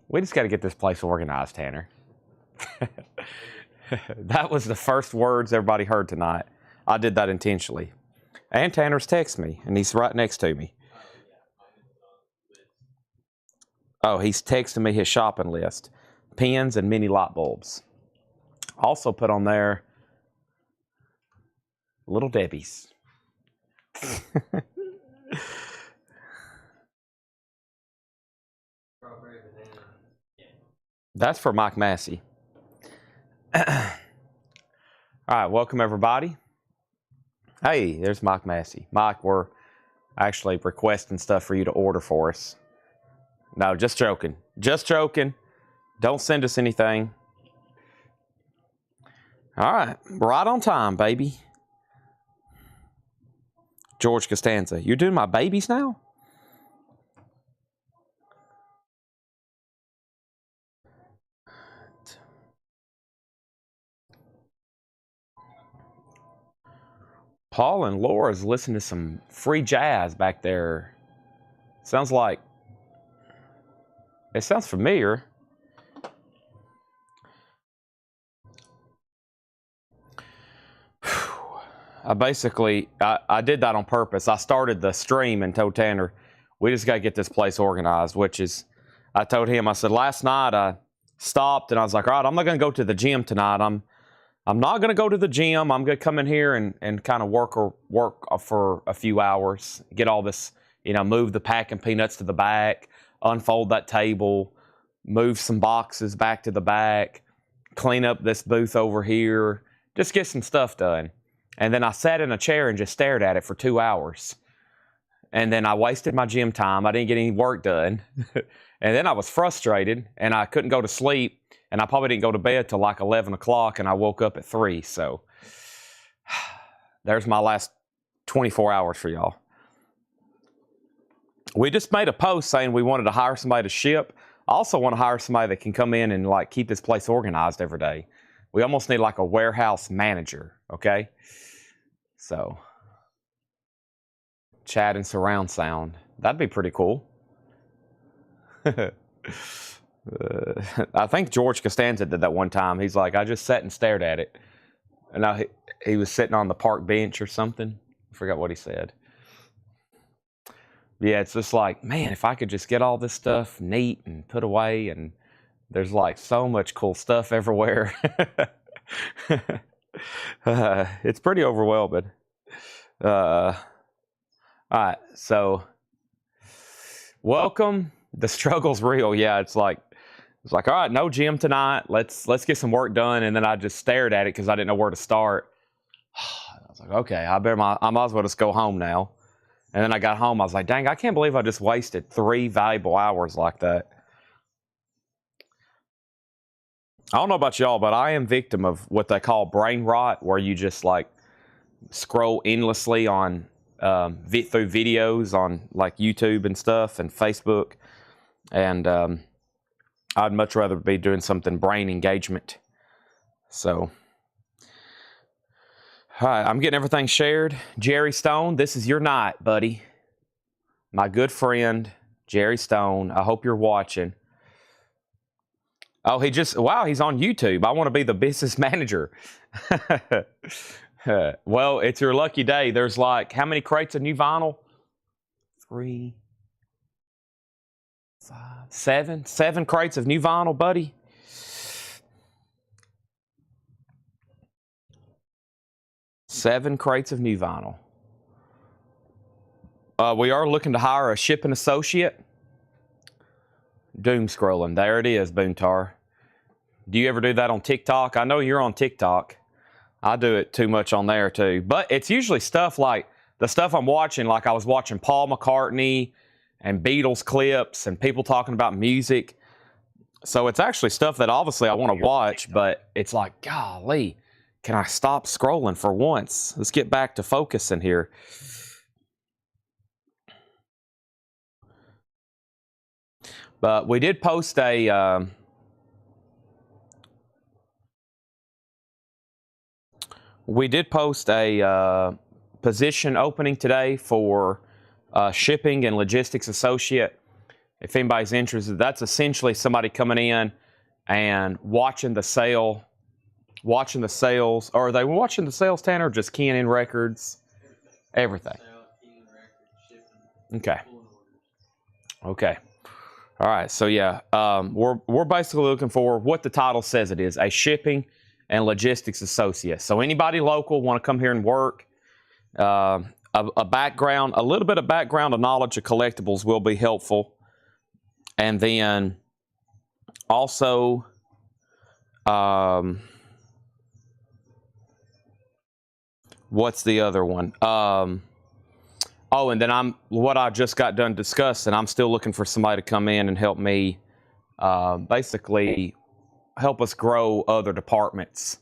We just got to get this place organized, Tanner. That was the first words everybody heard tonight. I did that intentionally. And Tanner's texted me, and he's right next to me. Oh, he's texting me his shopping list. Pens and mini light bulbs. Also put on there Little Debbie's. That's for Mike Massey. All right, welcome everybody. Hey, there's Mike Massey. Mike, we're actually requesting stuff for you to order for us. No, just joking. Just joking. Don't send us anything. All right, right on time, baby. George Costanza, you're doing my babies now? Paul and Laura's listening to some free jazz back there. Sounds like, it sounds familiar. I did that on purpose. I started the stream and told Tanner, we just got to get this place organized, which is, I told him, I said, last night I stopped and I was like, all right, I'm not going to go to the gym tonight. I'm not going to go to the gym. I'm going to come in here and kind of work for a few hours, get all this, move the packing peanuts to the back, unfold that table, move some boxes back to the back, clean up this booth over here, just get some stuff done. And then I sat in a chair and just stared at it for 2 hours. And then I wasted my gym time. I didn't get any work done. And then I was frustrated and I couldn't go to sleep. And I probably didn't go to bed till like 11 o'clock and I woke up at 3. So there's my last 24 hours for y'all. We just made a post saying we wanted to hire somebody to ship. I also want to hire somebody that can come in and like keep this place organized every day. We almost need like a warehouse manager, okay? So, chat and surround sound. That'd be pretty cool. I think George Costanza did that one time. He's like, I just sat and stared at it. And he was sitting on the park bench or something. I forgot what he said. Yeah, it's just like, man, if I could just get all this stuff neat and put away, and there's like so much cool stuff everywhere. It's pretty overwhelming. All right, so welcome. The struggle's real. Yeah, it's like, all right, no gym tonight. Let's get some work done. And then I just stared at it because I didn't know where to start. I was like, okay, I might as well just go home now. And then I got home. I was like, dang, I can't believe I just wasted 3 valuable hours like that. I don't know about y'all, but I am victim of what they call brain rot, where you just like scroll endlessly on through videos on like YouTube and stuff and Facebook. And I'd much rather be doing something brain engagement. So, all right, I'm getting everything shared. Jerry Stone, this is your night, buddy. My good friend, Jerry Stone. I hope you're watching. Oh, wow, he's on YouTube. I want to be the business manager. Well, it's your lucky day. There's like, how many crates of new vinyl? 3, 5, 7. 7 crates of new vinyl, buddy. Seven crates of new vinyl. We are looking to hire a shipping associate. Doom scrolling. There it is, Boontar. Do you ever do that on TikTok? I know you're on TikTok. I do it too much on there too. But it's usually stuff like the stuff I'm watching, like I was watching Paul McCartney and Beatles clips and people talking about music. So it's actually stuff that obviously I want to watch, but it's like, golly, can I stop scrolling for once? Let's get back to focusing here. But we did post a position opening today for shipping and logistics associate. If anybody's interested, that's essentially somebody coming in and watching the sale, watching the sales. Or are they watching the sales, Tanner, or just keying in records? Everything. Okay. Okay. All right. So yeah, we're basically looking for what the title says it is, a shipping and logistics associate. So anybody local want to come here and work, a background, a little bit of background and knowledge of collectibles will be helpful. And then also, what's the other one? Oh, and then what I just got done discussing, I'm still looking for somebody to come in and help me, basically help us grow other departments.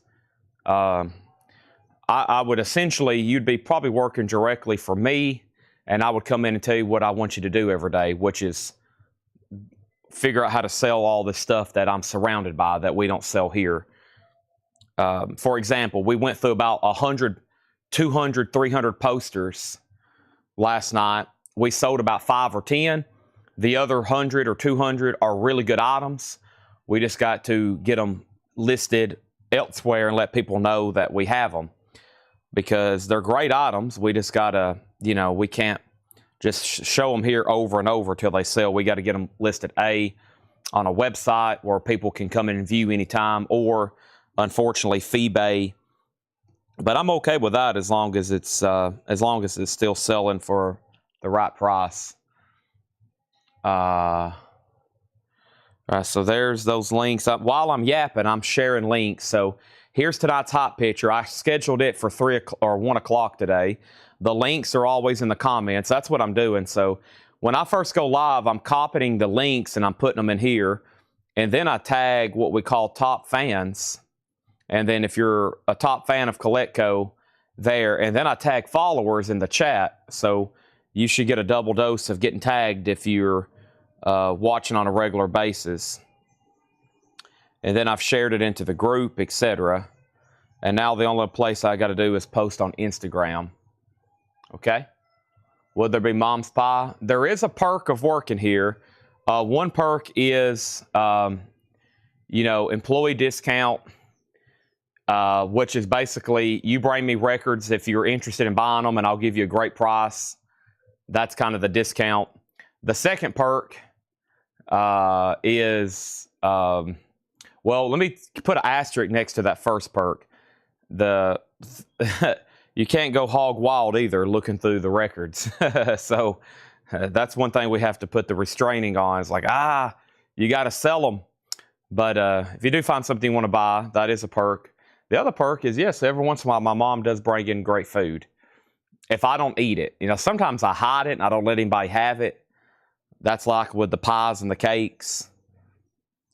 I would essentially, you'd be probably working directly for me, and I would come in and tell you what I want you to do every day, which is figure out how to sell all this stuff that I'm surrounded by that we don't sell here. For example, we went through about 100, 200, 300 posters last night. We sold about 5 or 10. The other 100 or 200 are really good items. We just got to get them listed elsewhere and let people know that we have them, because they're great items. We just got to, we can't just show them here over and over till they sell. We got to get them listed on a website where people can come in and view anytime, or unfortunately FeeBay. But I'm okay with that as long as it's still selling for the right price. All right, so there's those links. While I'm yapping, I'm sharing links. So here's tonight's hot picture. I scheduled it for 3 or 1 o'clock today. The links are always in the comments. That's what I'm doing. So when I first go live, I'm copying the links and I'm putting them in here. And then I tag what we call top fans. And then if you're a top fan of Collectco there, and then I tag followers in the chat. So you should get a double dose of getting tagged if you're watching on a regular basis. And then I've shared it into the group, etc. And now the only place I got to do is post on Instagram. Okay? Would there be mom's pie? There is a perk of working here. One perk is, employee discount, which is basically you bring me records if you're interested in buying them, and I'll give you a great price. That's kind of the discount. The second perk is, well, let me put an asterisk next to that first perk. You can't go hog wild either looking through the records. So that's one thing we have to put the restraining on. It's like, you got to sell them. But if you do find something you want to buy, that is a perk. The other perk is, yes, every once in a while, my mom does bring in great food. If I don't eat it, sometimes I hide it and I don't let anybody have it. That's like with the pies and the cakes.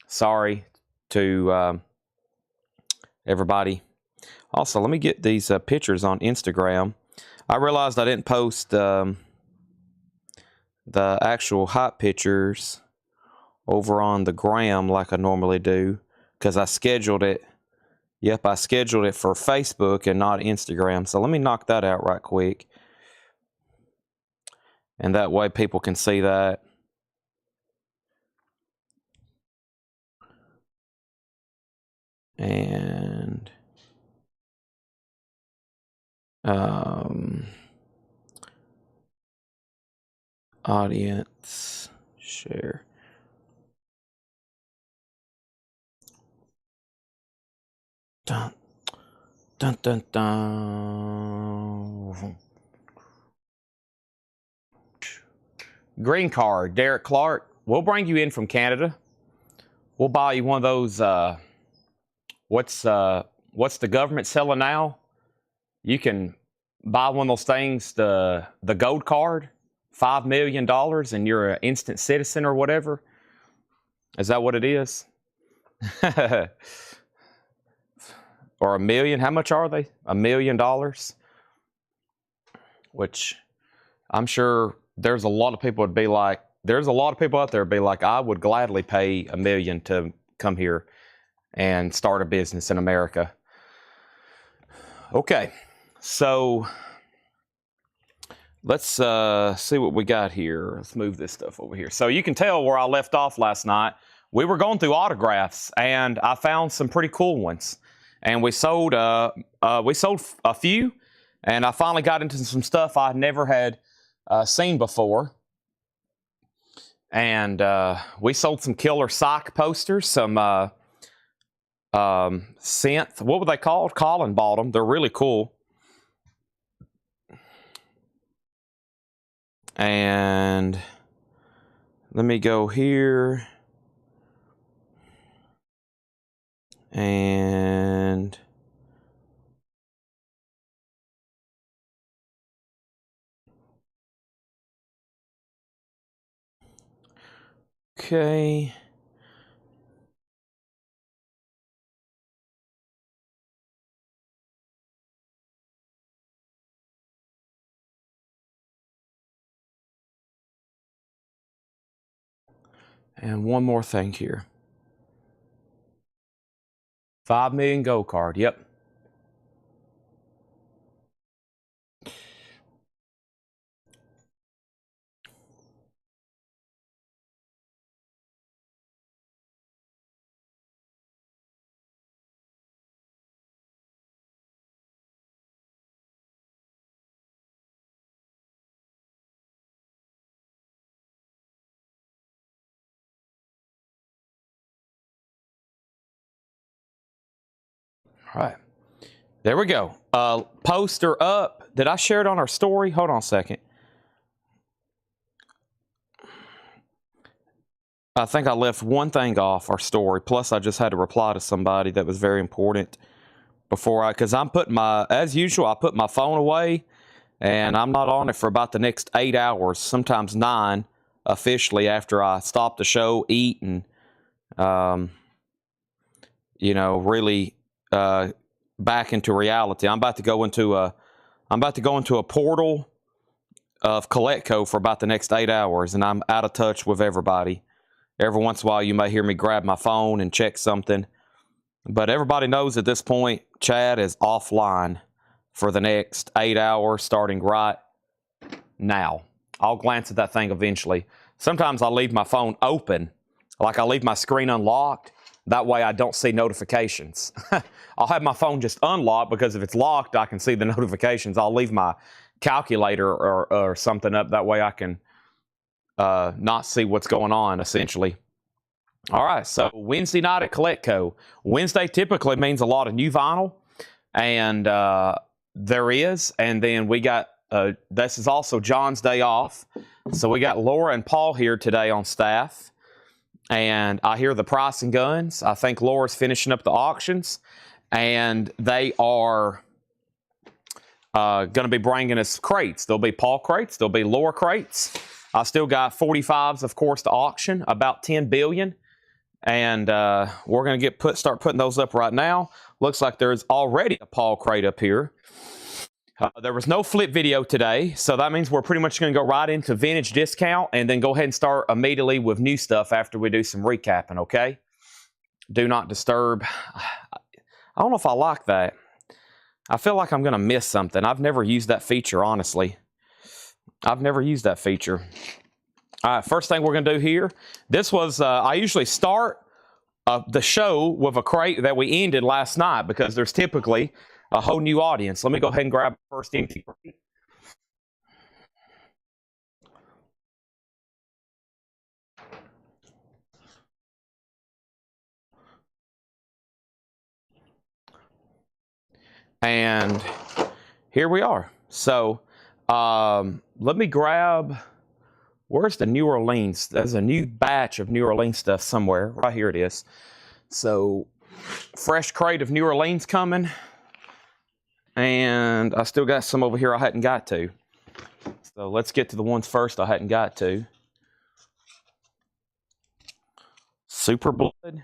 Sorry to everybody. Also, let me get these pictures on Instagram. I realized I didn't post the actual hot pictures over on the gram like I normally do, because I scheduled it. Yep, I scheduled it for Facebook and not Instagram. So let me knock that out right quick. And that way people can see that. And audience share. Dun, dun, dun, dun. Green card, Derek Clark. We'll bring you in from Canada. We'll buy you one of those. What's the government selling now? You can buy one of those things, the gold card, $5 million, and you're an instant citizen or whatever. Is that what it is? Or $1 million? How much are they? $1 million? Which I'm sure there's a lot of people would be like, there's a lot of people out there would be like, I would gladly pay $1 million to come here and start a business in America. Okay, so let's see what we got here. Let's move this stuff over here. So you can tell where I left off last night. We were going through autographs, and I found some pretty cool ones. And we sold a few, and I finally got into some stuff I never had seen before. And we sold some killer sock posters, some synth. What were they called? Colin bought them. They're really cool. And let me go here. And okay. And one more thing here. 5 million gold card. Yep. All right. There we go. Poster up. Did I share it on our story? Hold on a second. I think I left one thing off our story. Plus, I just had to reply to somebody that was very important before because I'm putting as usual, I put my phone away and I'm not on it for about the next 8 hours, sometimes 9 officially after I stop the show, eat, and, really back into reality. I'm about to go into a portal of Coletco for about the next 8 hours, and I'm out of touch with everybody. Every once in a while, you may hear me grab my phone and check something. But everybody knows at this point, Chad is offline for the next 8 hours, starting right now. I'll glance at that thing eventually. Sometimes I'll leave my phone open, like I leave my screen unlocked. That way I don't see notifications. I'll have my phone just unlocked because if it's locked, I can see the notifications. I'll leave my calculator or something up. That way I can not see what's going on, essentially. All right, so Wednesday night at Coletco. Wednesday typically means a lot of new vinyl, and there is. And then we got, this is also John's day off. So we got Laura and Paul here today on staff. And I hear the price and guns. I think Laura's finishing up the auctions. And they are going to be bringing us crates. There'll be Paul crates. There'll be Laura crates. I still got 45s, of course, to auction, about 10 billion. And we're going to start putting those up right now. Looks like there's already a Paul crate up here. There was no flip video today, so that means we're pretty much going to go right into vintage discount and then go ahead and start immediately with new stuff after we do some recapping, okay? Do not disturb. I don't know if I like that. I feel like I'm going to miss something. I've never used that feature, honestly. I've never used that feature. All right, first thing we're going to do here. This was, I usually start the show with a crate that we ended last night because there's typically a whole new audience. Let me go ahead and grab the first empty crate. And here we are. So let me grab, where's the New Orleans? There's a new batch of New Orleans stuff somewhere. Right here it is. So fresh crate of New Orleans coming. And I still got some over here I hadn't got to. So let's get to the ones first I hadn't got to. Super Blood.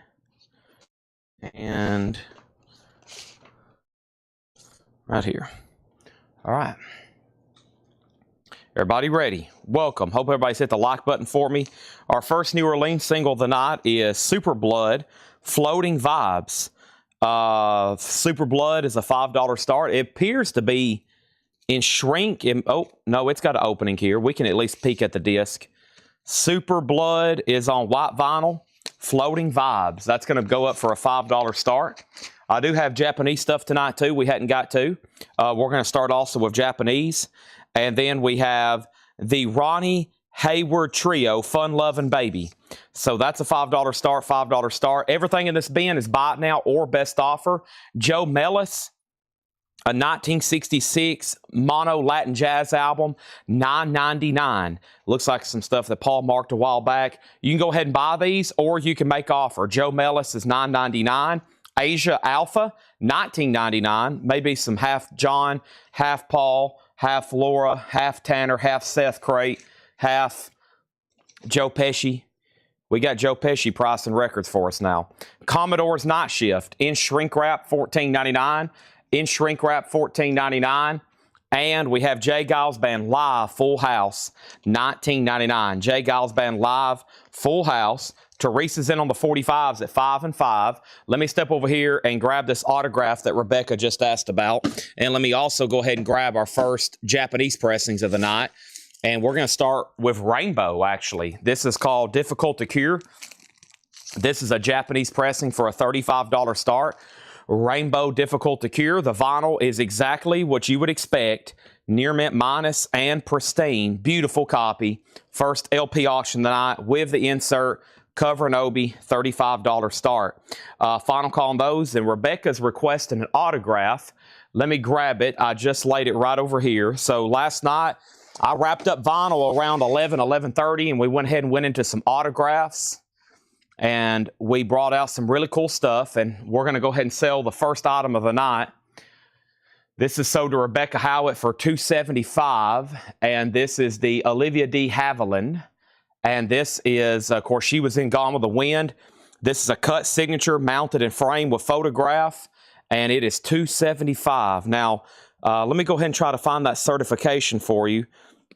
And right here. All right. Everybody ready? Welcome. Hope everybody's hit the like button for me. Our first New Orleans single of the night is Super Blood, Floating Vibes. Super Blood is a $5 start. It appears to be in shrink. Oh, no, it's got an opening here. We can at least peek at the disc. Super Blood is on white vinyl. Floating Vibes. That's going to go up for a $5 start. I do have Japanese stuff tonight, too. We hadn't got to. We're going to start also with Japanese. And then we have the Ronnie Hayward Trio, Fun Lovin' Baby. So that's a $5 start, $5 start. Everything in this bin is buy it now or best offer. Joe Mellis, a 1966 mono Latin jazz album, $9.99. Looks like some stuff that Paul marked a while back. You can go ahead and buy these, or you can make offer. Joe Mellis is $9.99. Asia Alpha, $19.99. Maybe some half John, half Paul, half Laura, half Tanner, half Seth Crate, half Joe Pesci. We got Joe Pesci pricing records for us now. Commodore's Night Shift in shrink wrap, $14.99. In shrink wrap, $14.99. And we have Jay Giles Band Live Full House, $19.99. Jay Giles Band Live Full House. Teresa's in on the 45s at 5 and 5. Let me step over here and grab this autograph that Rebecca just asked about. And let me also go ahead and grab our first Japanese pressings of the night. And we're going to start with Rainbow, actually. This is called Difficult to Cure. This is a Japanese pressing for a $35 start. Rainbow Difficult to Cure. The vinyl is exactly what you would expect. Near mint minus and pristine. Beautiful copy. First LP auction tonight with the insert. Cover and Obi, $35 start. Final call on those. And Rebecca's requesting an autograph. Let me grab it. I just laid it right over here. So last night, I wrapped up vinyl around 11:30, and we went ahead and went into some autographs. And we brought out some really cool stuff, and we're going to go ahead and sell the first item of the night. This is sold to Rebecca Howitt for $275, and this is the Olivia D. Haviland. And this is, of course, she was in Gone with the Wind. This is a cut signature mounted and framed with photograph, and it is $275. Now, let me go ahead and try to find that certification for you.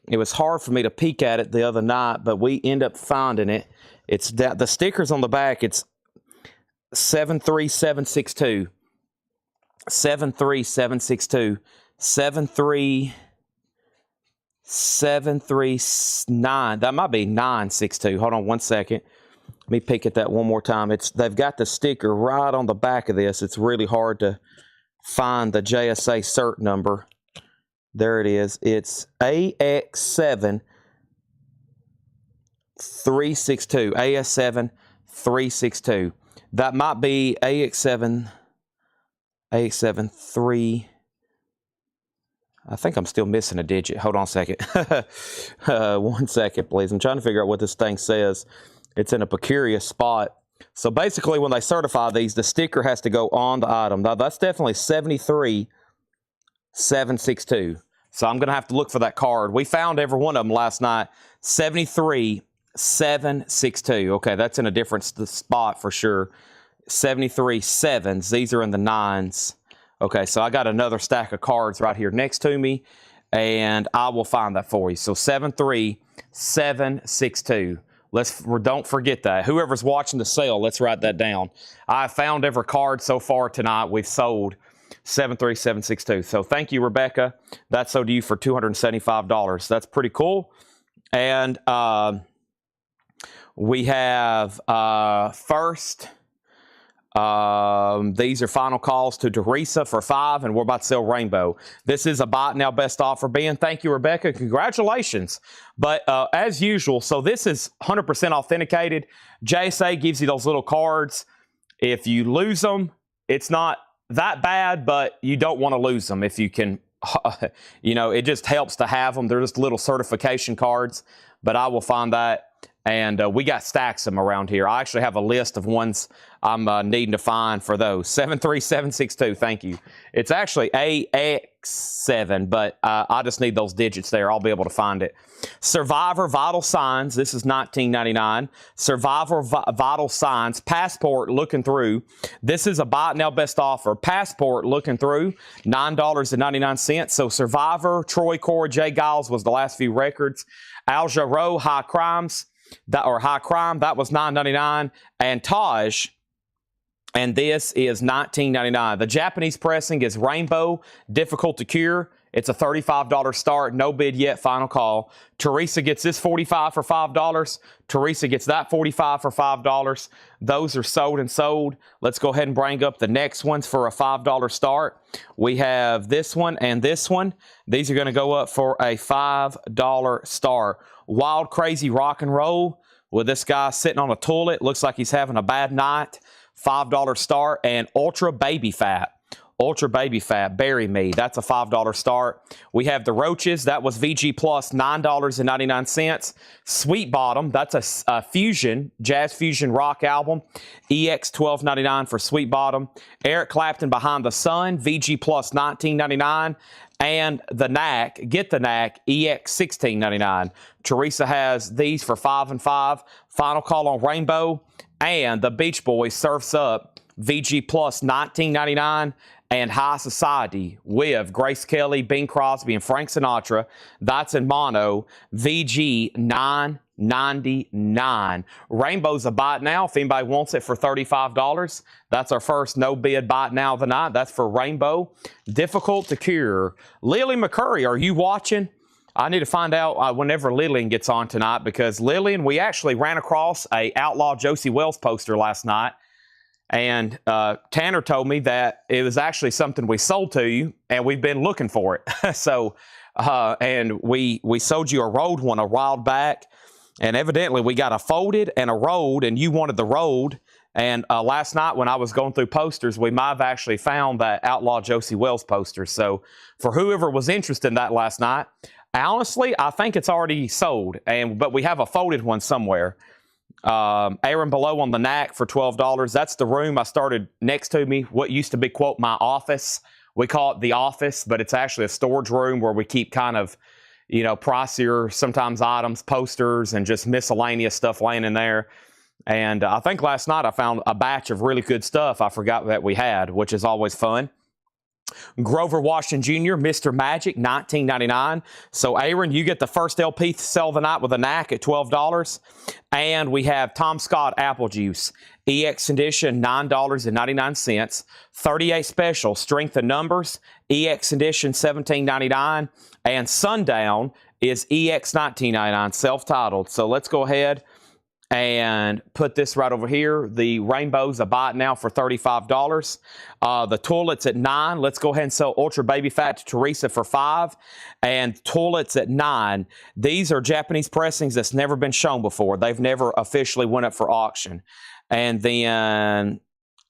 It was hard for me to peek at it the other night, but we end up finding it. It's the stickers on the back. It's 73762. 73762. 73739. That might be 962. Hold on one second. Let me peek at that one more time. They've got the sticker right on the back of this. It's really hard to find the JSA cert number. There it is. It's AX7 362. AS7 362. That might be AX7 3. I think I'm still missing a digit. Hold on a second. 1 second, please. I'm trying to figure out what this thing says. It's in a precarious spot. So basically, when they certify these, the sticker has to go on the item. Now, that's definitely 73762. So I'm going to have to look for that card. We found every one of them last night. 73762. Okay, that's in a different spot for sure. 73 sevens. These are in the 9s. Okay, so I got another stack of cards right here next to me, and I will find that for you. So 73762. Don't forget that. Whoever's watching the sale, let's write that down. I found every card so far tonight we've sold. 73762. So thank you, Rebecca. That's sold to you for $275. That's pretty cool. And we have first. These are final calls to Teresa for 5, and we're about to sell Rainbow. This is a buy it now best offer bin. Thank you, Rebecca. Congratulations. But as usual, so this is 100% authenticated. JSA gives you those little cards. If you lose them, it's not that bad, but you don't want to lose them if you can. It just helps to have them. They're just little certification cards, but I will find that. And we got stacks of them around here. I actually have a list of ones I'm needing to find for those. 73762, thank you. It's actually AX7, but I just need those digits there. I'll be able to find it. Survivor Vital Signs, this is $19.99. Survivor Vital Signs, Passport Looking Through. This is a buy it now best offer. Passport Looking Through, $9.99. So Survivor, Troy Core, Jay Giles was the last few records. Al Jarreau, High Crime, that was $9.99, and Taj, and this is $19.99. The Japanese pressing is Rainbow, Difficult to Cure. It's a $35 start. No bid yet. Final call. Teresa gets this 45 for $5. Teresa gets that 45 for $5. Those are sold and sold. Let's go ahead and bring up the next ones for a $5 start. We have this one and this one. These are going to go up for a $5 start. Wild Crazy Rock and Roll with this guy sitting on a toilet. Looks like he's having a bad night. $5 start. And Ultra Baby Fat. Ultra Baby Fat, Bury Me. That's a $5 start. We have the Roaches. That was VG Plus, $9.99. Sweet Bottom. That's a fusion, jazz fusion rock album. EX $12.99 for Sweet Bottom. Eric Clapton, Behind the Sun, VG Plus, $19.99. And the Knack, Get the Knack, EX $16.99. Teresa has these for $5 and $5. Final call on Rainbow. And the Beach Boys, Surf's Up, VG Plus, $19.99. And High Society with Grace Kelly, Bing Crosby, and Frank Sinatra. That's in mono. VG $9.99. Rainbow's a bite now. If anybody wants it for $35, that's our first no bid bite now of the night. That's for Rainbow. Difficult to Cure. Lily McCurry, are you watching? I need to find out whenever Lillian gets on tonight, because Lillian, we actually ran across a Outlaw Josie Wells poster last night. And Tanner told me that it was actually something we sold to you, and we've been looking for it. So, and we sold you a rolled one a while back, and evidently we got a folded and a rolled, and you wanted the rolled. And last night when I was going through posters, we might have actually found that Outlaw Josie Wells poster. So for whoever was interested in that last night, honestly, I think it's already sold, but we have a folded one somewhere. Aaron Below on the Knack for $12. That's the room I started next to me, what used to be, quote, my office. We call it the office, but it's actually a storage room where we keep kind of, pricier, sometimes items, posters, and just miscellaneous stuff laying in there. And I think last night I found a batch of really good stuff I forgot that we had, which is always fun. Grover Washington Jr., Mr. Magic, $19.99. So, Aaron, you get the first LP to sell the night with a Knack at $12. And we have Tom Scott Apple Juice, EX Edition, $9.99. 38 Special, Strength of Numbers, EX Edition, $17.99. And Sundown is EX $19.99, self-titled. So, let's go ahead and put this right over here. The Rainbow's a bite now for $35. The Toilets at $9. Let's go ahead and sell Ultra Baby Fat to Teresa for $5. And Toilets at $9. These are Japanese pressings that's never been shown before. They've never officially went up for auction. And then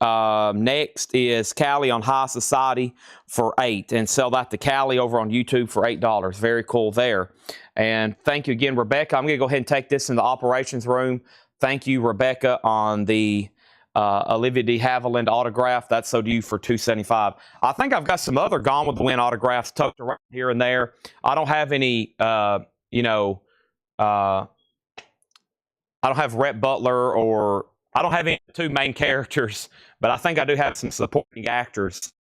next is Callie on High Society for $8. And sell that to Callie over on YouTube for $8. Very cool there. And thank you again, Rebecca. I'm going to go ahead and take this in the operations room. Thank you, Rebecca, on the Olivia de Havilland autograph. That's sold to you for $275. I think I've got some other Gone with the Wind autographs tucked around here and there. I don't have any, I don't have Rhett Butler, or I don't have any two main characters, but I think I do have some supporting actresses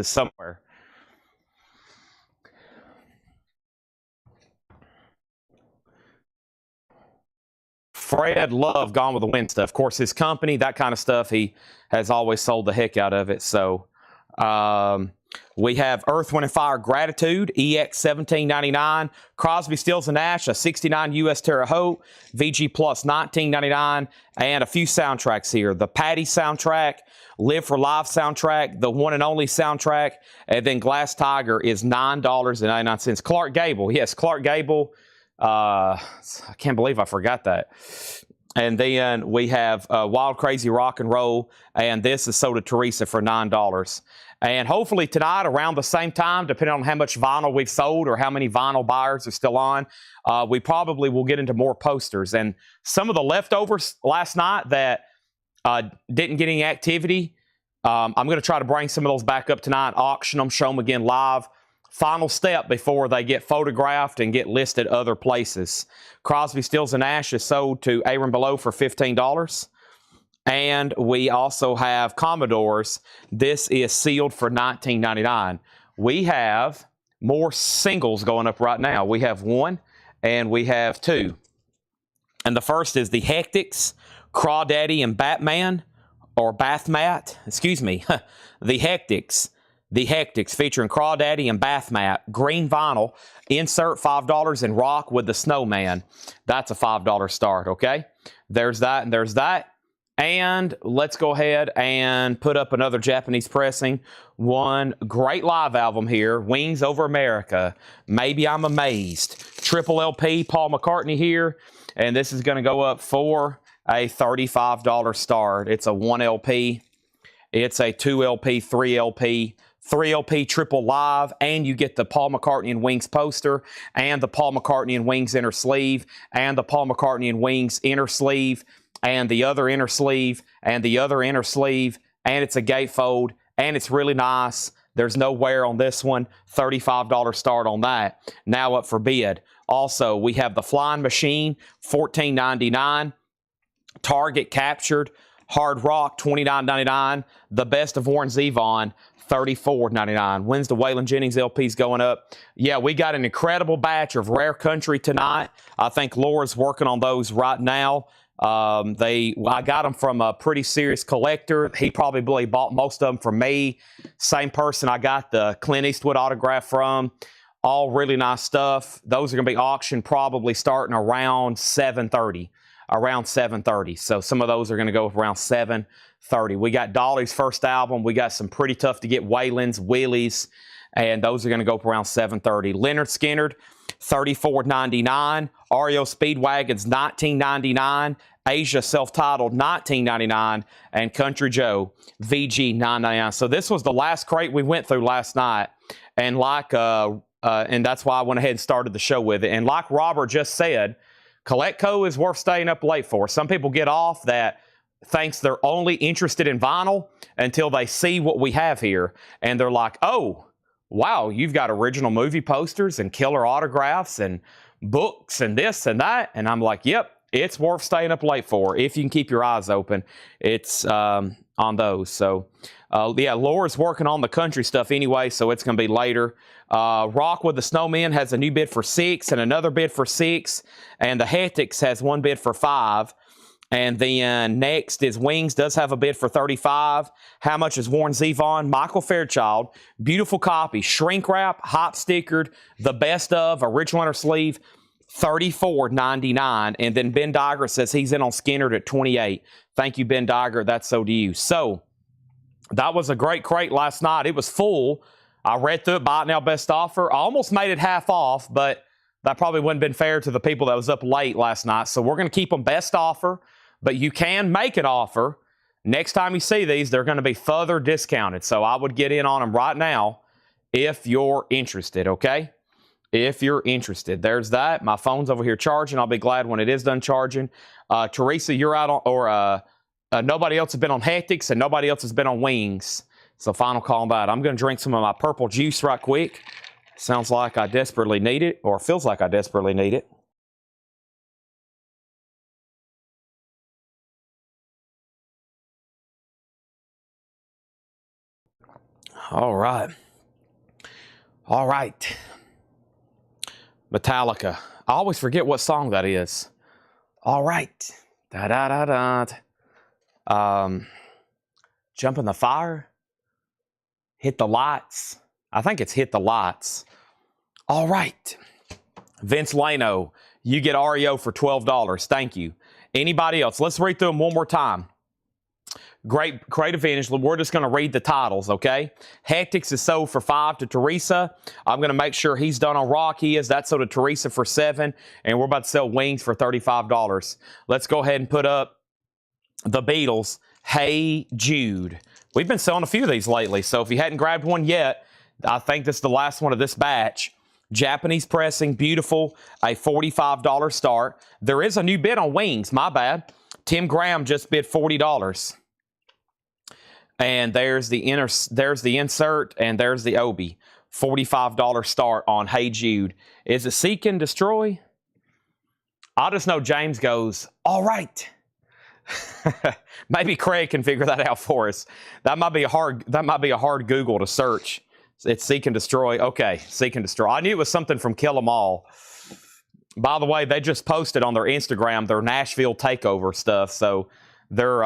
somewhere. Fred loved Gone with the Wind stuff. Of course, his company, that kind of stuff, he has always sold the heck out of it. So we have Earth, Wind & Fire Gratitude, EX $17.99. Crosby, Stills & Nash, a 69 U.S. Terre Haute, VG Plus $19.99. And a few soundtracks here. The Patty soundtrack, Live for Live soundtrack, the one and only soundtrack, and then Glass Tiger is $9.99. Clark Gable, yes, Clark Gable. I can't believe I forgot that. And then we have Wild Crazy Rock and Roll, and this is sold to Teresa for $9. And hopefully tonight, around the same time, depending on how much vinyl we've sold or how many vinyl buyers are still on, we probably will get into more posters. And some of the leftovers last night that didn't get any activity, I'm going to try to bring some of those back up tonight, auction them, show them again live. Final step before they get photographed and get listed other places. Crosby, Stills & Nash is sold to Aaron Below for $15. And we also have Commodores. This is sealed for $19.99. We have more singles going up right now. We have one and we have two. And the first is the Hectics, Crawdaddy and Batman, or Bathmat. Excuse me. The Hectics. the Hectics featuring Crawdaddy and Bath Mat, green vinyl, insert $5 and rock with the snowman. That's a $5 start, okay? There's that and there's that. And let's go ahead and put up another Japanese pressing. One great live album here, Wings Over America, Maybe I'm Amazed. Triple LP, Paul McCartney here. And this is going to go up for a $35 start. It's a 1 LP. It's a 2 LP, 3 LP, 3 LP triple live, and you get the Paul McCartney and Wings poster, and the Paul McCartney and Wings inner sleeve, and the Paul McCartney and Wings inner sleeve, and the other inner sleeve, and the other inner sleeve, and it's a gatefold, and it's really nice. There's no wear on this one. $35 start on that. Now up for bid. Also, we have the Flying Machine, $14.99. Target Captured, Hard Rock, $29.99. The Best of Warren Zevon, $34.99. When's the Waylon Jennings LPs going up? Yeah, we got an incredible batch of Rare Country tonight. I think Laura's working on those right now. I got them from a pretty serious collector. He probably bought most of them from me. Same person I got the Clint Eastwood autograph from. All really nice stuff. Those are going to be auctioned probably starting around 7:30. Around 7:30. So some of those are going to go around 7:30. We got Dolly's first album. We got some pretty tough to get Waylon's, Willie's, and those are going to go up around 7:30. Leonard Skinner, $34.99. REO Speedwagon's $19.99. Asia self-titled $19.99, and Country Joe VG $9.99. So this was the last crate we went through last night, and and that's why I went ahead and started the show with it. And like Robert just said, Collectco is worth staying up late for. Some people get off that thinks they're only interested in vinyl until they see what we have here, and they're like, "Oh, wow, you've got original movie posters and killer autographs and books and this and that." And I'm like, "Yep. It's worth staying up late for if you can keep your eyes open." It's on those. So, yeah, Laura's working on the country stuff anyway, so it's going to be later. Rock with the Snowmen has a new bid for $6 and another bid for $6. And the Hectics has one bid for $5. And then next is Wings does have a bid for $35. How much is Warren Zevon? Michael Fairchild. Beautiful copy. Shrink wrap, hot stickered, the best of, original inner sleeve. $34.99. And then Ben Dygert says he's in on Skinner at $28. Thank you, Ben Dygert. That's so to you. So that was a great crate last night. It was full. I read through it, buy it now, best offer. I almost made it half off, but that probably wouldn't have been fair to the people that was up late last night. So we're going to keep them best offer, but you can make an offer. Next time you see these, they're going to be further discounted. So I would get in on them right now if you're interested, okay? If you're interested. There's that. My phone's over here charging. I'll be glad when it is done charging. Teresa, you're out on, or nobody else has been on Hectics and nobody else has been on Wings. So final call on that. I'm going to drink some of my purple juice right quick. Sounds like I desperately need it, or feels like I desperately need it. All right. All right. Metallica. I always forget what song that is. All right. Da da da da. Jump in the fire. Hit the lights. I think it's Hit the Lights. All right. Vince Lano, you get REO for $12. Thank you. Anybody else? Let's read through them one more time. Great advantage. We're just going to read the titles, okay? Hectics is sold for $5 to Teresa. I'm going to make sure he's done on Rock. He is. That's sold to Teresa for $7. And we're about to sell Wings for $35. Let's go ahead and put up the Beatles, Hey Jude. We've been selling a few of these lately, so if you hadn't grabbed one yet, I think this is the last one of this batch. Japanese pressing, beautiful, a $45 start. There is a new bid on Wings, my bad. Tim Graham just bid $40. And there's the insert, and there's the Obi. $45 start on Hey Jude. Is it Seek and Destroy? I just know James goes, all right. Maybe Craig can figure that out for us. That might be a hard Google to search. It's Seek and Destroy. Okay, Seek and Destroy. I knew it was something from Kill 'Em All. By the way, they just posted on their Instagram their Nashville takeover stuff. So they're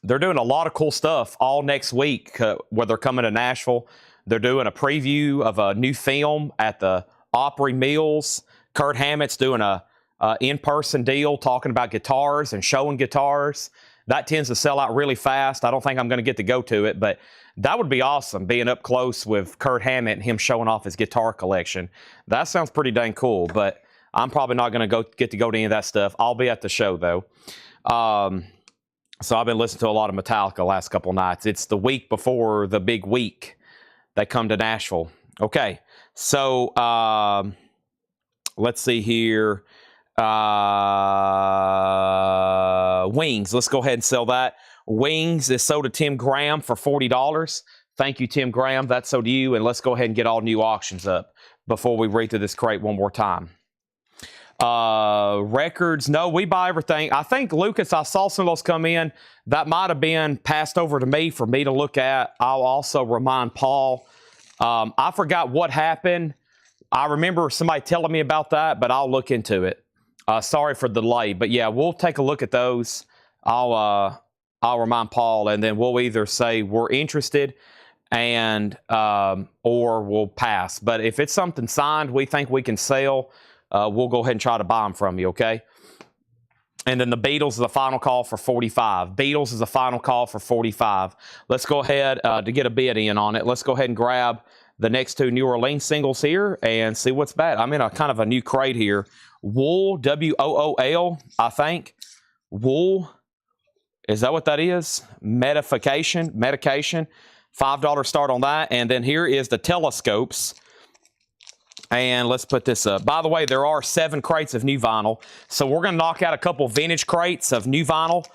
they're doing a lot of cool stuff all next week where they're coming to Nashville. They're doing a preview of a new film at the Opry Mills. Kurt Hammett's doing a in-person deal talking about guitars and showing guitars. That tends to sell out really fast. I don't think I'm going to get to go to it, but that would be awesome, being up close with Kurt Hammett and him showing off his guitar collection. That sounds pretty dang cool, but I'm probably not going to get to go to any of that stuff. I'll be at the show, though. So I've been listening to a lot of Metallica the last couple nights. It's the week before the big week they come to Nashville. Okay, so let's see here. Wings. Let's go ahead and sell that. Wings is sold to Tim Graham for $40. Thank you, Tim Graham. That's sold to you. And let's go ahead and get all new auctions up before we read through this crate one more time. Records. No, we buy everything. I think, Lucas, I saw some of those come in. That might have been passed over to me for me to look at. I'll also remind Paul. I forgot what happened. I remember somebody telling me about that, but I'll look into it. Sorry for the delay, but yeah, we'll take a look at those. I'll remind Paul, and then we'll either say we're interested and or we'll pass. But if it's something signed we think we can sell, we'll go ahead and try to buy them from you, okay? And then the Beatles is the final call for $45. Beatles is the final call for $45. Let's go ahead to get a bid in on it. Let's go ahead and grab the next two New Orleans singles here and see what's bad. I'm in a kind of a new crate here. Wool, W-O-O-L, I think. Wool, is that what that is? Medication, $5 start on that. And then here is the telescopes. And let's put this up. By the way, there are 7 crates of new vinyl. So we're going to knock out a couple vintage crates of new vinyl.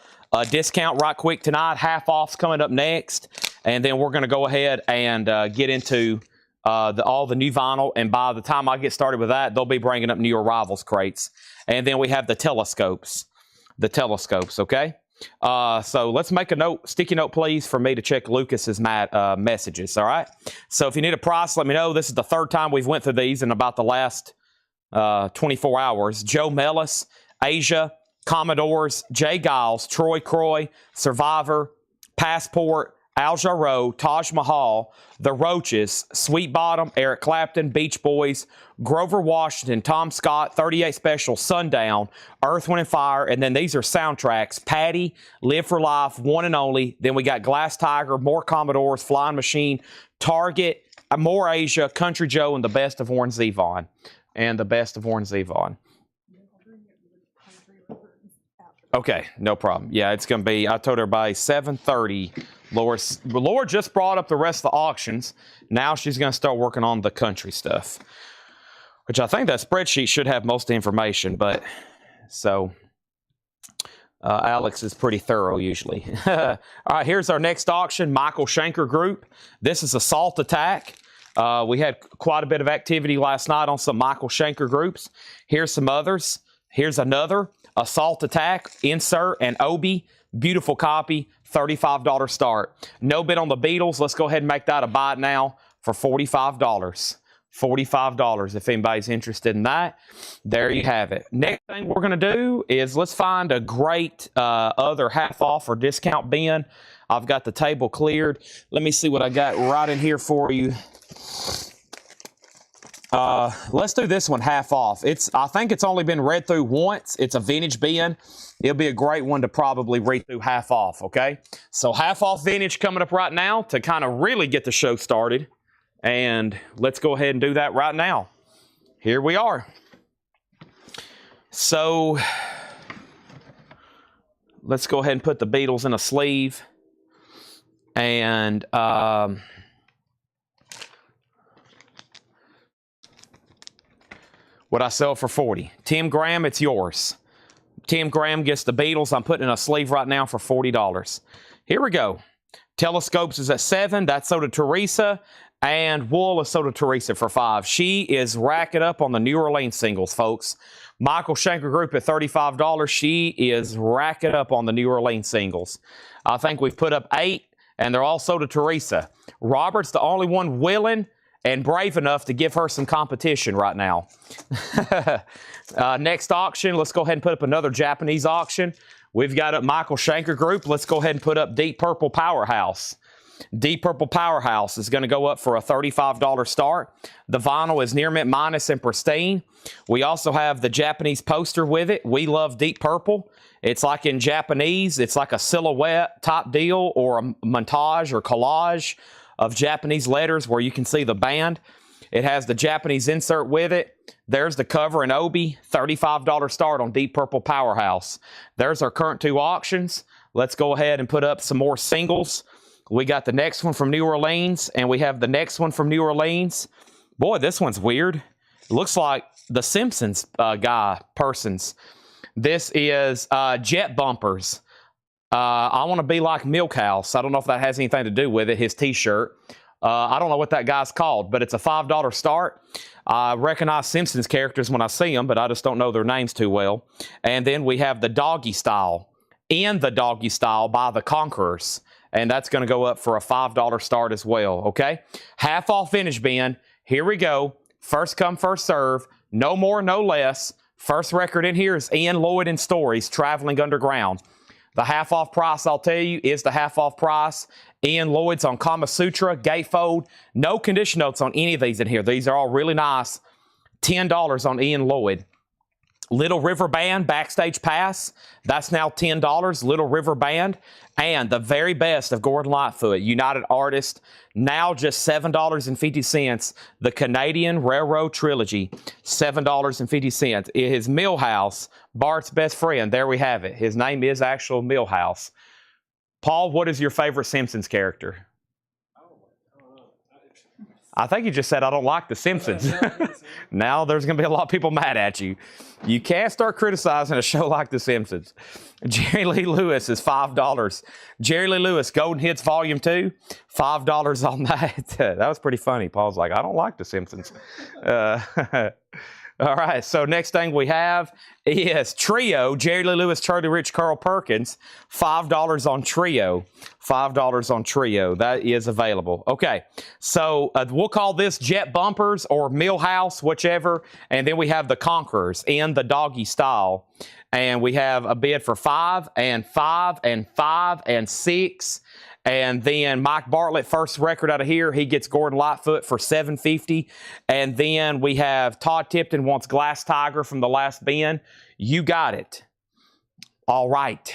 Discount right quick tonight. Half off's coming up next. And then we're going to go ahead and get into all the new vinyl. And by the time I get started with that, they'll be bringing up new arrivals crates. And then we have the telescopes. The telescopes, okay? So let's make a note, sticky note, please, for me to check Lucas's messages, all right? So if you need a price, let me know. This is the 3rd time we've went through these in about the last 24 hours. Joe Mellis, Asia, Commodores, Jay Giles, Troy Croy, Survivor, Passport, Al Jarreau, Taj Mahal, The Roaches, Sweet Bottom, Eric Clapton, Beach Boys, Grover Washington, Tom Scott, 38 Special, Sundown, Earth, Wind & Fire, and then these are soundtracks. Patty, Live for Life, One and Only. Then we got Glass Tiger, more Commodores, Flying Machine, Target, more Asia, Country Joe, and the best of Warren Zevon. Okay, no problem. Yeah, it's going to be, I told everybody, 7:30. Laura just brought up the rest of the auctions. Now she's going to start working on the country stuff, which I think that spreadsheet should have most of the information. But so Alex is pretty thorough usually. All right, here's our next auction, Michael Schenker Group. This is Assault Attack. We had quite a bit of activity last night on some Michael Schenker groups. Here's some others. Here's another Assault Attack, Insert, and Obi. Beautiful copy, $35 start. No bid on the Beatles. Let's go ahead and make that a buy it now for $45. $45 if anybody's interested in that. There you have it. Next thing we're going to do is let's find a great other half off or discount bin. I've got the table cleared. Let me see what I got right in here for you. Let's do this one half off. I think it's only been read through once. It's a vintage bin. It'll be a great one to probably read through half off, okay? So half off vintage coming up right now to kind of really get the show started. And let's go ahead and do that right now. Here we are. So let's go ahead and put the Beatles in a sleeve. And what I sell for 40. Tim Graham, it's yours. Tim Graham gets the Beatles. I'm putting in a sleeve right now for $40. Here we go. Telescopes is at 7. That's sold to Teresa. And Wool is sold to Teresa for 5. She is racking up on the New Orleans singles, folks. Michael Schenker Group at $35. She is racking up on the New Orleans singles. I think we've put up 8, and they're all sold to Teresa. Robert's the only one willing and brave enough to give her some competition right now. Next auction, let's go ahead and put up another Japanese auction. we've got up Michael Schenker Group. Let's go ahead and put up Deep Purple Powerhouse. Deep Purple Powerhouse is going to go up for a $35 start. The vinyl is near mint minus and pristine. We also have the Japanese poster with it. We love Deep Purple. It's like in Japanese. It's like a silhouette type deal or a montage or collage of Japanese letters where you can see the band. It has the Japanese insert with it. There's the cover and obi. $35 start on Deep Purple Powerhouse. There's our current 2 auctions. Let's go ahead and put up some more singles. We got the next one from New Orleans, and we have the next one from New Orleans. Boy, this one's weird. It looks like the Simpsons persons. This is Jet Bumpers. I want to be like Milkhouse. I don't know if that has anything to do with it, his T-shirt. I don't know what that guy's called, but it's a $5 start. I recognize Simpsons characters when I see them, but I just don't know their names too well. And then we have the Doggy Style. In the Doggy Style by the Conquerors. And that's going to go up for a $5 start as well, okay? Half off finish bin. Here we go. First come, first serve. No more, no less. First record in here is Ian Lloyd and Stories, Traveling Underground. The half off price, I'll tell you, is the half off price. Ian Lloyd's on Kama Sutra, Gatefold. No condition notes on any of these in here. These are all really nice. $10 on Ian Lloyd. Little River Band Backstage Pass, that's now $10, Little River Band. And the very best of Gordon Lightfoot, United Artist, now just $7.50. The Canadian Railroad Trilogy, $7.50. His Millhouse, Bart's best friend, there we have it. His name is actual Millhouse. Paul, what is your favorite Simpsons character? I think you just said, I don't like The Simpsons. Now there's going to be a lot of people mad at you. You can't start criticizing a show like The Simpsons. Jerry Lee Lewis is $5. Jerry Lee Lewis, Golden Hits Volume 2, $5 on that. That was pretty funny. Paul's like, I don't like The Simpsons. All right, so next thing we have is Trio, Jerry Lee Lewis, Charlie Rich, Carl Perkins, $5 on Trio. $5 on Trio. That is available. Okay, so we'll call this Jet Bumpers or Millhouse, whichever. And then we have the Conquerors in the Doggy Style. And we have a bid for 5 and 5 and 5 and 6. And then Mike Bartlett, first record out of here, he gets Gordon Lightfoot for $7.50. And then we have Todd Tipton wants Glass Tiger from the last bin. You got it. All right.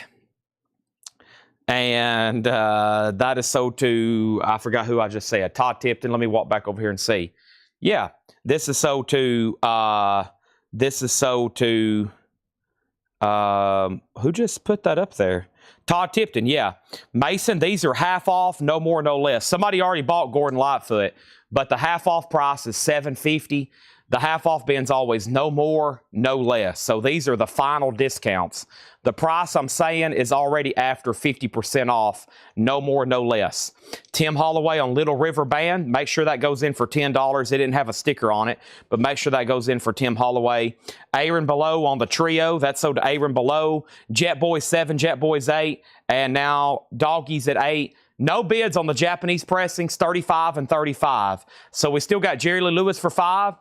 And that is so to, I forgot who I just said, Todd Tipton. Let me walk back over here and see. Yeah, this is so to, who just put that up there? Todd Tipton, yeah. Mason, these are half off, no more, no less. Somebody already bought Gordon Lightfoot, but the half off price is $7.50. The half off bin's always no more, no less. So these are the final discounts. The price I'm saying is already after 50% off, no more, no less. Tim Holloway on Little River Band, make sure that goes in for $10. It didn't have a sticker on it, but make sure that goes in for Tim Holloway. Aaron Below on the Trio, that's sold to Aaron Below. Jet Boys 7, Jet Boys 8, and now Doggies at 8. No bids on the Japanese pressings, 35 and 35. So we still got Jerry Lee Lewis for 5.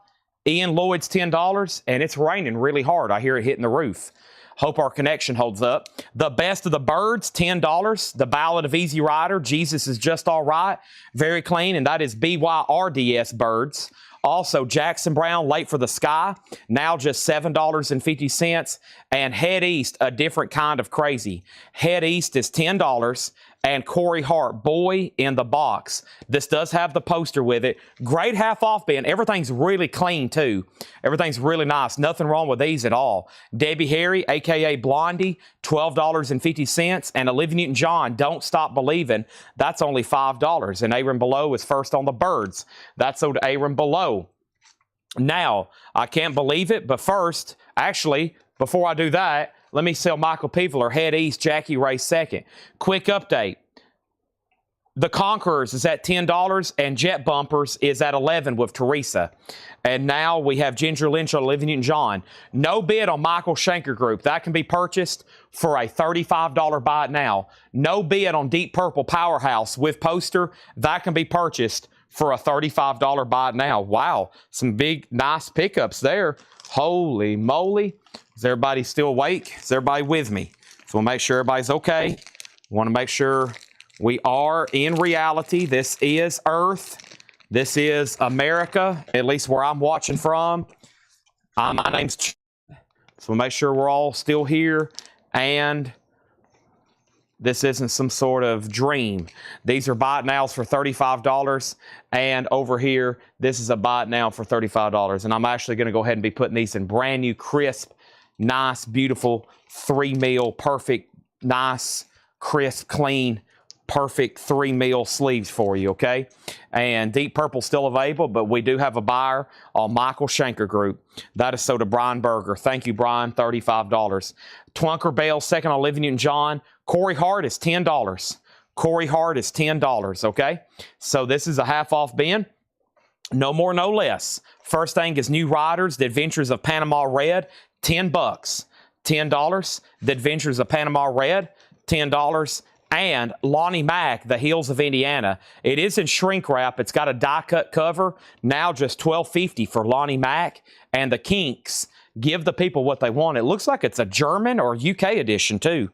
Ian Lloyd's $10, and it's raining really hard. I hear it hitting the roof. Hope our connection holds up. The Best of the Birds, $10. The Ballad of Easy Rider, Jesus is Just All Right, very clean, and that is BYRDS Birds. Also, Jackson Brown, Late for the Sky, now just $7.50. And Head East, A Different Kind of Crazy. Head East is $10. And Corey Hart, Boy in the Box. This does have the poster with it. Great half off bin. Everything's really clean too. Everything's really nice. Nothing wrong with these at all. Debbie Harry, a.k.a. Blondie, $12.50. And Olivia Newton-John, Don't Stop Believing. That's only $5. And Aaron Below is first on the Birds. That's sold to Aaron Below. Now, I can't believe it, but first, actually, before I do that, let me sell Michael Peveler, Head East, Jackie Ray second. Quick update. The Conquerors is at $10 and Jet Bumpers is at $11 with Teresa. And now we have Ginger Lynch on Olivia Newton-John. No bid on Michael Schenker Group. That can be purchased for a $35 buy it now. No bid on Deep Purple Powerhouse with poster. That can be purchased for a $35 buy it now. Wow, some big, nice pickups there. Holy moly. Is everybody still awake? Is everybody with me? So we'll make sure everybody's okay. Want to make sure we are in reality. This is Earth. This is America, at least where I'm watching from. My name's Ch. So we'll make sure we're all still here. And this isn't some sort of dream. These are buy it nows for $35. And over here, this is a buy it now for $35. And I'm actually going to go ahead and be putting these in brand new, crisp, nice, beautiful 3 mil, perfect, nice, crisp, clean, perfect 3 mil sleeves for you, okay? And Deep Purple's still available, but we do have a buyer on Michael Shanker Group. That is so to Brian Berger. Thank you, Brian, $35. Twunker Bell, second on Olivia Newton-John. Corey Hart is $10. Corey Hart is $10, okay? So this is a half off bin. No more, no less. First thing is New Riders, The Adventures of Panama Red, $10. $10. The Adventures of Panama Red, $10. And Lonnie Mack, The Hills of Indiana. It is in shrink wrap. It's got a die-cut cover. Now just $12.50 for Lonnie Mack. And the Kinks give the people what they want. It looks like it's a German or UK edition, too.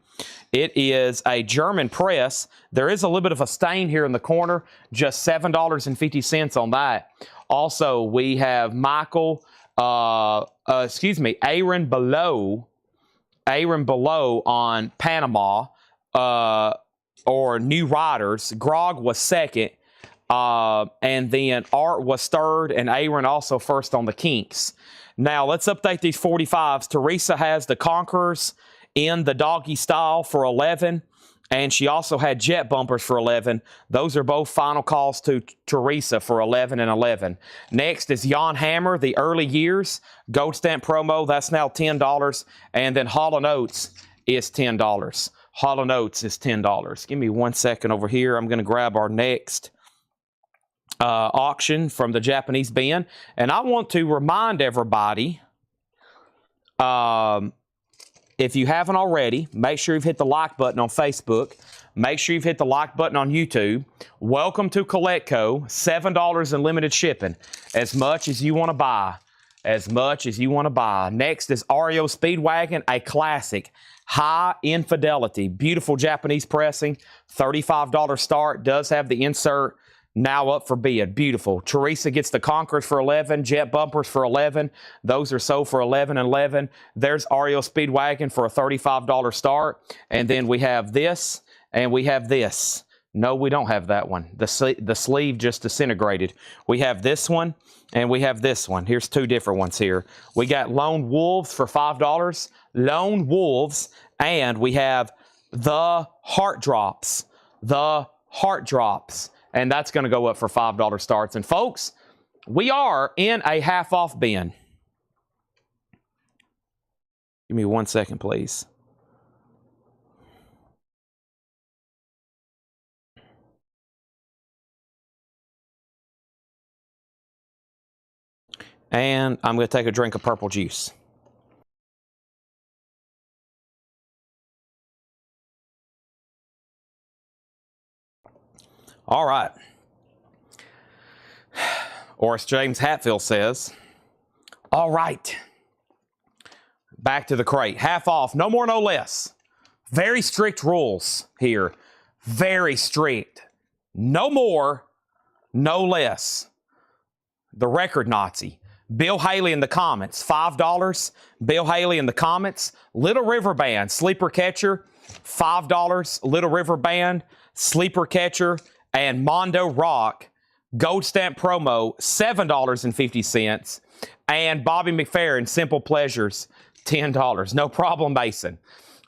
It is a German press. There is a little bit of a stain here in the corner. Just $7.50 on that. Also, we have Aaron Below on Panama. Or New Riders. Grog was second, and then Art was third, and Aaron also first on the Kinks. Now, let's update these 45s. Teresa has the Conquerors in the doggy style for 11, and she also had jet bumpers for 11. Those are both final calls to Teresa for 11 and 11. Next is Jan Hammer, the early years. Gold stamp promo, that's now $10, and then Hall & Oates is $10. Hall & Oates is $10. Give me 1 second over here. I'm going to grab our next auction from the Japanese bin. And I want to remind everybody, if you haven't already, make sure you've hit the like button on Facebook. Make sure you've hit the like button on YouTube. Welcome to Collectco. $7 in limited shipping. As much as you want to buy. As much as you want to buy. Next is REO Speedwagon, a classic. High Infidelity, beautiful Japanese pressing, $35 start, does have the insert now up for bid. Beautiful. Teresa gets the Conquerors for 11, jet bumpers for 11. Those are sold for 11 and 11. There's REO Speedwagon for a $35 start. And then we have this, and we have this. No, we don't have that one. The sleeve just disintegrated. We have this one, and we have this one. Here's two different ones here. We got Lone Wolves for $5. Lone Wolves, and we have the Heart Drops. The Heart Drops. And that's going to go up for $5 starts. And folks, we are in a half-off bin. Give me 1 second, please. And I'm going to take a drink of purple juice. All right. Or as James Hatfield says, all right. Back to the crate. Half off. No more, no less. Very strict rules here. Very strict. No more, no less. The Record Nazi. Bill Haley in the comments. $5. Bill Haley in the comments. Little River Band. Sleeper Catcher. $5. Little River Band. Sleeper Catcher. And Mondo Rock, gold stamp promo, $7.50. And Bobby McFerrin, Simple Pleasures, $10. No problem, Mason.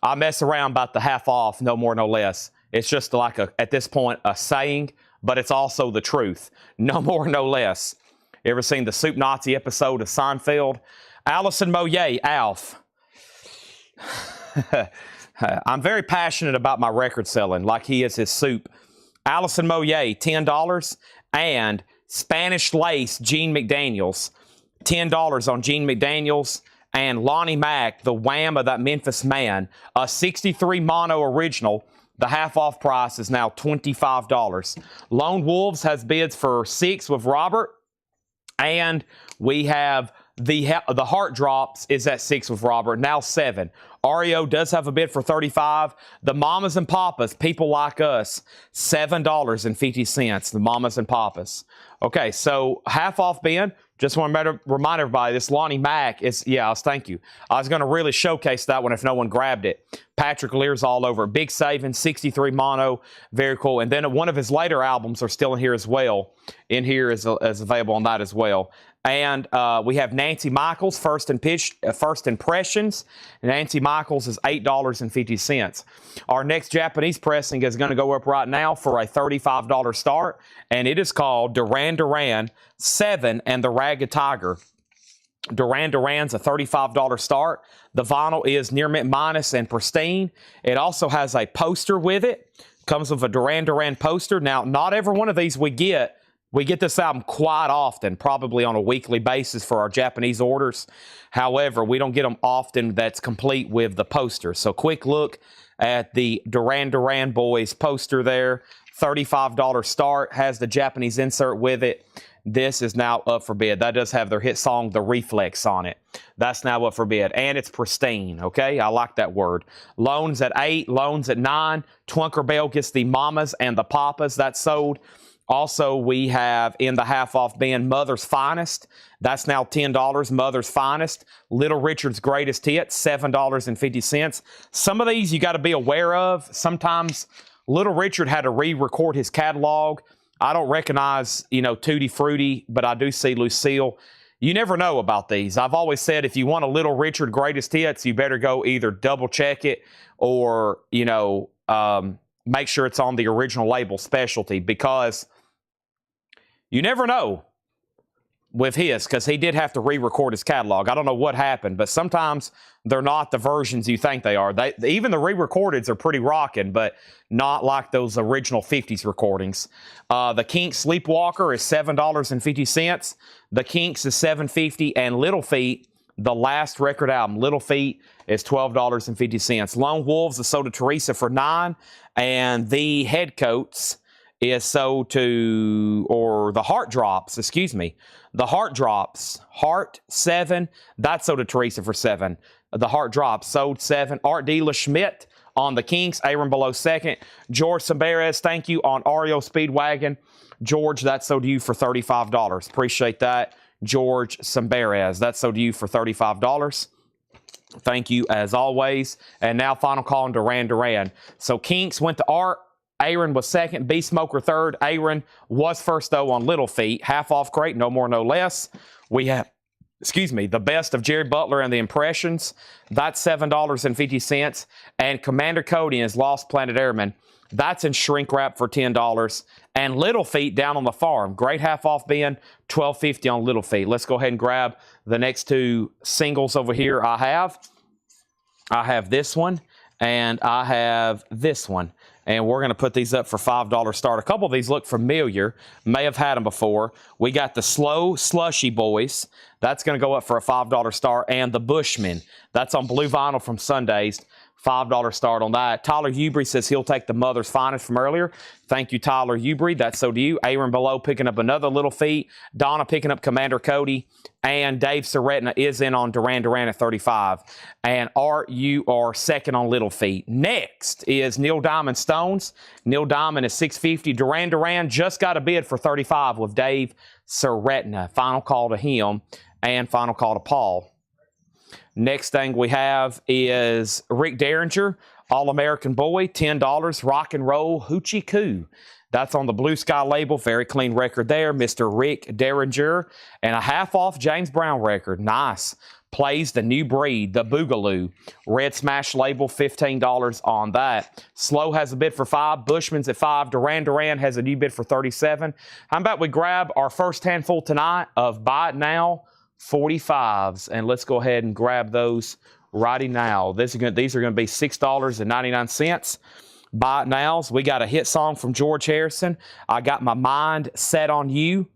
I mess around about the half off, no more, no less. It's just like, at this point, a saying, but it's also the truth. No more, no less. You ever seen the Soup Nazi episode of Seinfeld? Allison Moyer, Alf. I'm very passionate about my record selling, like he is his soup. Allison Moyer, $10. And Spanish Lace, Gene McDaniels, $10 on Gene McDaniels. And Lonnie Mack, the Wham of that Memphis Man, a 63 mono original. The half-off price is now $25. Lone Wolves has bids for 6 with Robert. And we have the Heart Drops is at 6 with Robert, now 7. REO does have a bid for $35. The Mamas and Papas, people like us, $7.50. The Mamas and Papas. Okay, so half off bin. Just want to remind everybody, this Lonnie Mack is, thank you. I was going to really showcase that one if no one grabbed it. Patrick Lear's all over. Big saving, 63 mono. Very cool. And then one of his later albums are still in here as well. In here is available on that as well. And we have Nancy Michaels, First Impressions. Nancy Michaels is $8.50. Our next Japanese pressing is going to go up right now for a $35 start, and it is called Duran Duran 7 and the Ragged Tiger. Duran Duran's a $35 start. The vinyl is near mint minus and pristine. It also has a poster with it. Comes with a Duran Duran poster. Now, not every one of these we get. We get this album quite often, probably on a weekly basis for our Japanese orders. However, we don't get them often that's complete with the poster. So quick look at the Duran Duran Boys poster there. $35 start, has the Japanese insert with it. This is now up for bid. That does have their hit song, The Reflex, on it. That's now up for bid. And it's pristine, okay? I like that word. Loans at 8, loans at 9. Twunker Bell gets the Mamas and the Papas. That's sold. Also, we have in the half-off bin Mother's Finest. That's now $10. Mother's Finest. Little Richard's Greatest Hits, $7.50. Some of these you got to be aware of. Sometimes Little Richard had to re-record his catalog. I don't recognize, Tutti Frutti, but I do see Lucille. You never know about these. I've always said if you want a Little Richard Greatest Hits, you better go either double-check it or, make sure it's on the original label specialty, because you never know with his, because he did have to re-record his catalog. I don't know what happened, but sometimes they're not the versions you think they are. Even the re-recordeds are pretty rocking, but not like those original 50s recordings. The Kinks Sleepwalker is $7.50. The Kinks is $7.50, and Little Feat, the last record album, Little Feat, is $12.50. Lone Wolves is sold to Teresa for $9, and the Headcoats is sold to, or the Heart Drops, the Heart Drops, Heart 7, that's sold to Teresa for $7. The Heart Drops sold $7. Art Dealer Schmidt on the Kinks, Aaron below second. George Samberez, thank you, on REO Speedwagon. George, that's sold to you for $35. Appreciate that. George Samberez, that's sold to you for $35. Thank you as always. And now final call on Duran Duran. So Kinks went to Art. Aaron was second. B Smoker third. Aaron was first, though, on Little Feat. Half off crate, no more, no less. We have, the best of Jerry Butler and the Impressions. That's $7.50. And Commander Cody and his Lost Planet Airman. That's in shrink wrap for $10. And Little Feat down on the farm. Great half off bin, $12.50 on Little Feat. Let's go ahead and grab the next two singles over here. I have this one, and I have this one. And we're going to put these up for $5 start. A couple of these look familiar. May have had them before. We got the Slow Slushy Boys. That's going to go up for a $5 start. And the Bushmen. That's on blue vinyl from Sundays. $5 start on that. Tyler Hubry says he'll take the Mother's Finest from earlier. Thank you, Tyler Hubry. That's so do you. Aaron below picking up another Little Feat. Donna picking up Commander Cody. And Dave Soretna is in on Duran Duran at 35. And Art, you are second on Little Feat. Next is Neil Diamond Stones. Neil Diamond is $6.50. Duran Duran just got a bid for $35 with Dave Soretna. Final call to him and final call to Paul. Next thing we have is Rick Derringer, All-American Boy, $10, Rock and Roll Hoochie Coo. That's on the Blue Sky label. Very clean record there. Mr. Rick Derringer. And a half off James Brown record. Nice. Plays the New Breed, the Boogaloo. Red Smash label, $15 on that. Slow has a bid for $5. Bushman's at $5. Duran Duran has a new bid for $37. How about we grab our first handful tonight of Buy It Now 45s, and let's go ahead and grab those righty now. These are going to be $6.99. Buy It Nows. We got a hit song from George Harrison. I Got My Mind Set on You.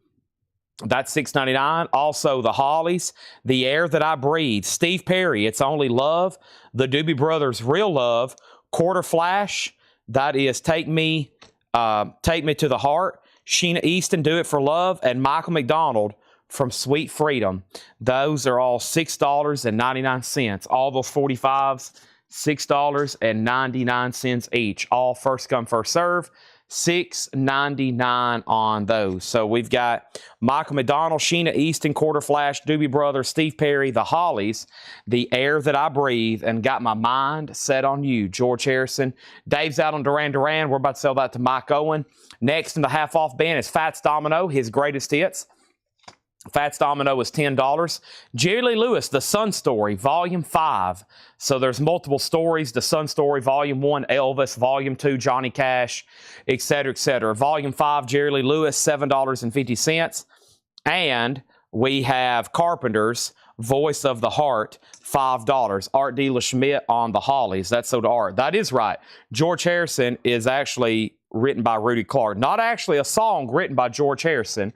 That's $6.99. Also, the Hollies, The Air That I Breathe. Steve Perry, It's Only Love. The Doobie Brothers, Real Love. Quarter Flash, that is Take Me to the Heart. Sheena Easton, Do It for Love. And Michael McDonald from Sweet Freedom. Those are all $6.99. All those 45s, $6.99 each. All first come, first serve. $6.99 on those. So we've got Michael McDonald, Sheena Easton, Quarter Flash, Doobie Brothers, Steve Perry, The Hollies, The Air That I Breathe, and Got My Mind Set on You, George Harrison. Dave's out on Duran Duran. We're about to sell that to Mike Owen. Next in the half-off bin is Fats Domino, his greatest hits. Fats Domino is $10. Jerry Lee Lewis, The Sun Story, Volume 5. So there's multiple stories. The Sun Story, Volume 1, Elvis. Volume 2, Johnny Cash, etc., etc. Volume 5, Jerry Lee Lewis, $7.50. And we have Carpenter's Voice of the Heart, $5. Art D. LeSchmidt on The Hollies. That's so to Art. That is right. George Harrison is actually written by Rudy Clark. Not actually a song written by George Harrison,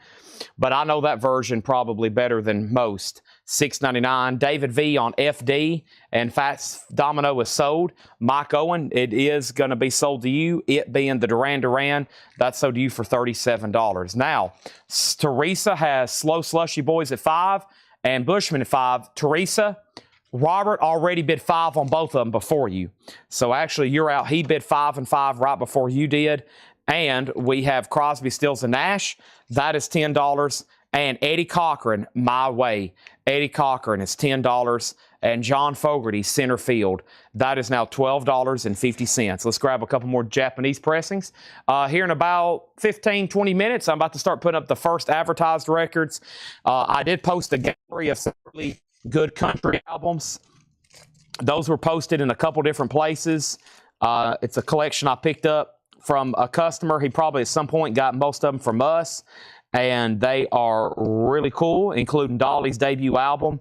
but I know that version probably better than most. $6.99. David V on FD and Fats Domino is sold. Mike Owen, it is going to be sold to you. It being the Duran Duran, that's sold to you for $37. Now, Teresa has Slow Slushy Boys at 5 and Bushman at 5. Teresa, Robert already bid 5 on both of them before you. So actually, you're out. He bid 5 and 5 right before you did. And we have Crosby, Stills, and Nash. That is $10. And Eddie Cochran, My Way. Eddie Cochran is $10. And John Fogerty, Center Field. That is now $12.50. Let's grab a couple more Japanese pressings. Here in about 15, 20 minutes, I'm about to start putting up the first advertised records. I did post a gallery of some really good country albums. Those were posted in a couple different places. It's a collection I picked up from a customer. He probably at some point got most of them from us, and they are really cool, including Dolly's debut album.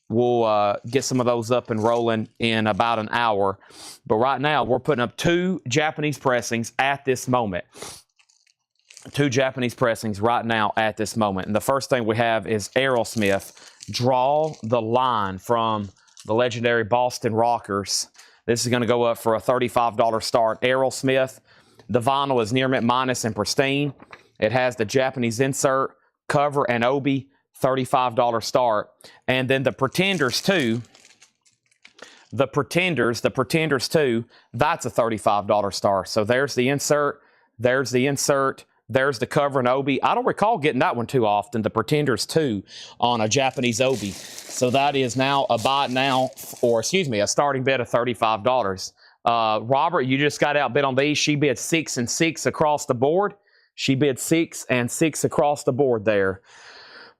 We'll get some of those up and rolling in about an hour. But right now, we're putting up 2 Japanese pressings at this moment. 2 Japanese pressings right now at this moment. And the first thing we have is Aerosmith, Draw the Line, from the legendary Boston Rockers. This is going to go up for a $35 start. Aerosmith, the vinyl is near mint minus and pristine. It has the Japanese insert, cover, and obi, $35 start. And then the Pretenders 2, the Pretenders 2, that's a $35 start. So there's the insert, there's the cover and obi. I don't recall getting that one too often, the Pretenders 2 on a Japanese obi. So that is now a buy now, or excuse me, a starting bid of $35. Robert, you just got outbid on these. She bid 6 and 6 across the board. She bid 6 and 6 across the board there.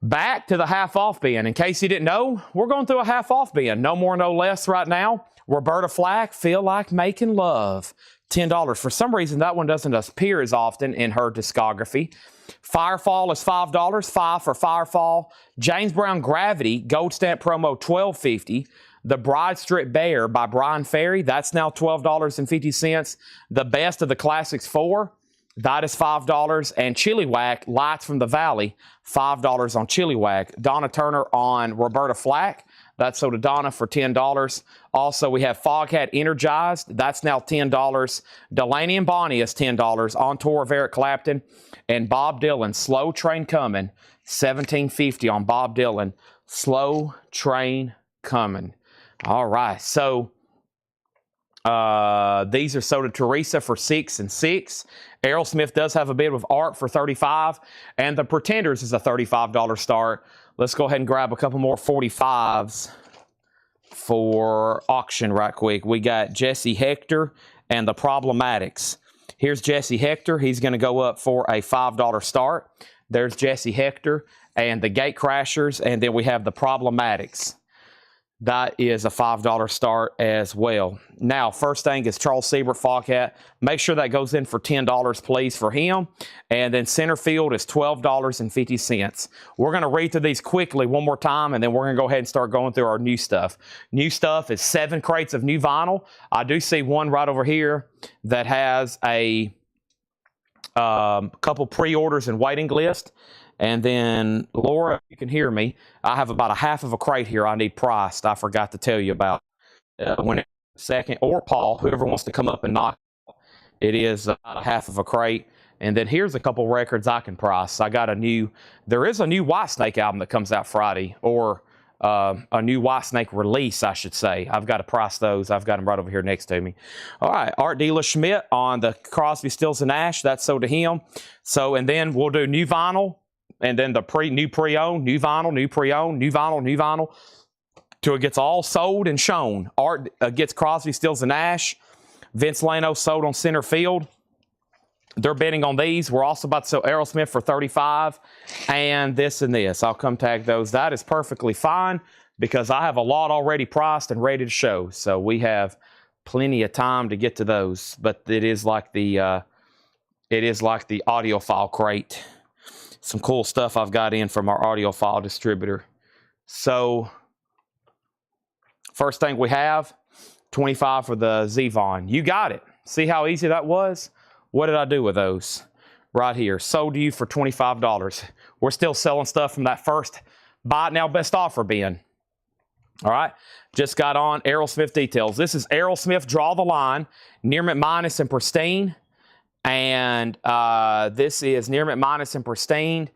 Back to the half-off bin. In case you didn't know, we're going through a half-off bin. No more, no less right now. Roberta Flack, Feel Like Making Love, $10. For some reason, that one doesn't appear as often in her discography. Firefall is $5, 5 for Firefall. James Brown Gravity, Gold Stamp promo, $12.50. The Bride Strip Bear by Brian Ferry, that's now $12.50. The Best of the Classics 4, that is $5. And Chili Whack, Lights from the Valley, $5 on Chili Whack. Donna Turner on Roberta Flack, that's sold to Donna for $10. Also, we have Foghat Energized. That's now $10. Delaney and Bonnie is $10. On tour of Eric Clapton. And Bob Dylan, Slow Train Coming, $17.50 on Bob Dylan. Slow Train Coming. All right. So, these are sold to Teresa for 6 and 6. Aerosmith does have a bid with Art for $35. And the Pretenders is a $35 start. Let's go ahead and grab a couple more 45s for auction right quick. We got Jesse Hector and the Problematics. Here's Jesse Hector. He's going to go up for a $5 start. There's Jesse Hector and the Gate Crashers. And then we have the Problematics. That is a $5 start as well. Now, first thing is Charles Siebert, Foghat. Make sure that goes in for $10, please, for him. And then center field is $12.50. We're going to read through these quickly one more time, and then we're going to go ahead and start going through our new stuff. New stuff is 7 crates of new vinyl. I do see one right over here that has a couple pre-orders and waiting list. And then, Laura, you can hear me. I have about a half of a crate here I need priced. I forgot to tell you about when it's second, or Paul, whoever wants to come up and knock. It is about a half of a crate. And then here's a couple records I can price. I got there is a new Whitesnake album that comes out Friday, or a new Whitesnake release, I should say. I've got to price those. I've got them right over here next to me. All right, Art Dealer Schmidt on the Crosby, Stills, and Nash. That's sold to him. So, and then we'll do new vinyl, and then the new pre-owned, new vinyl, new pre-owned, new vinyl, new vinyl, till it gets all sold and shown. Art gets Crosby, Stills, and Nash. Vince Lano sold on center field. They're bidding on these. We're also about to sell Aerosmith for $35 and this and this. I'll come tag those. That is perfectly fine because I have a lot already priced and ready to show. So we have plenty of time to get to those. But it is like the audiophile crate. Some cool stuff I've got in from our audiophile distributor. So first thing we have, $25 for the Zevon. You got it. See how easy that was? What did I do with those? Right here. Sold to you for $25. We're still selling stuff from that first buy it now best offer bin. All right. Just got on Aerosmith details. This is Aerosmith Draw the Line, Near Mint Minus and Pristine. And this is Near Mint Minus and Pristine,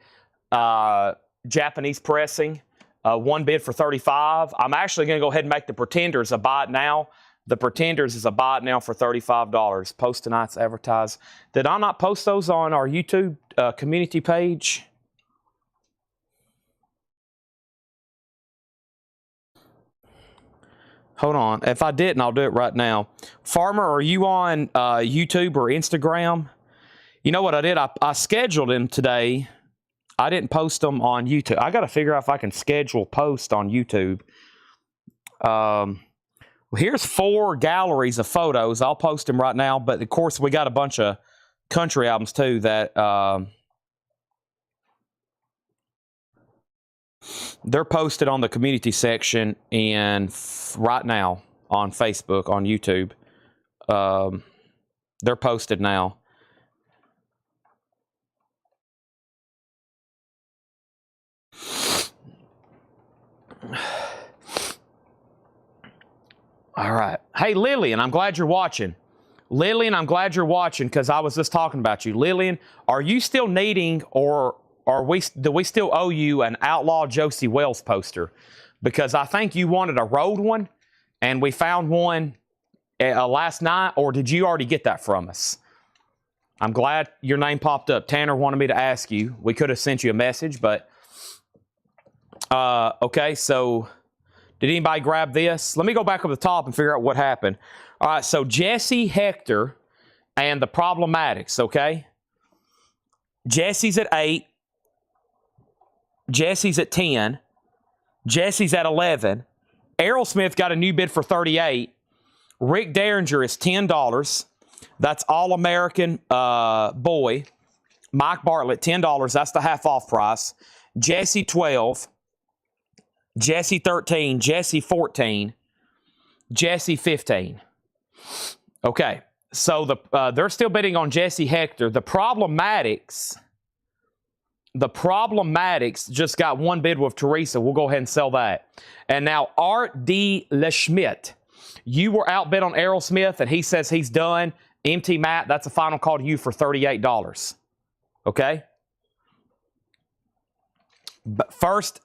Japanese pressing. One bid for $35. I'm actually going to go ahead and make the Pretenders a buy it now. The Pretenders is a buy it now for $35. Post tonight's advertise. Did I not post those on our YouTube community page? Hold on. If I didn't, I'll do it right now. Farmer, are you on YouTube or Instagram? You know what I did? I scheduled them today. I didn't post them on YouTube. I got to figure out if I can schedule posts on YouTube. Well, here's 4 galleries of photos. I'll post them right now. But, of course, we got a bunch of country albums, too, that they're posted on the community section and right now on Facebook, on YouTube. They're posted now. All right. Hey, Lillian, I'm glad you're watching. Lillian, I'm glad you're watching because I was just talking about you. Lillian, are you still needing or do we still owe you an Outlaw Josie Wells poster? Because I think you wanted a road one, and we found one last night, or did you already get that from us? I'm glad your name popped up. Tanner wanted me to ask you. We could have sent you a message, but okay, so did anybody grab this? Let me go back up the top and figure out what happened. All right, so Jesse Hector and the Problematics, okay? Jesse's at 8. Jesse's at 10. Jesse's at 11. Aerosmith got a new bid for 38. Rick Derringer is $10. That's All-American Boy. Mike Bartlett, $10. That's the half-off price. Jesse, 12. Jesse, 13. Jesse, 14. Jesse, 15. Okay, so they're still bidding on Jesse Hector. The Problematics just got one bid with Teresa. We'll go ahead and sell that. And now Art D. LeSchmidt. You were outbid on Aerosmith, and he says he's done. MT Matt, that's a final call to you for $38. Okay? But first,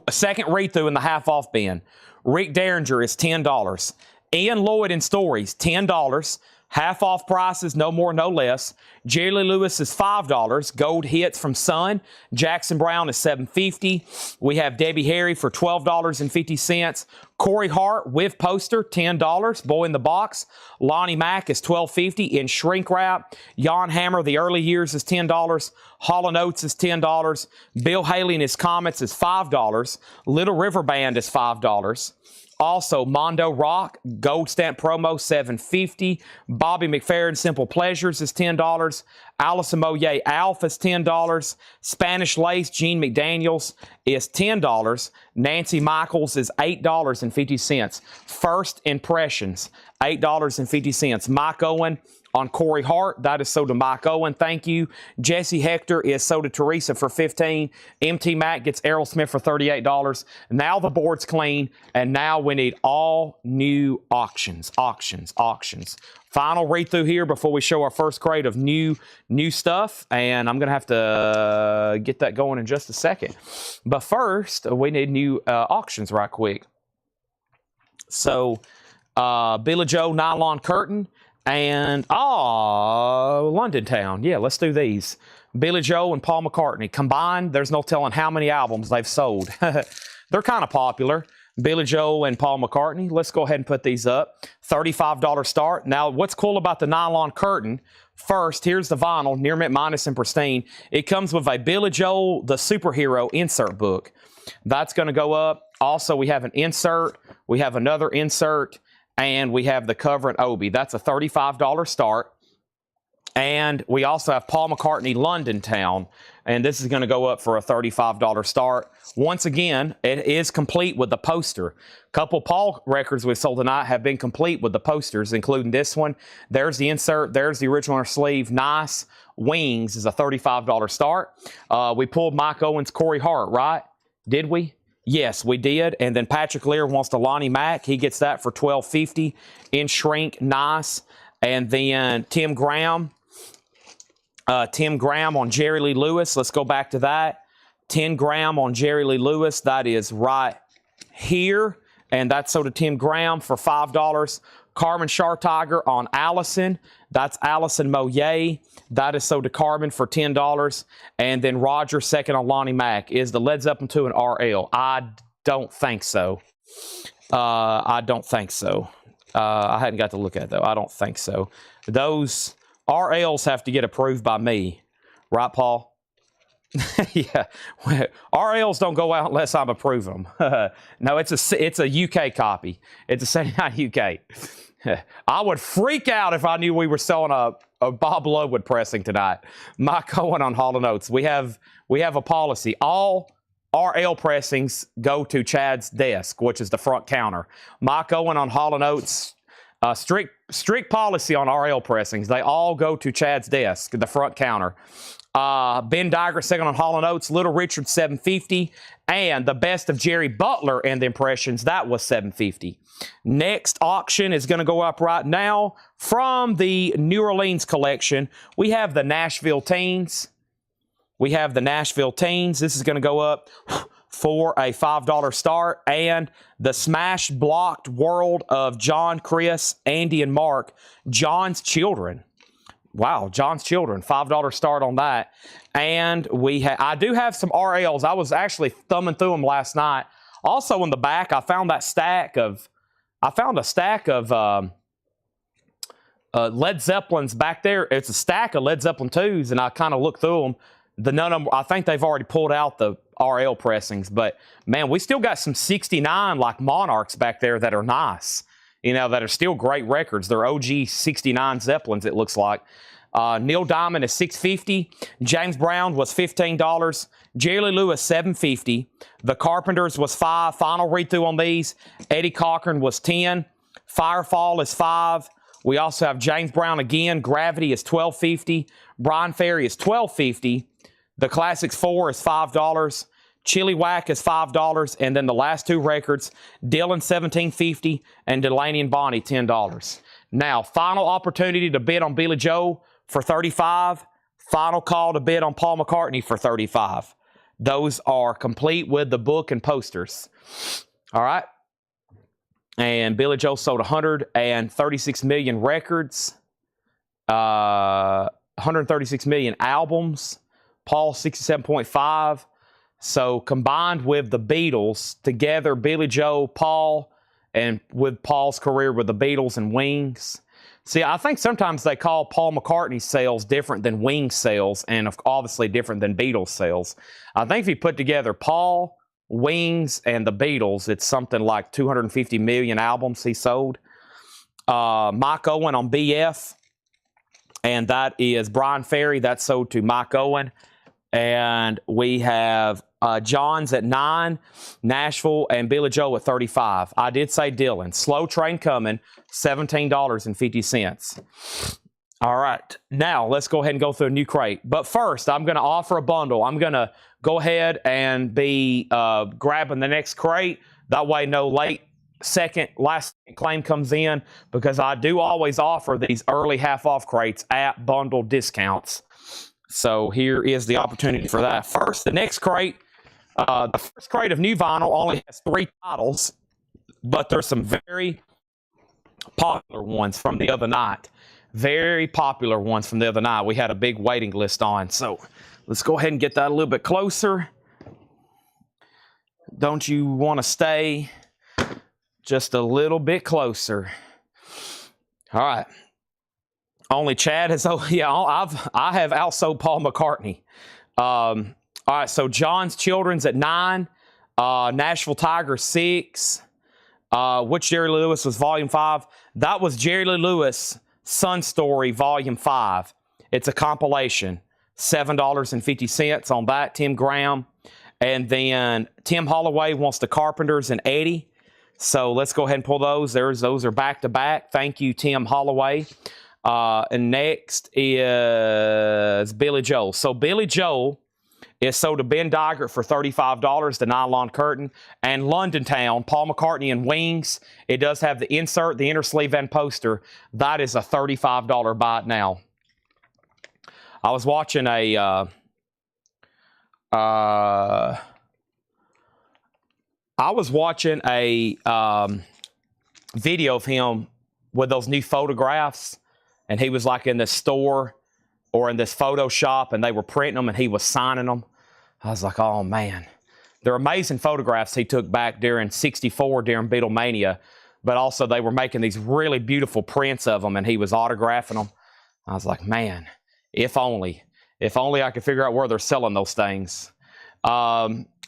second read-through in the half-off bin. Rick Derringer is $10. Ian Lloyd in Stories, $10. Half-off prices, no more, no less. Jerry Lee Lewis is $5. Gold Hits from Sun. Jackson Brown is $7.50. We have Debbie Harry for $12.50. Corey Hart with poster, $10. Boy in the Box. Lonnie Mack is $12.50 in shrink wrap. Jan Hammer, The Early Years is $10. Hall & Oates is $10. Bill Haley and His Comets is $5. Little River Band is $5. Also, Mondo Rock, Gold Stamp Promo, $7.50. Bobby McFerrin, Simple Pleasures is $10. Allison Moye, Alf is $10. Spanish Lace, Gene McDaniels is $10. Nancy Michaels is $8.50. First Impressions, $8.50. Mike Owen, on Corey Hart. That is sold to Mike Owen. Thank you. Jesse Hector is sold to Teresa for $15. MT Mac gets Errol Smith for $38. Now the board's clean, and now we need all new auctions. Final read through here before we show our first crate of new stuff, and I'm going to have to get that going in just a second. But first, we need new auctions right quick. So, Billy Joe nylon curtain and London Town. Yeah, let's do these. Billy Joe and Paul McCartney combined. There's no telling how many albums they've sold. They're kind of popular. Billy Joe and Paul McCartney. Let's go ahead and put these up. $35 start. Now, what's cool about the nylon curtain? First, here's the vinyl, near mint minus and pristine. It comes with a Billy Joel the Superhero insert book. That's going to go up. Also, we have an insert. We have another insert. And we have the cover and Obi. That's a $35 start. And we also have Paul McCartney London Town. And this is going to go up for a $35 start. Once again, it is complete with the poster. A couple Paul records we've sold tonight have been complete with the posters, including this one. There's the insert. There's the original sleeve. Nice. Wings is a $35 start. We pulled Mike Owens' Corey Hart, right? Did we? Yes, we did. And then Patrick Lear wants to Lonnie Mack. He gets that for $12.50 in shrink. Nice. And then Tim Graham on Jerry Lee Lewis. Let's go back to that. 10 Graham on Jerry Lee Lewis. That is right here. And that's sold to Tim Graham for $5. Carmen Schartiger on Allison. That's Allison Moye. That is sold to Carmen for $10. And then Roger, second on Lonnie Mack. Is the Led Zeppelin 2 an RL? I don't think so. I don't think so. I hadn't got to look at it, though. I don't think so. Those RLs have to get approved by me. Right, Paul? Yeah. RLs don't go out unless I'm approve them. No, it's a UK copy. It's a 79 UK. I would freak out if I knew we were selling a Bob Lowood pressing tonight. Mike Cohen on Hall & Oates. We have a policy. All RL pressings go to Chad's desk, which is the front counter. Mike Owen on Hall & Oates. Strict policy on RL pressings. They all go to Chad's desk, the front counter. Ben Diger, second on Hall & Oates. Little Richard, $7.50. And the best of Jerry Butler and the impressions, that was $7.50. Next auction is going to go up right now from the New Orleans collection. We have the Nashville Teens. This is going to go up for a $5 start. And the Smash Blocked World of John, Chris, Andy, and Mark. John's Children. Wow, John's Children, $5 start on that. And I do have some RLs. I was actually thumbing through them last night. Also in the back, I found a stack of Led Zeppelins back there. It's a stack of Led Zeppelin 2s, and I kind of looked through them. I think they've already pulled out the RL pressings, but man, we still got some 69 like Monarchs back there that are nice. That are still great records. They're OG 69 Zeppelins, it looks like. Neil Diamond is $6.50. James Brown was $15. Jerry Lee Lewis, $7.50. The Carpenters was $5. Final read-through on these. Eddie Cochran was $10. Firefall is $5. We also have James Brown again. Gravity is $12.50. Brian Ferry is $12.50. The Classics 4 is $5. Chili Whack is $5, and then the last two records, Dylan $17.50 and Delaney and Bonnie $10. Now, final opportunity to bid on Billy Joe for $35. Final call to bid on Paul McCartney for $35. Those are complete with the book and posters. All right. And Billy Joe sold 136 million records, 136 million albums. Paul 67.5. So combined with the Beatles, together Billy Joe, Paul, and with Paul's career with the Beatles and Wings. See, I think sometimes they call Paul McCartney's sales different than Wings sales, and obviously different than Beatles sales. I think if you put together Paul, Wings, and the Beatles, it's something like 250 million albums he sold. Mike Owen on BF, and that is Brian Ferry. That's sold to Mike Owen. And we have John's at 9, Nashville, and Billy Joe at 35. I did say Dylan. Slow Train Coming, $17.50. All right, now let's go ahead and go through a new crate. But first, I'm going to offer a bundle. I'm going to go ahead and be grabbing the next crate. That way, no last claim comes in, because I do always offer these early half-off crates at bundle discounts. So here is the opportunity for that. First, the next crate, the first crate of new vinyl only has 3 titles, but there's some very popular ones from the other night. Very popular ones from the other night. We had a big waiting list on. So let's go ahead and get that a little bit closer. Don't you want to stay just a little bit closer? All right. Only Chad has, yeah, I have outsold Paul McCartney. All right, so John's Children's at 9, Nashville Tigers 6. Which Jerry Lee Lewis was Volume 5? That was Jerry Lee Lewis Sun Story Volume 5. It's a compilation. $7.50 on that, Tim Graham. And then Tim Holloway wants the Carpenters and Eddie. So let's go ahead and pull those. Those are back to back. Thank you, Tim Holloway. And next is Billy Joel. So Billy Joel is sold to Ben Dygert for $35, the nylon curtain. And London Town, Paul McCartney and Wings. It does have the insert, the inner sleeve, and poster. That is a $35 buy it now. I was watching a video of him with those new photographs, and he was like in this store or in this photo shop, and they were printing them, and he was signing them. I was like, oh, man. They're amazing photographs he took back during '64, during Beatlemania, but also they were making these really beautiful prints of them, and he was autographing them. I was like, man, if only I could figure out where they're selling those things.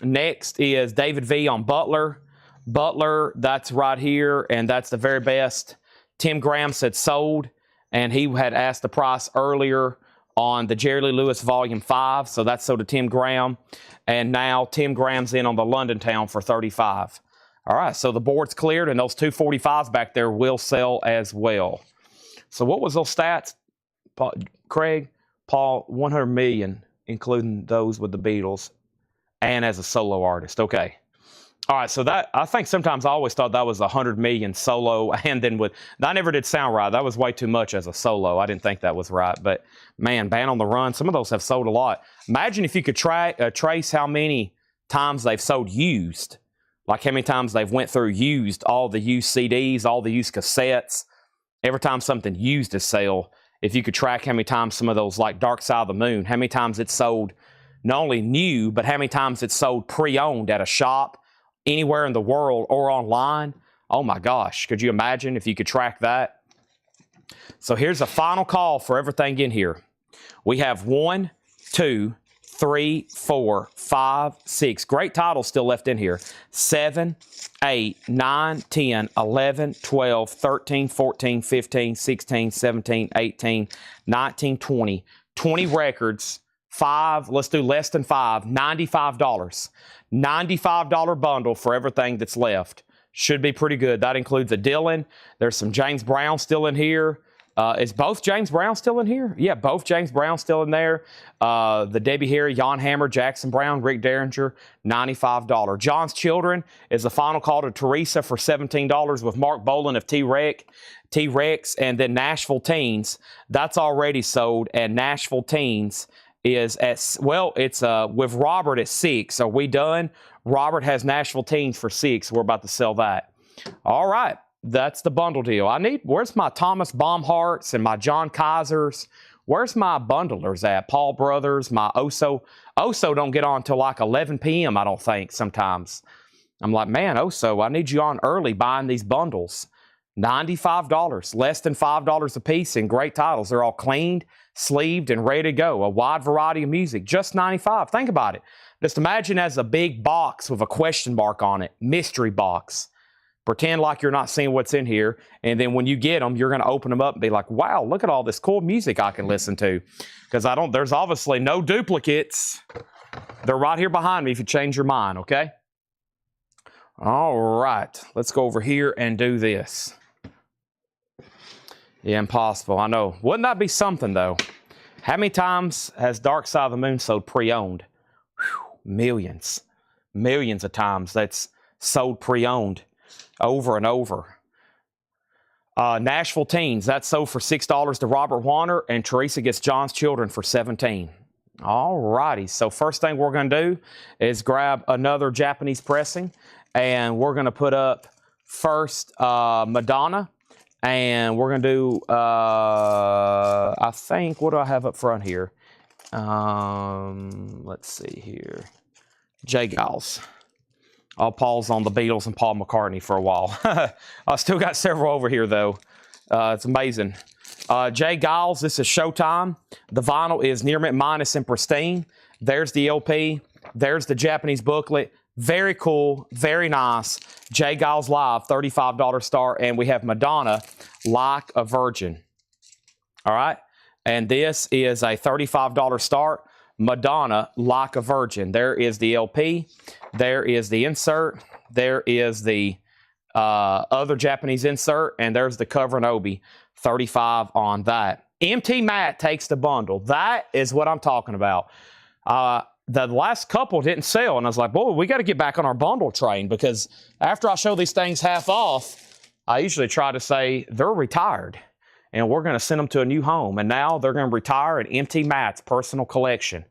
Next is David V. on Butler. Butler, that's right here, and that's the very best. Tim Graham said sold, and he had asked the price earlier on the Jerry Lee Lewis Volume 5, so that's sold to Tim Graham. And now Tim Graham's in on the London Town for $35. All right, so the board's cleared, and those 245s back there will sell as well. So what was those stats, Craig? Paul, 100 million, including those with the Beatles, and as a solo artist. Okay. All right, so that, I think sometimes I always thought that was 100 million solo, and then with, that never did sound right. That was way too much as a solo. I didn't think that was right, but man, Band on the Run, some of those have sold a lot. Imagine if you could trace how many times they've sold used, like how many times they've went through used, all the used CDs, all the used cassettes. Every time something used is sale, if you could track how many times some of those, like Dark Side of the Moon, how many times it's sold not only new, but how many times it's sold pre-owned at a shop, anywhere in the world or online. Oh my gosh, could you imagine if you could track that? So here's a final call for everything in here. We have 1, 2, 3, 4, 5, 6. Great titles still left in here. 7, 8, 9, 10, 11, 12, 13, 14, 15, 16, 17, 18, 19, 20. 20 records. 5, let's do less than 5, $95. $95 bundle for everything that's left. Should be pretty good. That includes a Dylan. There's some James Brown still in here. Is both James Brown still in here? Yeah, both James Brown still in there. The Debbie Harry, Jan Hammer, Jackson Brown, Rick Derringer, $95. John's Children is the final call to Teresa for $17 with Mark Bolan of T-Rex, and then Nashville Teens. That's already sold, and Nashville Teens is at, well, it's with Robert at 6. Are we done? Robert has Nashville Teens for 6. We're about to sell that. All right. That's the bundle deal. Where's my Thomas Baumharts and my John Kaisers? Where's my bundlers at? Paul Brothers, my Oso. Oso don't get on till like 11 p.m., I don't think, sometimes. I'm like, man, Oso, I need you on early buying these bundles. $95, less than $5 a piece, and great titles. They're all cleaned, sleeved, and ready to go. A wide variety of music, just $95. Think about it. Just imagine as a big box with a question mark on it, mystery box. Pretend like you're not seeing what's in here, and then when you get them, you're going to open them up and be like, wow, look at all this cool music I can listen to. Because there's obviously no duplicates. They're right here behind me if you change your mind, okay? All right, let's go over here and do this. Yeah, impossible. I know. Wouldn't that be something, though? How many times has Dark Side of the Moon sold pre-owned? Millions. Millions of times that's sold pre-owned over and over. Nashville Teens, that's sold for $6 to Robert Warner, and Teresa gets John's Children for $17. All righty. So first thing we're going to do is grab another Japanese pressing, and we're going to put up first Madonna. And we're going to do, I think, what do I have up front here? Let's see here. Jay Giles. I'll pause on the Beatles and Paul McCartney for a while. I still got several over here, though. It's amazing. Jay Giles, this is Showtime. The vinyl is near mint minus and pristine. There's the LP. There's the Japanese booklet. Very cool, very nice. Jay Giles Live, $35 start. And we have Madonna, Like a Virgin. All right. And this is a $35 start. Madonna, Like a Virgin. There is the LP. There is the insert. There is the other Japanese insert. And there's the cover and obi. $35 on that. MT Matt takes the bundle. That is what I'm talking about. The last couple didn't sell, and I was like, boy, we got to get back on our bundle train, because after I show these things half off, I usually try to say they're retired, and we're going to send them to a new home, and now they're going to retire in MT Matt's personal collection.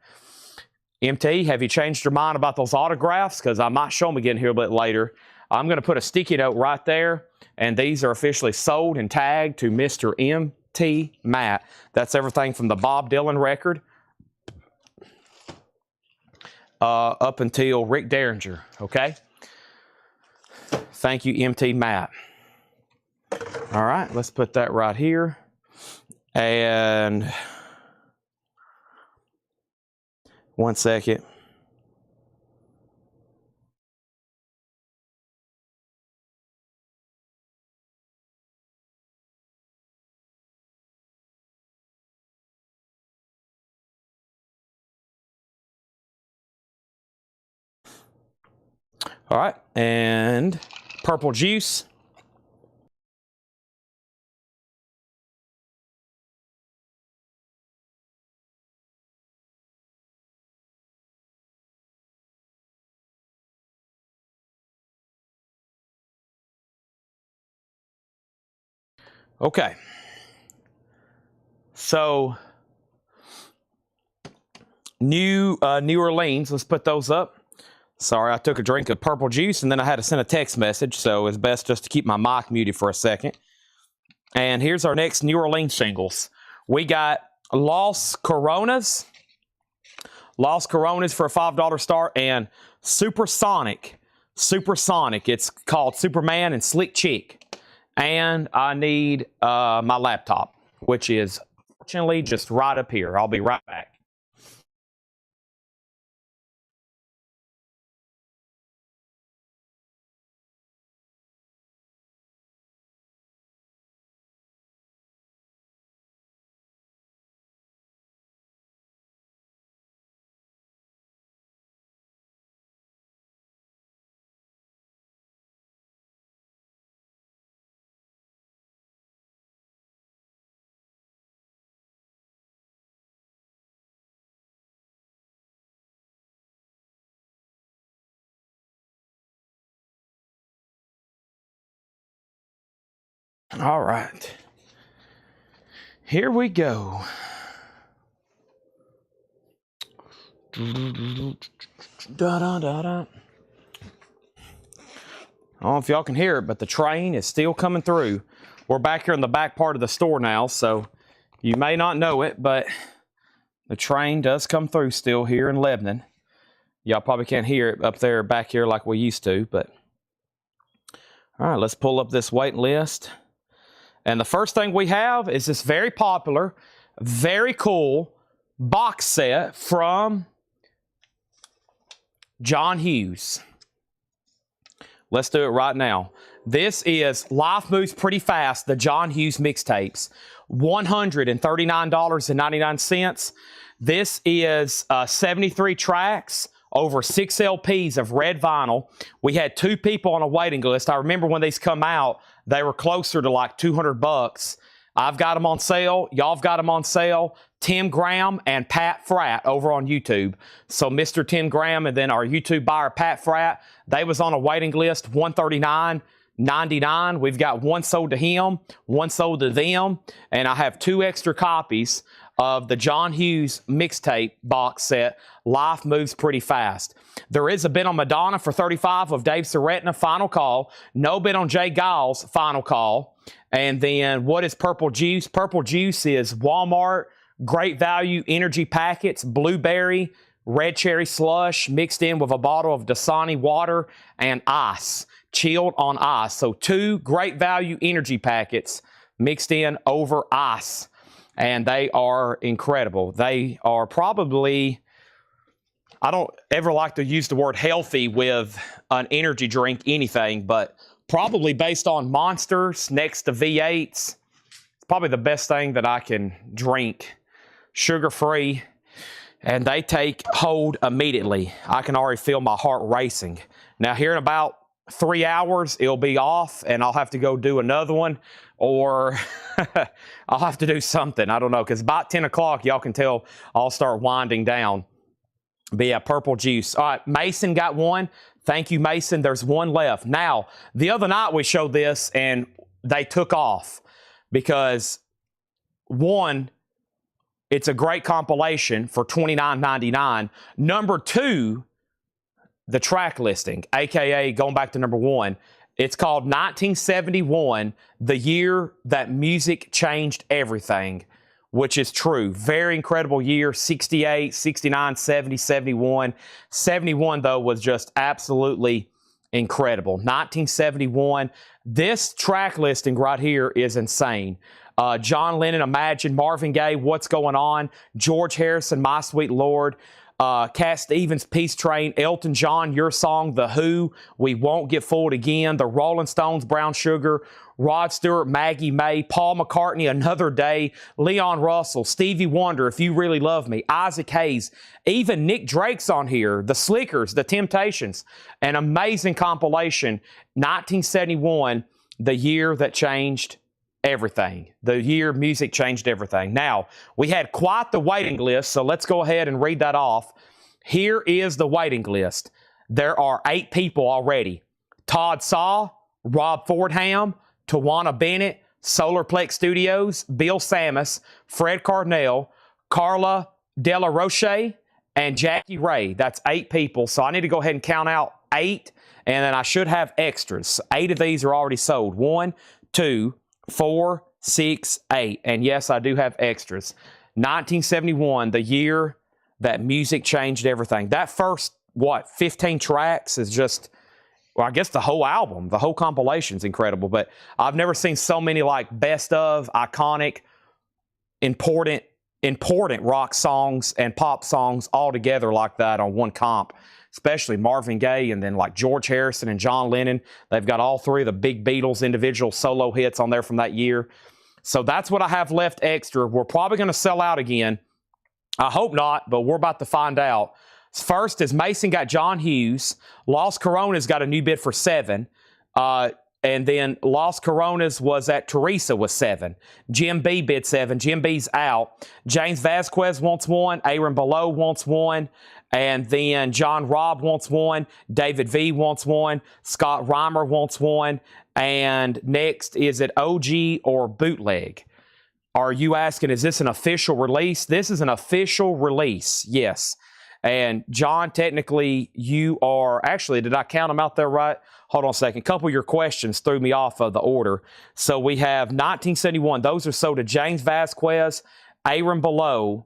MT, have you changed your mind about those autographs? Because I might show them again here a bit later. I'm going to put a sticky note right there, and these are officially sold and tagged to Mr. MT Matt. That's everything from the Bob Dylan record up until Rick Derringer, okay? Thank you, MT Matt. All right, let's put that right here. And one second. All right, and Purple Juice. Okay. So, New Orleans, let's put those up. Sorry, I took a drink of purple juice, and then I had to send a text message, so it's best just to keep my mic muted for a second. And here's our next New Orleans singles. We got Los Coronas. Los Coronas for a $5 start, and Supersonic. Supersonic. It's called Superman and Slick Chick. And I need my laptop, which is fortunately just right up here. I'll be right back. All right. Here we go. Da, da, da, da. I don't know if y'all can hear it, but the train is still coming through. We're back here in the back part of the store now, so you may not know it, but the train does come through still here in Lebanon. Y'all probably can't hear it up there back here like we used to, but all right, let's pull up this waiting list. And the first thing we have is this very popular, very cool box set from John Hughes. Let's do it right now. This is Life Moves Pretty Fast, the John Hughes mixtapes. $139.99. This is 73 tracks, over 6 LPs of red vinyl. We had 2 people on a waiting list. I remember when these come out, they were closer to like $200. I've got them on sale. Y'all have got them on sale. Tim Graham and Pat Fratt over on YouTube. So Mr. Tim Graham and then our YouTube buyer, Pat Fratt, they was on a waiting list, $139.99. We've got one sold to him, one sold to them, and I have 2 extra copies of the John Hughes mixtape box set, Life Moves Pretty Fast. There is a bid on Madonna for $35 of Dave Saretna, final call. No bid on Jay Giles, final call. And then what is Purple Juice? Purple Juice is Walmart Great Value Energy Packets, blueberry, red cherry slush mixed in with a bottle of Dasani water and ice, chilled on ice. So 2 Great Value Energy Packets mixed in over ice. And they are incredible. They are probably, I don't ever like to use the word healthy with an energy drink, anything, but probably based on Monsters next to V8s, it's probably the best thing that I can drink. Sugar-free, and they take hold immediately. I can already feel my heart racing. Now, here in about 3 hours, it'll be off, and I'll have to go do another one, or I'll have to do something. I don't know, because about 10 o'clock, y'all can tell I'll start winding down. But yeah, Purple Juice. All right, Mason got one. Thank you, Mason. There's one left. Now, the other night we showed this, and they took off because, one, it's a great compilation for $29.99. Number 2, the track listing, a.k.a. going back to number 1, it's called 1971, the year that music changed everything, which is true. Very incredible year, 68, 69, 70, 71. 71, though, was just absolutely incredible. 1971, this track listing right here is insane. John Lennon, Imagine, Marvin Gaye, What's Going On, George Harrison, My Sweet Lord, Cat Stevens, Peace Train, Elton John, Your Song, The Who, We Won't Get Fooled Again, The Rolling Stones, Brown Sugar, Rod Stewart, Maggie May, Paul McCartney, Another Day, Leon Russell, Stevie Wonder, If You Really Love Me, Isaac Hayes, even Nick Drake's on here, The Slickers, The Temptations. An amazing compilation, 1971, the year that changed everything. The year music changed everything. Now, we had quite the waiting list, so let's go ahead and read that off. Here is the waiting list. There are 8 people already. Todd Saw, Rob Fordham, Tawana Bennett, Solarplex Studios, Bill Samus, Fred Carnell, Carla Della Roche, and Jackie Ray. That's 8 people, so I need to go ahead and count out 8, and then I should have extras. 8 of these are already sold. 1, 2, 4, 6, 8. And yes, I do have extras. 1971, the year that music changed everything. That first, 15 tracks is just, well, I guess the whole album, the whole compilation's incredible. But I've never seen so many like best of, iconic, important rock songs and pop songs all together like that on one comp. Especially Marvin Gaye and then like George Harrison and John Lennon. They've got all 3 of the big Beatles individual solo hits on there from that year. So that's what I have left extra. We're probably going to sell out again. I hope not, but we're about to find out. First is Mason got John Hughes. Lost Coronas got a new bid for 7. And then Lost Coronas was at Teresa with 7. Jim B bid 7. Jim B's out. James Vasquez wants 1. Aaron Below wants 1. And then John Robb wants 1. David V wants 1. Scott Reimer wants 1. And next, is it OG or bootleg? Are you asking, is this an official release? This is an official release, yes. And John, technically, you are, actually, did I count them out there right? Hold on a second. A couple of your questions threw me off of the order. So we have 1971. Those are sold to James Vasquez, Aaron Below,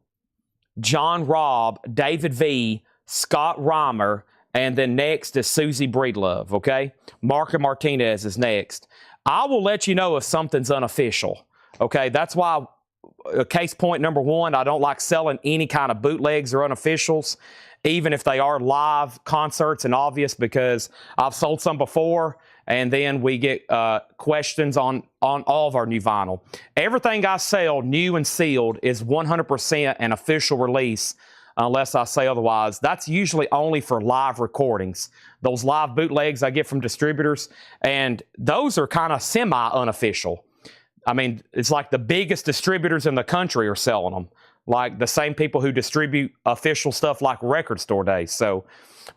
John Robb, David V, Scott Reimer, and then next is Susie Breedlove, okay? Marco Martinez is next. I will let you know if something's unofficial, okay? That's why, case point number 1, I don't like selling any kind of bootlegs or unofficials, even if they are live concerts and obvious, because I've sold some before, and then we get questions on all of our new vinyl. Everything I sell, new and sealed, is 100% an official release, unless I say otherwise. That's usually only for live recordings. Those live bootlegs I get from distributors, and those are kind of semi-unofficial. I mean, it's like the biggest distributors in the country are selling them. Like the same people who distribute official stuff like Record Store Days. So,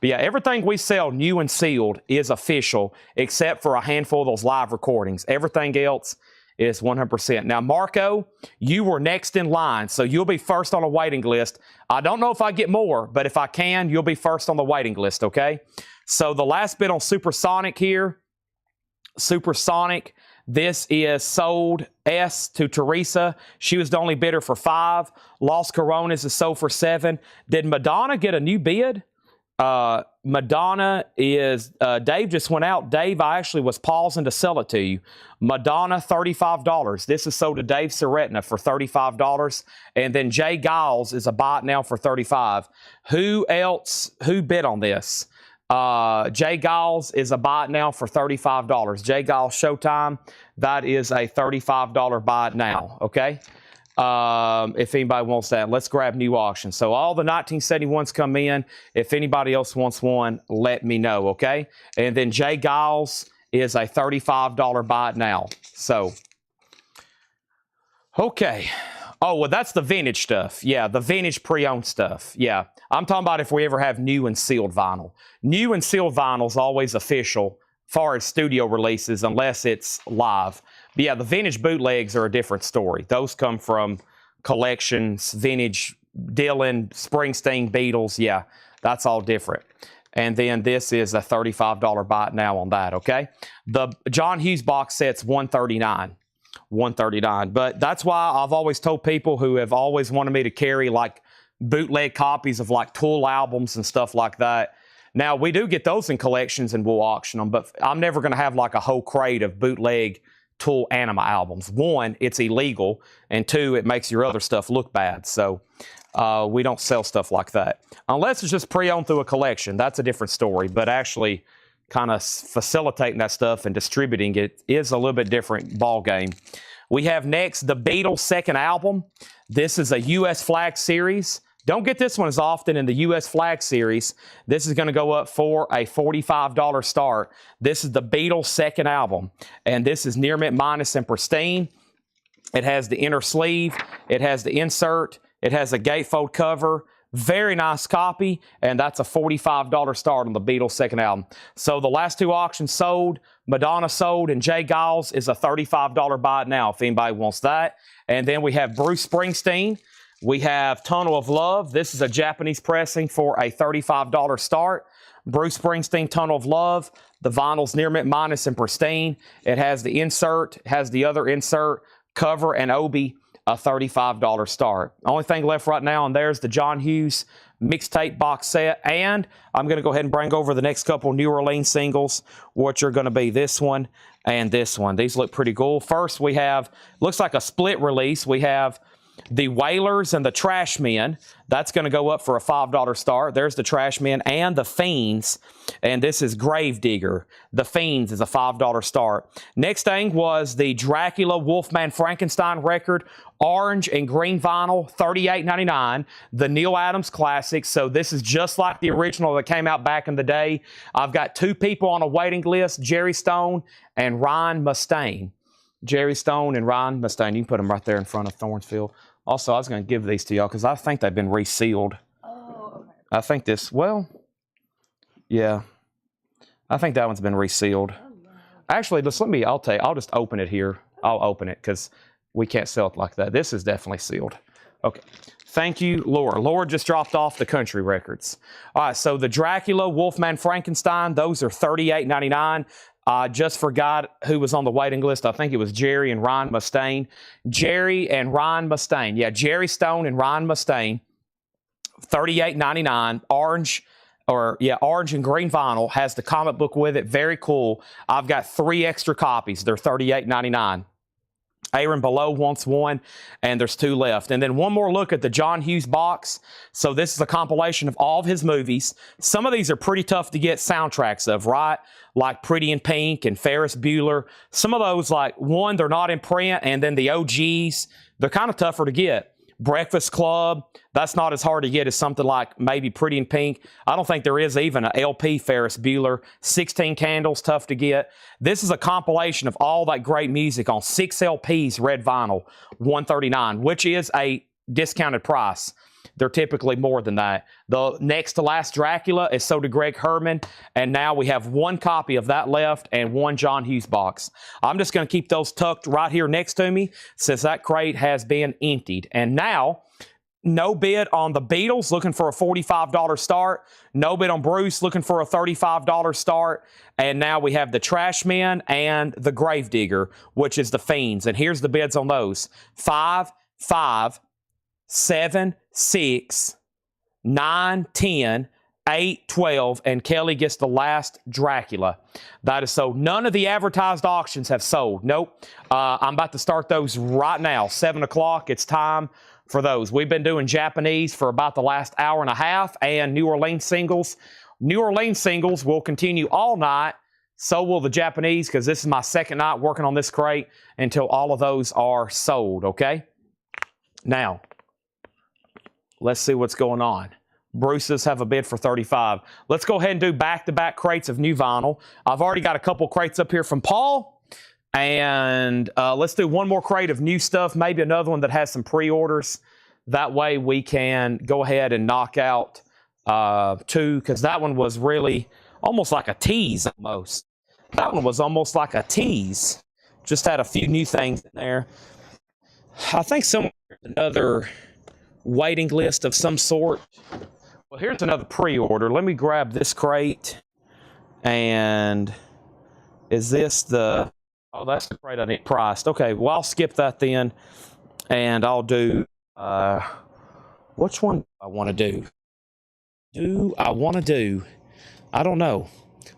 but yeah, everything we sell new and sealed is official, except for a handful of those live recordings. Everything else is 100%. Now, Marco, you were next in line, so you'll be first on a waiting list. I don't know if I get more, but if I can, you'll be first on the waiting list, okay? So the last bid on Supersonic here, Supersonic, this is sold S to Teresa. She was the only bidder for 5. Lost Coronas is sold for 7. Did Madonna get a new bid? Madonna is, Dave just went out. Dave, I actually was pausing to sell it to you. Madonna, $35. This is sold to Dave Seretna for $35. And then Jay Giles is a buy it now for $35. Who else, who bid on this? Jay Giles is a buy it now for $35. Jay Giles Showtime, that is a $35 buy it now, okay? If anybody wants that, let's grab new auction. So all the 1971s come in. If anybody else wants one, let me know, okay? And then Jay Giles is a $35 buy it now. So, okay. Oh, well, that's the vintage stuff. Yeah, the vintage pre-owned stuff. Yeah, I'm talking about if we ever have new and sealed vinyl. New and sealed vinyl is always official as far as studio releases, unless it's live. But yeah, the vintage bootlegs are a different story. Those come from collections, vintage Dylan, Springsteen, Beatles. Yeah, that's all different. And then this is a $35 buy it now on that, okay? The John Hughes box set's $139. $139. But that's why I've always told people who have always wanted me to carry like bootleg copies of like Tool albums and stuff like that. Now, we do get those in collections and we'll auction them, but I'm never going to have like a whole crate of bootleg Tool Anima albums. 1, it's illegal, and 2, it makes your other stuff look bad. So we don't sell stuff like that. Unless it's just pre-owned through a collection. That's a different story, but actually kind of facilitating that stuff and distributing it is a little bit different ball game. We have next the Beatles' second album. This is a U.S. flag series. Don't get this one as often in the U.S. flag series. This is going to go up for a $45 start. This is the Beatles' second album, and this is near mint minus and pristine. It has the inner sleeve. It has the insert. It has a gatefold cover. Very nice copy, and that's a $45 start on the Beatles' second album. So the last 2 auctions sold, Madonna sold, and Jay Giles is a $35 buy it now if anybody wants that. And then we have Bruce Springsteen. We have Tunnel of Love. This is a Japanese pressing for a $35 start. Bruce Springsteen, Tunnel of Love. The vinyl's near mint minus and pristine. It has the insert, has the other insert, cover, and obi. A $35 start. Only thing left right now, and there's the John Hughes mixtape box set. And I'm going to go ahead and bring over the next couple New Orleans singles, which are going to be this one and this one. These look pretty cool. First, we have, looks like a split release. We have the Wailers and the Trashmen. That's going to go up for a $5 start. There's the Trashmen and the Fiends. And this is Gravedigger. The Fiends is a $5 start. Next thing was the Dracula Wolfman Frankenstein record. Orange and green vinyl, $38.99. The Neil Adams classic. So this is just like the original that came out back in the day. I've got 2 people on a waiting list, Jerry Stone and Ryan Mustaine. Jerry Stone and Ryan Mustaine. You can put them right there in front of Thornsfield. Also, I was going to give these to y'all because I think they've been resealed. Oh, okay. I think this, well, yeah. I think that one's been resealed. Oh, no. Actually, just let me, I'll just open it here. I'll open it because we can't sell it like that. This is definitely sealed. Okay. Thank you, Laura. Laura just dropped off the country records. All right, so the Dracula, Wolfman Frankenstein, those are $38.99. I just forgot who was on the waiting list. I think it was Jerry and Ryan Mustaine. Jerry and Ryan Mustaine. Yeah, Jerry Stone and Ryan Mustaine. $38.99. Orange and green vinyl. Has the comic book with it. Very cool. I've got 3 extra copies. They're $38.99. Aaron Below wants one, and there's 2 left. And then one more look at the John Hughes box. So this is a compilation of all of his movies. Some of these are pretty tough to get soundtracks of, right? Like Pretty in Pink and Ferris Bueller. Some of those, like, one, they're not in print, and then the OGs, they're kind of tougher to get. Breakfast Club, that's not as hard to get as something like maybe Pretty in Pink. I don't think there is even an LP Ferris Bueller. 16 Candles, tough to get. This is a compilation of all that great music on 6 LPs, red vinyl, $139, which is a discounted price. They're typically more than that. The next to last Dracula is So Did Greg Herman, and now we have 1 copy of that left and 1 John Hughes box. I'm just going to keep those tucked right here next to me since that crate has been emptied. And now, no bid on the Beatles, looking for a $45 start. No bid on Bruce, looking for a $35 start. And now we have the Trashmen and the Gravedigger, which is the Fiends. And here's the bids on those. 5, 5, 7, 6, 9, 10, 8, 12, and Kelly gets the last Dracula. That is so. None of the advertised auctions have sold. Nope. I'm about to start those right now. 7 o'clock. It's time for those. We've been doing Japanese for about the last hour and a half and New Orleans singles. New Orleans singles will continue all night. So will the Japanese, because this is my second night working on this crate until all of those are sold, okay? Now, let's see what's going on. Bruce's have a bid for 35. Let's go ahead and do back-to-back crates of new vinyl. I've already got a couple crates up here from Paul. And let's do one more crate of new stuff, maybe another one that has some pre-orders. That way we can go ahead and knock out 2, because that one was really almost like a tease almost. That one was almost like a tease. Just had a few new things in there. I think another waiting list of some sort. Well, here's another pre-order. Let me grab this crate. And is this the... Oh, that's the crate I need priced. Okay, well, I'll skip that then. And I'll do... which one do I want to do? I don't know.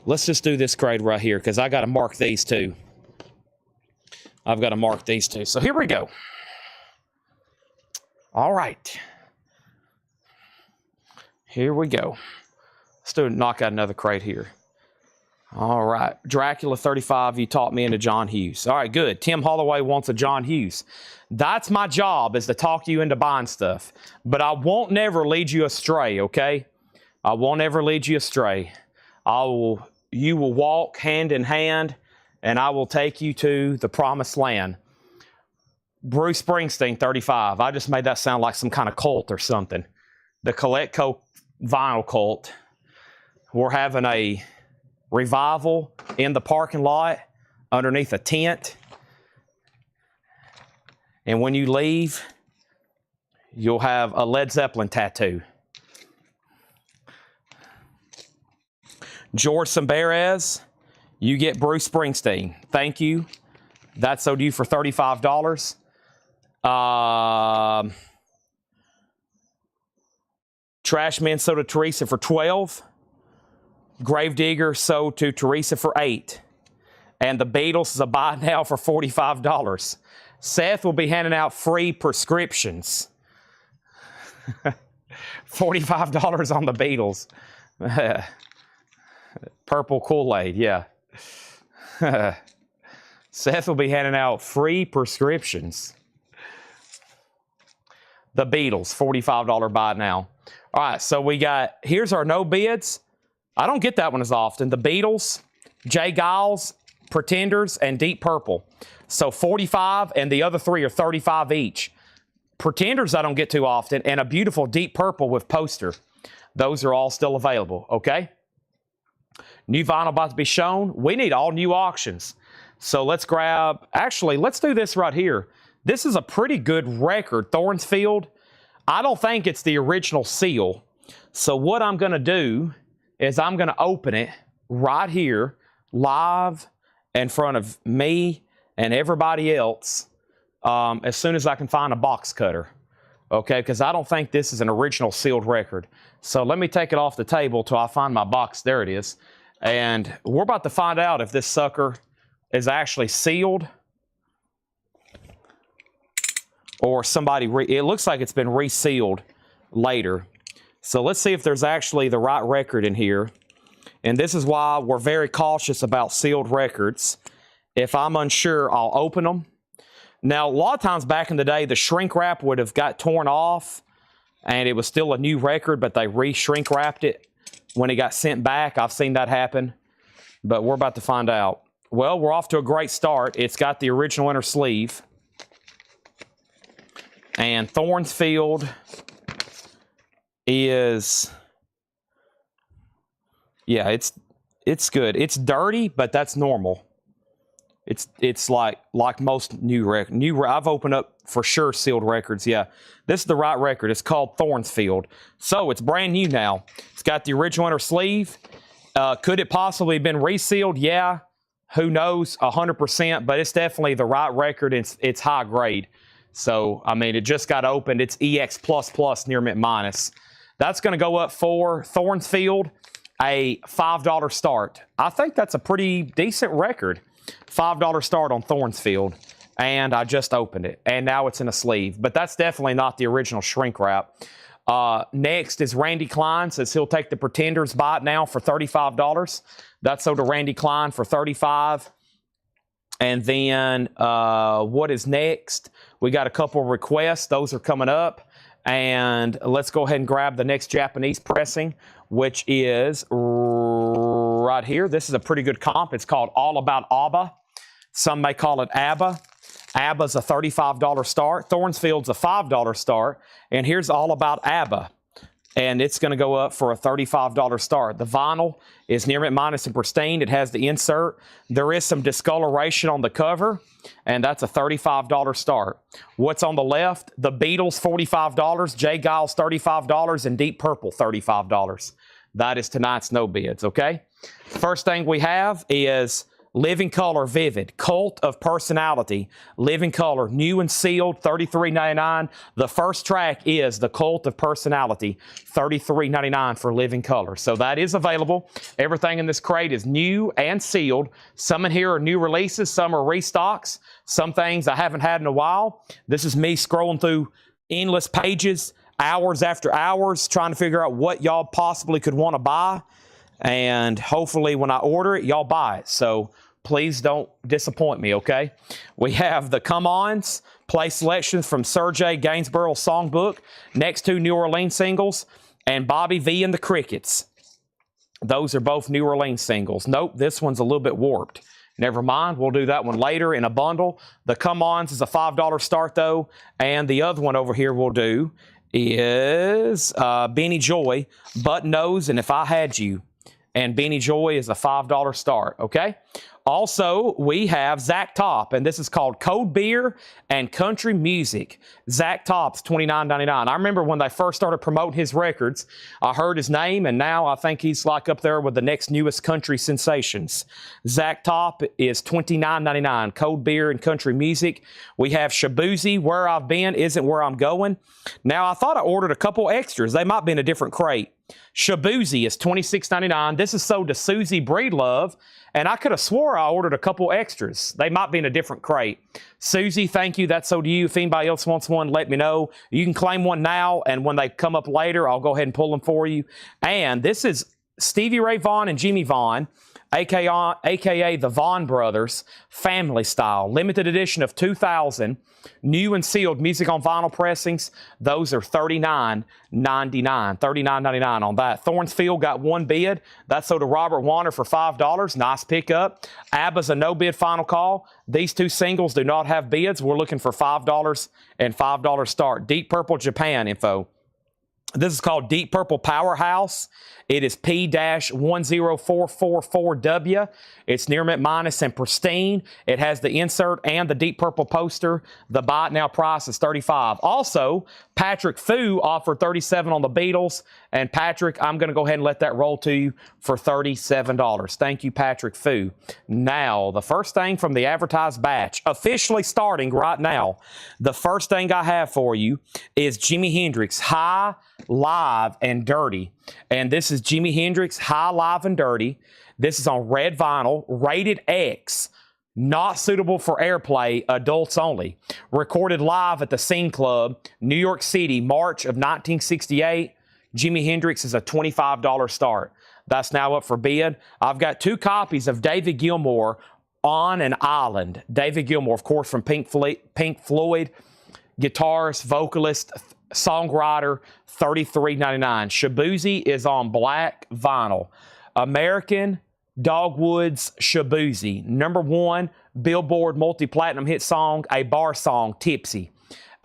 Let's just do this crate right here, because I got to mark these two. I've got to mark these two. So here we go. All right. Here we go. Let's knock out another crate here. All right. Dracula 35, you taught me into John Hughes. All right, good. Tim Holloway wants a John Hughes. That's my job, is to talk you into buying stuff. But I won't never lead you astray, okay? I won't ever lead you astray. You will walk hand in hand, and I will take you to the promised land. Bruce Springsteen, 35. I just made that sound like some kind of cult or something. The Coletco vinyl cult. We're having a revival in the parking lot underneath a tent. And when you leave, you'll have a Led Zeppelin tattoo. George Samberez, you get Bruce Springsteen. Thank you. That's so due for $35. Trashmen sold to Teresa for $12. Gravedigger sold to Teresa for $8. And the Beatles is a buy now for $45. Seth will be handing out free prescriptions. $45 on the Beatles. Purple Kool-Aid, yeah. Seth will be handing out free prescriptions. The Beatles, $45 buy now. All right, so we got, here's our no bids. I don't get that one as often. The Beatles, Jay Giles, Pretenders, and Deep Purple. So 45, and the other 3 are 35 each. Pretenders I don't get too often, and a beautiful Deep Purple with poster. Those are all still available, okay? New vinyl about to be shown. We need all new auctions. So let's grab, actually, let's do this right here. This is a pretty good record, Thornsfield. I don't think it's the original seal. So what I'm going to do is I'm going to open it right here, live in front of me and everybody else, as soon as I can find a box cutter. Okay, because I don't think this is an original sealed record. So let me take it off the table till I find my box. There it is. And we're about to find out if this sucker is actually sealed or somebody, it looks like it's been resealed later. So let's see if there's actually the right record in here. And this is why we're very cautious about sealed records. If I'm unsure, I'll open them. Now, a lot of times back in the day, the shrink wrap would have got torn off, and it was still a new record, but they re-shrink wrapped it when it got sent back. I've seen that happen, but we're about to find out. Well, we're off to a great start. It's got the original inner sleeve. And Thornsfield is, yeah, it's good. It's dirty, but that's normal. It's like most new records. I've opened up for sure sealed records. Yeah, this is the right record. It's called Thornsfield. So it's brand new now. It's got the original inner sleeve. Could it possibly have been resealed? Yeah, who knows? 100%, but it's definitely the right record. It's high grade. So I mean, it just got opened. It's EX++ near mint minus. That's going to go up for Thornsfield a $5 start. I think that's a pretty decent record. $5 start on Thornsfield, and I just opened it, and now it's in a sleeve, but that's definitely not the original shrink wrap. Next is Randy Klein, says he'll take the Pretenders, buy it now for $35. That's sold to Randy Klein for $35. And then what is next? We got a couple of requests. Those are coming up, and let's go ahead and grab the next Japanese pressing, which is right here. This is a pretty good comp. It's called All About ABBA. Some may call it ABBA. ABBA's a $35 start. Thornsfield's a $5 start. And here's All About ABBA. And it's going to go up for a $35 start. The vinyl is near mint minus and pristine. It has the insert. There is some discoloration on the cover, and that's a $35 start. What's on the left? The Beatles, $45. J. Giles, $35. And Deep Purple, $35. That is tonight's no bids, okay? First thing we have is Living Color Vivid, Cult of Personality, Living Color, new and sealed, $33.99. The first track is The Cult of Personality, $33.99 for Living Color. So that is available. Everything in this crate is new and sealed. Some in here are new releases, some are restocks, some things I haven't had in a while. This is me scrolling through endless pages, hours after hours, trying to figure out what y'all possibly could want to buy. And hopefully when I order it, y'all buy it. So please don't disappoint me, okay? We have the Come Ons, play selections from Sergey Gainsborough's songbook, next two New Orleans singles, and Bobby V and the Crickets. Those are both New Orleans singles. Nope, this one's a little bit warped. Never mind, we'll do that one later in a bundle. The Come Ons is a $5 start, though, and the other one over here we'll do is Benny Joy, Button Nose, and If I Had You. And Benny Joy is a $5 start, okay? Also, we have Zach Top, and this is called Cold Beer and Country Music. Zach Top's $29.99. I remember when they first started promoting his records, I heard his name, and now I think he's like up there with the next newest country sensations. Zach Top is $29.99. Cold Beer and Country Music. We have Shabuzi, Where I've Been Isn't Where I'm Going. Now, I thought I ordered a couple extras. They might be in a different crate. Shabuzi is $26.99. This is sold to Susie Breedlove, and I could have swore I ordered a couple extras. They might be in a different crate. Susie, thank you. That's sold to you. If anybody else wants one, let me know. You can claim one now, and when they come up later, I'll go ahead and pull them for you. And this is Stevie Ray Vaughan and Jimmy Vaughan, a.k.a. the Vaughan Brothers, Family Style. Limited edition of 2000. New and sealed music on vinyl pressings. Those are $39.99. $39.99 on that. Thornsfield got one bid. That's sold to Robert Warner for $5. Nice pickup. ABBA's a no bid final call. These two singles do not have bids. We're looking for $5 and $5 start. Deep Purple Japan info. This is called Deep Purple Powerhouse. It is P-10444W. It's near mint minus and pristine. It has the insert and the Deep Purple poster. The buy it now price is $35. Also, Patrick Fu offered $37 on the Beatles. And Patrick, I'm going to go ahead and let that roll to you for $37. Thank you, Patrick Fu. Now, the first thing from the advertised batch, officially starting right now, the first thing I have for you is Jimi Hendrix High, Live, and Dirty. And this is Jimi Hendrix High, Live, and Dirty. This is on red vinyl, rated X. Not suitable for airplay, adults only. Recorded live at the Scene Club, New York City, March of 1968. Jimi Hendrix is a $25 start. That's now up for bid. I've got two copies of David Gilmour On an Island. David Gilmour, of course, from Pink Floyd. Guitarist, vocalist, songwriter, $33.99. Shaboozey is on black vinyl. American Dogwoods Shaboozey. #1 Billboard multi-platinum hit song, a bar song, Tipsy.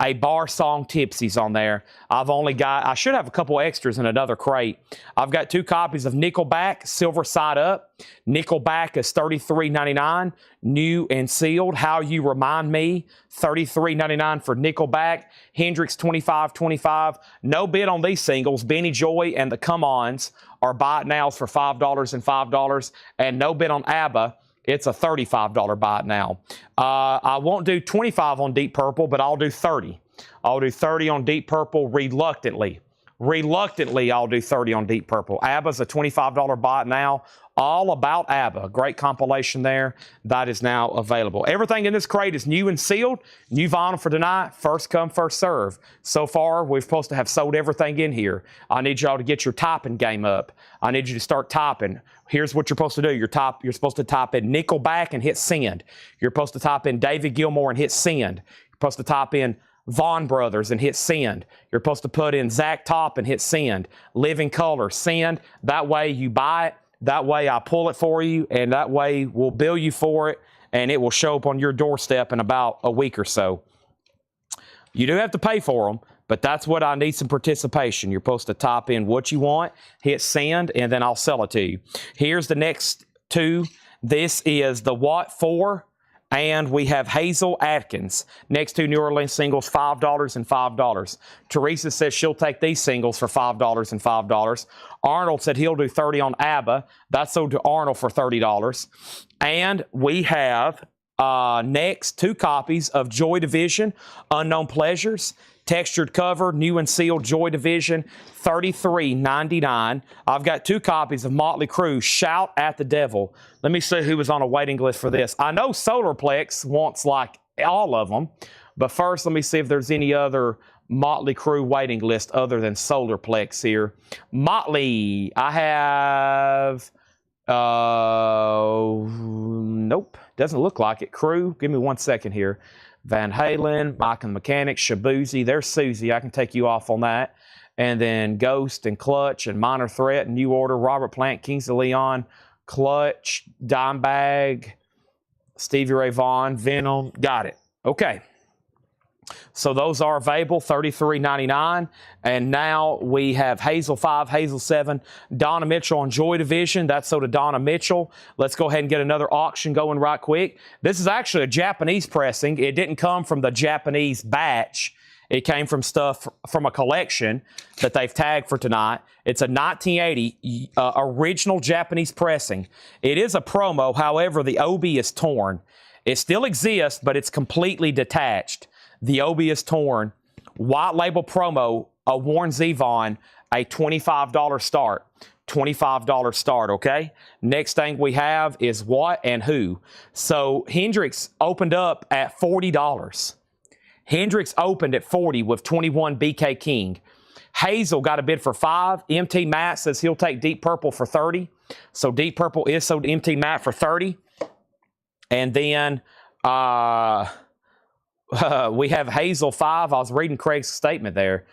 A bar song, Tipsy's on there. I should have a couple extras in another crate. I've got 2 copies of Nickelback, Silver Side Up. Nickelback is $33.99, new and sealed. How You Remind Me, $33.99 for Nickelback. Hendrix, $25.25. No bid on these singles. Benny Joy and the Come Ons are buy it nows for $5 and $5. And no bid on ABBA. It's a $35 buy it now. I won't do 25 on Deep Purple, but I'll do 30. I'll do 30 on Deep Purple reluctantly. Reluctantly, I'll do 30 on Deep Purple. ABBA's a $25 buy it now. All about ABBA. Great compilation there. That is now available. Everything in this crate is new and sealed. New vinyl for tonight. First come, first serve. So far, we're supposed to have sold everything in here. I need y'all to get your typing game up. I need you to start typing. Here's what you're supposed to do. You're supposed to type in Nickelback and hit send. You're supposed to type in David Gilmour and hit send. You're supposed to type in Vaughn Brothers and hit send. You're supposed to put in Zach Top and hit send. Living Color, send. That way you buy it. That way I pull it for you, and that way we'll bill you for it, and it will show up on your doorstep in about a week or so. You do have to pay for them, but that's what I need, some participation. You're supposed to type in what you want, hit send, and then I'll sell it to you. Here's the next 2. This is the Watt 4, and we have Hazel Atkins. Next 2 New Orleans singles, $5 and $5. Teresa says she'll take these singles for $5 and $5. Arnold said he'll do 30 on ABBA. That's sold to Arnold for $30. And we have next 2 copies of Joy Division, Unknown Pleasures. Textured cover, new and sealed Joy Division, $33.99. I've got 2 copies of Motley Crue, Shout at the Devil. Let me see who was on a waiting list for this. I know Solarplex wants like all of them, but first let me see if there's any other Motley Crue waiting list other than Solarplex here. Motley, I have, nope, doesn't look like it. Crue, give me 1 second here. Van Halen, Mike and the Mechanic, Shaboozey. There's Susie. I can take you off on that. And then Ghost and Clutch and Minor Threat and New Order, Robert Plant, Kings of Leon, Clutch, Dimebag, Stevie Ray Vaughan, Venom. Got it. Okay. So those are available, $33.99. And now we have Hazel 5, Hazel 7, Donna Mitchell on Joy Division. That's sold to Donna Mitchell. Let's go ahead and get another auction going right quick. This is actually a Japanese pressing. It didn't come from the Japanese batch. It came from stuff from a collection that they've tagged for tonight. It's a 1980 original Japanese pressing. It is a promo. However, the OB is torn. It still exists, but it's completely detached. The OB is torn. White label promo, a Warren Zevon, a $25 start. $25 start, okay? Next thing we have is what and who. So Hendrix opened up at $40. Hendrix opened at 40 with 21 BK King. Hazel got a bid for 5. MT Matt says he'll take Deep Purple for 30. So Deep Purple is sold to MT Matt for 30. And then we have Hazel 5. I was reading Craig's statement there.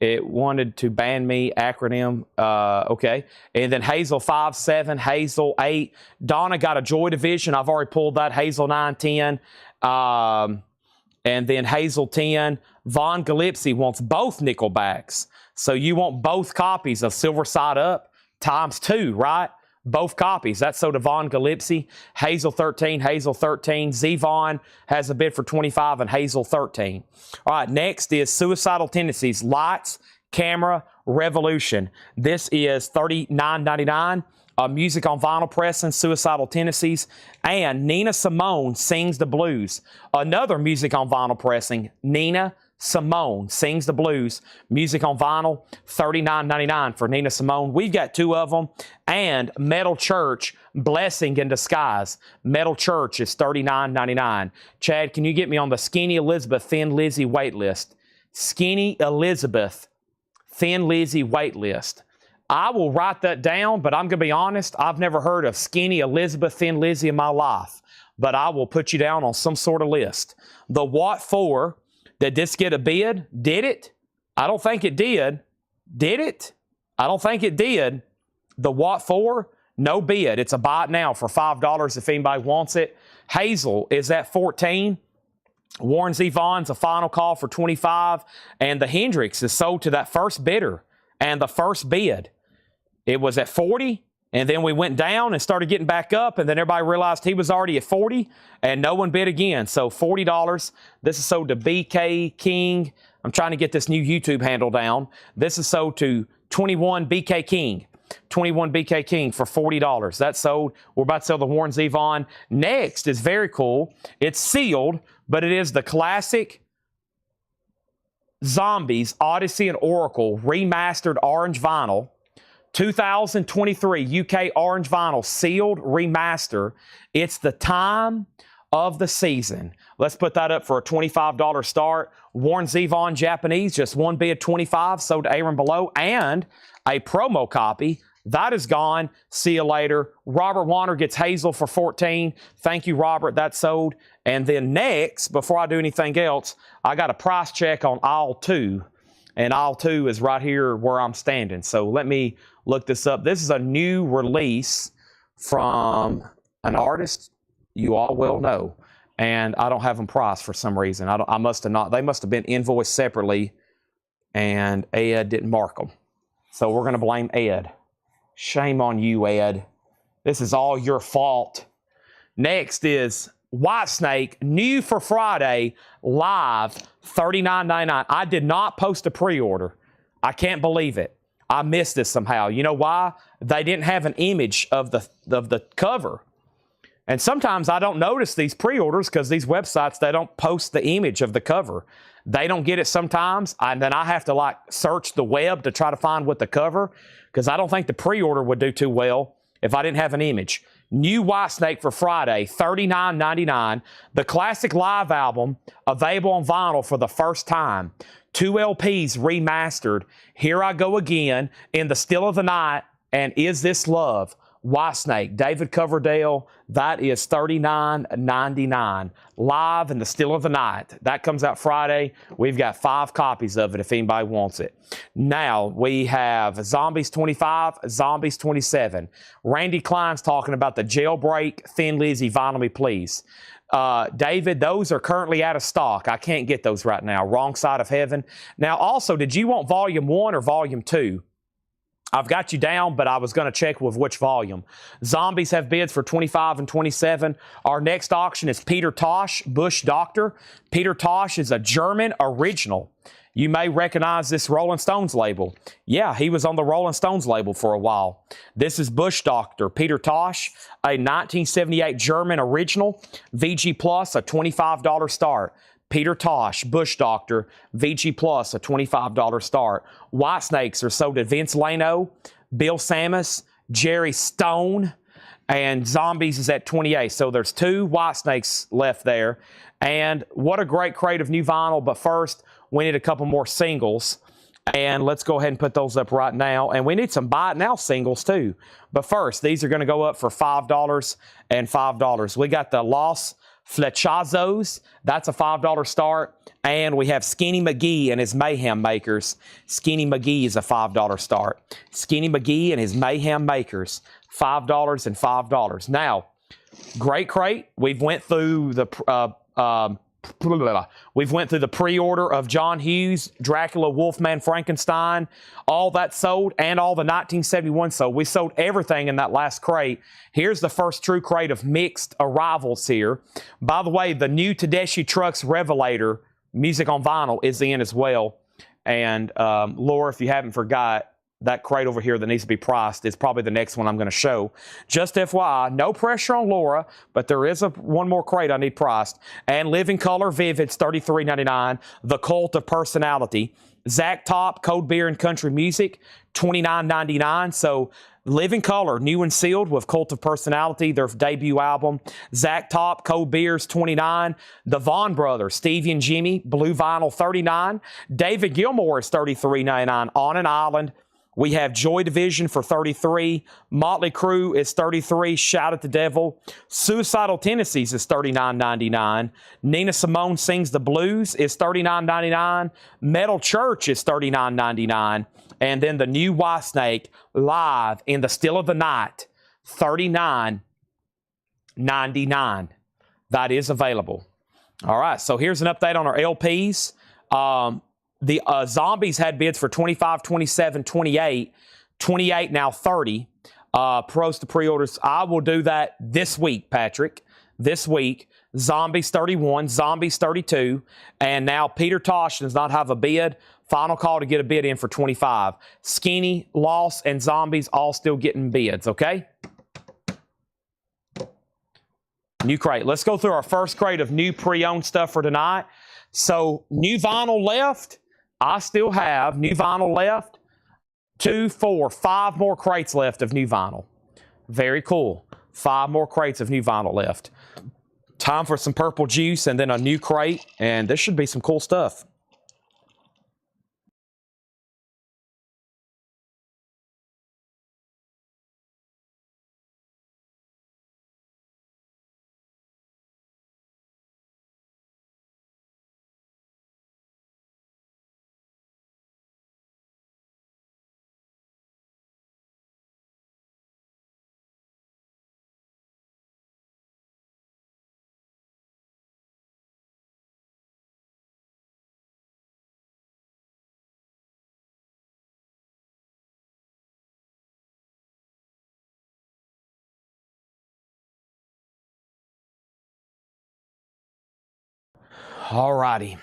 It wanted to ban me, acronym. Okay. And then Hazel 5, 7, Hazel 8. Donna got a Joy Division. I've already pulled that. Hazel 9, 10. And then Hazel 10. Vaughn Galipsy wants both Nickelbacks. So you want both copies of Silver Side Up times 2, right? Both copies. That's so to Vaughn Galipsy. Hazel 13, Hazel 13. Z Vaughn has a bid for 25 and Hazel 13. All right, next is Suicidal Tendencies. Lights, Camera, Revolution. This is $39.99. Music on vinyl pressing, Suicidal Tendencies. And Nina Simone Sings the Blues. Another music on vinyl pressing, Nina Simone Sings the Blues. Music on vinyl, $39.99 for Nina Simone. We've got 2 of them. And Metal Church, Blessing in Disguise. Metal Church is $39.99. Chad, can you get me on the Skinny Elizabeth, Thin Lizzy wait list? Skinny Elizabeth, Thin Lizzy wait list. I will write that down, but I'm going to be honest, I've never heard of Skinny Elizabeth, Thin Lizzy in my life. but I will put you down on some sort of list. The Watt 4, did this get a bid? Did it? I don't think it did. Did it? I don't think it did. The Watt 4, no bid. It's a buy it now for $5 if anybody wants it. Hazel is at 14. Warren Z. Vaughn's a final call for 25. And the Hendrix is sold to that first bidder. And the first bid, it was at 40. And then we went down and started getting back up. And then everybody realized he was already at 40. And no one bid again. So $40. This is sold to BK King. I'm trying to get this new YouTube handle down. This is sold to 21 BK King. 21 BK King for $40. That's sold. We're about to sell the Warren Z. Vaughn. Next is very cool. It's sealed, but it is the classic Zombies Odyssey and Oracle remastered orange vinyl. 2023 UK orange vinyl sealed remaster. It's the time of the season. Let's put that up for a $25 start. Warren Z. Vaughn Japanese, just one bid, 25, sold to Aaron below, and a promo copy. That is gone. See you later. Robert Warner gets Hazel for 14. Thank you, Robert. That's sold. And then next, before I do anything else, I got a price check on aisle 2. And aisle 2 is right here where I'm standing. So let me look this up. This is a new release from an artist you all well know. And I don't have them priced for some reason. I must have not. They must have been invoiced separately, and Ed didn't mark them. So we're going to blame Ed. Shame on you, Ed. This is all your fault. Next is Whitesnake, new for Friday, live, $39.99. I did not post a pre-order. I can't believe it. I missed this somehow. You know why? They didn't have an image of the cover. And sometimes I don't notice these pre-orders because these websites, they don't post the image of the cover. They don't get it sometimes, and then I have to like search the web to try to find what the cover, because I don't think the pre-order would do too well if I didn't have an image. New Whitesnake for Friday, $39.99. The classic live album, available on vinyl for the first time. 2 LPs remastered. Here I Go Again, In the Still of the Night, and Is This Love? Whitesnake, David Coverdale, that is $39.99. Live in the Still of the Night. That comes out Friday. We've got 5 copies of it if anybody wants it. Now, we have Zombies 25, Zombies 27. Randy Klein's talking about the Jailbreak Thin Lizzy Vinyl Me Please. David, those are currently out of stock. I can't get those right now. Wrong Side of Heaven. Now, also, did you want Volume 1 or Volume 2? I've got you down, but I was going to check with which volume. Zombies have bids for 25 and 27. Our next auction is Peter Tosh, Bush Doctor. Peter Tosh is a German original. You may recognize this Rolling Stones label. Yeah, he was on the Rolling Stones label for a while. This is Bush Doctor, Peter Tosh, a 1978 German original. VG Plus, a $25 start. Peter Tosh, Bush Doctor, VG Plus, a $25 start. Whitesnakes are sold to Vince Lano, Bill Samus, Jerry Stone, and Zombies is at 28. So there's 2 Whitesnakes left there. And what a great crate of new vinyl. But first, we need a couple more singles. And let's go ahead and put those up right now. And we need some buy it now singles too. But first, these are going to go up for $5 and $5. We got the Los Flechazos, that's a $5 start. And we have Skinny McGee and his Mayhem Makers. Skinny McGee is a $5 start. Skinny McGee and his Mayhem Makers, $5 and $5. Now, great crate. We've went through the pre-order of John Hughes, Dracula, Wolfman, Frankenstein, all that sold, and all the 1971 sold. We sold everything in that last crate. Here's the first true crate of mixed arrivals here. By the way, the new Tedeschi Trucks Revelator music on vinyl is in as well. And Laura, if you haven't forgot, that crate over here that needs to be priced is probably the next one I'm going to show. Just FYI, no pressure on Laura, but there is one more crate I need priced. And Living Color Vivids, $33.99. The Cult of Personality. Zach Top, Cold Beer and Country Music, $29.99. So Living Color, new and sealed with Cult of Personality, their debut album. Zach Top, Cold Beers, $29. The Vaughn Brothers, Stevie and Jimmy, Blue Vinyl, $39. David Gilmour is $33.99. On an Island. We have Joy Division for $33. Motley Crue is $33. Shout at the Devil. Suicidal Tendencies is $39.99. Nina Simone Sings the Blues is $39.99. Metal Church is $39.99. And then the new Whitesnake live in the Still of the Night, $39.99. That is available. All right, so here's an update on our LPs. The Zombies had bids for 25, 27, 28. 28 now 30. Pros to pre-orders. I will do that this week, Patrick. This week. Zombies 31, Zombies 32. And now Peter Tosh does not have a bid. Final call to get a bid in for 25. Skinny, Lost, and Zombies all still getting bids, okay? New crate. Let's go through our first crate of new pre-owned stuff for tonight. So, new vinyl left. I still have new vinyl left. 2, 4, 5 more crates left of new vinyl. Very cool. 5 more crates of new vinyl left. Time for some purple juice and then a new crate. And this should be some cool stuff. Alrighty,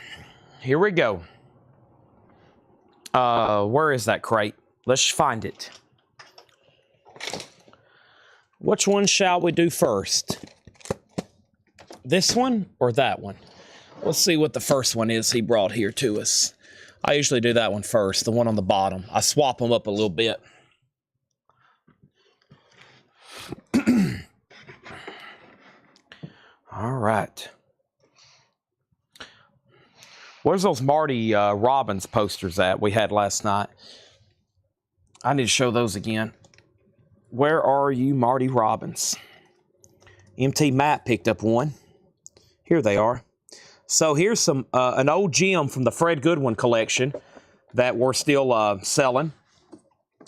here we go. Where is that crate? Let's find it. Which one shall we do first? This one or that one? Let's see what the first one is he brought here to us. I usually do that one first, the one on the bottom. I swap them up a little bit. All right. Where's those Marty Robbins posters at we had last night? I need to show those again. Where are you, Marty Robbins? MT Matt picked up one. Here they are. So here's some an old gem from the Fred Goodwin collection that we're still selling.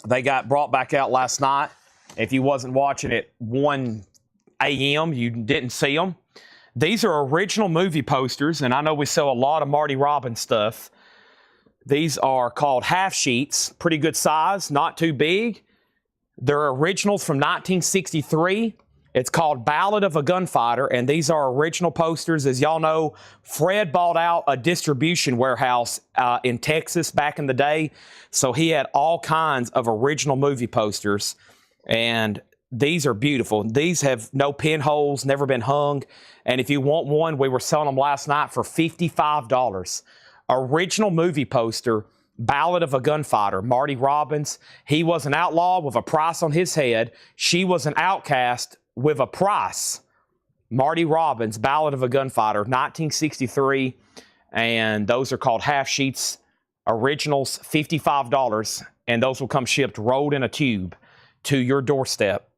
They got brought back out last night. If you wasn't watching at 1 a.m., you didn't see them. These are original movie posters, and I know we sell a lot of Marty Robbins stuff. These are called half sheets, pretty good size, not too big. They're originals from 1963. It's called Ballad of a Gunfighter, and these are original posters. As y'all know, Fred bought out a distribution warehouse in Texas back in the day, so he had all kinds of original movie posters, and these are beautiful. These have no pinholes, never been hung. And if you want one, we were selling them last night for $55. Original movie poster, Ballad of a Gunfighter, Marty Robbins. He was an outlaw with a price on his head. She was an outcast with a price. Marty Robbins, Ballad of a Gunfighter, 1963. And those are called half sheets. Originals, $55. And those will come shipped rolled in a tube to your doorstep.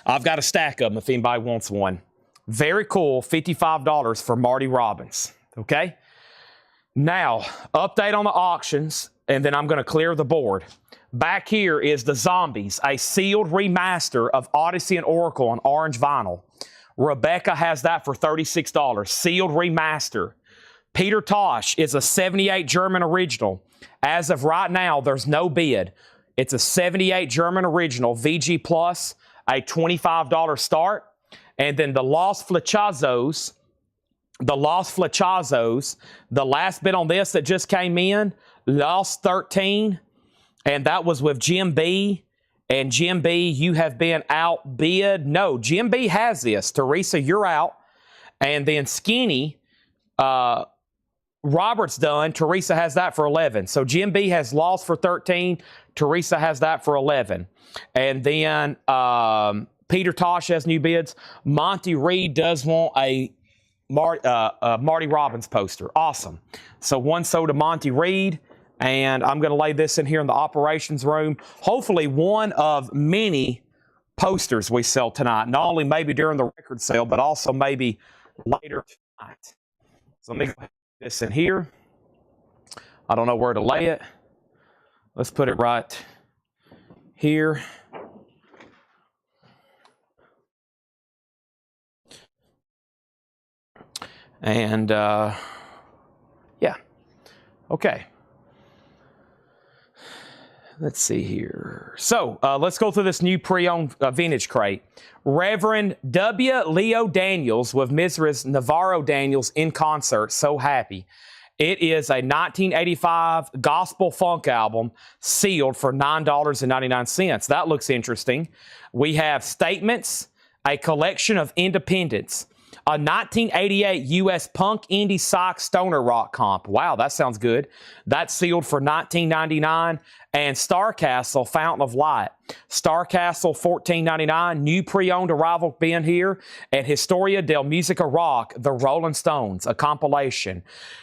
I've got a stack of them if anybody wants one. Very cool, $55 for Marty Robbins, okay? Now, update on the auctions, and then I'm going to clear the board. Back here is the Zombies, a sealed remaster of Odyssey and Oracle on orange vinyl. Rebecca has that for $36, sealed remaster. Peter Tosh is a 78 German original. As of right now, there's no bid. It's a 78 German original, VG Plus, a $25 start. And then the Los Flechazos, the last bid on this that just came in, lost 13, and that was with Jim B. And Jim B, you have been outbid. No, Jim B has this. Teresa, you're out. And then Skinny, Robert's done. Teresa has that for 11. So Jim B has lost for 13. Teresa has that for 11. And then Peter Tosh has new bids. Monty Reed does want a Marty Robbins poster. Awesome. So one sold to Monty Reed. And I'm going to lay this in here in the operations room. Hopefully one of many posters we sell tonight. Not only maybe during the record sale, but also maybe later tonight. So let me put this in here. I don't know where to lay it. Let's put it right here. And yeah, okay. Let's see here. So let's go through this new pre-owned vintage crate. Reverend W. Leo Daniels with Mrs. Navarro Daniels in concert. So happy. It is a 1985 gospel funk album sealed for $9.99. That looks interesting. We have Statements, a collection of independents. A 1988 U.S. punk indie sock stoner rock comp. Wow, that sounds good. That's sealed for $19.99. And Starcastle Fountain of Light. Starcastle $14.99. New pre-owned arrival bin here. And Historia del Musica Rock, The Rolling Stones, a compilation.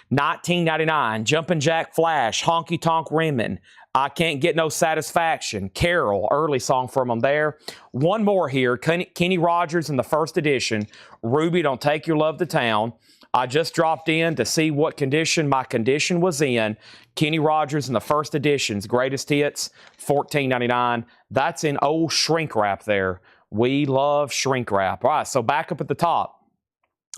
$19.99. Jumpin' Jack Flash, Honky Tonk Women. I Can't Get No Satisfaction. Carol, early song from them there. One more here. Kenny Rogers in the first edition. Ruby, Don't Take Your Love to Town. I just dropped in to see what condition my condition was in. Kenny Rogers in the first edition's greatest hits, $14.99. That's in old shrink wrap there. We love shrink wrap. All right, so back up at the top.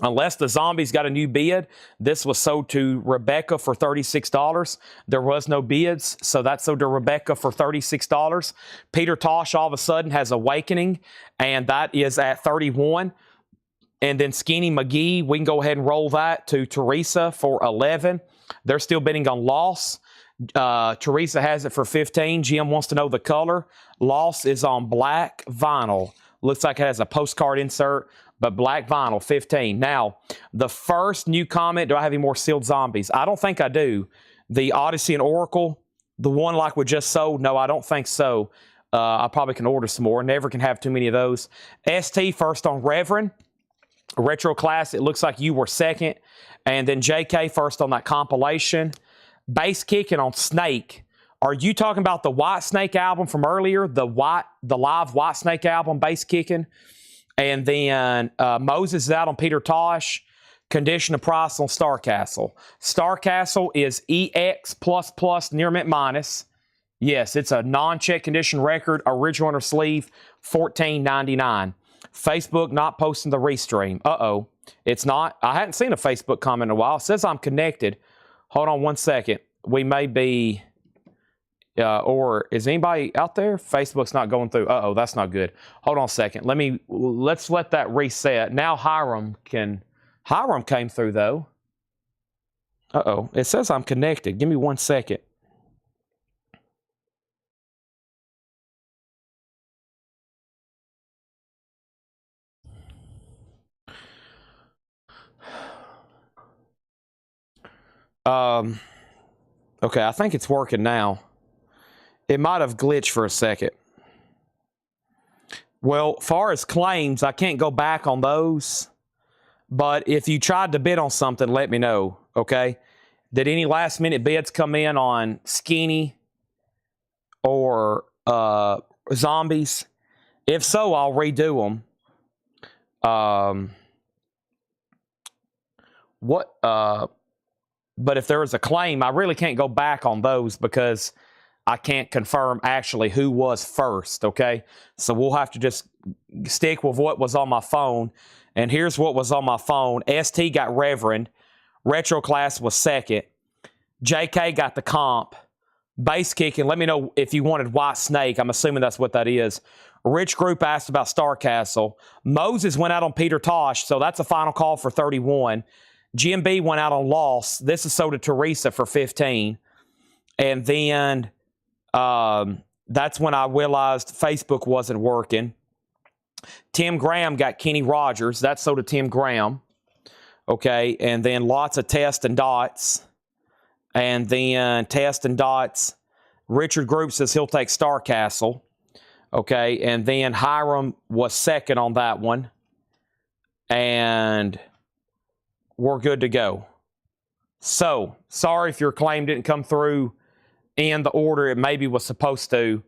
Unless the Zombies got a new bid, this was sold to Rebecca for $36. There was no bids, so that's sold to Rebecca for $36. Peter Tosh all of a sudden has Awakening, and that is at $31. And then Skinny McGee, we can go ahead and roll that to Teresa for $11. They're still bidding on Loss. Teresa has it for $15. Jim wants to know the color. Loss is on black vinyl. Looks like it has a postcard insert, but black vinyl, $15. Now, the first new comment, do I have any more sealed Zombies? I don't think I do. The Odyssey and Oracle, the one like we just sold, no, I don't think so. I probably can order some more. Never can have too many of those. ST first on Reverend. Retro Class, it looks like you were second. And then JK first on that compilation. Bass Kicking on Snake. Are you talking about the White Snake album from earlier? The live White Snake album, Bass Kicking? And then Moses is out on Peter Tosh. Condition of Price on Starcastle. Starcastle is EX++ near mint minus. Yes, it's a non-check condition record. Original inner sleeve, $14.99. Facebook not posting the restream. Uh-oh. It's not. I hadn't seen a Facebook comment in a while. It says I'm connected. Hold on one second. We may be... or is anybody out there? Facebook's not going through. Uh-oh, that's not good. Hold on a second. Let's let that reset. Now Hiram came through though. Uh-oh, it says I'm connected. Give me 1 second. Okay, I think it's working now. It might have glitched for a second. Well, far as claims, I can't go back on those. But if you tried to bid on something, let me know, okay? Did any last-minute bids come in on Skinny or Zombies? If so, I'll redo them. But if there is a claim, I really can't go back on those because I can't confirm actually who was first, okay? So we'll have to just stick with what was on my phone. And here's what was on my phone. ST got Reverend. Retro Class was second. JK got the comp. Bass Kicking, let me know if you wanted White Snake. I'm assuming that's what that is. Rich Group asked about Starcastle. Moses went out on Peter Tosh, so that's a final call for 31. GMB went out on Loss. This is sold to Teresa for 15. And then that's when I realized Facebook wasn't working. Tim Graham got Kenny Rogers. That's sold to Tim Graham. Okay, and then lots of Test and Dots. And then Test and Dots. Richard Group says he'll take Starcastle. Okay, and then Hiram was second on that one. And we're good to go. So, sorry if your claim didn't come through in the order it maybe was supposed to.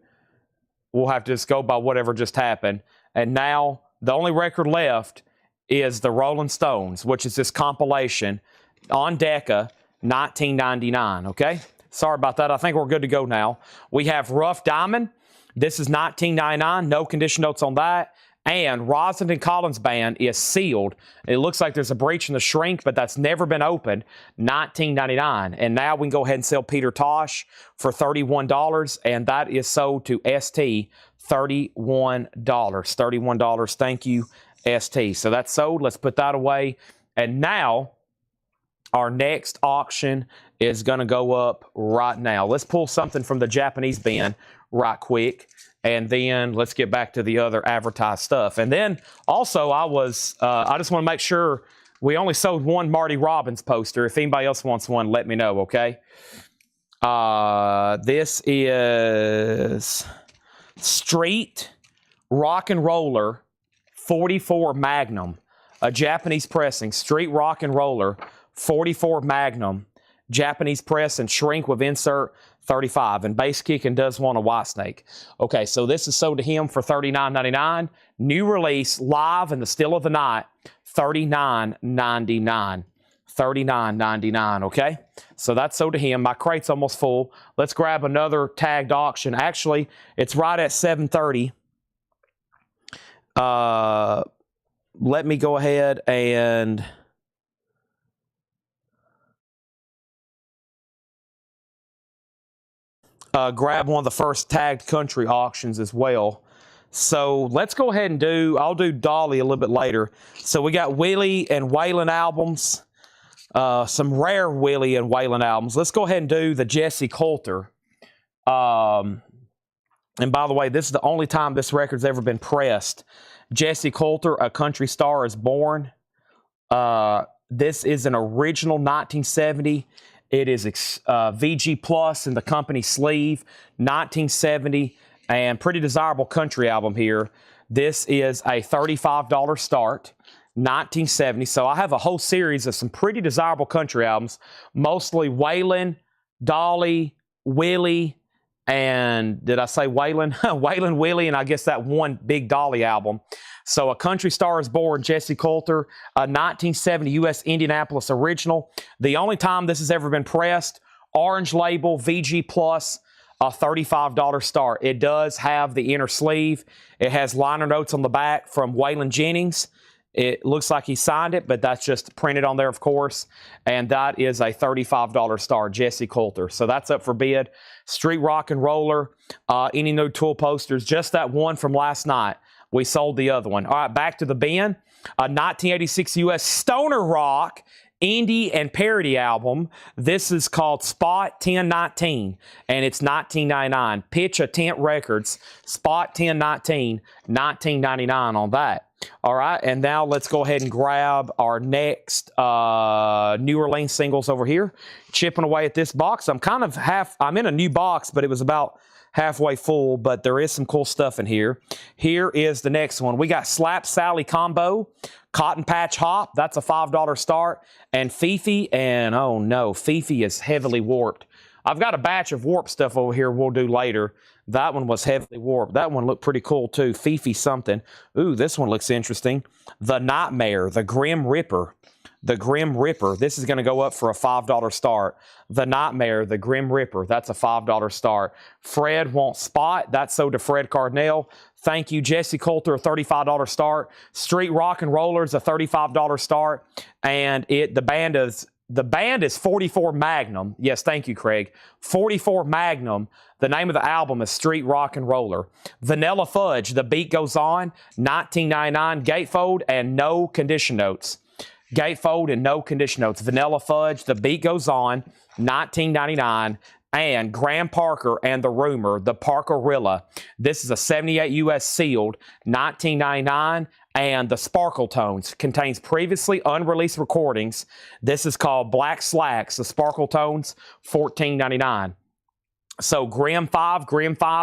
We'll have to just go by whatever just happened. And now the only record left is the Rolling Stones, which is this compilation on Decca, 1999, okay? Sorry about that. I think we're good to go now. We have Rough Diamond. This is 1999. No condition notes on that. And Roslyn Collins Band is sealed. It looks like there's a breach in the shrink, but that's never been opened. 1999. And now we can go ahead and sell Peter Tosh for $31, and that is sold to ST $31. $31. Thank you, ST. So that's sold. Let's put that away. And now our next auction is going to go up right now. Let's pull something from the Japanese bin right quick. And then let's get back to the other advertised stuff. And then also I just want to make sure we only sold one Marty Robbins poster. If anybody else wants one, let me know, okay? This is Street Rock and Roller 44 Magnum, a Japanese pressing. Street Rock and Roller 44 Magnum, Japanese press and shrink with insert 35, and base kicking does want a white snake. Okay, so this is sold to him for $39.99. New release, live in the still of the night, $39.99. $39.99, okay? So that's sold to him. My crate's almost full. Let's grab another tagged auction. Actually, it's right at 7:30. Let me go ahead and grab one of the first tagged country auctions as well. So let's go ahead and I'll do Dolly a little bit later. So we got Willie and Waylon albums, some rare Willie and Waylon albums. Let's go ahead and do the Jesse Coulter. And by the way, this is the only time this record's ever been pressed. Jesse Coulter, A Country Star Is Born. This is an original 1970. It is VG Plus in the company sleeve, 1970, and pretty desirable country album here. This is a $35 start, 1970. So I have a whole series of some pretty desirable country albums, mostly Waylon, Dolly, Willie, and did I say Waylon? Waylon, Willie, and I guess that one big Dolly album. So A Country Star Is Born, Jesse Coulter, a 1970 U.S. Indianapolis original. The only time this has ever been pressed, orange label, VG Plus, a $35 start. It does have the inner sleeve. It has liner notes on the back from Waylon Jennings. It looks like he signed it, but that's just printed on there, of course. And that is a $35 star, Jesse Coulter. So that's up for bid. Street Rock and Roller, any new Tool posters, just that one from last night. We sold the other one. All right, back to the bin. A 1986 U.S. Stoner Rock indie and parody album. This is called Spot 1019, and it's $19.99. Pitch a Tent Records, Spot 1019, $19.99 on that. All right, and now let's go ahead and grab our next New Orleans singles over here. Chipping away at this box. I'm in a new box, but it was about halfway full, but there is some cool stuff in here. Here is the next one. We got Slap Sally Combo, Cotton Patch Hop. That's a $5 start. And Fifi, and oh no, Fifi is heavily warped. I've got a batch of warped stuff over here we'll do later. That one was heavily warped. That one looked pretty cool too. Fifi something. Ooh, this one looks interesting. The Nightmare, the Grim Ripper. The Grim Ripper. This is going to go up for a $5 start. The Nightmare, the Grim Ripper. That's a $5 start. Fred Wants Spot. That's sold to Fred Cardinell. Thank you, Jesse Coulter, a $35 start. Street Rock and Rollers, a $35 start. And the band is 44 Magnum. Yes, thank you, Craig. 44 Magnum. The name of the album is Street Rock and Roller. Vanilla Fudge, The Beat Goes On, $19.99. Gatefold and no condition notes. Gatefold and no condition notes. Vanilla Fudge, The Beat Goes On, $19.99. And Graham Parker and the Rumor, The Parkerilla. This is a 78 U.S. sealed, $19.99. And the Sparkle Tones contains previously unreleased recordings. This is called Black Slacks, the Sparkle Tones, $14.99. So Grim 5,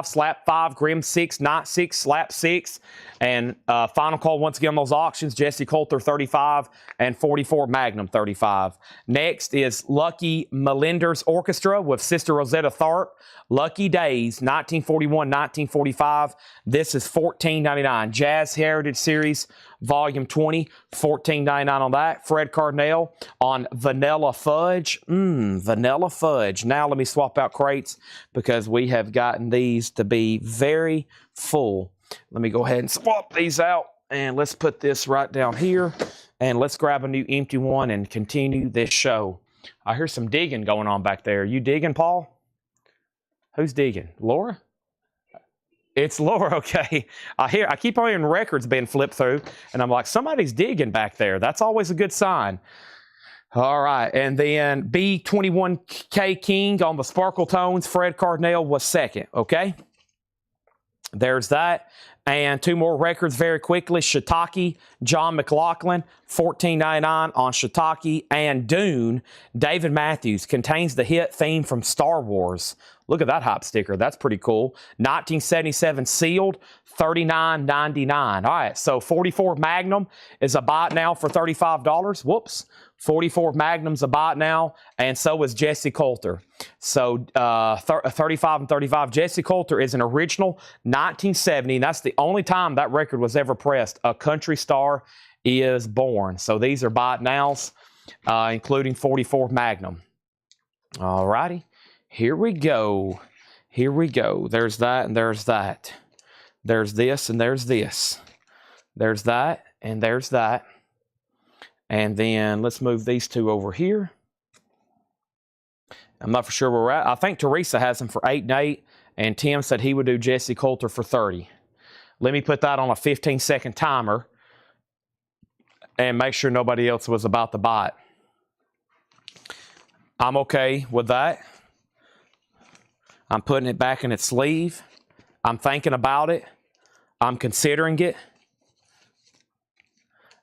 Slap 5, Grim 6, Knot 6, Slap 6. And final call once again on those auctions, Jesse Coulter 35 and 44 Magnum 35. Next is Lucky Melinder's Orchestra with Sister Rosetta Tharpe. Lucky Days, 1941, 1945. This is $14.99. Jazz Heritage Series, Volume 20, $14.99 on that. Fred Cardinal on Vanilla Fudge. Vanilla Fudge. Now let me swap out crates because we have gotten these to be very full. Let me go ahead and swap these out, and let's put this right down here, and let's grab a new empty one and continue this show. I hear some digging going on back there. You digging, Paul? Who's digging? Laura? It's Laura, okay. I keep on hearing records being flipped through, and I'm like, somebody's digging back there. That's always a good sign. All right, and then B21K King on the Sparkle Tones. Fred Cardinal was second, okay? There's that. And two more records very quickly. Shiitake, John McLaughlin, $14.99 on Shiitake. And Dune, David Matthews, contains the hit theme from Star Wars. Look at that hop sticker. That's pretty cool. 1977 sealed, $39.99. All right, so 44 Magnum is a buy now for $35. Whoops. 44 Magnum's a buy now, and so is Jesse Coulter. So 35 and 35. Jesse Coulter is an original 1970, and that's the only time that record was ever pressed. A Country Star is Born. So these are buy nows, including 44 Magnum. All righty. Here we go. Here we go. There's that and there's that. There's this and there's this. There's that and there's that. And then let's move these two over here. I'm not for sure where we're at. I think Teresa has them for 8 and 8, and Tim said he would do Jesse Coulter for 30. Let me put that on a 15-second timer and make sure nobody else was about to buy it. I'm okay with that. I'm putting it back in its sleeve. I'm thinking about it. I'm considering it.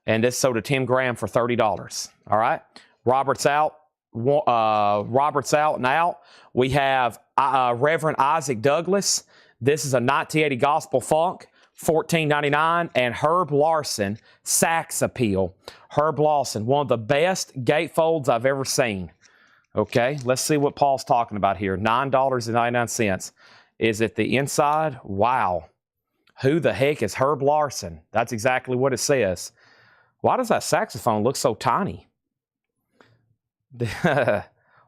And this sold to Tim Graham for $30. All right. Robert's out. Robert's out and out. We have Reverend Isaac Douglas. This is a 1980 gospel funk, $14.99. And Herb Larson, Sax Appeal. Herb Larson, one of the best gatefolds I've ever seen. Okay, let's see what Paul's talking about here. $9.99. Is it the inside? Wow. Who the heck is Herb Larson? That's exactly what it says. Why does that saxophone look so tiny?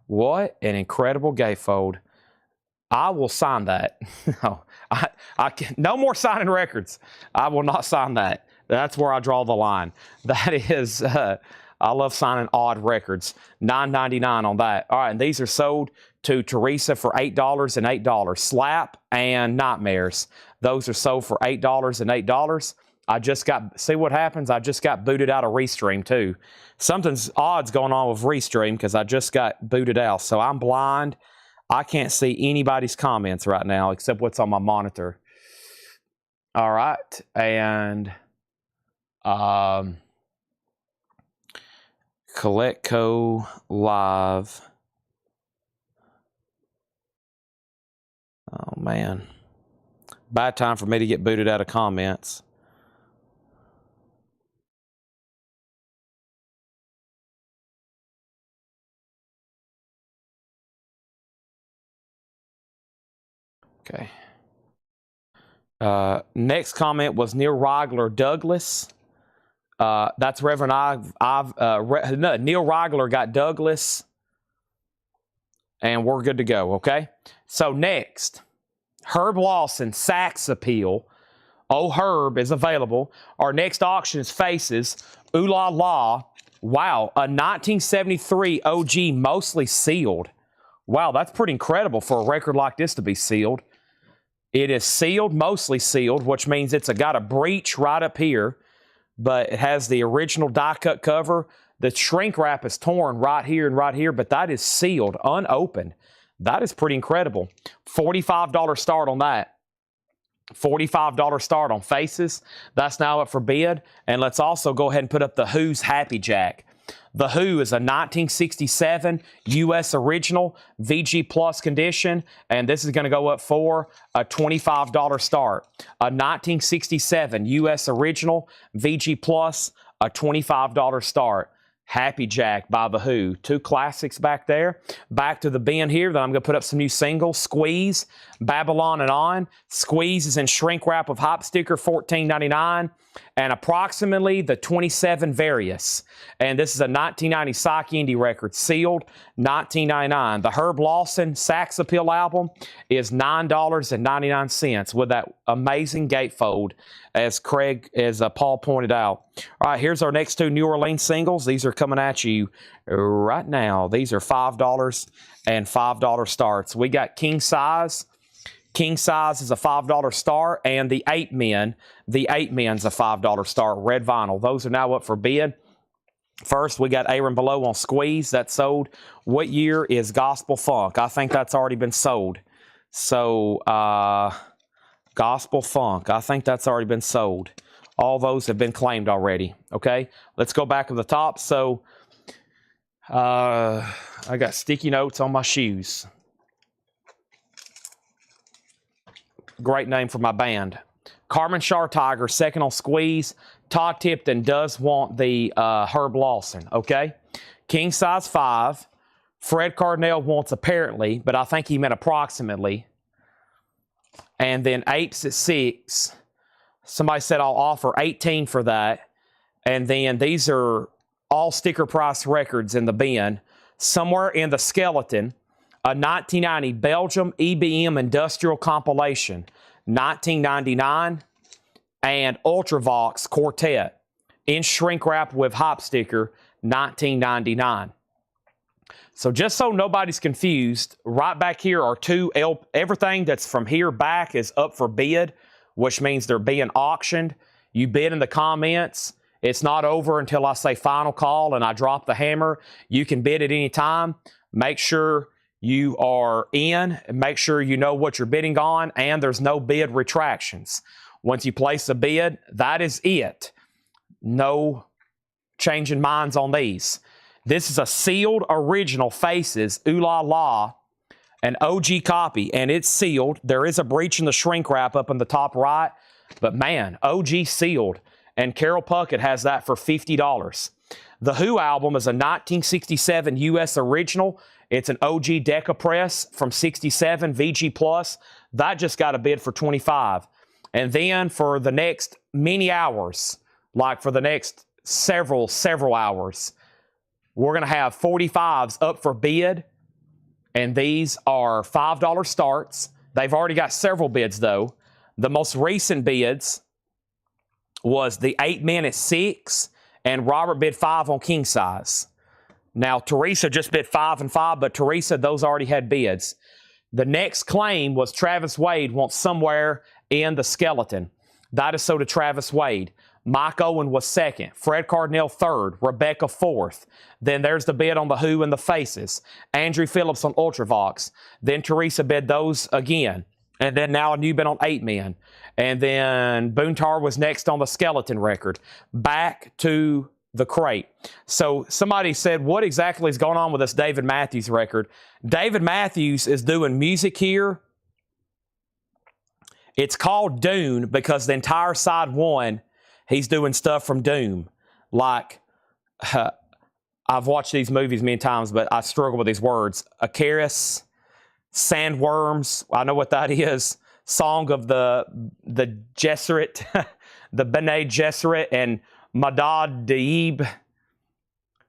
What an incredible gatefold. I will sign that. No, I can, no more signing records. I will not sign that. That's where I draw the line. That is, I love signing odd records. $9.99 on that. All right, and these are sold to Teresa for $8 and $8. Slap and Nightmares. Those are sold for $8 and $8. I just got, see what happens? I just got booted out of Restream too. Something's odd's going on with Restream because I just got booted out. So I'm blind. I can't see anybody's comments right now except what's on my monitor. All right. And Collectco Live. Oh, man. Bad time for me to get booted out of comments. Okay. Next comment was Neil Reigler Douglas. That's Reverend Neil Reigler got Douglas. And we're good to go, okay? So next, Herb Lawson, Sax Appeal. Oh, Herb is available. Our next auction is Faces. Ooh La La. Wow, a 1973 OG mostly sealed. Wow, that's pretty incredible for a record like this to be sealed. It is sealed, mostly sealed, which means it's got a breech right up here, but it has the original die-cut cover. The shrink wrap is torn right here and right here, but that is sealed, unopened. That is pretty incredible. $45 start on that. $45 start on Faces. That's now up for bid. And let's also go ahead and put up the Who's Happy Jack. The Who is a 1967 U.S. original, VG Plus condition, and this is going to go up for a $25 start. A 1967 U.S. original, VG Plus, a $25 start. Happy Jack by The Who. Two classics back there. Back to the bin here that I'm going to put up some new singles. Squeeze, Babylon and On. Squeeze is in shrink wrap with hop sticker, $14.99. And approximately the 27 Various. And this is a 1990 Psych Indie record, sealed, $19.99. The Herb Lawson Sax Appeal album is $9.99 with that amazing gatefold, as Paul pointed out. All right, here's our next two New Orleans singles. These are coming at you right now. These are $5 and $5 starts. We got King Size. King Size is a $5 start, and the 8 Men. The 8 Men's a $5 start, red vinyl. Those are now up for bid. First, we got Aaron Below on Squeeze. That sold. What year is Gospel Funk? I think that's already been sold. So, Gospel Funk. I think that's already been sold. All those have been claimed already. Okay, let's go back to the top. So, I got sticky notes on my shoes. Great name for my band. Carmen Shar Tiger, second on Squeeze. Todd Tipton does want the Herb Lawson, okay? King Size 5. Fred Cardinal wants apparently, but I think he meant approximately. And then 8's at 6. Somebody said I'll offer 18 for that. And then these are all sticker price records in the bin. Somewhere in the skeleton, a 1990 Belgium EBM Industrial Compilation, $19.99, and Ultravox Quartet in shrink wrap with hop sticker, $19.99. So just so nobody's confused, right back here are everything that's from here back is up for bid, which means they're being auctioned. You bid in the comments. It's not over until I say final call and I drop the hammer. You can bid at any time. Make sure you are in, make sure you know what you're bidding on, and there's no bid retractions. Once you place a bid, that is it. No changing minds on these. This is a sealed original Faces, Ooh La La, an OG copy, and it's sealed. There is a breach in the shrink wrap up in the top right, but man, OG sealed. And Carol Puckett has that for $50. The Who album is a 1967 U.S. original. It's an OG Deca press from 67 VG Plus. That just got a bid for $25. And then for the next many hours, like for the next several hours, we're going to have 45s up for bid. And these are $5 starts. They've already got several bids, though. The most recent bids was the 8 Men at 6, and Robert bid 5 on King Size. Now, Teresa just bid 5 and 5, but Teresa, those already had bids. The next claim was Travis Wade wants Somewhere in the Skeleton. That is so to Travis Wade. Mike Owen was second. Fred Cardinal third. Rebecca fourth. Then there's the bid on the Who and the Faces. Andrew Phillips on Ultravox. Then Teresa bid those again. And then now a new bid on 8 Men. And then Boontar was next on the Skeleton record. Back to the crate. So somebody said, what exactly is going on with this David Matthews record? David Matthews is doing music here. It's called Dune because the entire side one, he's doing stuff from Doom. Like, I've watched these movies many times, but I struggle with these words. Icarus, Sandworms, I know what that is. Song of the Gesserit, the Bene Gesserit, and Madad Deeb.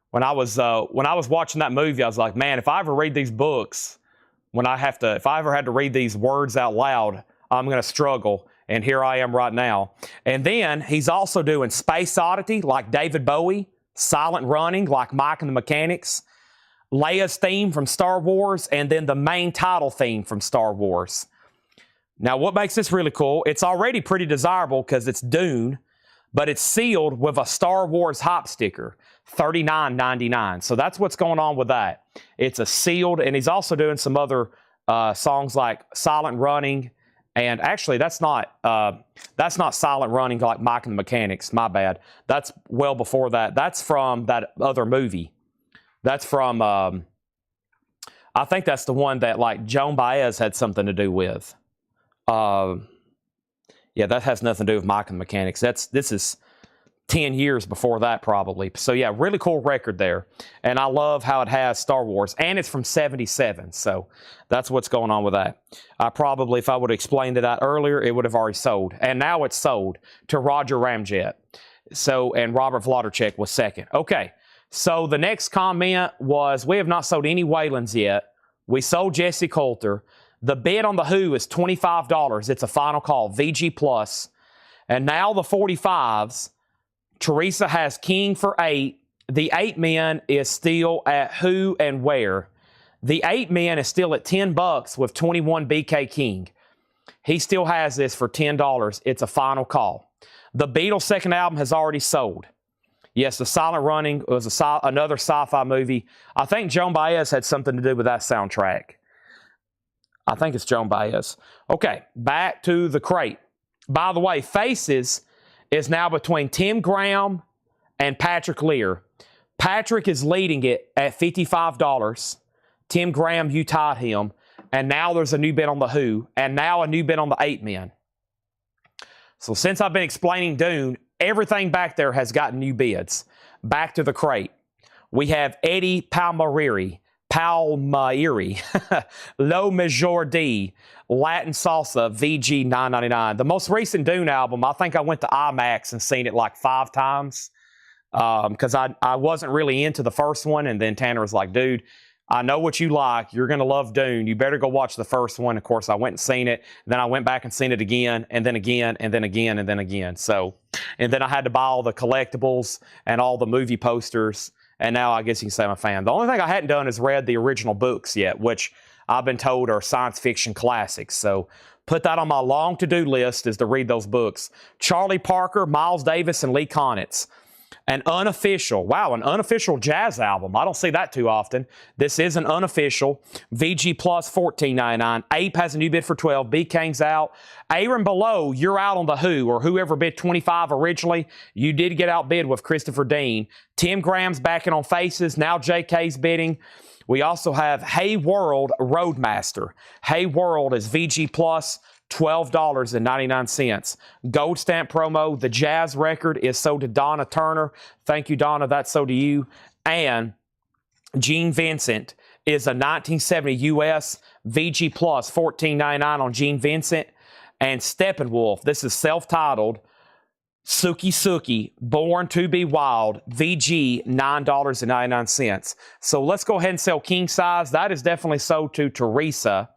When I was watching that movie, I was like, man, if I ever read these books, if I ever had to read these words out loud, I'm going to struggle. And here I am right now. And then he's also doing Space Oddity, like David Bowie, Silent Running, like Mike and the Mechanics, Leia's theme from Star Wars, and then the main title theme from Star Wars. Now, what makes this really cool, it's already pretty desirable because it's Dune, but it's sealed with a Star Wars hop sticker, $39.99. So that's what's going on with that. It's a sealed, and he's also doing some other songs like Silent Running, and actually that's not Silent Running like Mike and the Mechanics, my bad. That's well before that. That's from that other movie. That's from, I think that's the one that like Joan Baez had something to do with. Yeah, that has nothing to do with Mike and the Mechanics. This is 10 years before that probably. So yeah, really cool record there. And I love how it has Star Wars. And it's from 77. So that's what's going on with that. I probably, if I would have explained that earlier, it would have already sold. And now it's sold to Roger Ramjet. So, and Robert Vladerchek was second. Okay, so the next comment was, we have not sold any Waylands yet. We sold Jesse Coulter. The bid on the Who is $25. It's a final call, VG plus. And now the 45s, Teresa has King for 8. The 8 men is still at Who and Where. The 8 men is still at $10 with 21 BK King. He still has this for $10. It's a final call. The Beatles' second album has already sold. Yes, The Silent Running was another sci-fi movie. I think Joan Baez had something to do with that soundtrack. I think it's Joan Baez. Okay, back to the crate. By the way, Faces is now between Tim Graham and Patrick Lear. Patrick is leading it at $55. Tim Graham, you tied him. And now there's a new bid on the Who. And now a new bid on the 8 men. So since I've been explaining Dune, everything back there has gotten new bids. Back to the crate. We have Eddie Palmieri, Low Major D, Latin Salsa, VG $9.99. The most recent Dune album, I think I went to IMAX and seen it like 5 times because I wasn't really into the first one. And then Tanner was like, dude, I know what you like. You're going to love Dune. You better go watch the first one. Of course, I went and seen it. Then I went back and seen it again, and then again, and then again, and then again. So, and then I had to buy all the collectibles and all the movie posters. And now I guess you can say I'm a fan. The only thing I hadn't done is read the original books yet, which I've been told are science fiction classics. So put that on my long to-do list is to read those books. Charlie Parker, Miles Davis, and Lee Konitz. An unofficial jazz album. I don't see that too often. This is an unofficial. VG plus $14.99. Ape has a new bid for $12. B King's out. Aaron Below, you're out on the Who, or whoever bid $25 originally. You did get outbid with Christopher Dean. Tim Graham's backing on Faces. Now JK's bidding. We also have Hey World Roadmaster. Hey World is VG plus $12.99. Gold stamp promo. The jazz record is sold to Donna Turner. Thank you, Donna. That's sold to you. And Gene Vincent is a 1970 US VG plus $14.99 on Gene Vincent. And Steppenwolf, this is self-titled, Suki Suki, Born to be Wild, VG $9.99. So let's go ahead and sell king size. That is definitely sold to Teresa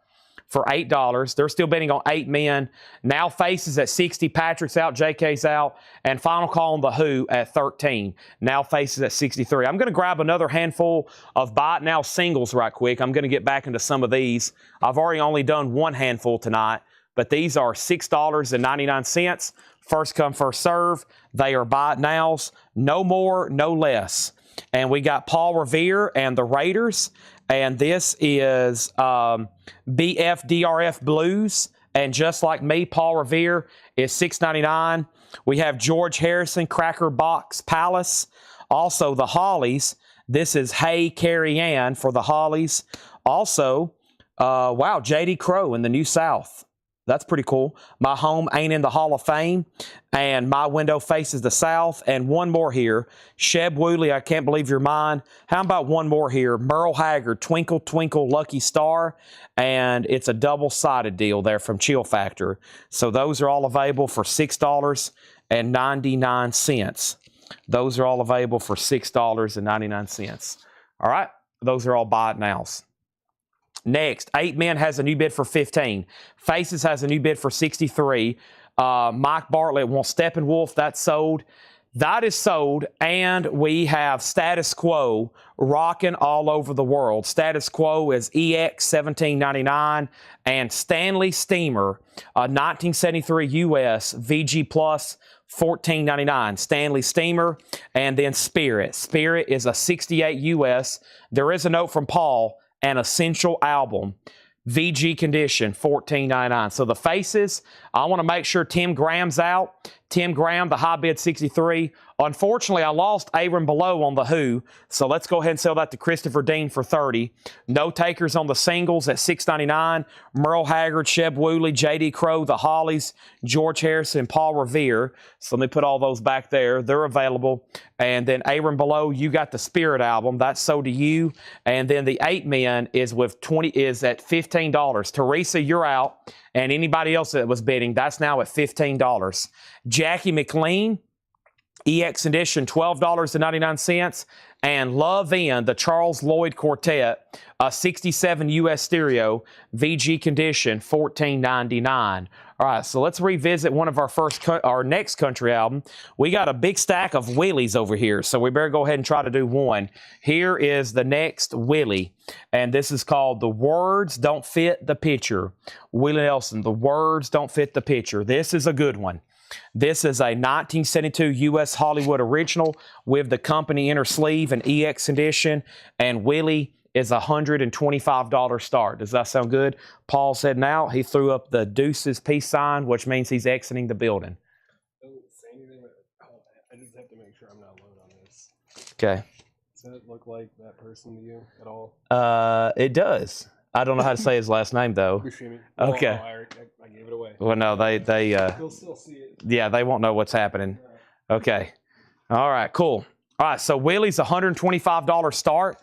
for $8. They're still bidding on 8 men. Now Faces at 60. Patrick's out. JK's out. And final call on the Who at 13. Now Faces at 63. I'm going to grab another handful of Buy It Now singles right quick. I'm going to get back into some of these. I've already only done one handful tonight, but these are $6.99. First come, first serve. They are Buy It Nows. No more, no less. And we got Paul Revere and the Raiders. And this is BFDRF Blues. And Just Like Me, Paul Revere is $6.99. We have George Harrison, Cracker Box Palace. Also, the Hollies. This is Hey Carrie Ann for the Hollies. Also, wow, J.D. Crowe in the New South. That's pretty cool. My Home Ain't in the Hall of Fame. And My Window Faces the South. And one more here. Sheb Woolley, I Can't Believe You're Mine. How about one more here? Merle Haggard, Twinkle, Twinkle, Lucky Star. And it's a double-sided deal there from Chill Factor. So those are all available for $6.99. Those are all available for $6.99. All right. Those are all Buy It Nows. Next, 8 Men has a new bid for $15. Faces has a new bid for $63. Mike Bartlett wants Steppenwolf. That's sold. That is sold. And we have Status Quo rocking all over the world. Status Quo is EX $17.99. And Stanley Steamer, 1973 US VG Plus $14.99. Stanley Steamer. And then Spirit. Spirit is a 68 US. There is a note from Paul. An essential album, VG condition, $14.99. So the Faces, I want to make sure Tim Graham's out. Tim Graham, the high bid 63. Unfortunately, I lost Aaron Below on the Who, so let's go ahead and sell that to Christopher Dean for 30. No takers on the singles at 699. Merle Haggard, Sheb Woolley, J.D. Crowe, the Hollies, George Harrison, Paul Revere. So let me put all those back there. They're available. And then Aaron Below, you got the Spirit album. That's so do you. And then the 8 men is with is at $15. Teresa, you're out. And anybody else that was bidding, that's now at $15. Jackie McLean, EX edition, $12.99. And Love In, the Charles Lloyd Quartet, a 67 US stereo, VG condition, $14.99. All right, so let's revisit one of our next country album. We got a big stack of Willies over here, so we better go ahead and try to do one. Here is the next Willie, and this is called The Words Don't Fit the Picture. Willie Nelson, The Words Don't Fit the Picture. This is a good one. This is a 1972 U.S. Hollywood original with the company inner sleeve and EX edition, and Willie is a $125 start. Does that sound good? Paul's heading out. He threw up the deuces peace sign, which means he's exiting the building. Don't say anything. I just have to make sure I'm not alone on this. Okay. Does that look like that person to you at all? It does. I don't know how to say his last name though. Buscemi. Okay. Oh, I gave it away. Well, no, they You'll still see it. yeah, they won't know what's happening. Okay. All right, cool. All right, so Willie's $125 start.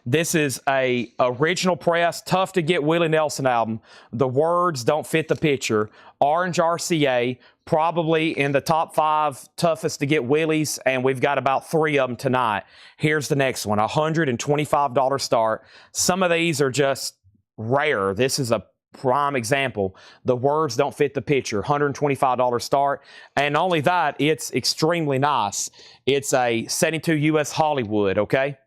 This is a original press, tough to get Willie Nelson album. The Words Don't Fit the Picture. Orange RCA, probably in the top 5 toughest to get Willies, and we've got about 3 of them tonight. Here's the next one, $125 start. Some of these are just rare. This is a prime example. The Words Don't Fit the Picture, $125 start. And not only that, it's extremely nice. It's a 72 US Hollywood, okay?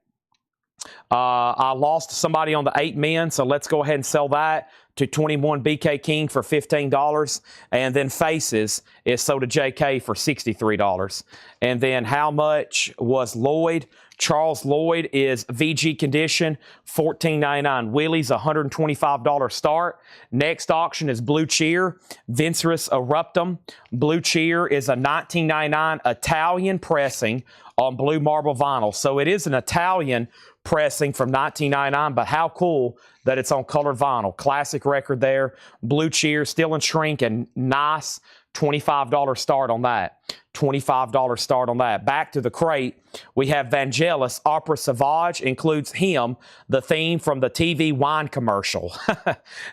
I lost somebody on the 8 men, so let's go ahead and sell that to 21 BK King for $15. And then Faces is sold to JK for $63. And then how much was Lloyd? Charles Lloyd is VG condition, $14.99. Willie's $125 start. Next auction is Blue Cheer, Vincerus Eruptum. Blue Cheer is a $19.99 Italian pressing on blue marble vinyl. So it is an Italian pressing from 1999, but how cool that it's on colored vinyl. Classic record there. Blue Cheer, still in shrink, and nice $25 start on that. $25 start on that. Back to the crate, we have Vangelis. Opera Sauvage includes Him, the theme from the TV wine commercial.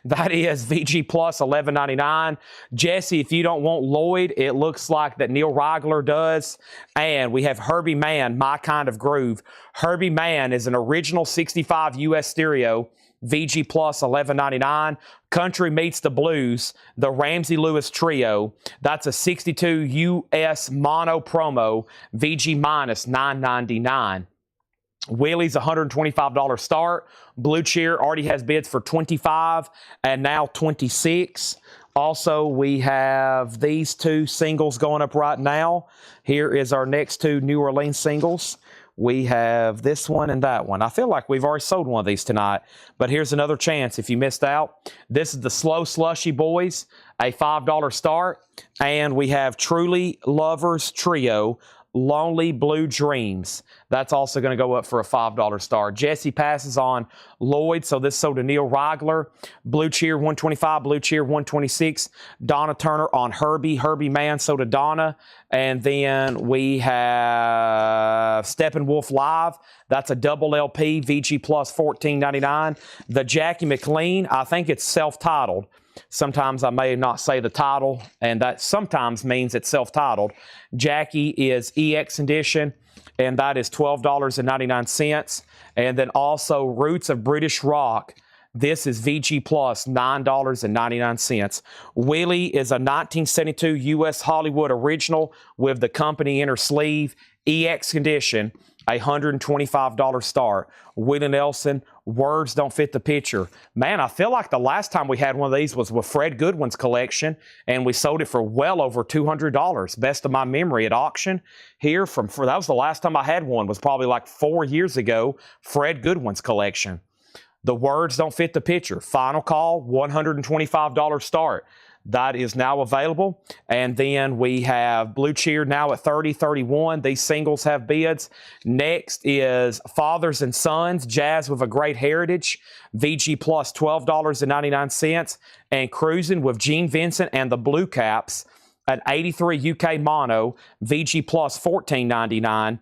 That is VG Plus, $11.99. Jesse, if you don't want Lloyd, it looks like that Neil Rigler does. And we have Herbie Mann, My Kind of Groove. Herbie Mann is an original 65 US stereo, VG Plus, $11.99. Country Meets the Blues, the Ramsey Lewis Trio. That's a 62 US mono promo, VG minus $9.99. Willie's $125 start. Blue Cheer already has bids for $25 and now $26. Also, we have these 2 singles going up right now. Here is our next 2 New Orleans singles. We have this one and that one. I feel like we've already sold one of these tonight, but here's another chance if you missed out. This is the Slow Slushy Boys, a $5 start. And we have Truly Lovers Trio, Lonely Blue Dreams. That's also going to go up for a $5 start. Jesse passes on Lloyd, so this sold to Neil Rigler. Blue Cheer, $125. Blue Cheer, $126. Donna Turner on Herbie. Herbie Mann sold to Donna. And then we have Steppenwolf Live. That's a double LP, VG Plus, $14.99. The Jackie McLean, I think it's self-titled. Sometimes I may not say the title, and that sometimes means it's self-titled. Jackie is EX edition, and that is $12.99. And then also Roots of British Rock. This is VG Plus, $9.99. Willie is a 1972 U.S. Hollywood original with the company inner sleeve, EX condition, a $125 start. Willie Nelson, Words Don't Fit the Picture. Man, I feel like the last time we had one of these was with Fred Goodwin's collection, and we sold it for well over $200. Best of my memory at auction here that was the last time I had one, was probably like 4 years ago, Fred Goodwin's collection. The Words Don't Fit the Picture. Final call, $125 start. That is now available. And then we have Blue Cheer now at $30.31. These singles have bids. Next is Fathers and Sons, Jazz with a Great Heritage, VG Plus $12.99. And Cruising with Gene Vincent and the Blue Caps at 83 UK Mono, VG Plus $14.99.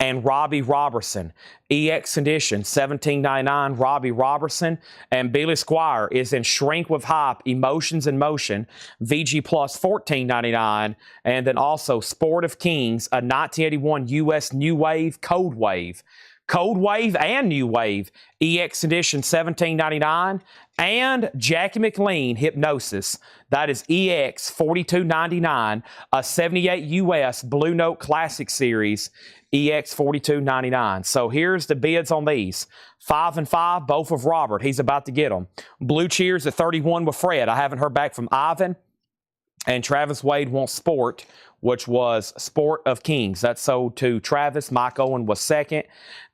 And Robbie Robertson, EX Edition, $17.99, Robbie Robertson. And Billy Squire is in Shrink with Hype, Emotions in Motion, VG Plus $14.99. And then also Sport of Kings, a 1981 US New Wave, Cold Wave and New Wave, EX Edition, $17.99. And Jackie McLean, Hypnosis, that is EX, $42.99, a 78 US Blue Note Classic Series, EX $42.99. So here's the bids on these. 5 and 5, both of Robert. He's about to get them. Blue Cheers at 31 with Fred. I haven't heard back from Ivan. And Travis Wade wants Sport, which was Sport of Kings. That sold to Travis. Mike Owen was second.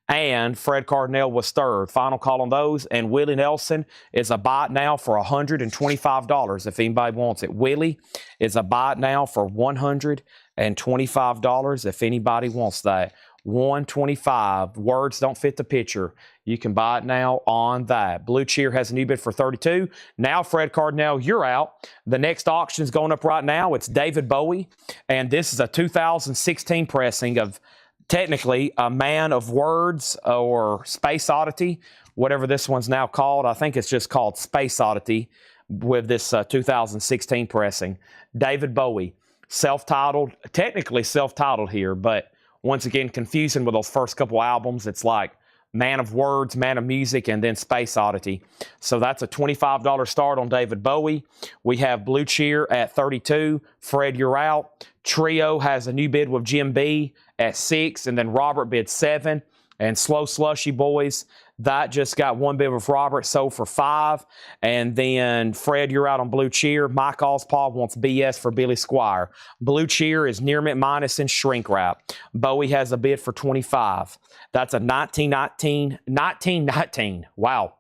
And Fred Cardinal was third. Final call on those. And Willie Nelson is a buy it now for $125 if anybody wants it. Willie is a buy it now for $125 if anybody wants that. $125. Words don't fit the picture. You can buy it now on that. Blue Cheer has a new bid for $32. Now, Fred Cardinal, you're out. The next auction is going up right now. It's David Bowie. And this is a 2016 pressing of technically a Man of Words or Space Oddity, whatever this one's now called. I think it's just called Space Oddity with this 2016 pressing. David Bowie, self-titled, technically self-titled here, but once again, confusing with those first couple albums. It's like Man of Words, Man of Music, and then Space Oddity. So that's a $25 start on David Bowie. We have Blue Cheer at $32. Fred, you're out. Trio has a new bid with Jim B at $6, and then Robert bid $7. And Slow Slushy Boys, that just got one bid with Robert, sold for $5. And then Fred, you're out on Blue Cheer. Mike Ospaw wants BS for Billy Squire. Blue Cheer is Near Mint Minus and Shrink Wrap. Bowie has a bid for $25. That's a 1919. Wow,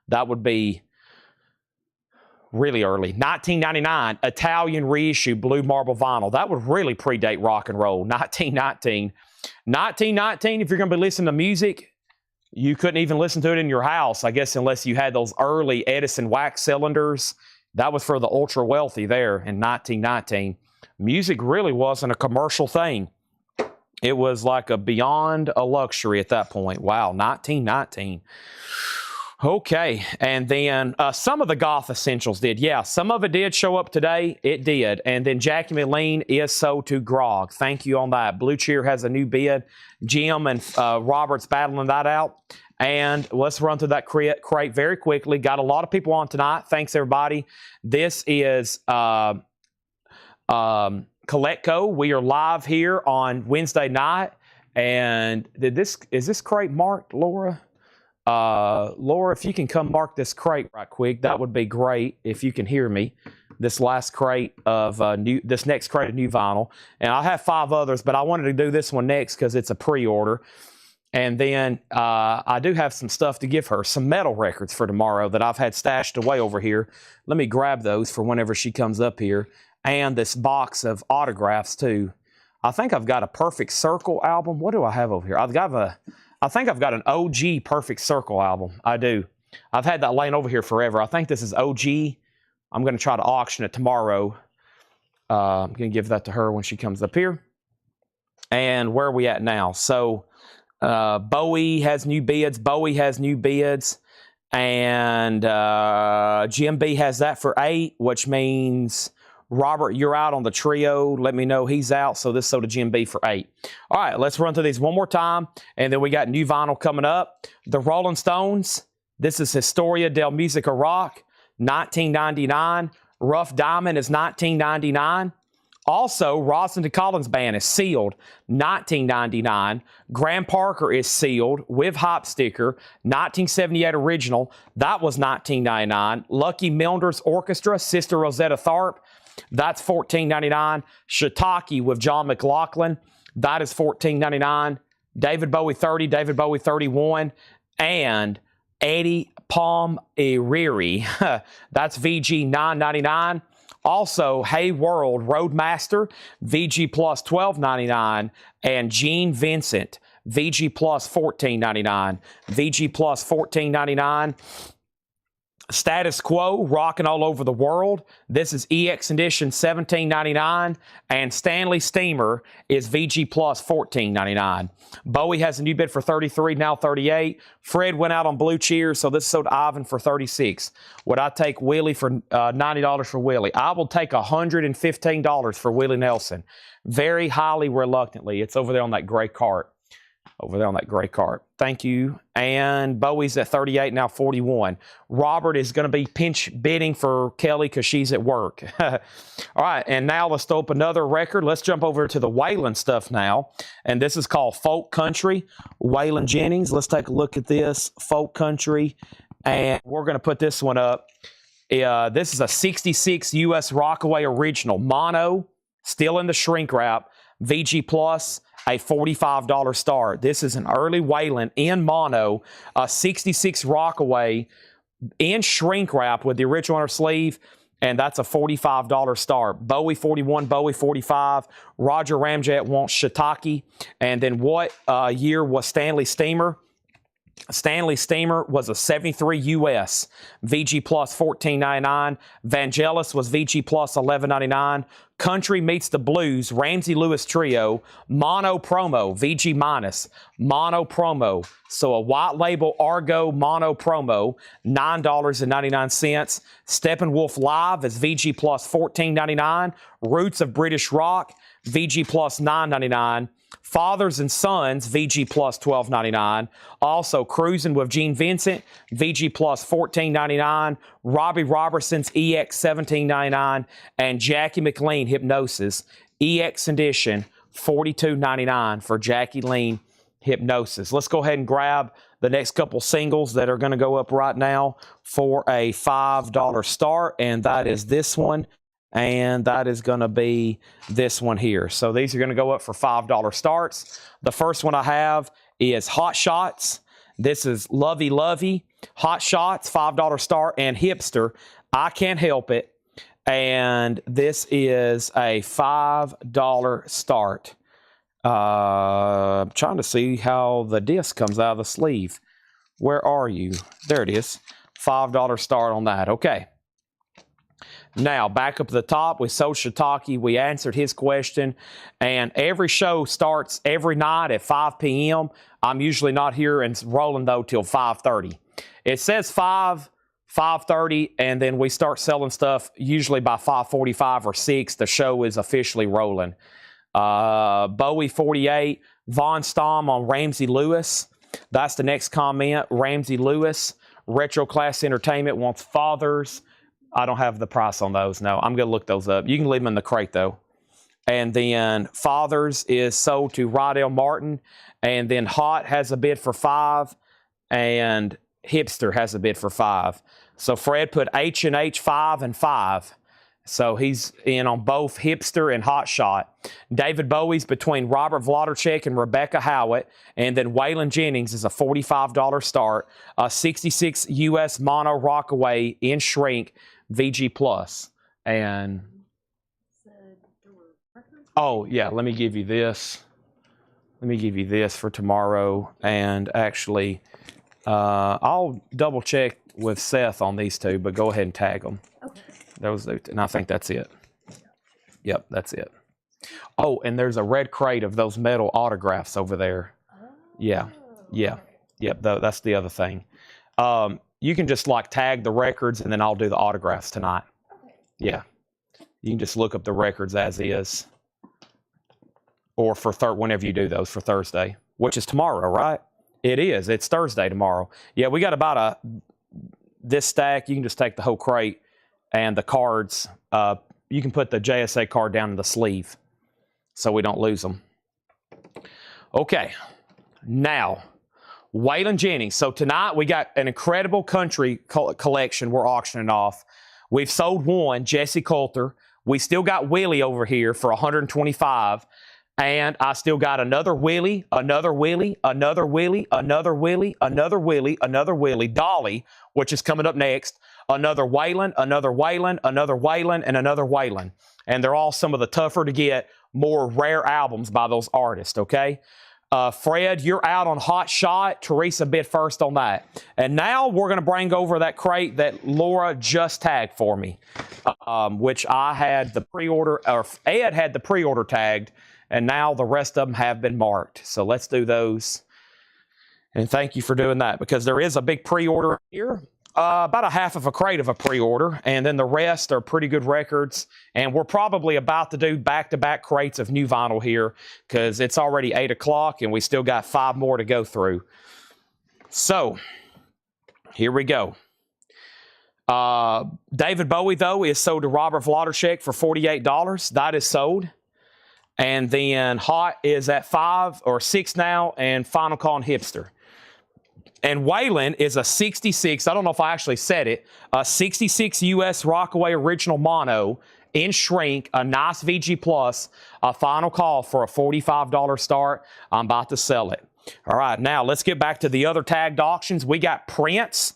that would be really early. 1999 Italian reissue blue marble vinyl. That would really predate rock and roll. 1919, if you're going to be listening to music, you couldn't even listen to it in your house, I guess, unless you had those early Edison wax cylinders. That was for the ultra wealthy there in 1919. Music really wasn't a commercial thing. It was like a beyond a luxury at that point. Wow, 1919. Okay, and then some of the goth essentials did. Yeah, some of it did show up today. It did. And then Jackie McLean is sold to Grog. Thank you on that. Blue Cheer has a new bid. Jim and Robert's battling that out. And let's run through that crate very quickly. Got a lot of people on tonight. Thanks, everybody. This is Coletco. We are live here on Wednesday night. And is this crate marked, Laura? Laura, if you can come mark this crate right quick, that would be great if you can hear me. This last crate of this next crate of new vinyl. And I have 5 others, but I wanted to do this one next because it's a pre-order. And then I do have some stuff to give her, some metal records for tomorrow that I've had stashed away over here. Let me grab those for whenever she comes up here. And this box of autographs too. I think I've got a Perfect Circle album. What do I have over here? I think I've got an OG Perfect Circle album. I do. I've had that laying over here forever. I think this is OG. I'm going to try to auction it tomorrow. I'm going to give that to her when she comes up here. And where are we at now? So Bowie has new bids. And Jim B has that for 8, which means Robert, you're out on the trio. Let me know he's out. So this sold to Jim B for 8. All right, let's run through these one more time. And then we got new vinyl coming up. The Rolling Stones. This is Historia del Musica Rock, 1999. Rough Diamond is 1999. Also, Rosalind Collins Band is sealed, 1999. Graham Parker is sealed with hop sticker, 1978 original. That was 1999. Lucky Milner's Orchestra, Sister Rosetta Tharpe. That's $14.99. Shiitake with John McLaughlin. That is $14.99. David Bowie 30, David Bowie 31. And Eddie Palm Eriri. That's VG $9.99. Also, Hey World Roadmaster, VG Plus $12.99, and Gene Vincent, VG Plus $14.99, VG Plus $14.99. Status Quo, rocking all over the world. This is EX Edition $17.99, and Stanley Steamer is VG Plus $14.99. Bowie has a new bid for $33, now $38. Fred went out on Blue Cheers, so this sold Ivan for $36. Would I take Willie for $90 for Willie? I will take $115 for Willie Nelson. Very highly reluctantly. It's over there on that gray cart. Over there on that gray cart. Thank you. And Bowie's at 38, now 41. Robert is going to be pinch bidding for Kelly because she's at work. All right, and now let's throw up another record. Let's jump over to the Waylon stuff now. And this is called Folk Country. Waylon Jennings. Let's take a look at this. Folk Country. And we're going to put this one up. This is a 66 U.S. Rockaway original. Mono, still in the shrink wrap. VG Plus, a $45 start. This is an early Waylon in mono, a 66 Rockaway in shrink wrap with the original inner sleeve, and that's a $45 start. Bowie 41, Bowie 45. Roger Ramjet wants Shiitake. And then what year was Stanley Steamer? Stanley Steamer was a 73 US, VG Plus $14.99. Vangelis was VG Plus $11.99. Country Meets the Blues, Ramsey Lewis Trio, Mono Promo, VG Minus, Mono Promo. So a white label Argo Mono Promo, $9.99. Steppenwolf Live is VG Plus $14.99. Roots of British Rock, VG Plus $9.99. Fathers and Sons, VG Plus $12.99. Also, Cruising with Gene Vincent, VG Plus $14.99. Robbie Robertson's EX $17.99. And Jackie McLean Hypnosis, EX Edition $42.99 for Jackie Lean Hypnosis. Let's go ahead and grab the next couple singles that are going to go up right now for a $5 start, and that is this one. And that is going to be this one here. So these are going to go up for $5 starts. The first one I have is Hot Shots. This is Lovey Lovey. Hot Shots, $5 start. And Hipster, I Can't Help It. And this is a $5 start. I'm trying to see how the disc comes out of the sleeve. Where are you? There it is. $5 start on that. Okay. Now, back up to the top, we sold Shiitake. We answered his question. And every show starts every night at 5 p.m. I'm usually not here and rolling, though, till 5:30. It says 5:30, and then we start selling stuff usually by 5:45 or 6. The show is officially rolling. Bowie 48, Von Stom on Ramsey Lewis. That's the next comment. Ramsey Lewis. Retro Class Entertainment wants Fathers. I don't have the price on those. No, I'm going to look those up. You can leave them in the crate, though. And then Fathers is sold to Rydell Martin. And then Hot has a bid for $5. And Hipster has a bid for $5. So Fred put H&H 5 and 5. So he's in on both Hipster and Hot Shot. David Bowie's between Robert Vlodarchek and Rebecca Howitt. And then Waylon Jennings is a $45 start. 66 US Mono Rockaway in shrink. VG Plus. And oh yeah, let me give you this. Let me give you this for tomorrow. And actually, I'll double check with Seth on these two, but go ahead and tag them. Okay. Those, and I think that's it. Yep, that's it. Oh, and there's a red crate of those metal autographs over there. Oh. Yeah. Yep, that's the other thing. You can just like tag the records, and then I'll do the autographs tonight. Okay. Yeah. You can just look up the records as is. Or for whenever you do those for Thursday, which is tomorrow, right? It is. It's Thursday tomorrow. Yeah, we got about this stack. You can just take the whole crate and the cards. You can put the JSA card down in the sleeve so we don't lose them. Okay. Now, Waylon Jennings. So tonight we got an incredible country collection we're auctioning off. We've sold one, Jesse Coulter. We still got Willie over here for $125. And I still got another Willie, another Willie, another Willie, another Willie, another Willie, another Willie, Dolly, which is coming up next. another Waylon, another Waylon, another Waylon, and another Waylon. And they're all some of the tougher to get, more rare albums by those artists, okay? Fred, you're out on Hot Shot. Teresa bid first on that. And now we're going to bring over that crate that Laura just tagged for me, which I had the pre-order, or Ed had the pre-order tagged, and now the rest of them have been marked. So let's do those. And thank you for doing that, because there is a big pre-order here. About a half of a crate of a pre-order, and then the rest are pretty good records. And we're probably about to do back-to-back crates of new vinyl here, because it's already 8 o'clock and we still got 5 more to go through. So here we go. David Bowie, though, is sold to Robert Wlodarczyk for $48. That is sold. And then Hot is at 5 or 6 now, and Final Call and Hipster. And Waylon is a 66, I don't know if I actually said it, a 66 US Rockaway Original Mono in shrink, a nice VG Plus, a Final Call for a $45 start. I'm about to sell it. All right, now let's get back to the other tagged auctions. We got Prince,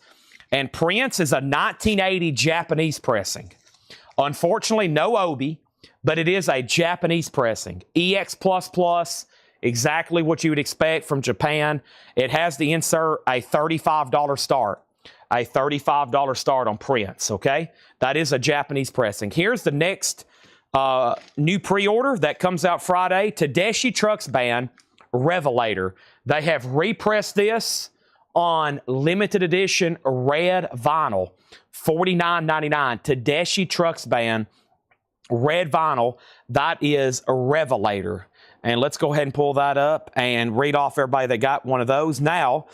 and Prince is a 1980 Japanese pressing. Unfortunately, no Obi, but it is a Japanese pressing. EX++, exactly what you would expect from Japan. It has the insert a $35 start. A $35 start on Prince, okay? That is a Japanese pressing. Here's the next new pre-order that comes out Friday. Tedeschi Trucks Band Revelator. They have repressed this on limited edition red vinyl. $49.99. Tedeschi Trucks Band red vinyl. That is a Revelator. And let's go ahead and pull that up and read off everybody that got one of those. Now,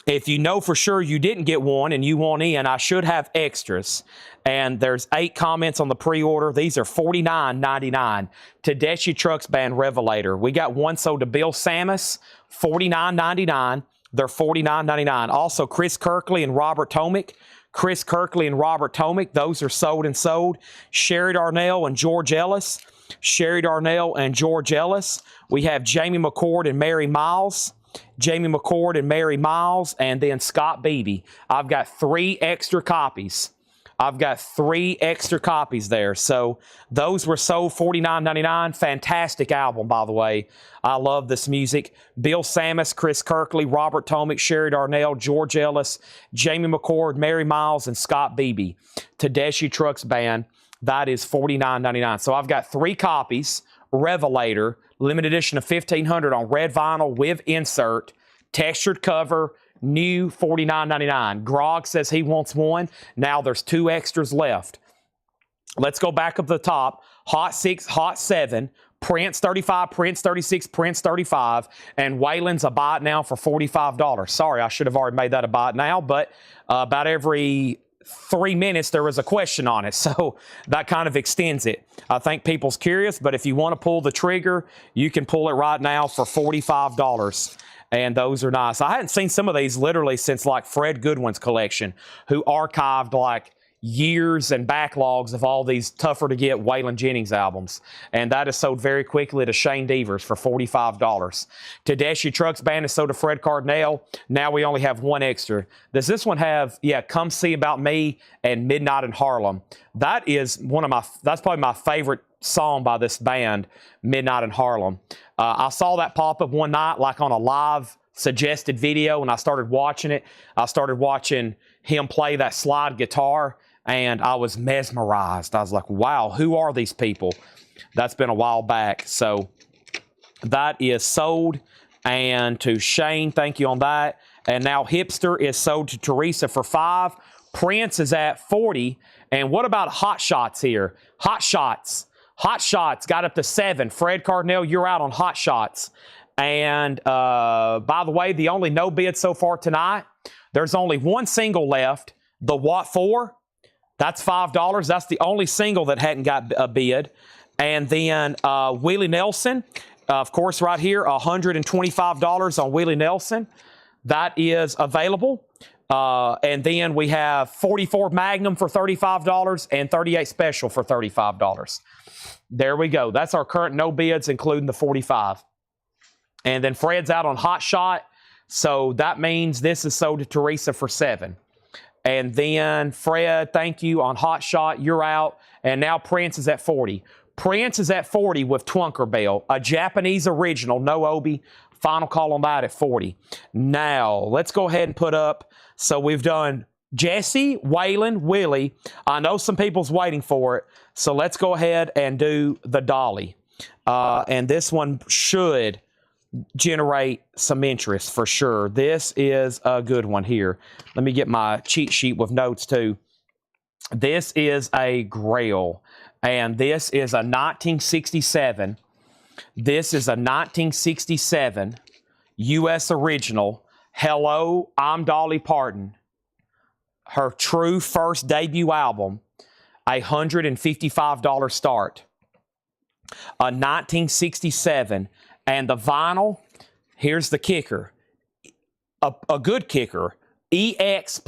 if you know for sure you didn't get one and you want in, I should have extras. And there's 8 comments on the pre-order. These are $49.99. Tedeschi Trucks Band Revelator. We got one sold to Bill Samus, $49.99. They're $49.99. Also, Chris Kirkley and Robert Tomick. Chris Kirkley and Robert Tomick. Those are sold and sold. Sherry Darnell and George Ellis. Sherry Darnell and George Ellis. We have Jamie McCord and Mary Miles. Jamie McCord and Mary Miles. And then Scott Beebe. I've got 3 extra copies. I've got 3 extra copies there. So those were sold $49.99. Fantastic album, by the way. I love this music. Bill Samus, Chris Kirkley, Robert Tomick, Sherry Darnell, George Ellis, Jamie McCord, Mary Miles, and Scott Beebe. Tedeschi Trucks Band. That is $49.99. So I've got 3 copies. Revelator, limited edition of 1500 on red vinyl with insert, textured cover, new $49.99. Grog says he wants one. Now there's 2 extras left. Let's go back up to the top. Hot 6, Hot 7, Prince 35, Prince 36, Prince 35, and Waylon's a buy it now for $45. Sorry, I should have already made that a buy it now, but about every 3 minutes there was a question on it, so that kind of extends it. I think people's curious, but if you want to pull the trigger, you can pull it right now for $45. And those are nice. I hadn't seen some of these literally since like Fred Goodwin's collection, who archived like years and backlogs of all these tougher to get Waylon Jennings albums. And that is sold very quickly to Shane Devers for $45. Tedeschi Trucks Band is sold to Fred Cardinale. Now we only have 1 extra. Does this one have, yeah, Come See About Me and Midnight in Harlem? That is that's probably my favorite song by this band, Midnight in Harlem. I saw that pop up one night like on a live suggested video, and I started watching it. I started watching him play that slide guitar, and I was mesmerized. I was like, wow, who are these people? That's been a while back. So that is sold. And to Shane, thank you on that. And now Hipster is sold to Teresa for $5. Prince is at $40. And what about Hot Shots here? Hot Shots. Hot Shots got up to $7. Fred Cardinale, you're out on Hot Shots. And by the way, the only no bid so far tonight, there's only 1 single left. The Watt 4, that's $5. That's the only single that hadn't got a bid. And then Willie Nelson, of course, right here, $125 on Willie Nelson. That is available. And then we have 44 Magnum for $35 and 38 Special for $35. There we go. That's our current no bids, including the 45. And then Fred's out on Hot Shot. So that means this is sold to Teresa for $7. And then Fred, thank you on Hot Shot. You're out. And now Prince is at 40. Prince is at 40 with Twunkerbell, a Japanese original, no Obi. Final call on that at 40. Now, let's go ahead and put up. So we've done Jesse, Waylon, Willie. I know some people's waiting for it. So let's go ahead and do the Dolly. And this one should generate some interest for sure. This is a good one here. Let me get my cheat sheet with notes too. This is a Grail. And this is a 1967. This is a 1967 U.S. original. Hello, I'm Dolly Parton. Her true first debut album, $155 start. A 1967. And the vinyl, here's the kicker. A good kicker. EX++,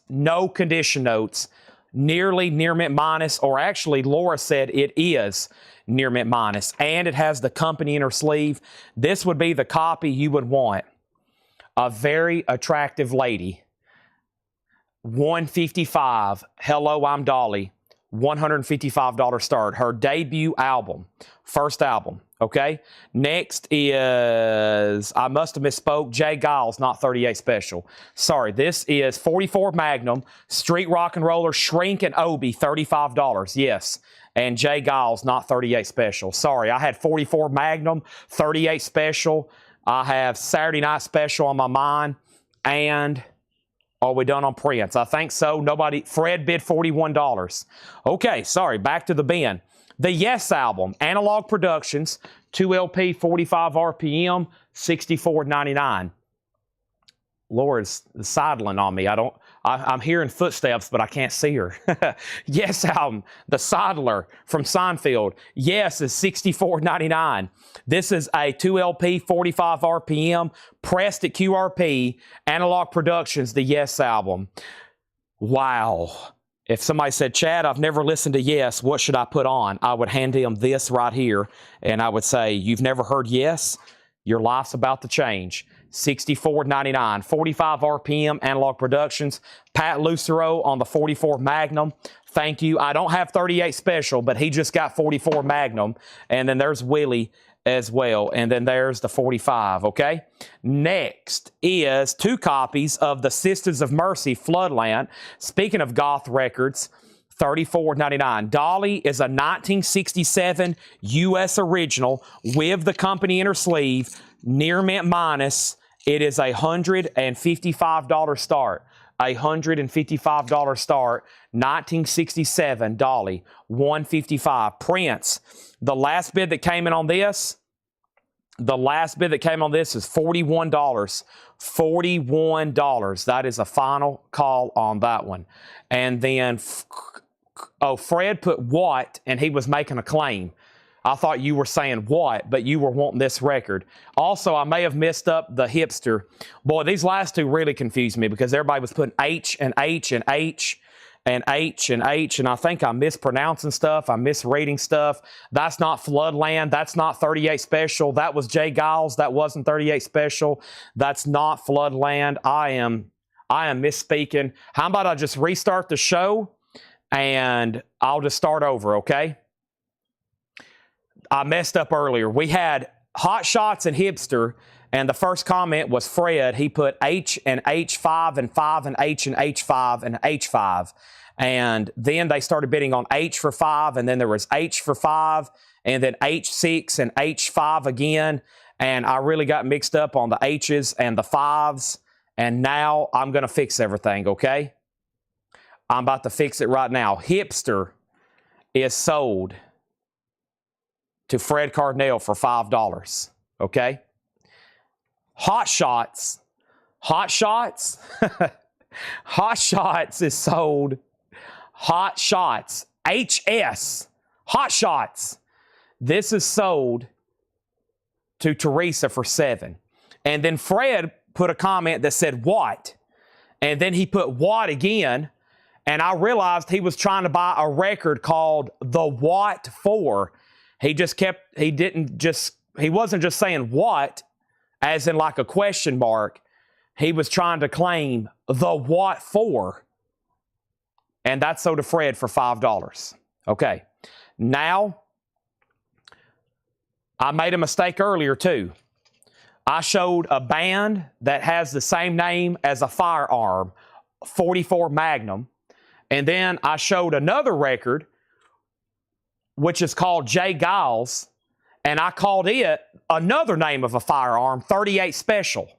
no condition notes. Nearly near mint minus, or actually Laura said it is near mint minus, and it has the company inner sleeve. This would be the copy you would want. A very attractive lady. 155. Hello, I'm Dolly. $155 start. Her debut album. First album. Okay. Next is, I must have misspoke, Jay Giles, not 38 Special. Sorry, this is 44 Magnum, Street Rock and Roller, Shrink and Obi, $35. Yes. And Jay Giles, not 38 Special. Sorry, I had 44 Magnum, 38 Special. I have Saturday Night Special on my mind. And are we done on Prince? I think so. Nobody, Fred bid $41. Okay, sorry, back to the bin. The Yes album, Analog Productions, 2 LP, 45 RPM, $64.99. Laura's sidling on me. I'm hearing footsteps, but I can't see her. Yes album, The Sidler from Seinfeld. Yes is $64.99. This is a 2 LP, 45 RPM, pressed at QRP, Analog Productions, the Yes album. Wow. If somebody said, Chad, I've never listened to Yes, what should I put on? I would hand him this right here, and I would say, you've never heard Yes? Your life's about to change. $64.99. 45 RPM, Analog Productions. Pat Lucero on the 44 Magnum. Thank you. I don't have 38 Special, but he just got 44 Magnum. And then there's Willie as well. And then there's the 45, okay? Next is 2 copies of the Sisters of Mercy Floodland. Speaking of goth records, $34.99. Dolly is a 1967 U.S. original with the company inner sleeve, near mint minus. It is a $155 start. $155 start. 1967 Dolly, $155. Prince, the last bid that came in on this, is $41. $41. That is a final call on that one. And then, Fred put what, and he was making a claim. I thought you were saying what, but you were wanting this record. Also, I may have messed up the hipster. Boy, these last two really confused me because everybody was putting H and H and H and H and H, and I think I'm mispronouncing stuff. I'm misreading stuff. That's not Floodland. That's not 38 Special. That was Jay Giles. That wasn't 38 Special. That's not Floodland. I am misspeaking. How about I just restart the show and I'll just start over, okay? I messed up earlier. We had Hot Shots and Hipster, and the first comment was Fred. He put H and H5 and 5 and H and H5 and H5. And then they started bidding on H for 5, and then there was H for 5, and then H6 and H5 again. And I really got mixed up on the H's and the 5s, and now I'm going to fix everything, okay? I'm about to fix it right now. Hipster is sold to Fred Cardinale for $5, okay? Hot Shots, Hot Shots is sold. Hot Shots, HS, Hot Shots. This is sold to Teresa for $7. And then Fred put a comment that said what? And then he put what again. And I realized he was trying to buy a record called The What For. He wasn't just saying what, as in like a question mark. He was trying to claim the Watt 4. And that's sold to Fred for $5. Okay. Now, I made a mistake earlier too. I showed a band that has the same name as a firearm, 44 Magnum. And then I showed another record, which is called J. Giles, and I called it another name of a firearm, 38 Special.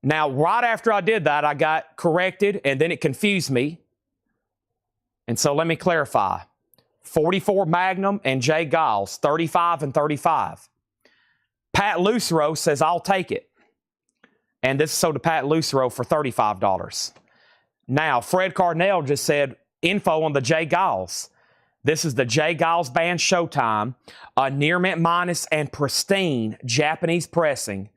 Now, right after I did that, I got corrected, and then it confused me. And so let me clarify. 44 Magnum and J. Giles, 35 and 35. Pat Lucero says, I'll take it. And this is sold to Pat Lucero for $35. Now, Fred Cardinale just said info on the J. Giles. This is the J. Giles Band Showtime, a near mint minus and pristine Japanese pressing.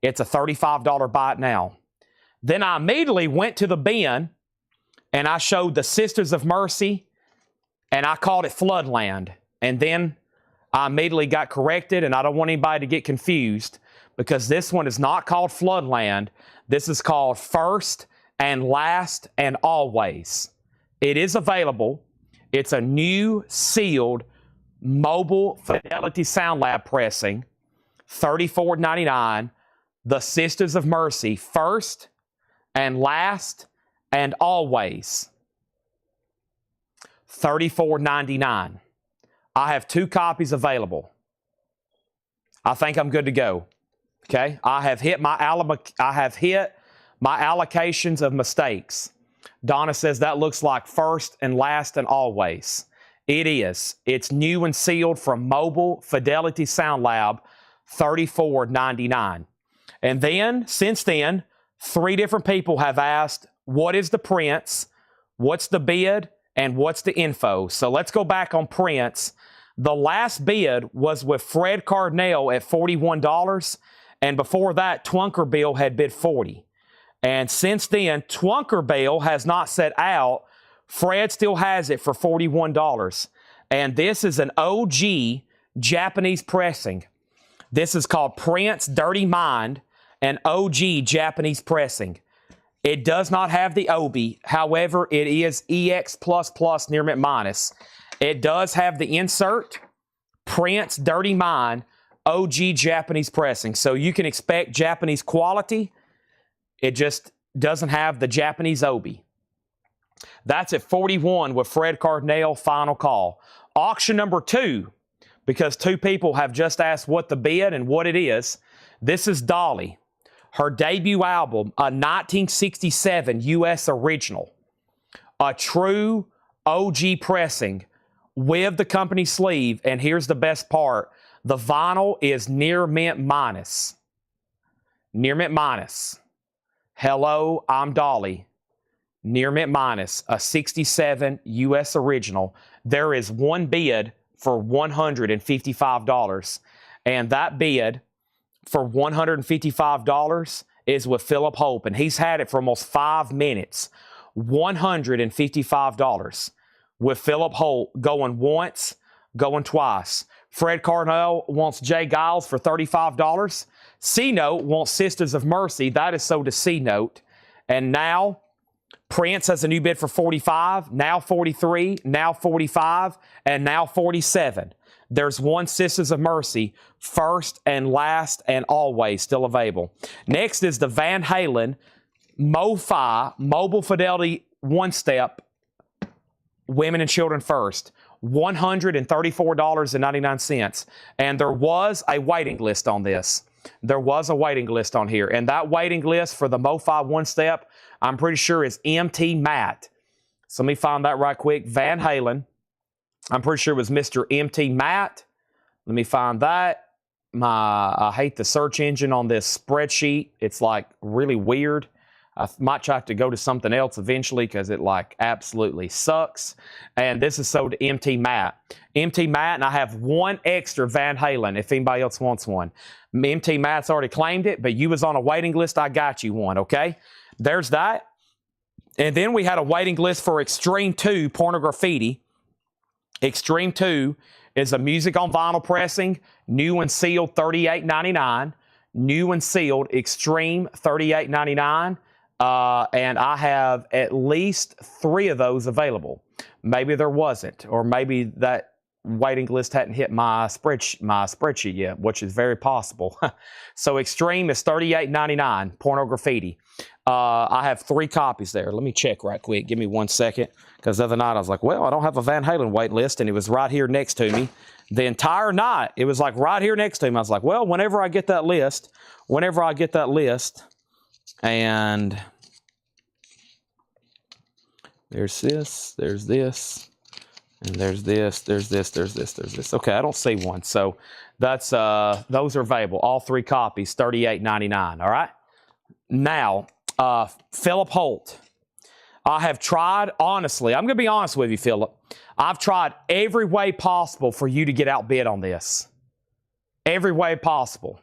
It's a $35 buy it now. Then I immediately went to the bin and I showed the Sisters of Mercy and I called it Floodland. And then I immediately got corrected, and I don't want anybody to get confused because this one is not called Floodland. This is called First and Last and Always. It is available. It's a new sealed mobile Fidelity Sound Lab pressing, $34.99. The Sisters of Mercy, First and Last and Always, $34.99. I have 2 copies available. I think I'm good to go. Okay, I have hit my allocations of mistakes. Donna says that looks like First and Last and Always. It is. It's new and sealed from Mobile Fidelity Sound Lab, $34.99. And then, since then, 3 different people have asked, what is the Prince, what's the bid, and what's the info? So let's go back on Prince. The last bid was with Fred Cardinale at $41, and before that, Twunkerbill had bid $40. And since then, Twunkerbill has not set out. Fred still has it for $41. And this is an OG Japanese pressing. This is called Prince Dirty Mind, an OG Japanese pressing. It does not have the Obi. However, it is EX++ near mint minus. It does have the insert, Prince Dirty Mind, OG Japanese pressing. So you can expect Japanese quality. It just doesn't have the Japanese Obi. That's at 41 with Fred Cardinale, final call. Auction number 2, because 2 people have just asked what the bid and what it is. This is Dolly. Her debut album, a 1967 U.S. original. A true OG pressing with the company sleeve. And here's the best part. The vinyl is near mint minus. Near mint minus. Hello, I'm Dolly. Near mint minus, a 67 U.S. original. There is one bid for $155. And that bid for $155 is with Philip Hope. And he's had it for almost 5 minutes. $155 with Philip Holt going once, going twice. Fred Cardinale wants J. Giles for $35. C-Note wants Sisters of Mercy. That is sold to C-Note. And now Prince has a new bid for $45, now $43, now $45, and now $47. There's one Sisters of Mercy, First and Last and Always, still available. Next is the Van Halen MoFi, Mobile Fidelity One-Step, Women and Children First, $134.99. And there was a waiting list on this. There was a waiting list on here. And that waiting list for the MoFi One-Step, I'm pretty sure is MT Matt. So let me find that right quick. Van Halen. I'm pretty sure it was Mr. MT Matt. Let me find that. I hate the search engine on this spreadsheet. It's like really weird. I might try to go to something else eventually because it like absolutely sucks. And this is sold to MT Matt. MT Matt, and I have one extra Van Halen if anybody else wants one. MT Matt's already claimed it, but you was on a waiting list. I got you one, okay? There's that. And then we had a waiting list for Extreme 2 Pornograffiti. Extreme 2 is a music on vinyl pressing, new and sealed, $38.99. New and sealed, Extreme, $38.99. and I have at least 3 of those available. Maybe there wasn't, or maybe that waiting list hadn't hit my spreadsheet yet, which is very possible. So Extreme is $38.99, porno graffiti. I have 3 copies there. Let me check right quick. Give me 1 second, because the other night I was like, well, I don't have a Van Halen wait list, and it was right here next to me. The entire night, it was like right here next to me. I was like, well, whenever I get that list, and there's this, there's this, and there's this, there's this, there's this, there's this. Okay, I don't see one. So that's those are available. All 3 copies, $38.99. All right. Now, Philip Holt. I have tried, honestly, I'm going to be honest with you, Philip. I've tried every way possible for you to get outbid on this. Every way possible.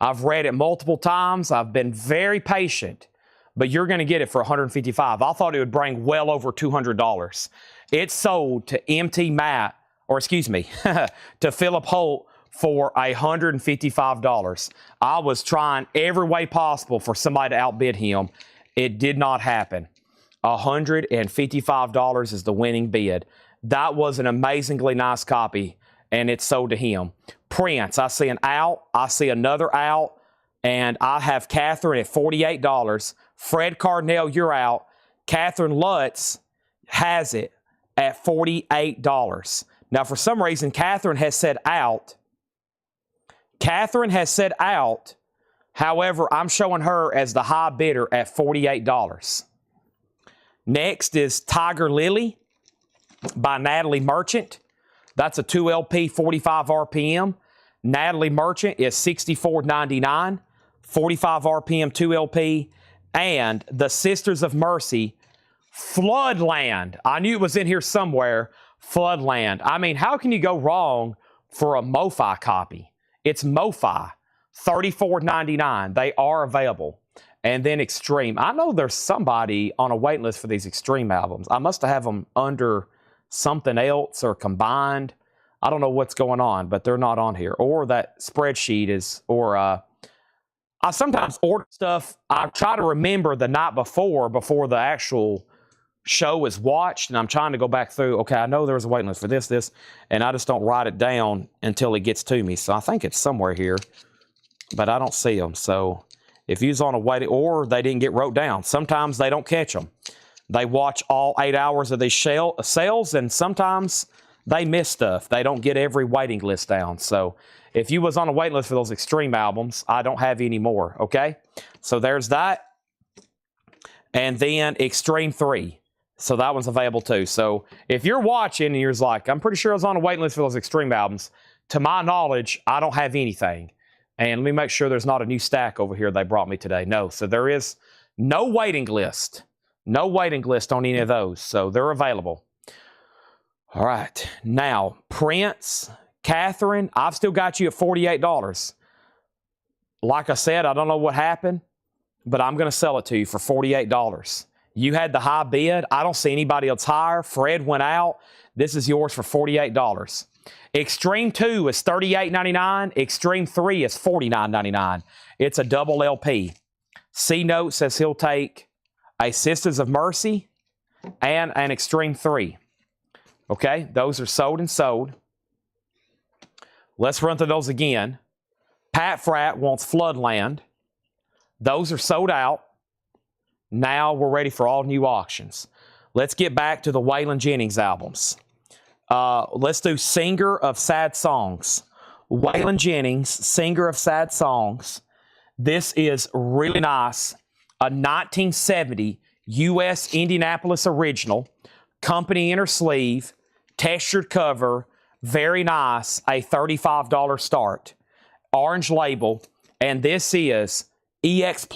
I've read it multiple times. I've been very patient, but you're going to get it for $155. I thought it would bring well over $200. It sold to to Philip Holt for $155. I was trying every way possible for somebody to outbid him. It did not happen. $155 is the winning bid. That was an amazingly nice copy, and it sold to him. Prince, I see an out. I see another out, and I have Catherine at $48. Fred Cardinal, you're out. Catherine Lutz has it at $48. Now, for some reason, Catherine has said out. However, I'm showing her as the high bidder at $48. Next is Tiger Lily by Natalie Merchant. That's a 2 LP, 45 RPM. Natalie Merchant is $64.99, 45 RPM, 2 LP. And the Sisters of Mercy, Floodland. I knew it was in here somewhere. Floodland. I mean, how can you go wrong for a MoFi copy? It's MoFi, $34.99. They are available. And then Extreme. I know there's somebody on a wait list for these Extreme albums. I must have them under something else or combined. I don't know what's going on, but they're not on here. Or that spreadsheet is, or I sometimes order stuff. I try to remember the night before the actual show is watched, and I'm trying to go back through, okay, I know there was a wait list for this, and I just don't write it down until it gets to me. So I think it's somewhere here, but I don't see them. So if you's on a waiting, or they didn't get wrote down. Sometimes they don't catch them. They watch all 8 hours of these sales, and sometimes they miss stuff. They don't get every waiting list down. So if you was on a wait list for those Extreme albums, I don't have any more, okay? So there's that. And then Extreme 3. So that one's available too. So if you're watching and you're like, I'm pretty sure I was on a wait list for those Extreme albums, to my knowledge, I don't have anything. And let me make sure there's not a new stack over here they brought me today. No, so there is no waiting list. No waiting list on any of those. So they're available. All right. Now, Prince, Catherine, I've still got you at $48. Like I said, I don't know what happened, but I'm going to sell it to you for $48. You had the high bid. I don't see anybody else higher. Fred went out. This is yours for $48. Extreme 2 is $38.99. Extreme 3 is $49.99. It's a double LP. C-Note says he'll take a Sisters of Mercy and an Extreme 3. Okay, those are sold and sold. Let's run through those again. Pat Frat wants Floodland. Those are sold out. Now we're ready for all new auctions. Let's get back to the Waylon Jennings albums. Let's do Singer of Sad Songs. Waylon Jennings, Singer of Sad Songs. This is really nice. A 1970 U.S. Indianapolis original. Company inner sleeve. Textured cover. Very nice. A $35 start. Orange label. And this is EX++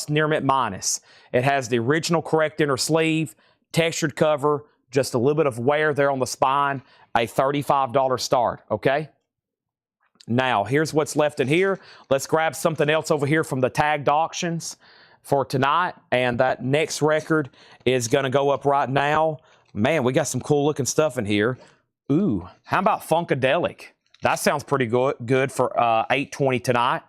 Near Mint Minus. It has the original correct inner sleeve. Textured cover. Just a little bit of wear there on the spine. A $35 start, okay? Now, here's what's left in here. Let's grab something else over here from the tagged auctions for tonight. And that next record is going to go up right now. Man, we got some cool looking stuff in here. Ooh, how about Funkadelic? That sounds pretty good for $8.20 tonight.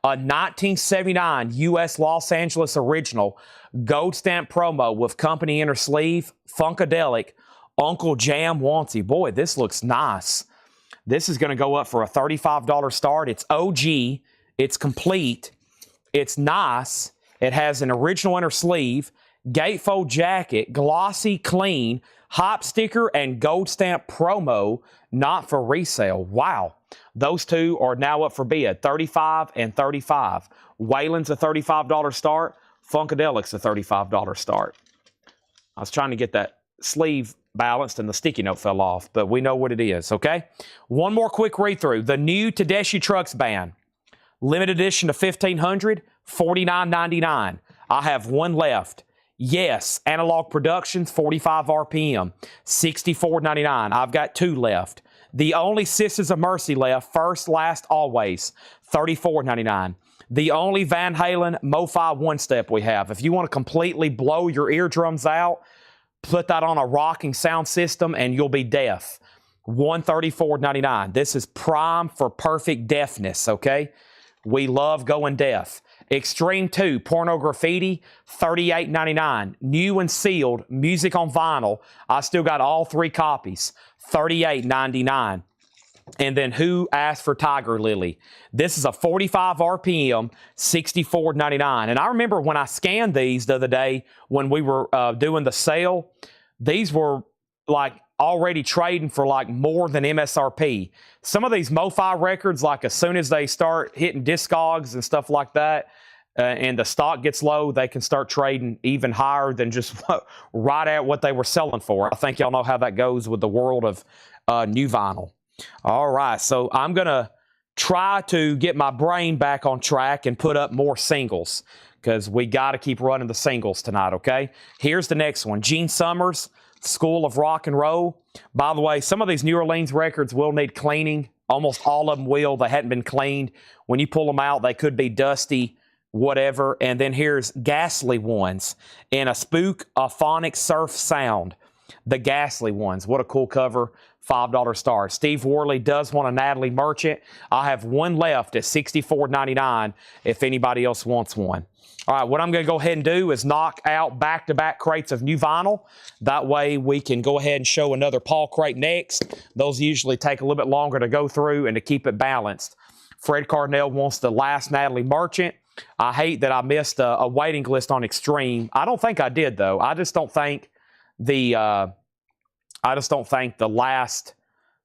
A 1979 U.S. Los Angeles original gold stamp promo with company inner sleeve, Funkadelic, Uncle Jam Wants You. Boy, this looks nice. This is going to go up for a $35 start. It's OG. It's complete. It's nice. It has an original inner sleeve, gatefold jacket, glossy, clean, hop sticker, and gold stamp promo, not for resale. Wow. Those two are now up for bid, $35 and $35. Waylon's a $35 start. Funkadelic's a $35 start. I was trying to get that sleeve balanced and the sticky note fell off, but we know what it is, okay? One more quick read-through. The new Tedeschi Trucks band. Limited edition to 1,500, $49.99. I have one left. Yes, Analog Productions, 45 RPM, $64.99. I've got two left. The only Sisters of Mercy left, first, last, always, $34.99. The only Van Halen MoFi one-step we have. If you want to completely blow your eardrums out, put that on a rocking sound system and you'll be deaf. $134.99. This is prime for perfect deafness, okay? We love going deaf. Extreme 2, Porno Graffiti, $38.99. New and sealed, music on vinyl. I still got all three copies, $38.99. And then Who Asked for Tiger Lily? This is a 45 RPM, $64.99. And I remember when I scanned these the other day when we were doing the sale, these were like already trading for like more than MSRP. Some of these MoFi records, like as soon as they start hitting Discogs and stuff like that, and the stock gets low, they can start trading even higher than just right at what they were selling for. I think y'all know how that goes with the world of new vinyl. All right, so I'm going to try to get my brain back on track and put up more singles because we got to keep running the singles tonight, okay? Here's the next one. Gene Summers, School of Rock and Roll. By the way, some of these New Orleans records will need cleaning. Almost all of them will. They hadn't been cleaned. When you pull them out, they could be dusty, whatever. And then here's Ghastly Ones in a Spook-a-phonic surf sound. The Ghastly Ones. What a cool cover. $5 star. Steve Worley does want a Natalie Merchant. I have one left at $64.99 if anybody else wants one. All right, what I'm going to go ahead and do is knock out back-to-back crates of new vinyl. That way we can go ahead and show another Paul crate next. Those usually take a little bit longer to go through and to keep it balanced. Fred Cardinale wants the last Natalie Merchant. I hate that I missed a waiting list on Extreme. I don't think I did, though. I just don't think the last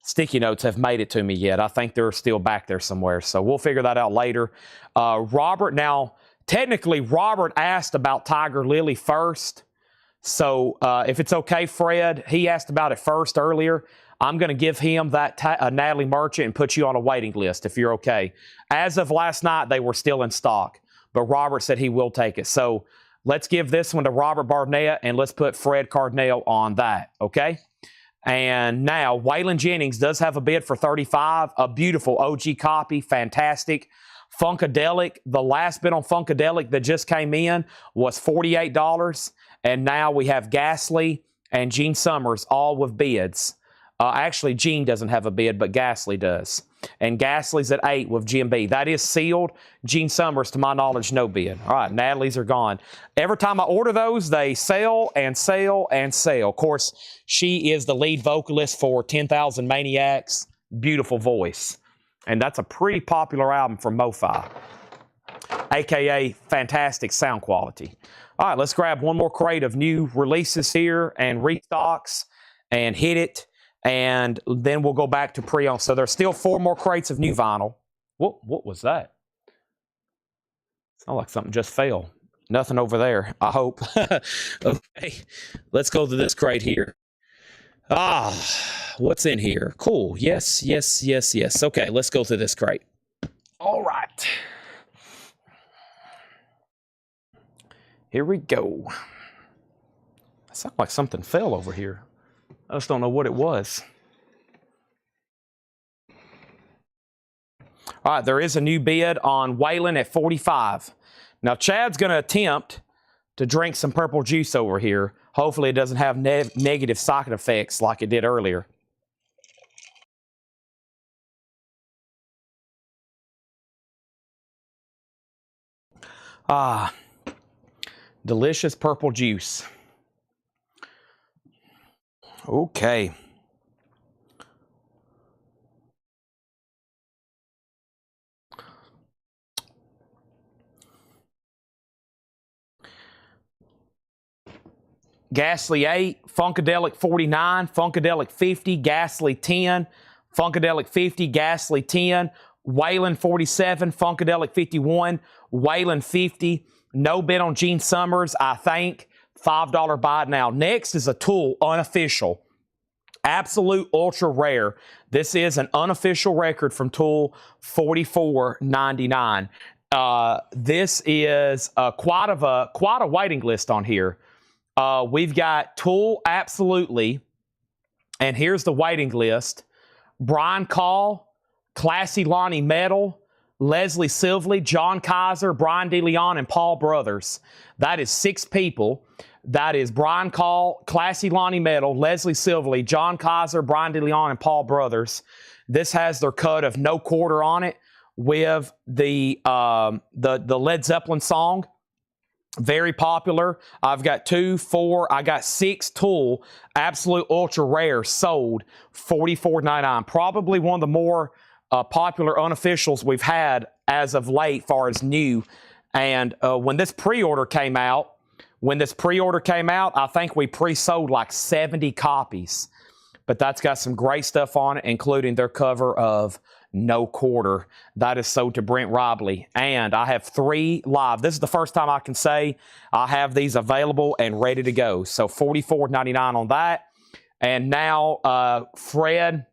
sticky notes have made it to me yet. I think they're still back there somewhere. So we'll figure that out later. Robert, now, technically, Robert asked about Tiger Lily first. So if it's okay, Fred, he asked about it first earlier. I'm going to give him that Natalie Merchant and put you on a waiting list if you're okay. As of last night, they were still in stock. But Robert said he will take it. So let's give this one to Robert Barnett and let's put Fred Cardinale on that, okay? And now, Waylon Jennings does have a bid for $35. A beautiful OG copy, fantastic. Funkadelic, the last bid on Funkadelic that just came in was $48. And now we have Ghastly and Gene Summers all with bids. Actually, Gene doesn't have a bid, but Ghastly does. And Ghastly's at $8 with GMB. That is sealed. Gene Summers, to my knowledge, no bid. All right, Natalie's are gone. Every time I order those, they sell and sell and sell. Of course, she is the lead vocalist for 10,000 Maniacs. Beautiful voice. And that's a pretty popular album from MoFi, a.k.a. fantastic sound quality. All right, let's grab one more crate of new releases here and restocks and hit it. And then we'll go back to pre-owned. So there's still 4 more crates of new vinyl. What was that? Sounds like something just fell. Nothing over there, I hope. Okay, let's go to this crate here. What's in here? Cool. Yes. Okay, let's go to this crate. All right. Here we go. It sounds like something fell over here. I just don't know what it was. All right, there is a new bid on Waylon at $45. Now, Chad's going to attempt to drink some purple juice over here. Hopefully, it doesn't have negative side effects like it did earlier. Ah, delicious purple juice. Okay. Ghastly 8, Funkadelic 49, Funkadelic 50, Ghastly 10, Funkadelic 50, Ghastly 10, Waylon 47, Funkadelic 51, Waylon 50. No bet on Gene Summers, I think. $5 buy it now. Next is a Tool unofficial. Absolute ultra rare. This is an unofficial record from Tool, $44.99. This is quite a waiting list on here. We've got Tool Absolutely, and here's the waiting list. Brian Call, Classy Lonnie Metal, Leslie Silvley, John Kaiser, Brian DeLeon, and Paul Brothers. That is 6 people. That is Brian Call, Classy Lonnie Metal, Leslie Silvley, John Kaiser, Brian DeLeon, and Paul Brothers. This has their cut of No Quarter on it with the Led Zeppelin song. Very popular. I've got 2, 4, I got 6 Tool Absolute Ultra Rare sold, $44.99. Probably one of the more popular unofficials we've had as of late, far as new. And when this pre-order came out, I think we pre-sold like 70 copies. But that's got some great stuff on it, including their cover of No Quarter. That is sold to Brent Robley. And I have 3 live. This is the first time I can say I have these available and ready to go. So $44.99 on that. And now Fred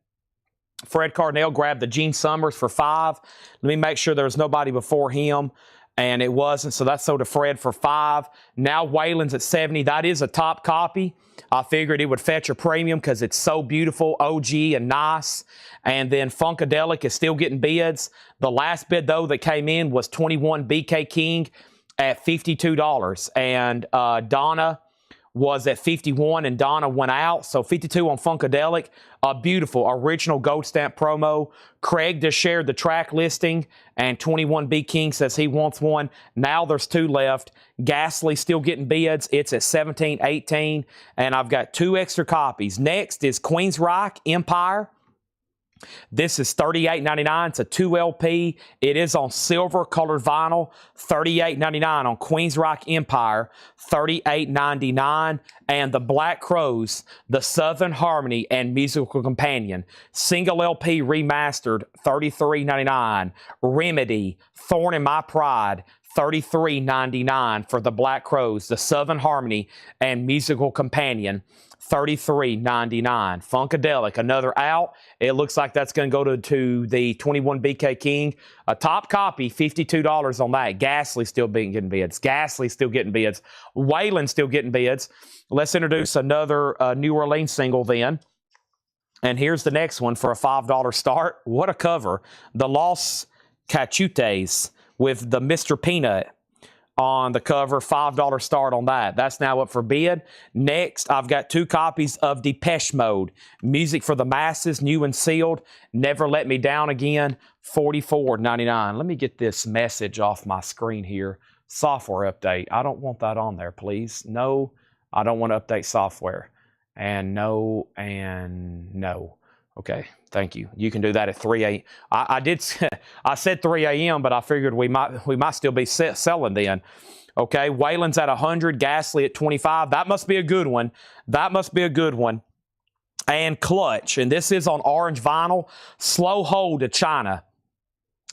Cardinale grabbed the Gene Summers for $5. Let me make sure there's nobody before him. And it wasn't, so that's sold to Fred for $5. Now Waylon's at $70. That is a top copy. I figured it would fetch a premium because it's so beautiful, OG, and nice. And then Funkadelic is still getting bids. The last bid, though, that came in was 21 BK King at $52. And Donna was at 51, and Donna went out. So 52 on Funkadelic. A beautiful original gold stamp promo. Craig just shared the track listing, and 21 B King says he wants one. Now there's 2 left. Ghastly still getting bids. It's at 17, 18, and I've got 2 extra copies. Next is Queensryche Empire. This is $38.99. It's a 2 LP. It is on silver colored vinyl. $38.99 on Queensryche Empire. $38.99. And the Black Crowes, the Southern Harmony and Musical Companion. Single LP remastered. $33.99. Remedy, Thorn in My Pride. $33.99 for the Black Crowes, the Southern Harmony and Musical Companion. $33.99. Funkadelic, another out. It looks like that's going to go to the 21 BK King. A top copy, $52 on that. Ghastly still getting bids. Ghastly still getting bids. Waylon still getting bids. Let's introduce another New Orleans single then. And here's the next one for a $5 start. What a cover. The Los Cachutes with the Mr. Peanut on the cover, $5 start on that. That's now up for bid. Next, I've got 2 copies of Depeche Mode, Music for the Masses, new and sealed. Never Let Me Down Again, $44.99. Let me get this message off my screen here. Software update. I don't want that on there, please. No, I don't want to update software. And no, and no. Okay, thank you. You can do that at 3 a.m. I said 3 a.m., but I figured we might still be selling then. Okay, Waylon's at 100, Ghastly at 25. That must be a good one. That must be a good one. And Clutch, and this is on orange vinyl. Slow Hold to China.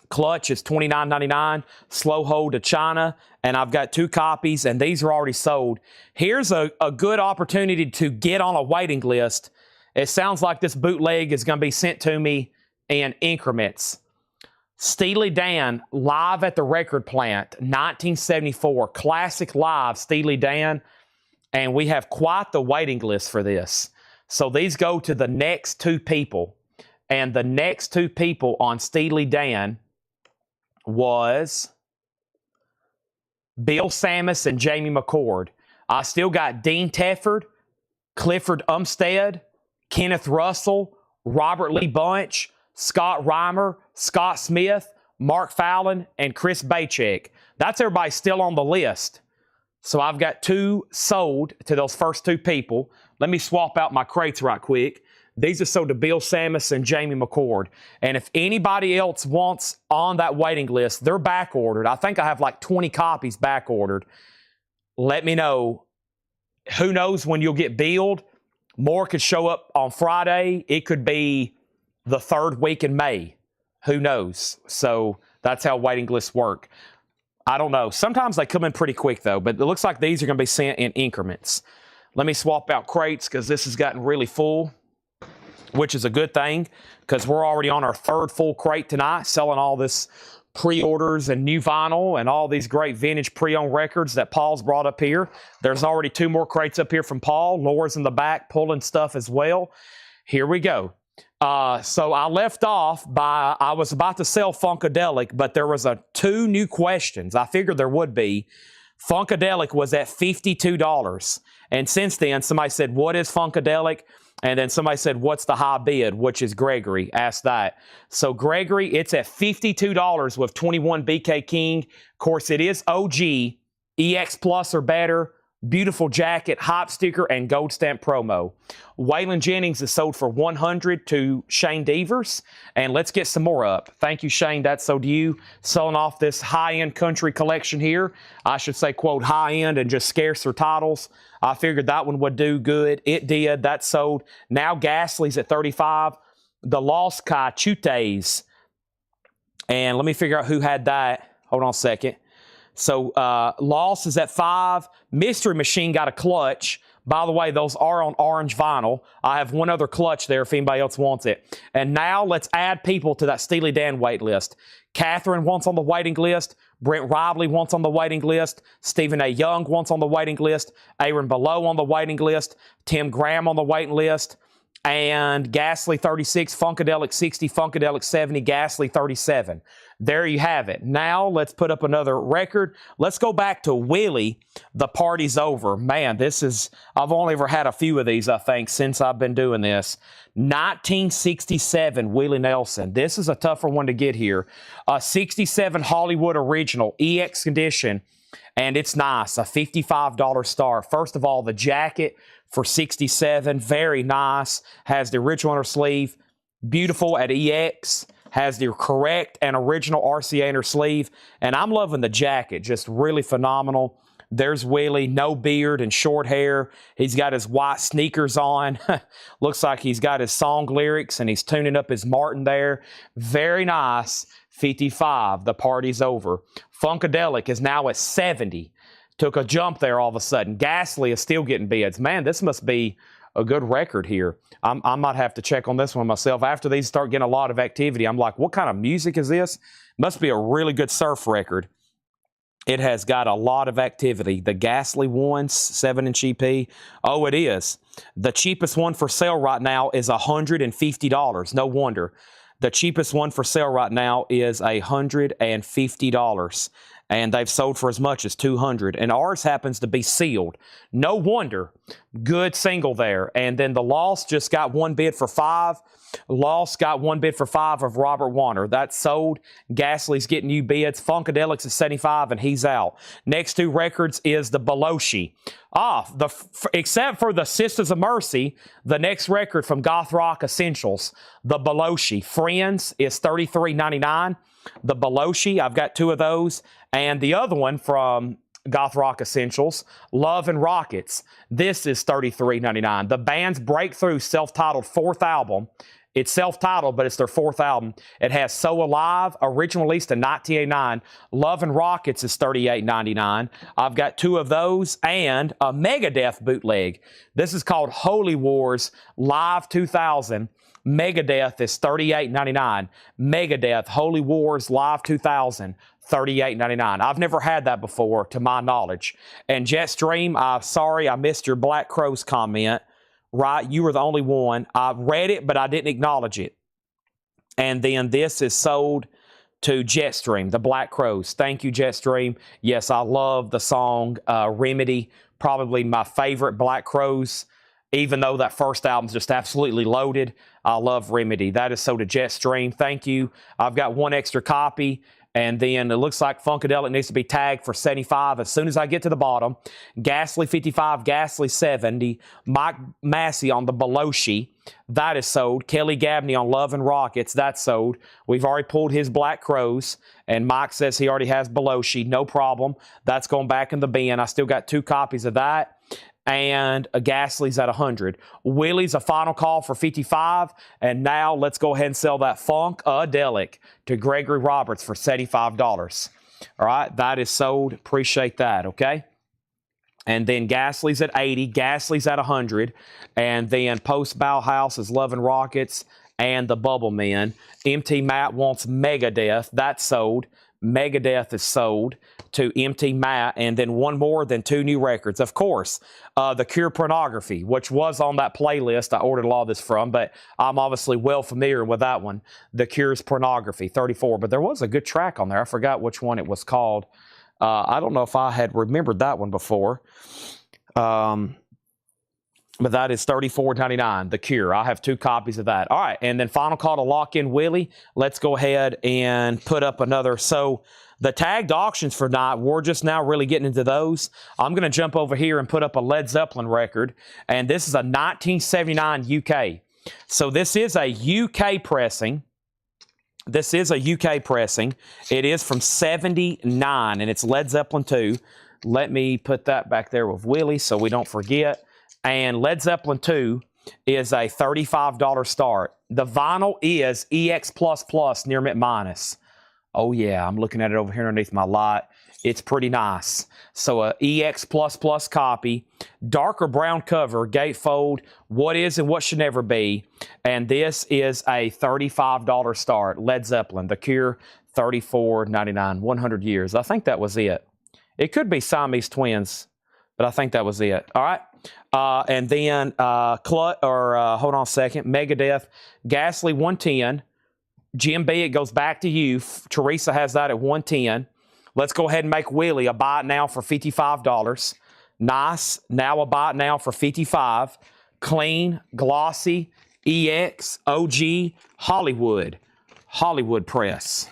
Clutch is $29.99. Slow Hold to China. And I've got 2 copies, and these are already sold. Here's a good opportunity to get on a waiting list. It sounds like this bootleg is going to be sent to me in increments. Steely Dan, live at the record plant, 1974. Classic live, Steely Dan. And we have quite the waiting list for this. So these go to the next 2 people. And the next 2 people on Steely Dan was Bill Sammis and Jamie McCord. I still got Dean Tefford, Clifford Umstead, Kenneth Russell, Robert Lee Bunch, Scott Reimer, Scott Smith, Mark Fallon, and Chris Bachek. That's everybody still on the list. So I've got 2 sold to those first 2 people. Let me swap out my crates right quick. These are sold to Bill Samus and Jamie McCord. And if anybody else wants on that waiting list, they're back ordered. I think I have like 20 copies back ordered. Let me know. Who knows when you'll get billed? More could show up on Friday. It could be the 3rd week in May. Who knows? So that's how waiting lists work. I don't know. Sometimes they come in pretty quick, though, but it looks like these are going to be sent in increments. Let me swap out crates because this has gotten really full, which is a good thing because we're already on our 3rd full crate tonight, selling all this pre-orders and new vinyl and all these great vintage pre-owned records that Paul's brought up here. There's already 2 more crates up here from Paul. Laura's in the back pulling stuff as well. Here we go. So I left off by, I was about to sell Funkadelic, but there was 2 new questions. I figured there would be. Funkadelic was at $52. And since then, somebody said, what is Funkadelic? And then somebody said, what's the high bid? Which is Gregory asked that. So Gregory, it's at $52 with 21 BK King. Of course, it is OG, EX Plus or better. Beautiful jacket, hype sticker, and gold stamp promo. Waylon Jennings is sold for $100 to Shane Devers. And let's get some more up. Thank you, Shane. That's so to you. Selling off this high-end country collection here. I should say, quote, high-end and just scarcer titles. I figured that one would do good. It did. That sold. Now Ghastly's at $35. The Lost Chutes. And let me figure out who had that. Hold on a second. So Lost is at $5. Mystery Machine got a clutch. By the way, those are on orange vinyl. I have one other clutch there if anybody else wants it. And now let's add people to that Steely Dan wait list. Catherine wants on the waiting list. Brent Rively wants on the waiting list. Stephen A. Young wants on the waiting list. Aaron Below on the waiting list. Tim Graham on the waiting list. And Ghastly 36, Funkadelic 60, Funkadelic 70, Ghastly 37. There you have it. Now let's put up another record. Let's go back to Willie. The Party's Over. Man, I've only ever had a few of these, I think, since I've been doing this. 1967, Willie Nelson. This is a tougher one to get here. 67 Hollywood Original, EX condition. And it's nice, a $55 star. First of all, the jacket for 67, very nice. Has the original inner sleeve, beautiful at EX. Has the correct and original RCA inner sleeve. And I'm loving the jacket, just really phenomenal. There's Willie, no beard and short hair. He's got his white sneakers on. Looks like he's got his song lyrics and he's tuning up his Martin there. Very nice. 55, The Party's Over. Funkadelic is now at 70. Took a jump there all of a sudden. Ghastly is still getting bids. Man, this must be a good record here. I might have to check on this one myself. After these start getting a lot of activity, I'm like, what kind of music is this? Must be a really good surf record. It has got a lot of activity. The Ghastly ones, 7-inch EP. Oh, it is. The cheapest one for sale right now is $150. No wonder. The cheapest one for sale right now is $150. And they've sold for as much as $200. And ours happens to be sealed. No wonder. Good single there. And then the Lost just got one bid for $5. Lost got one bid for $5 of Robert Warner. That's sold. Ghastly's getting you bids. Funkadelic's at $75 and he's out. Next 2 records is the Belushi. Except for the Sisters of Mercy, the next record from Goth Rock Essentials, the Belushi. Friends is $33.99. The Belushi, I've got 2 of those. And the other one from Goth Rock Essentials, Love and Rockets. This is $33.99. The band's breakthrough self-titled 4th album. It's self-titled, but it's their 4th album. It has So Alive, original released in 1989. Love and Rockets is $38.99. I've got 2 of those and a Megadeth bootleg. This is called Holy Wars Live 2000. Megadeth is $38.99. Megadeth Holy Wars Live 2000. $38.99. I've never had that before, to my knowledge. And Jetstream, I'm sorry I missed your Black Crows comment. Right, you were the only one. I read it, but I didn't acknowledge it. And then this is sold to Jetstream, the Black Crows. Thank you, Jetstream. Yes, I love the song Remedy. Probably my favorite Black Crows even though that first album's just absolutely loaded. I love Remedy. That is so to Jetstream. Thank you. I've got one extra copy. And then it looks like Funkadelic needs to be tagged for 75 as soon as I get to the bottom. Ghastly 55, Ghastly 70, Mike Massey on the Beloshi. That is sold. Kelly Gabney on Love and Rockets. That's sold. We've already pulled his Black Crows. And Mike says he already has Beloshi. No problem. That's going back in the bin. I still got 2 copies of that. And a Ghastly's at 100. Willie's a final call for 55. And now let's go ahead and sell that Funkadelic to Gregory Roberts for $75. All right, that is sold. Appreciate that, okay? And then Ghastly's at 80. Ghastly's at 100. And then Post Bauhaus is Love and Rockets and the Bubble Men. MT Matt wants Megadeth. That's sold. Megadeth is sold to MT Matt, and then one more, then 2 new records. Of course, The Cure Pornography, which was on that playlist I ordered a lot of this from, but I'm obviously well familiar with that one. The Cure's Pornography, 34. But there was a good track on there. I forgot which one it was called. I don't know if I had remembered that one before. But that is $34.99, The Cure. I have 2 copies of that. All right, and then final call to lock in Willie. Let's go ahead and put up another. So the tagged auctions for tonight, we're just now really getting into those. I'm going to jump over here and put up a Led Zeppelin record, and this is a 1979 UK. So this is a UK pressing. This is a UK pressing. It is from 79, and it's Led Zeppelin 2. Let me put that back there with Willie so we don't forget. And Led Zeppelin 2 is a $35 start. The vinyl is EX++ near mint minus. Oh, yeah, I'm looking at it over here underneath my light. It's pretty nice. So a EX++ copy, darker brown cover, gatefold, what is and what should never be. And this is a $35 start. Led Zeppelin, The Cure, $34.99, 100 years. I think that was it. It could be Siamese twins, but I think that was it. All right. And then hold on a second. Megadeth, Ghastly 110. Jim B, it goes back to you. Teresa has that at 110. Let's go ahead and make Willie a buy it now for $55. Nice. Now a buy it now for $55. Clean, glossy, EX, OG, Hollywood. Hollywood Press.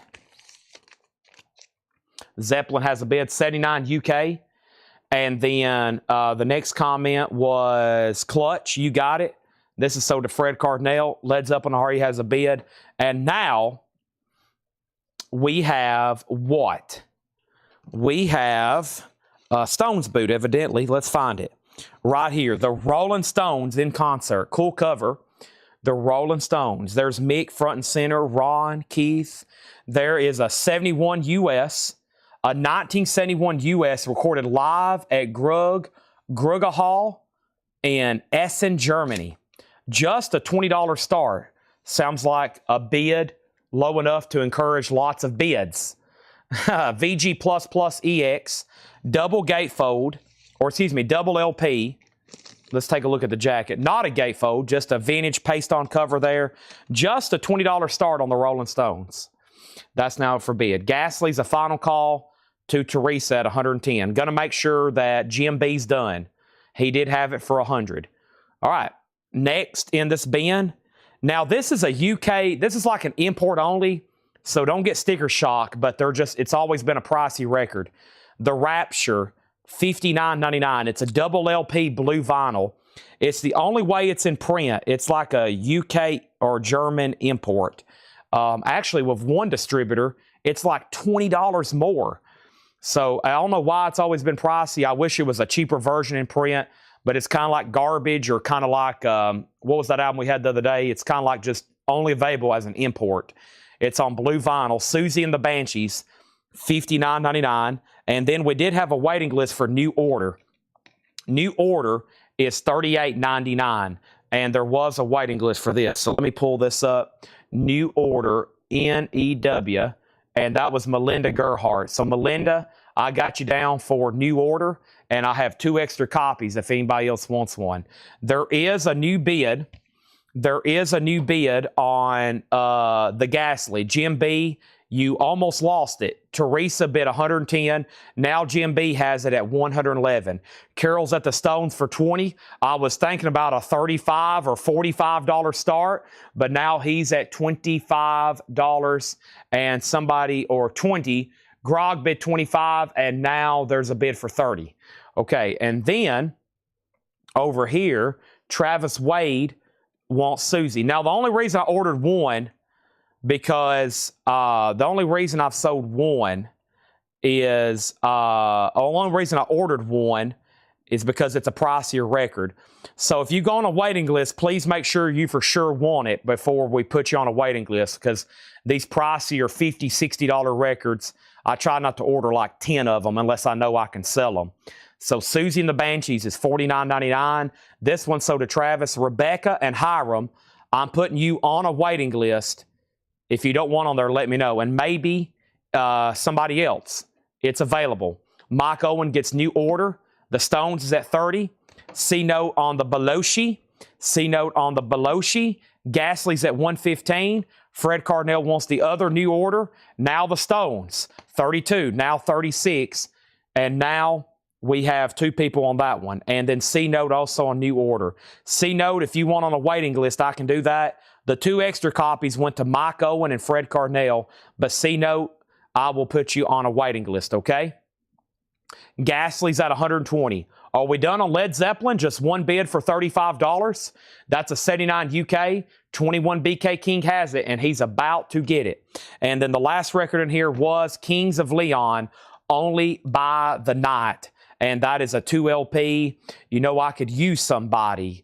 Zeppelin has a bid, 79 UK. And then the next comment was Clutch, you got it. This is sold to Fred Cardinal. Led Zeppelin already has a bid. And now we have what? We have Stones boot, evidently. Let's find it. Right here, the Rolling Stones in concert. Cool cover. The Rolling Stones. There's Mick front and center, Ron, Keith. There is a 71 US. A 1971 US recorded live at Grugge Hall in Essen, Germany. Just a $20 start. Sounds like a bid low enough to encourage lots of bids. VG++ EX, double gatefold, or excuse me, double LP. Let's take a look at the jacket. Not a gatefold, just a vintage paste-on cover there. Just a $20 start on the Rolling Stones. That's now for bid. Ghastly's a final call to Teresa at 110. Going to make sure that Jim B's done. He did have it for 100. All right. Next in this bin. Now, this is a UK. This is like an import only, so don't get sticker shock, but it's always been a pricey record. The Rapture, $59.99. It's a double LP blue vinyl. It's the only way it's in print. It's like a UK or German import. Actually, with one distributor, it's like $20 more. So I don't know why it's always been pricey. I wish it was a cheaper version in print, but it's kind of like garbage, or kind of like, what was that album we had the other day? It's kind of like just only available as an import. It's on blue vinyl. Susie and the Banshees, $59.99. And then we did have a waiting list for New Order. New Order is $38.99. And there was a waiting list for this. So let me pull this up. New Order, NEW. And that was Melinda Gerhardt. So Melinda, I got you down for New Order, and I have 2 extra copies if anybody else wants one. There is a new bid. There is a new bid on the Ghastly. Jim B, You almost lost it. Teresa bid 110. Now Jim B has it at 111. Carol's at the Stones for 20. I was thinking about a $35 or $45 start, but now he's at $25 and somebody, or 20. Grog bid 25, and now there's a bid for 30. Okay, and then over here, Travis Wade wants Susie. Now, the only reason I ordered one, because the only reason I've sold one is, the only reason I ordered one is because it's a pricier record. So if you go on a waiting list, please make sure you for sure want it before we put you on a waiting list, because these pricier $50, $60 records, I try not to order like 10 of them unless I know I can sell them. So Susie and the Banshees is $49.99. This one sold to Travis. Rebecca and Hiram, I'm putting you on a waiting list. If you don't want on there, let me know. And maybe somebody else. It's available. Mike Owen gets new order. The Stones is at 30. C-note on the Beloshi. C-note on the Beloshi. Gasly's at 115. Fred Cardinal wants the other new order. Now the Stones, 32. Now 36. And now we have two people on that one. And then C-note also on new order. C-note, if you want on a waiting list, I can do that. The 2 extra copies went to Mike Owen and Fred Cardinal. But C-note, I will put you on a waiting list, okay? Gasly's at 120. Are we done on Led Zeppelin? Just one bid for $35. That's a 79 UK. 21 BK King has it, and he's about to get it. And then the last record in here was Kings of Leon, Only by the Night. And that is a 2 LP. You know, I could use somebody.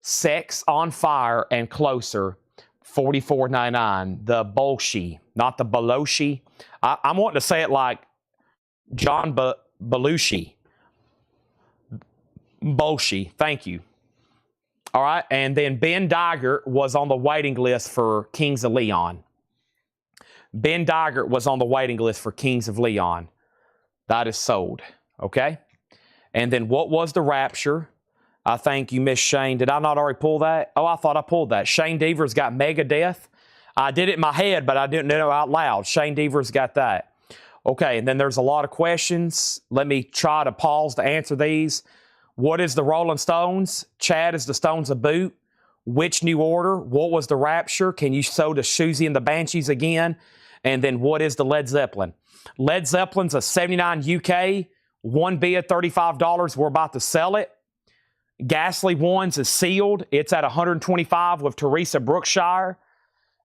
Sex on Fire and Closer, $44.99. The Bolshi, not the Beloshi. I'm wanting to say it like John Belushi. Bolshi, thank you. All right, and then Ben Digert was on the waiting list for Kings of Leon. Ben Digert was on the waiting list for Kings of Leon. That is sold, okay? And then what was the Rapture? I think you missed Shane. Did I not already pull that? Oh, I thought I pulled that. Shane Deaver's got Megadeth. I did it in my head, but I didn't know out loud. Shane Deaver's got that. Okay, and then there's a lot of questions. Let me try to pause to answer these. What is the Rolling Stones? Chad, is the Stones a boot? Which new order? What was the Rapture? Can you sew to Susie and the Banshees again? And then what is the Led Zeppelin? Led Zeppelin's a 79 UK. One bid, $35. We're about to sell it. Gasly Ones is sealed. It's at 125 with Teresa Brookshire.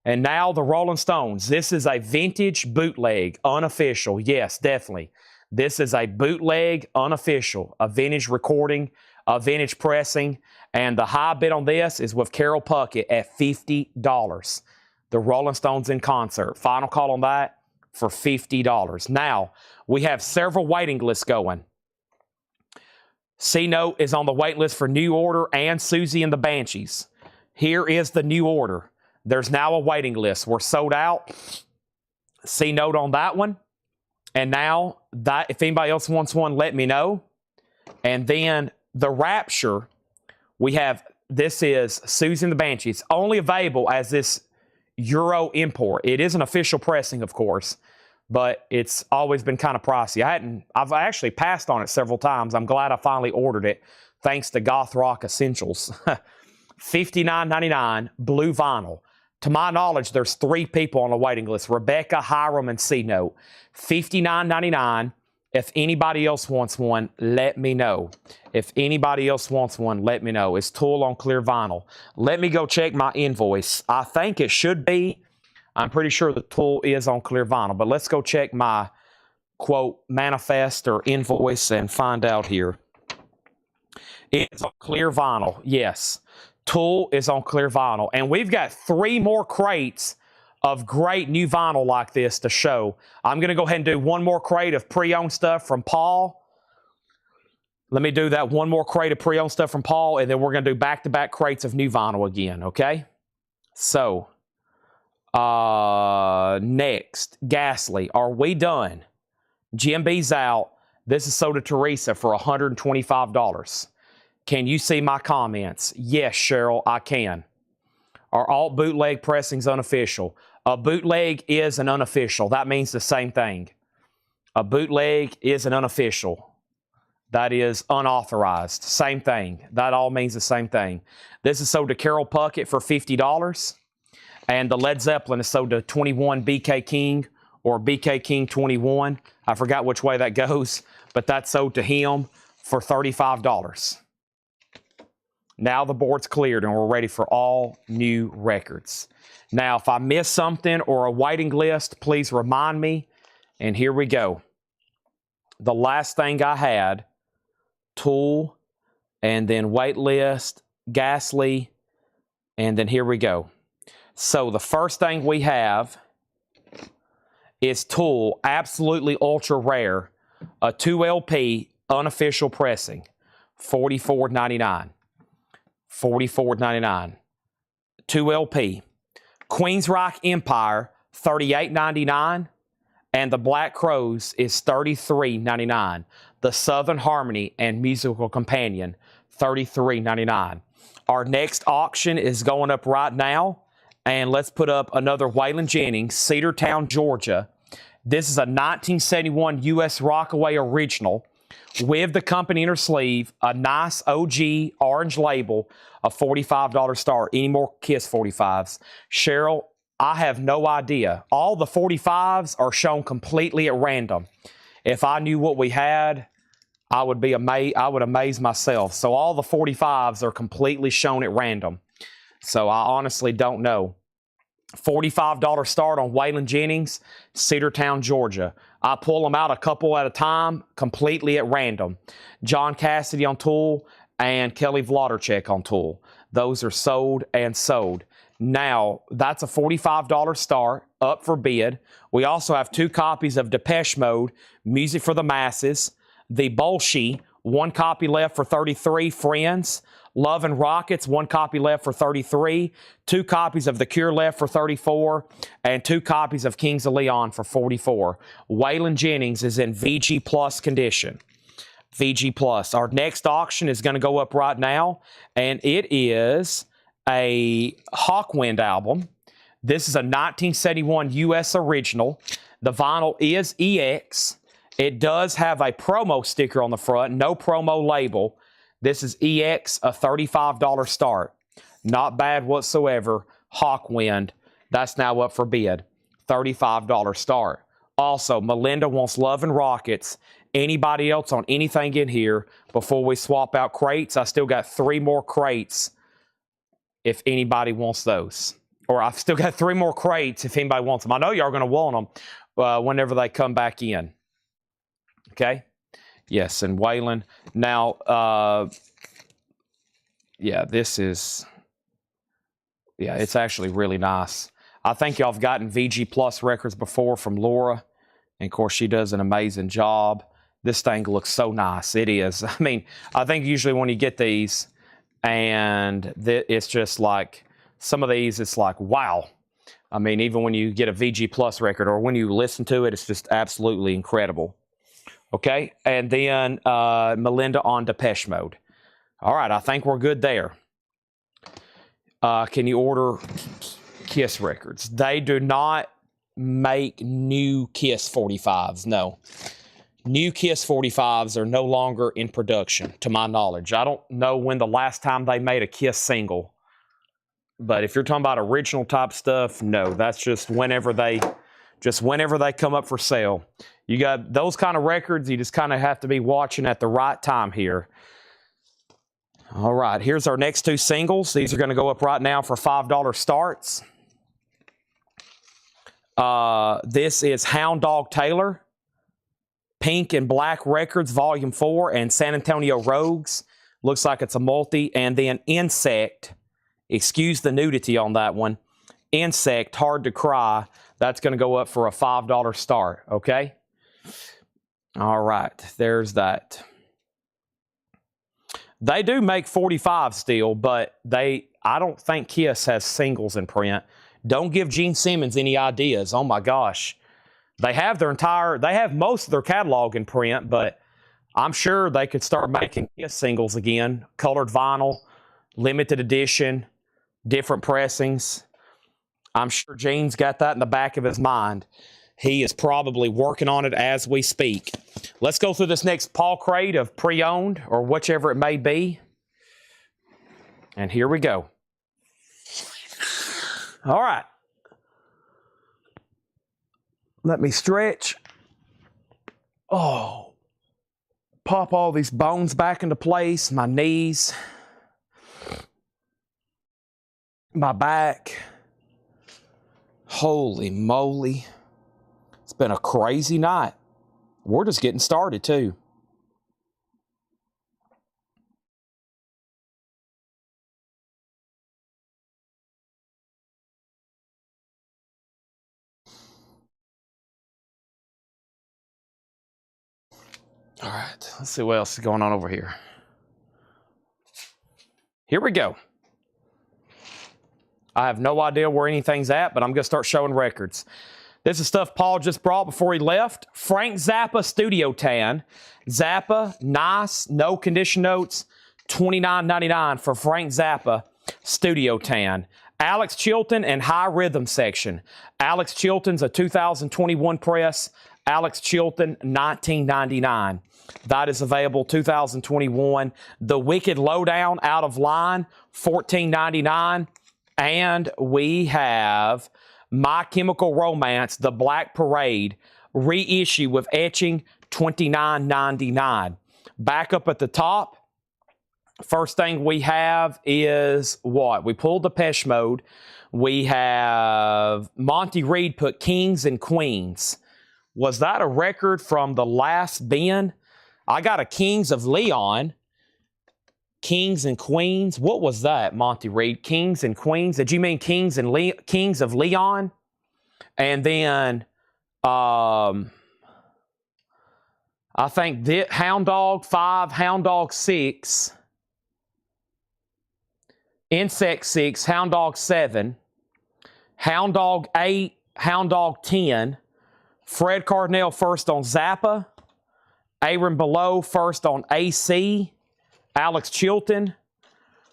And now the Rolling Stones. This is a vintage bootleg, unofficial. Yes, definitely. This is a bootleg, unofficial, a vintage recording, a vintage pressing, and the high bid on this is with Carol Puckett at $50. The Rolling Stones in concert. Final call on that for $50. Now, we have several waiting lists going. C-Note is on the wait list for New Order and Susie and the Banshees. Here is the New Order. There's now a waiting list. We're sold out. C-Note on that one. And now, that if anybody else wants one, let me know. And then the Rapture, we have, this is Susie and the Banshees. Only available as this Euro import. It is an official pressing, of course, but it's always been kind of pricey. I've actually passed on it several times. I'm glad I finally ordered it, thanks to Goth Rock Essentials. $59.99, blue vinyl. To my knowledge, there's 3 people on the waiting list, Rebecca, Hiram, and C-Note. $59.99. If anybody else wants one, let me know. If anybody else wants one, let me know. It's Tool on clear vinyl. Let me go check my invoice. I think it should be. I'm pretty sure the Tool is on clear vinyl, but let's go check my, quote, manifest or invoice and find out here. It's on clear vinyl, yes. Tool is on clear vinyl. And we've got 3 more crates of great new vinyl like this to show. I'm going to go ahead and do one more crate of pre-owned stuff from Paul. Let me do that one more crate of pre-owned stuff from Paul, and then we're going to do back-to-back crates of new vinyl again, okay? So, next, Gasly. Are we done? Jim B's out. This is sold to Teresa for $125. Can you see my comments? Yes, Cheryl, I can. Are alt bootleg pressings unofficial? A bootleg is an unofficial. That means the same thing. A bootleg is an unofficial. That is unauthorized. Same thing. That all means the same thing. This is sold to Carol Puckett for $50. And the Led Zeppelin is sold to 21 BK King or BK King 21. I forgot which way that goes, but that's sold to him for $35. Now the board's cleared and we're ready for all new records. Now, if I miss something or a waiting list, please remind me. And here we go. The last thing I had, Tool, and then wait list, Ghastly, and then here we go. So the first thing we have is Tool, absolutely ultra rare, a 2LP unofficial pressing, $44.99. $44.99. 2LP. Queensryche Empire, $38.99. And the Black Crows is $33.99. The Southern Harmony and Musical Companion, $33.99. Our next auction is going up right now. And let's put up another Waylon Jennings, Cedartown, Georgia. This is a 1971 U.S. Rockaway original with the company inner sleeve, a nice OG orange label, a $45 star. Any more Kiss 45s? Cheryl, I have no idea. All the 45s are shown completely at random. If I knew what we had, I would be amazed. I would amaze myself. So all the 45s are completely shown at random. So I honestly don't know. $45 start on Waylon Jennings, Cedartown, Georgia. I pull them out a couple at a time, completely at random. John Cassidy on Tool and Kelly Vlodarchek on Tool. Those are sold and sold. Now, that's a $45 start, up for bid. We also have 2 copies of Depeche Mode, Music for the Masses. The Bolshoi, 1 copy left for $33. Friends. Love and Rockets, 1 copy left for $33. 2 copies of The Cure left for $34. And 2 copies of Kings of Leon for $44. Waylon Jennings is in VG Plus condition. VG Plus. Our next auction is going to go up right now, and it is a Hawkwind album. This is a 1971 U.S. original. The vinyl is EX. It does have a promo sticker on the front, no promo label. This is EX, a $35 start. Not bad whatsoever. Hawkwind, that's now up for bid. $35 start. Also, Melinda wants Love and Rockets. Anybody else on anything in here before we swap out crates? I still got 3 more crates if anybody wants those. Or I've still got 3 more crates if anybody wants them. I know y'all are going to want them whenever they come back in. Okay? Yes, and Waylon. Now, yeah, this is, yeah, it's actually really nice. I think y'all have gotten VG Plus records before from Laura. And, of course, she does an amazing job. This thing looks so nice. It is. I mean, I think usually when you get these, and it's just like, some of these, it's like, wow. I mean, even when you get a VG Plus record or when you listen to it, it's just absolutely incredible. Okay, and then Melinda on Depeche Mode. All right, I think we're good there. Can you order Kiss records? They do not make new Kiss 45s, no. New Kiss 45s are no longer in production, to my knowledge. I don't know when the last time they made a Kiss single. But if you're talking about original type stuff, no. That's just whenever they come up for sale. You got those kind of records, you just kind of have to be watching at the right time here. All right, here's our next 2 singles. These are going to go up right now for $5 starts. This is Hound Dog Taylor, Pink and Black Records, Volume 4, and San Antonio Rogues. Looks like it's a multi. And then Insect, excuse the nudity on that one. Insect, Hard to Cry. That's going to go up for a $5 start, okay? All right, there's that. They do make 45 still, but I don't think Kiss has singles in print. Don't give Gene Simmons any ideas. Oh my gosh. They have most of their catalog in print, but I'm sure they could start making Kiss singles again. Colored vinyl, limited edition, different pressings. I'm sure Gene's got that in the back of his mind. He is probably working on it as we speak. Let's go through this next Paul crate of pre-owned or whichever it may be. And here we go. All right. Let me stretch. Oh. Pop all these bones back into place. My knees. My back. Holy moly. It's been a crazy night. We're just getting started, too. All right, let's see what else is going on over here. Here we go. I have no idea where anything's at, but I'm going to start showing records. This is stuff Paul just brought before he left. Frank Zappa Studio Tan. Zappa, nice, no condition notes, $29.99 for Frank Zappa Studio Tan. Alex Chilton and High Rhythm section. Alex Chilton's a 2021 press. Alex Chilton, $19.99. That is available 2021. The Wicked Lowdown out of line, $14.99. And we have My Chemical Romance, The Black Parade, reissue with etching, $29.99. Back up at the top, first thing we have is what? We pulled Depeche Mode. We have Monty Reed put Kings and Queens. Was that a record from the last bin? I got a Kings of Leon. Kings and Queens. What was that, Monty Reed? Kings and Queens. Did you mean Kings of Leon? And then I think Hound Dog 5, Hound Dog 6, Insect 6, Hound Dog 7, Hound Dog 8, Hound Dog 10, Fred Cardinal first on Zappa, Aaron Below first on AC, Alex Chilton,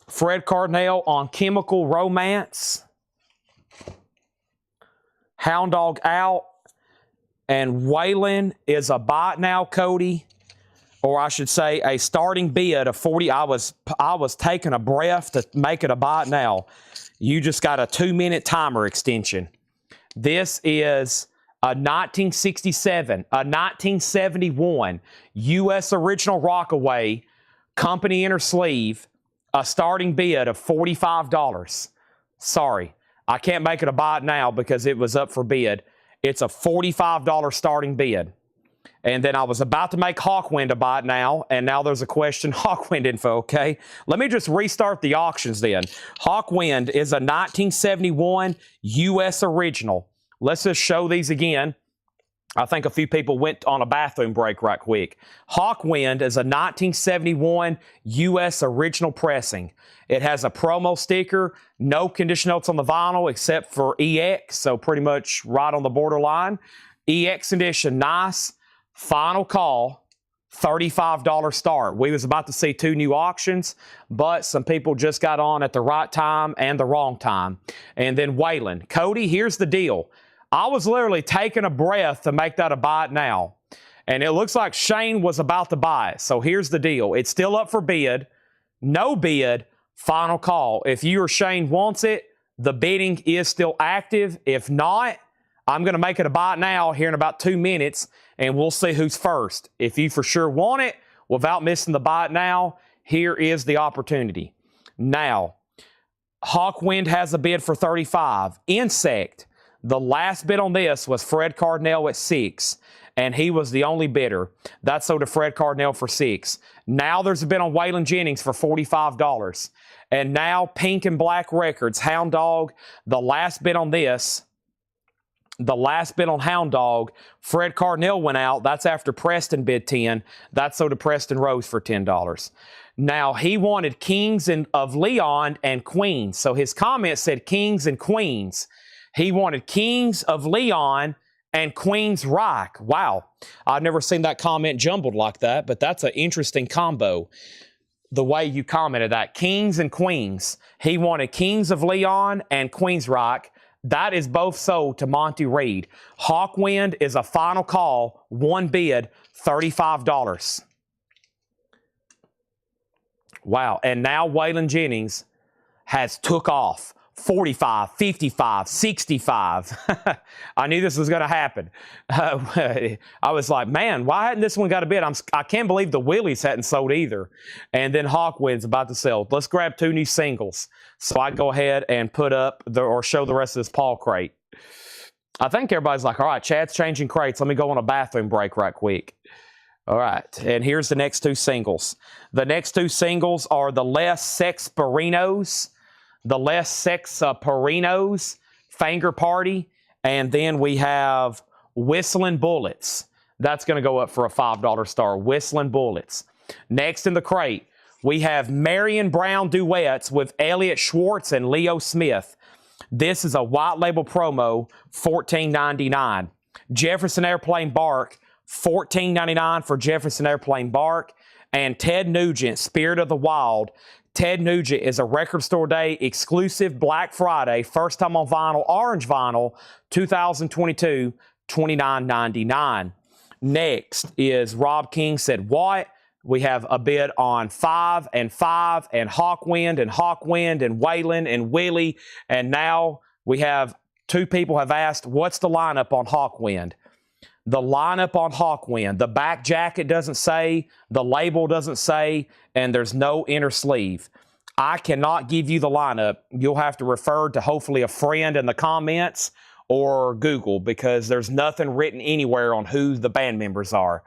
Fred Cardinal on Chemical Romance, Hound Dog out, and Waylon is a bot now, Cody, or I should say a starting bid of 40. I was taking a breath to make it a bot now. You just got a 2-minute timer extension. This is a 1967, a 1971 U.S. Original Rockaway Company Inner Sleeve, a starting bid of $45. Sorry, I can't make it a bot now because it was up for bid. It's a $45 starting bid. And then I was about to make Hawkwind a bot now, and now there's a question, Hawkwind info, okay? Let me just restart the auctions then. Hawkwind is a 1971 U.S. Original. Let's just show these again. I think a few people went on a bathroom break right quick. Hawkwind is a 1971 U.S. Original pressing. It has a promo sticker, no condition notes on the vinyl except for EX, so pretty much right on the borderline. EX edition, nice. Final call, $35 start. We was about to see 2 new auctions, but some people just got on at the right time and the wrong time. And then Waylon. Cody, here's the deal. I was literally taking a breath to make that a buy it now. And it looks like Shane was about to buy it. So here's the deal. It's still up for bid. No bid. Final call. If you or Shane wants it, the bidding is still active. If not, I'm going to make it a buy it now here in about 2 minutes, and we'll see who's first. If you for sure want it, without missing the buy it now, here is the opportunity. Now, Hawkwind has a bid for $35. Insect. The last bid on this was Fred Cardinal at $6, and he was the only bidder. That sold to Fred Cardinal for $6. Now there's a bid on Waylon Jennings for $45. And now Pink and Black Records, Hound Dog, the last bid on this, the last bid on Hound Dog, Fred Cardinal went out. That's after Preston bid 10. That sold to Preston Rose for $10. Now, he wanted Kings of Leon and Queens. So his comment said Kings and Queens. He wanted Kings of Leon and Queens Reich. Wow. I've never seen that comment jumbled like that, but that's an interesting combo. The way you commented that. Kings and Queens. He wanted Kings of Leon and Queens Reich. That is both sold to Monty Reed. Hawkwind is a final call, one bid, $35. Wow. And now Waylon Jennings has took off. 45, 55, 65. I knew this was going to happen. I was like, man, why hadn't this one got a bid? I can't believe the Willies hadn't sold either. And then Hawkwind's about to sell. Let's grab 2 new singles so I go ahead and put up or show the rest of this Paul crate. I think everybody's like, all right, Chad's changing crates. Let me go on a bathroom break right quick. All right, and here's the next 2 singles. The next 2 singles are the Les Sexperinos. The Les Sexperinos, Finger Party, and then we have Whistling Bullets. That's going to go up for a $5 star, Whistling Bullets. Next in the crate, we have Marion Brown Duets with Elliot Schwartz and Leo Smith. This is a white label promo, $14.99. Jefferson Airplane Bark, $14.99 for Jefferson Airplane Bark. And Ted Nugent, Spirit of the Wild. Ted Nugent is a Record Store Day exclusive Black Friday, first time on vinyl, orange vinyl, 2022, $29.99. Next is Rob King Said What? We have a bid on 5 and 5 and Hawkwind and Waylon and Willie. And now we have 2 people have asked, what's the lineup on Hawkwind? The lineup on Hawkwind, the back jacket doesn't say, the label doesn't say, and there's no inner sleeve. I cannot give you the lineup. You'll have to refer to hopefully a friend in the comments or Google because there's nothing written anywhere on who the band members are.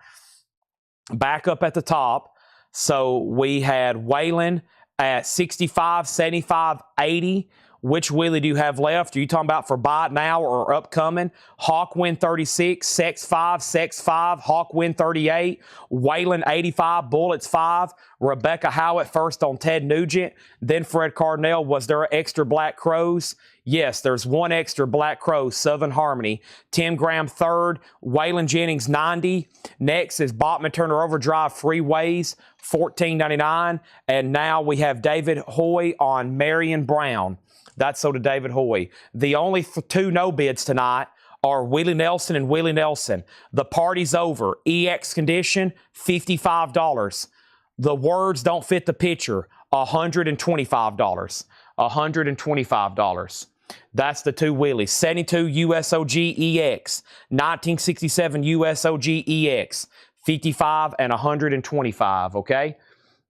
Back up at the top, so we had Waylon at 65, 75, 80. Which Willie do you have left? Are you talking about for buy it now or upcoming? Hawkwind 36, Sex 5, Hawkwind 38, Waylon 85, Bullets 5, Rebecca Howitt first on Ted Nugent, then Fred Cardinal. Was there an extra Black Crows? Yes, there's 1 extra Black Crows, Southern Harmony. Tim Graham third, Waylon Jennings 90. Next is Bachman Turner Overdrive Freeways, $14.99. And now we have David Hoy on Marion Brown. That's so to David Hoy. The only 2 no bids tonight are Willie Nelson and Willie Nelson. The party's over. EX condition, $55. The words don't fit the picture, $125. $125. That's the 2 Willies. 72 USOG EX, 1967 USOG EX, 55 and 125, okay?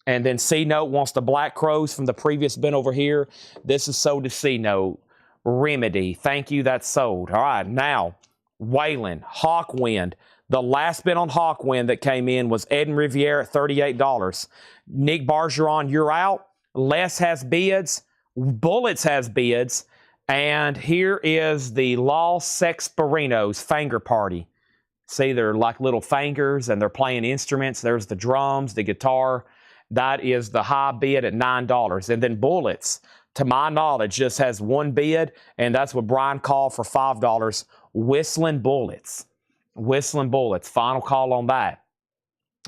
And then C-Note wants the Black Crows from the previous bin over here. This is sold to C-Note. Remedy, thank you, that's sold. All right, now, Waylon, Hawkwind. The last bid on Hawkwind that came in was Ed and Riviere at $38. Nick Bargeron, you're out. Les has bids. Bullets has bids. And here is the Los Sexperinos Finger Party. See, they're like little fingers, and they're playing instruments. There's the drums, the guitar. That is the high bid at $9. And then Bullets, to my knowledge, just has 1 bid, and that's what Brian called for $5. Whistling Bullets. Whistling Bullets. Final call on that.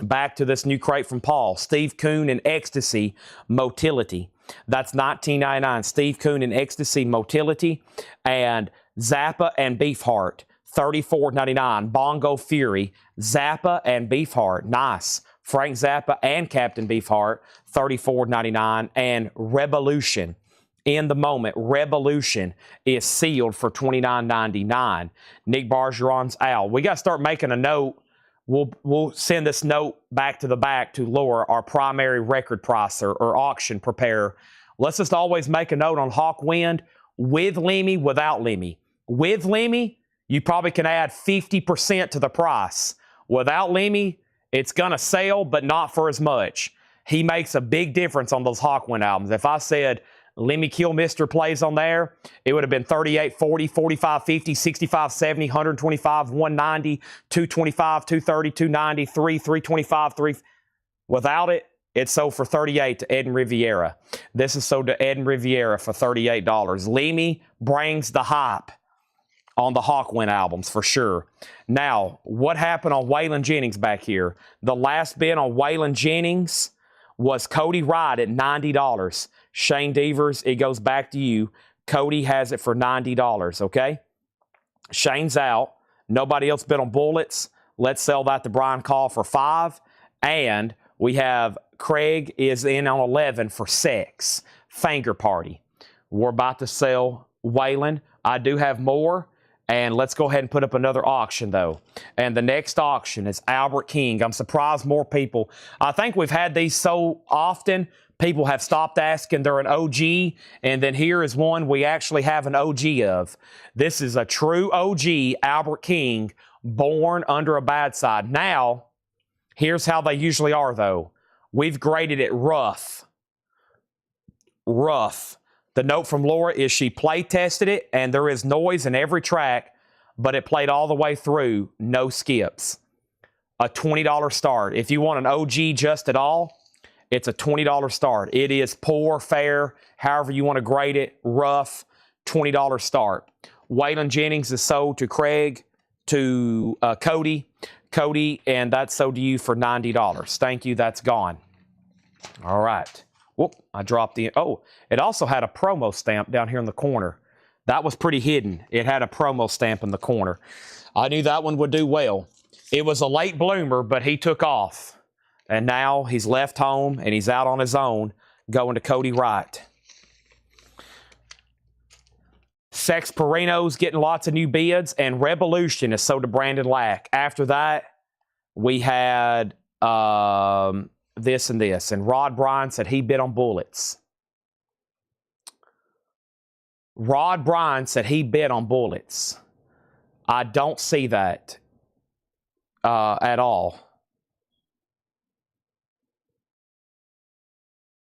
Back to this new crate from Paul. Steve Kuhn and Ecstasy Motility. That's $19.99. Steve Kuhn and Ecstasy Motility. And Zappa and Beefheart. $34.99. Bongo Fury. Zappa and Beefheart. Nice. Frank Zappa and Captain Beefheart, $34.99. And Revolution, In the Moment, Revolution is sealed for $29.99. Nick Bargeron's out. We got to start making a note. We'll send this note back to the back to Laura, our primary record pricer or auction preparer. Let's just always make a note on Hawkwind, with Lemmy, without Lemmy. With Lemmy, you probably can add 50% to the price. Without Lemmy, it's going to sell, but not for as much. He makes a big difference on those Hawkwind albums. If I said Lemmy Kilmister plays on there, it would have been 38, 40, 45, 50, 65, 70, 125, 190, 225, 230, 290, 325, 3. Without it, it's sold for $38 to Ed and Riviera. This is sold to Ed and Riviera for $38. Lemmy brings the hype on the Hawkwind albums for sure. Now, what happened on Waylon Jennings back here? The last bid on Waylon Jennings was Cody Wright at $90. Shane Devers, it goes back to you. Cody has it for $90, okay? Shane's out. Nobody else bid on bullets. Let's sell that to Brian Call for $5. And we have Craig is in on 11 for $6. Finger Party. We're about to sell Waylon. I do have more. And let's go ahead and put up another auction, though. And the next auction is Albert King. I'm surprised more people. I think we've had these so often, people have stopped asking. They're an OG. And then here is one we actually have an OG of. This is a true OG, Albert King, born under a bad side. Now, here's how they usually are, though. We've graded it rough. Rough. The note from Laura is she play tested it, and there is noise in every track, but it played all the way through, no skips. A $20 start. If you want an OG just at all, it's a $20 start. It is poor, fair, however you want to grade it, rough, $20 start. Waylon Jennings is sold to Craig, to Cody, and that's sold to you for $90. Thank you, that's gone. All right. Whoop, I dropped the, oh, it also had a promo stamp down here in the corner. That was pretty hidden. It had a promo stamp in the corner. I knew that one would do well. It was a late bloomer, but he took off. And now he's left home and he's out on his own going to Cody Wright. Sex Perinos getting lots of new bids, and Revolution is sold to Brandon Lack. After that, we had this and this. And Rod Bryan said he bid on bullets. Rod Bryan said he bid on bullets. I don't see that at all.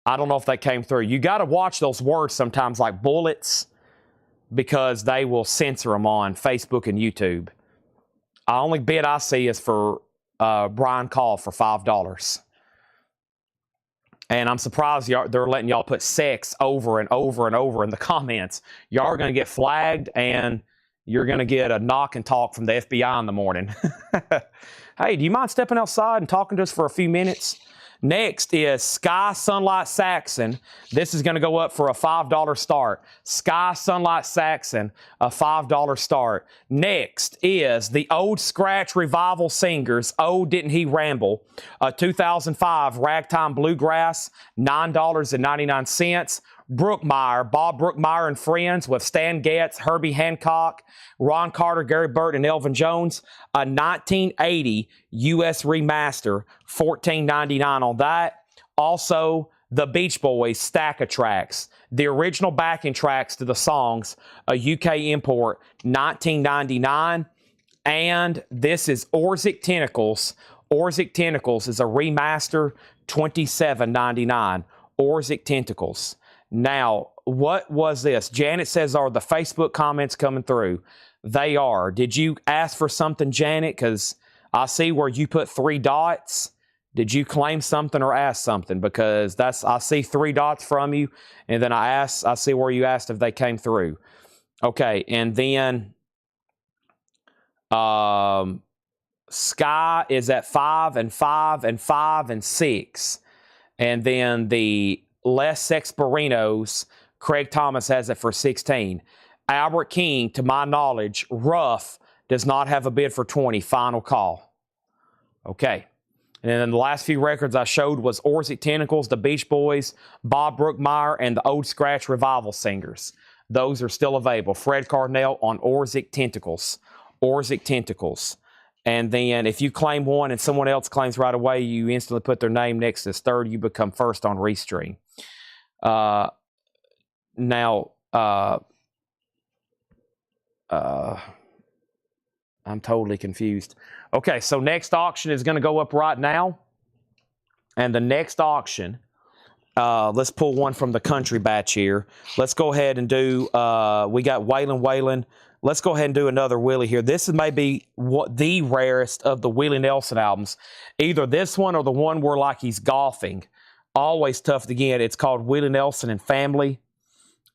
I don't know if that came through. You got to watch those words sometimes, like bullets, because they will censor them on Facebook and YouTube. The only bid I see is for Brian Call for $5. And I'm surprised they're letting y'all put sex over and over and over in the comments. Y'all are going to get flagged, and you're going to get a knock and talk from the FBI in the morning. Hey, do you mind stepping outside and talking to us for a few minutes? Next is Sky Sunlight Saxon. This is going to go up for a $5 start. Sky Sunlight Saxon, a $5 start. Next is the Old Scratch Revival Singers, Oh Didn't He Ramble, a 2005 Ragtime Bluegrass, $9.99. Brookmeyer, Bob Brookmeyer and Friends with Stan Getz, Herbie Hancock, Ron Carter, Gary Burt, and Elvin Jones. A 1980 U.S. remaster, $14.99 on that. Also, the Beach Boys stack of tracks. The original backing tracks to the songs, a UK import, $19.99. And this is Orzik Tentacles. Orzik Tentacles is a remaster, $27.99. Orzik Tentacles. Now, what was this? Janet says, are the Facebook comments coming through? They are. Did you ask for something, Janet? Because I see where you put 3 dots. Did you claim something or ask something? Because I see 3 dots from you, and then I see where you asked if they came through. Okay, and then Sky is at 5 and 5 and 5 and 6. And then the Les Sexperinos, Craig Thomas has it for 16. Albert King, to my knowledge, rough, does not have a bid for 20. Final call. Okay. And then the last few records I showed was Orzik Tentacles, the Beach Boys, Bob Brookmeyer, and the Old Scratch Revival Singers. Those are still available. Fred Cardinale on Orzik Tentacles. Orzik Tentacles. And then if you claim one and someone else claims right away, you instantly put their name next to this third. You become first on Restream. Now, I'm totally confused. Okay, so next auction is going to go up right now. And the next auction, let's pull one from the country batch here. Let's go ahead and do, we got Waylon. Let's go ahead and do another Willie here. This is maybe the rarest of the Willie Nelson albums. Either this one or the one where like he's golfing. Always tough to get. It's called Willie Nelson and Family.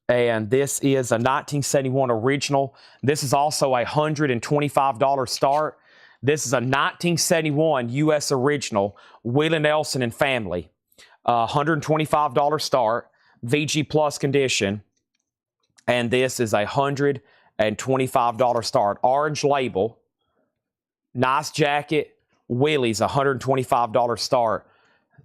And this is a 1971 original. This is also a $125 start. This is a 1971 U.S. original, Willie Nelson and Family. $125 start, VG Plus condition. And this is $125 start. Orange label. Nice jacket. Willie's $125 start.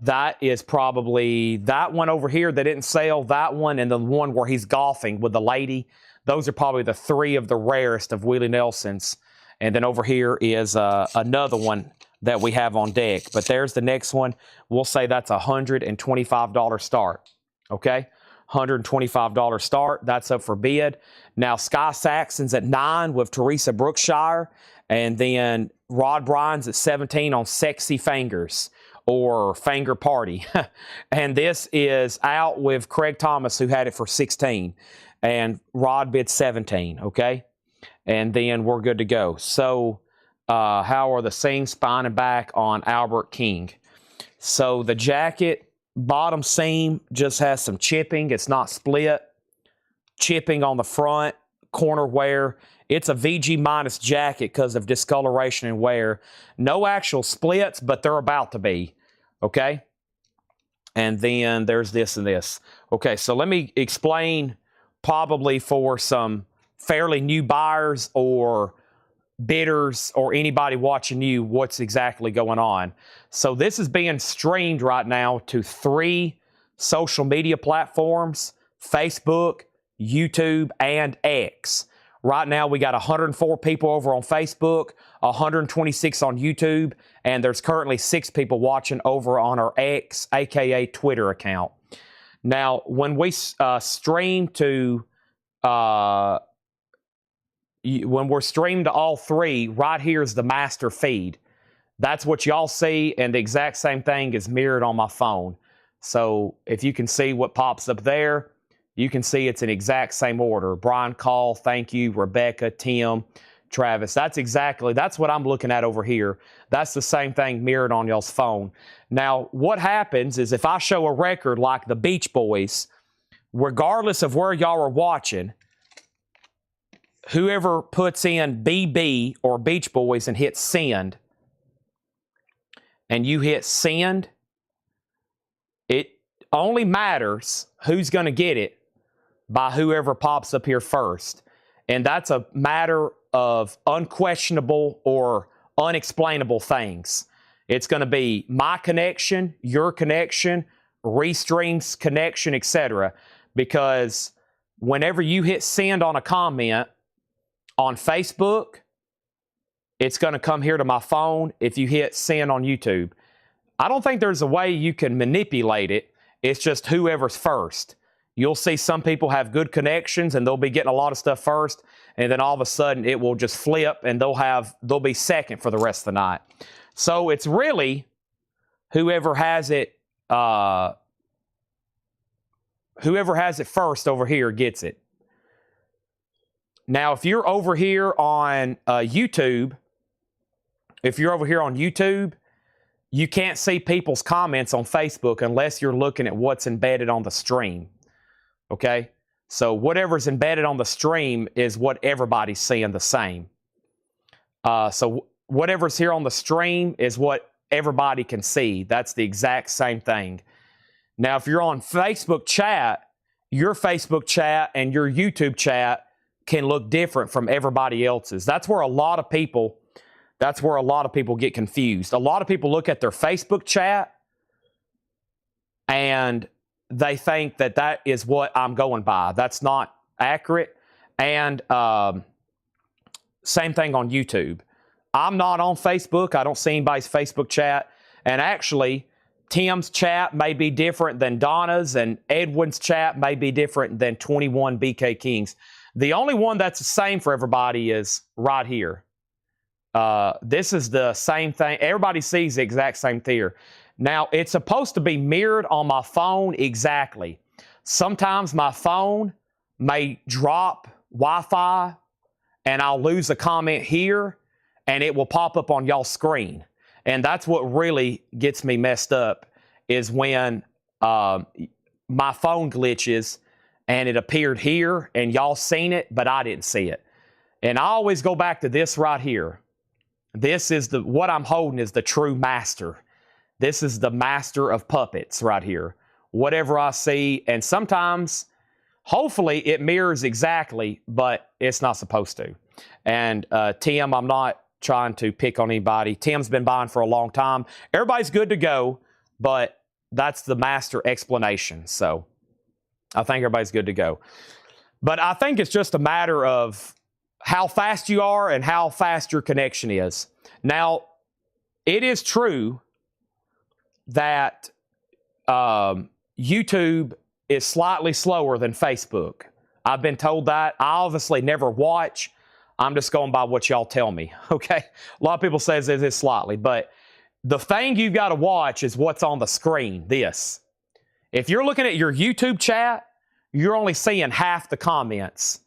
That is probably that one over here that didn't sell, that one, and the one where he's golfing with the lady. Those are probably the three of the rarest of Willie Nelson's. And then over here is another one that we have on deck. But there's the next one. We'll say that's $125 start. Okay? $125 start. That's up for bid. Now, Sky Saxon's at 9 with Teresa Brookshire. And then Rod Bryan's at 17 on Sexy Fingers or Finger Party. And this is out with Craig Thomas, who had it for 16. And Rod bid 17, okay? And then we're good to go. So how are the seams, spine, and back on Albert King? So the jacket, bottom seam just has some chipping. It's not split. Chipping on the front, corner wear. It's a VG minus jacket because of discoloration and wear. No actual splits, but they're about to be. Okay? And then there's this and this. Okay, so let me explain probably for some fairly new buyers or bidders or anybody watching you what's exactly going on. So this is being streamed right now to 3 social media platforms: Facebook, YouTube, and X. Right now, we got 104 people over on Facebook, 126 on YouTube, and there's currently 6 people watching over on our X, aka Twitter account. Now, when we stream to, when we're streamed to all 3, right here is the master feed. That's what y'all see, and the exact same thing is mirrored on my phone. So if you can see what pops up there, you can see it's an exact same order. Brian Call, thank you. Rebecca, Tim, Travis. That's what I'm looking at over here. That's the same thing mirrored on y'all's phone. Now, what happens is if I show a record like the Beach Boys, regardless of where y'all are watching, whoever puts in BB or Beach Boys and hits send, and you hit send, it only matters who's going to get it by whoever pops up here first. And that's a matter of unquestionable or unexplainable things. It's going to be my connection, your connection, Restream's connection, etc. Because whenever you hit send on a comment on Facebook, it's going to come here to my phone if you hit send on YouTube. I don't think there's a way you can manipulate it. It's just whoever's first. You'll see some people have good connections and they'll be getting a lot of stuff first, and then all of a sudden it will just flip and they'll be second for the rest of the night. So it's really whoever has it first over here gets it. Now, if you're over here on YouTube, you can't see people's comments on Facebook unless you're looking at what's embedded on the stream. Okay? So whatever's embedded on the stream is what everybody's seeing the same. So whatever's here on the stream is what everybody can see. That's the exact same thing. Now, if you're on Facebook chat, your Facebook chat and your YouTube chat can look different from everybody else's. That's where a lot of people get confused. A lot of people look at their Facebook chat and they think that that is what I'm going by. That's not accurate. And same thing on YouTube. I'm not on Facebook. I don't see anybody's Facebook chat. And actually, Tim's chat may be different than Donna's, and Edwin's chat may be different than 21 BK Kings. The only one that's the same for everybody is right here. This is the same thing. Everybody sees the exact same theater. Now, it's supposed to be mirrored on my phone exactly. Sometimes my phone may drop Wi-Fi and I'll lose a comment here and it will pop up on y'all's screen. And that's what really gets me messed up is when my phone glitches and it appeared here and y'all seen it, but I didn't see it. And I always go back to this right here. This is what I'm holding is the true master. This is the master of puppets right here. Whatever I see, and sometimes Hopefully it mirrors exactly, but it's not supposed to. And Tim, I'm not trying to pick on anybody. Tim's been buying for a long time. Everybody's good to go, but that's the master explanation. So I think everybody's good to go. But I think it's just a matter of how fast you are and how fast your connection is. Now, it is true that YouTube is slightly slower than Facebook. I've been told that. I obviously never watch. I'm just going by what y'all tell me, okay? A lot of people say it is slightly, but the thing you've got to watch is what's on the screen, this. If you're looking at your YouTube chat, you're only seeing half the comments.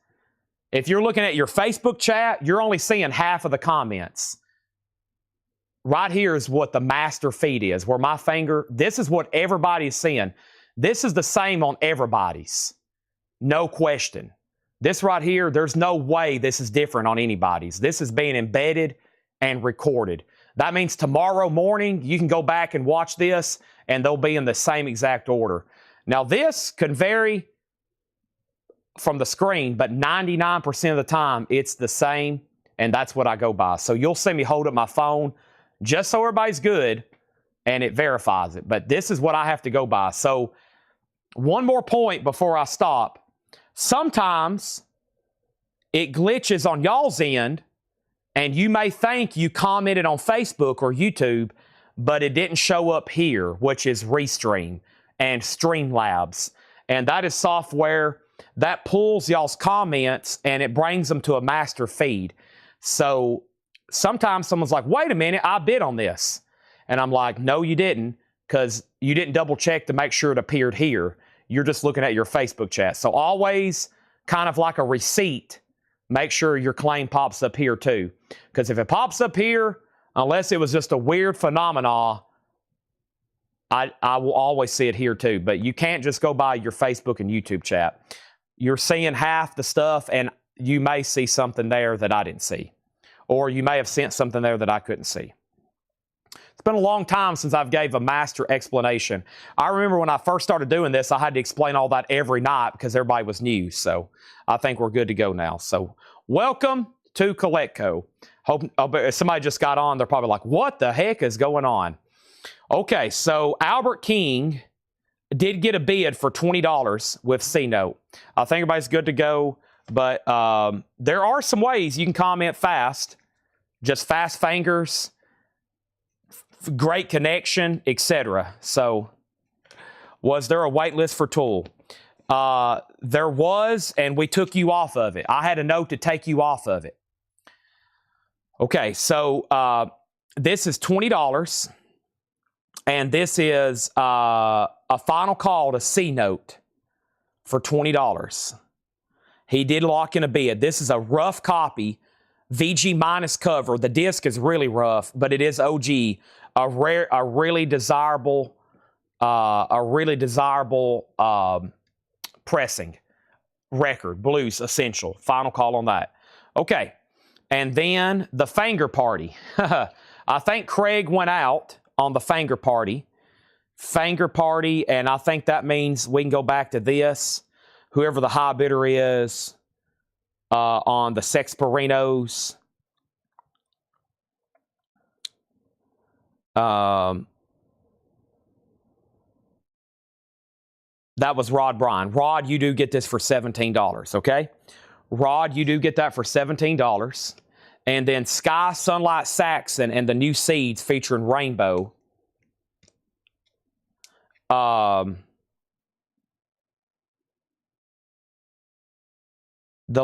If you're looking at your Facebook chat, you're only seeing half of the comments. Right here is what the master feed is, where my finger, this is what everybody's seeing. This is the same on everybody's. No question. This right here, there's no way this is different on anybody's. This is being embedded and recorded. That means tomorrow morning, you can go back and watch this, and they'll be in the same exact order. Now, this can vary from the screen, but 99% of the time, it's the same, and that's what I go by. So you'll see me hold up my phone just so everybody's good, and it verifies it. But this is what I have to go by. So one more point before I stop. Sometimes it glitches on y'all's end, and you may think you commented on Facebook or YouTube, but it didn't show up here, which is Restream and Streamlabs. And that is software that pulls y'all's comments and it brings them to a master feed. So sometimes someone's like, wait a minute, I bid on this. And I'm like, no, you didn't, because you didn't double check to make sure it appeared here. You're just looking at your Facebook chat. So always kind of like a receipt, make sure your claim pops up here too. Because if it pops up here, unless it was just a weird phenomena, I will always see it here too. But you can't just go by your Facebook and YouTube chat. You're seeing half the stuff, and you may see something there that I didn't see. Or you may have sent something there that I couldn't see. It's been a long time since I've gave a master explanation. I remember when I first started doing this, I had to explain all that every night because everybody was new. So I think we're good to go now. So welcome to CollectCo. Hope if somebody just got on, they're probably like, what the heck is going on? Okay, so Albert King did get a bid for $20 with C-Note. I think everybody's good to go, but there are some ways you can comment fast. Just fast fingers, great connection, etc. So, was there a wait list for Tool? There was, and we took you off of it. I had a note to take you off of it. Okay, so this is $20, and this is a final call to C-Note for $20. He did lock in a bid. This is a rough copy, VG minus cover. The disc is really rough, but it is OG. A really desirable pressing record, blues essential. Final call on that. Okay, and then the Fanger Party. I think Craig went out on the Fanger Party. Fanger Party, and I think that means we can go back to this. Whoever the high bidder is on the Sexperinos. That was Rod Bryan. Rod, you do get this for $17, okay? Rod, you do get that for $17. And then Sky Sunlight Saxon and the new seeds featuring Rainbow. The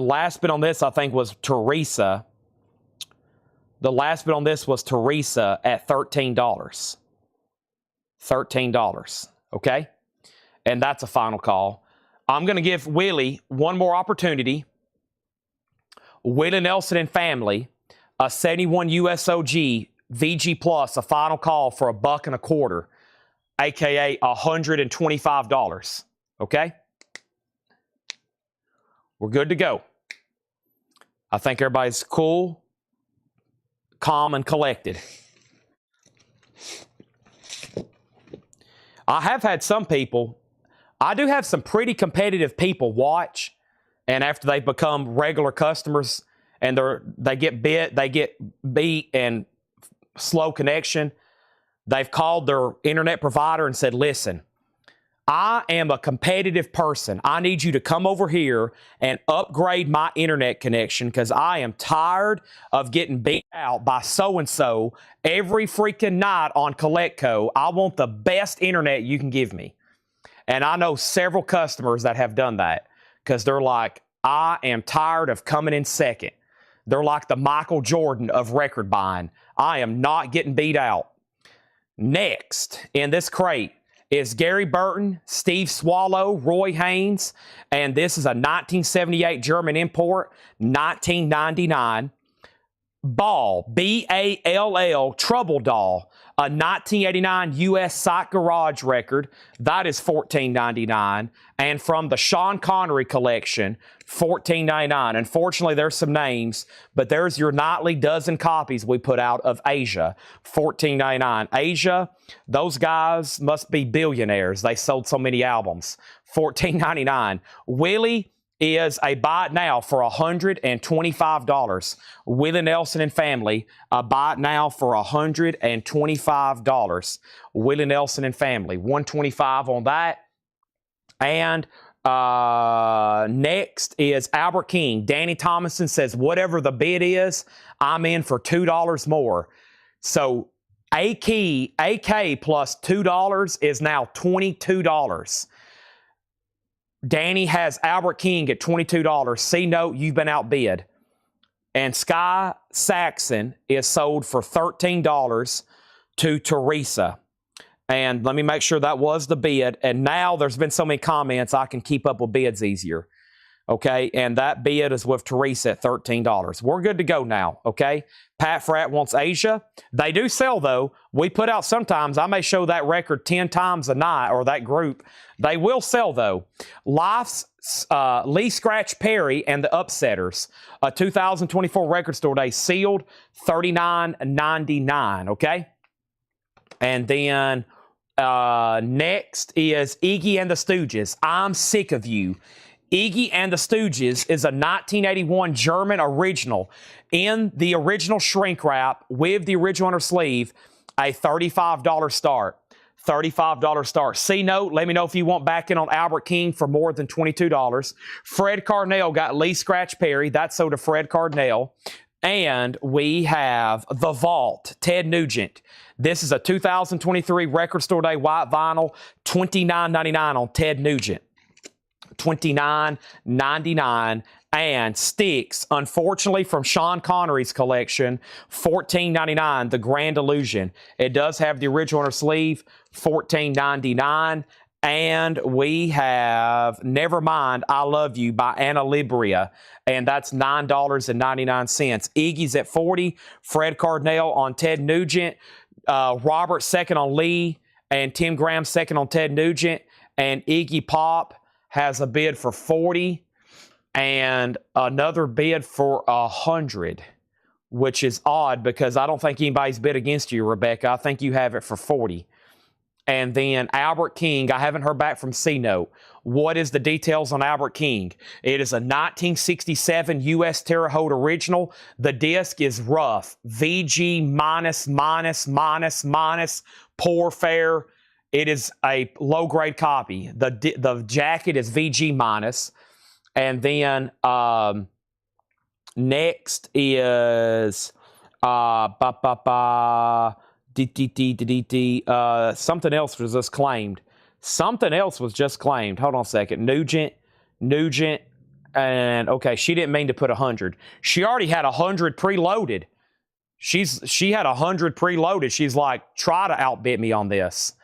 last bid on this, I think, was Teresa. The last bid on this was Teresa at $13. $13, okay? And that's a final call. I'm going to give Willie one more opportunity. Willie Nelson and family, a 71 USOG VG Plus, a final call for $1.25, aka $125. Okay? We're good to go. I think everybody's cool, calm, and collected. I have had some people I do have some pretty competitive people watch, and after they become regular customers and they get beat and slow connection, they've called their internet provider and said, listen, I am a competitive person. I need you to come over here and upgrade my internet connection because I am tired of getting beat out by so-and-so every freaking night on CollectCo. I want the best internet you can give me. And I know several customers that have done that because they're like, I am tired of coming in second. They're like the Michael Jordan of record buying. I am not getting beat out. Next in this crate is Gary Burton, Steve Swallow, Roy Haynes, and this is a 1978 German import, 1999. Ball, B-A-L-L, Trouble Doll, a 1989 U.S. Site Garage record. That is $14.99. And from the Sean Connery collection, $14.99. Unfortunately, there's some names, but there's your nightly dozen copies we put out of Asia, $14.99. Asia, those guys must be billionaires. They sold so many albums. $14.99. Willie is a buy it now for $125. Willie Nelson and family, a buy it now for $125. Willie Nelson and family, $125 on that. And next is Albert King. Danny Thomason says, whatever the bid is, I'm in for $2 more. So AK plus $2 is now $22. Danny has Albert King at $22. C note, you've been outbid. And Sky Saxon is sold for $13 to Teresa. And let me make sure that was the bid. And now there's been so many comments, I can keep up with bids easier. Okay, and that bid is with Teresa at $13. We're good to go now, okay? Pat Fratt wants Asia. They do sell, though. We put out sometimes. I may show that record 10 times a night, or that group. They will sell, though. Life's Lee Scratch Perry and the Upsetters, a 2024 Record Store Day, sealed, $39.99, okay? And then next is Iggy and the Stooges. I'm Sick of You. Iggy and the Stooges is a 1981 German original in the original shrink wrap with the original on her sleeve, a $35 start. $35 start. C note, let me know if you want back in on Albert King for more than $22. Fred Carnell got Lee Scratch Perry. That's so to Fred Carnell. And we have The Vault, Ted Nugent. This is a 2023 Record Store Day white vinyl, $29.99 on Ted Nugent. $29.99. And Sticks, unfortunately, from Sean Connery's collection, $14.99, The Grand Illusion. It does have the original on her sleeve, $14.99. And we have Nevermind, I Love You by Anna Libria, and that's $9.99. Iggy's at $40, Fred Cardinale on Ted Nugent, Robert second on Lee, and Tim Graham second on Ted Nugent, and Iggy Pop has a bid for $40 and another bid for $100, which is odd because I don't think anybody's bid against you, Rebecca. I think you have it for $40. And then Albert King, I haven't heard back from C-Note. What is the details on Albert King? It is a 1967 U.S. Terre Haute original. The disc is rough. VG minus, poor fare. It is a low-grade copy. The jacket is VG minus. And then next is something else was just claimed. Something else was just claimed. Hold on a second. Nugent, and okay, she didn't mean to put 100. She already had 100 preloaded. She had 100 preloaded. She's like, try to outbid me on this.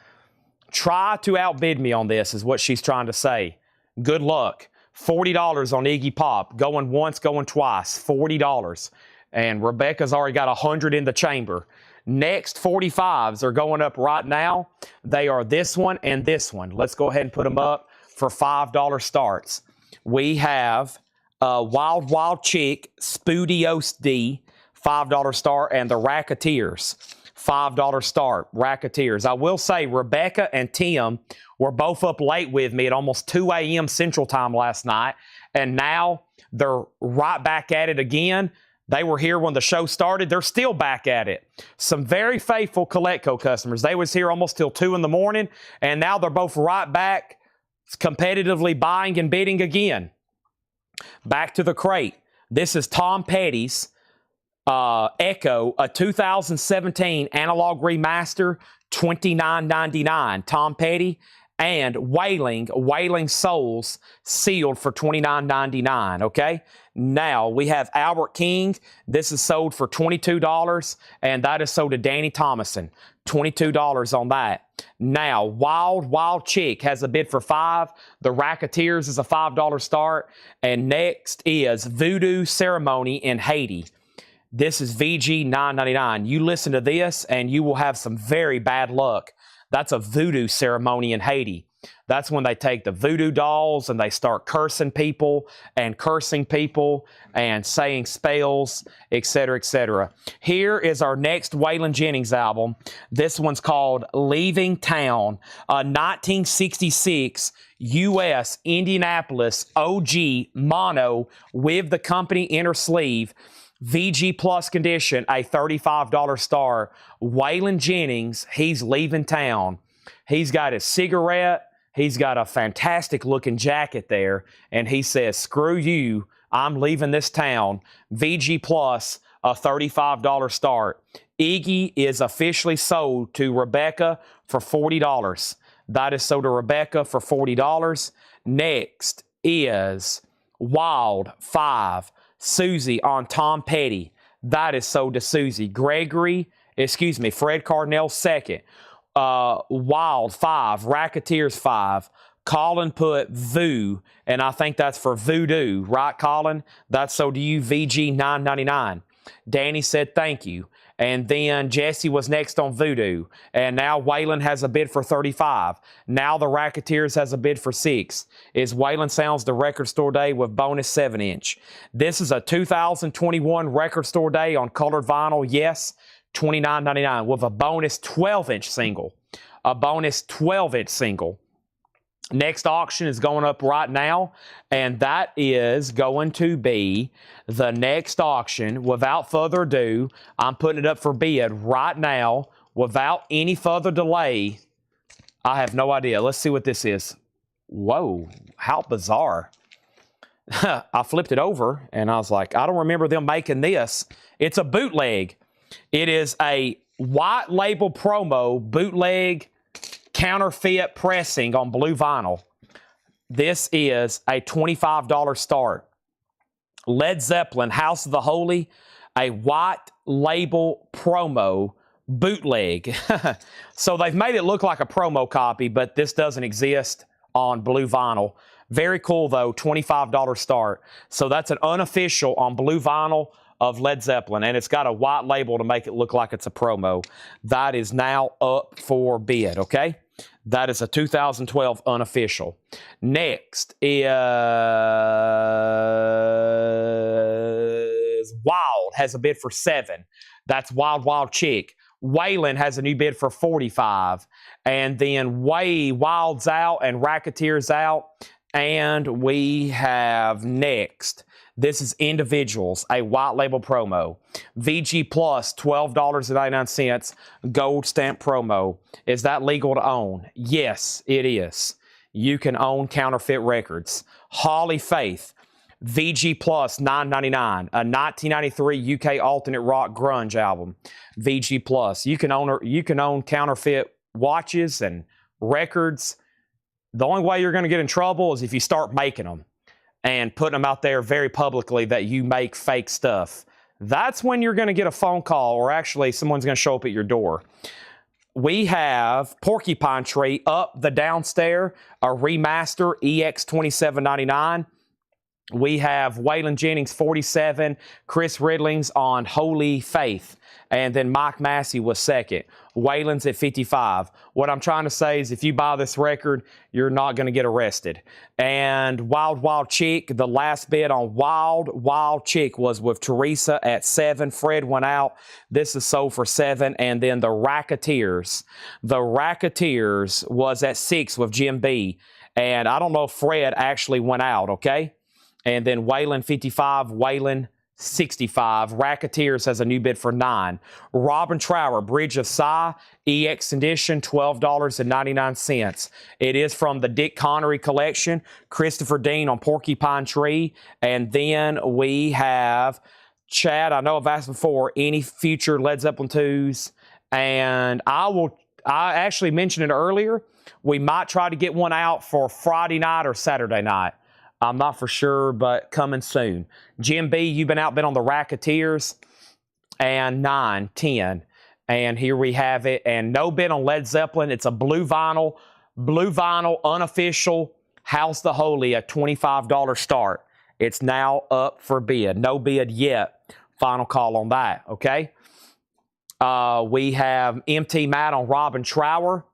Try to outbid me on this is what she's trying to say. Good luck. $40 on Iggy Pop. Going once, going twice. $40. And Rebecca's already got 100 in the chamber. Next 45s are going up right now. They are this one and this one. Let's go ahead and put them up for $5 starts. We have Wild Wild Chick, Spoodios D, $5 start, and the Racketeers. $5 start. Racketeers. I will say Rebecca and Tim were both up late with me at almost 2 a.m. Central Time last night, and now they're right back at it again. They were here when the show started. They're still back at it. Some very faithful Coletco customers. They was here almost till 2 in the morning, and now they're both right back competitively buying and bidding again. Back to the crate. This is Tom Petty's Echo, a 2017 analog remaster, $29.99. Tom Petty and Wailing Souls sealed for $29.99. Okay. Now we have Albert King. This is sold for $22, and that is sold to Danny Thomason. $22 on that. Now, Wild Chick has a bid for $5. The Racketeers is a $5 start. And next is Voodoo Ceremony in Haiti. This is VG $9.99. You listen to this and you will have some very bad luck. That's a voodoo ceremony in Haiti. That's when they take the voodoo dolls and they start cursing people and saying spells, etc., etc. Here is our next Waylon Jennings album. This one's called Leaving Town, a 1966 U.S. Indianapolis OG mono with the company inner sleeve. VG Plus condition, a $35 star. Waylon Jennings, he's leaving town. He's got his cigarette. He's got a fantastic looking jacket there. And he says, screw you, I'm leaving this town. VG Plus, a $35 start. Iggy is officially sold to Rebecca for $40. That is sold to Rebecca for $40. Next is Wild 5. Susie on Tom Petty. That is sold to Susie. Fred Cardinal second. Wild 5. Racketeers 5. Colin put Voo, and I think that's for Voodoo. Right, Colin? That's sold to you, VG $9.99. Danny said thank you. And then Jesse was next on Voodoo. And now Waylon has a bid for $35. Now the Racketeers has a bid for $6. Is Waylon Sounds the Record Store Day with bonus 7-inch. This is a 2021 Record Store Day on colored vinyl. Yes, $29.99 with a bonus 12-inch single. A bonus 12-inch single. Next auction is going up right now, and that is going to be the next auction. Without further ado, I'm putting it up for bid right now without any further delay. I have no idea. Let's see what this is. Whoa, how bizarre. I flipped it over, and I was like, I don't remember them making this. It's a bootleg. It is a white label promo bootleg counterfeit pressing on blue vinyl. This is a $25 start. Led Zeppelin, House of the Holy, a white label promo bootleg. So they've made it look like a promo copy, but this doesn't exist on blue vinyl. Very cool though, $25 start. So that's an unofficial on blue vinyl of Led Zeppelin, and it's got a white label to make it look like it's a promo. That is now up for bid, okay? That is a 2012 unofficial. Next is Wild, has a bid for $7. That's Wild Chick. Waylon has a new bid for $45. And then Wild's out and Racketeer's out. And we have next. This is Individuals, a white label promo. VG Plus, $12.99, gold stamp promo. Is that legal to own? Yes, it is. You can own counterfeit records. Holly Faith, VG Plus, $9.99, a 1993 UK alternate rock grunge album. VG Plus. You can own counterfeit watches and records. The only way you're going to get in trouble is if you start making them and putting them out there very publicly that you make fake stuff. That's when you're going to get a phone call, or actually someone's going to show up at your door. We have Porcupine Tree, Up the Downstairs, a remaster, EX $27.99. We have Waylon Jennings, 47. Chris Ridling's on Holy Faith. And then Mike Massey was second. Waylon's at 55. What I'm trying to say is if you buy this record, you're not going to get arrested. And Wild Wild Chick, the last bid on Wild Wild Chick was with Teresa at 7. Fred went out. This is sold for 7. And then the Racketeers. The Racketeers was at 6 with Jim B. And I don't know if Fred actually went out, okay? And then Waylon 55, Waylon 65. Racketeers has a new bid for 9. Robin Trower, Bridge of Sigh, EX edition, $12.99. It is from the Dick Connery collection. Christopher Dean on Porcupine Tree. And then we have Chad, I know I've asked before, any future Led Zeppelin 2s. And I actually mentioned it earlier. We might try to get one out for Friday night or Saturday night. I'm not for sure, but coming soon. Jim B, you've been outbid on the Racketeers. And 9, 10. And here we have it. And no bid on Led Zeppelin. It's a blue vinyl, unofficial, House the Holy, a $25 start. It's now up for bid. No bid yet. Final call on that, okay? We have MT Matt on Robin Trower.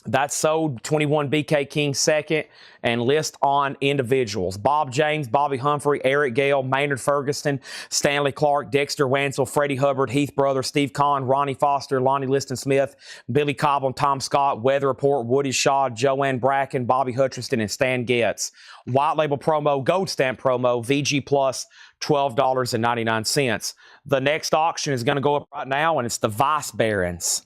That's sold. 21 BK King second, and list on individuals. Bob James, Bobby Humphrey, Eric Gale, Maynard Ferguson, Stanley Clark, Dexter Wansel, Freddie Hubbard, Heath Brothers, Steve Kahn, Ronnie Foster, Lonnie Liston Smith, Billy Cobham, Tom Scott, Weather Report, Woody Shaw, Joanne Bracken, Bobby Hutchinson, and Stan Getz. White label promo, gold stamp promo, VG Plus, $12.99. The next auction is going to go up right now, and it's the Vice Barons.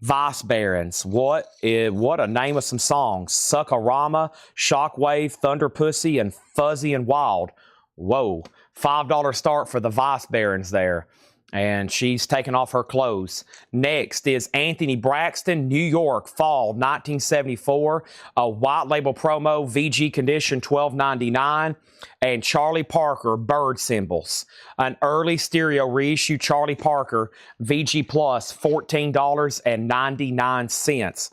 Vice Barons. What a name of some songs. Suckarama, Shockwave, Thunder Pussy, and Fuzzy and Wild. Whoa. $5 start for the Vice Barons there. And she's taking off her clothes. Next is Anthony Braxton, New York, Fall 1974. A white label promo, VG condition, $12.99. And Charlie Parker, Bird Symbols. An early stereo reissue, Charlie Parker, VG Plus, $14.99.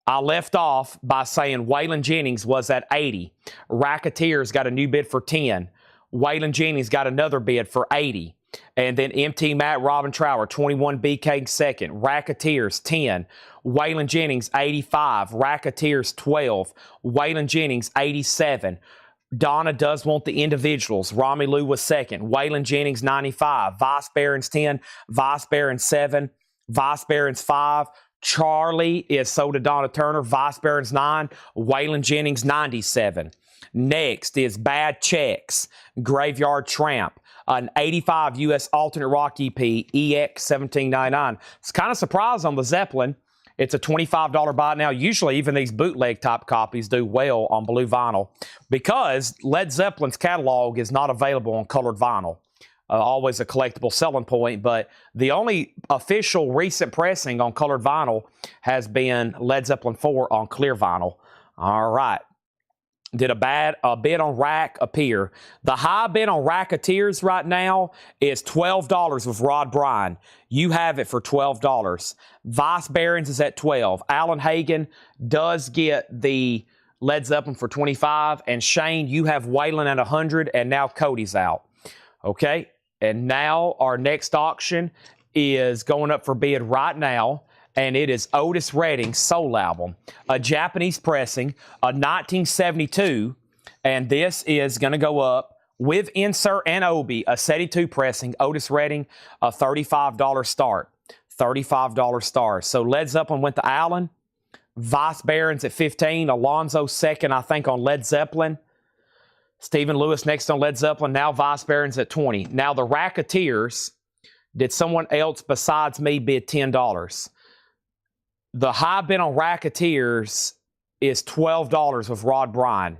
I left off by saying Waylon Jennings was at 80. Racketeers got a new bid for 10. Waylon Jennings got another bid for 80. And then MT Matt, Robin Trower, 21 BK second. Racketeers, 10. Waylon Jennings, 85. Racketeers, 12. Waylon Jennings, 87. Donna does want the individuals. Rami Lou was second. Waylon Jennings, 95. Vice Barons, 10. Vice Barons, 7. Vice Barons, 5. Charlie is sold to Donna Turner. Vice Barons, 9. Waylon Jennings, 97. Next is Bad Checks, Graveyard Tramp. An 85 U.S. alternate rock EP, EX 1799. It's kind of surprised on the Zeppelin. It's a $25 buy now. Usually, even these bootleg type copies do well on blue vinyl because Led Zeppelin's catalog is not available on colored vinyl. Always a collectible selling point, but the only official recent pressing on colored vinyl has been Led Zeppelin 4 on clear vinyl. All right. Did a bid on Rack appear? The high bid on Racketeers right now is $12 with Rod Bryan. You have it for $12. Vice Barons is at 12. Alan Hagen does get the Led Zeppelin for 25. And Shane, you have Waylon at 100, and now Cody's out. Okay, and now our next auction is going up for bid right now. And it is Otis Redding's Soul album, a Japanese pressing, a 1972, and this is going to go up with insert and Obi, a 72 pressing, Otis Redding, a $35 start, $35 start. So Led Zeppelin went to Allen, Vice Barons at 15, Alonzo second, I think, on Led Zeppelin, Stephen Lewis next on Led Zeppelin, now Vice Barons at 20. Now the Racketeers, did someone else besides me bid $10? The high bid on Racketeers is $12 with Rod Bryan.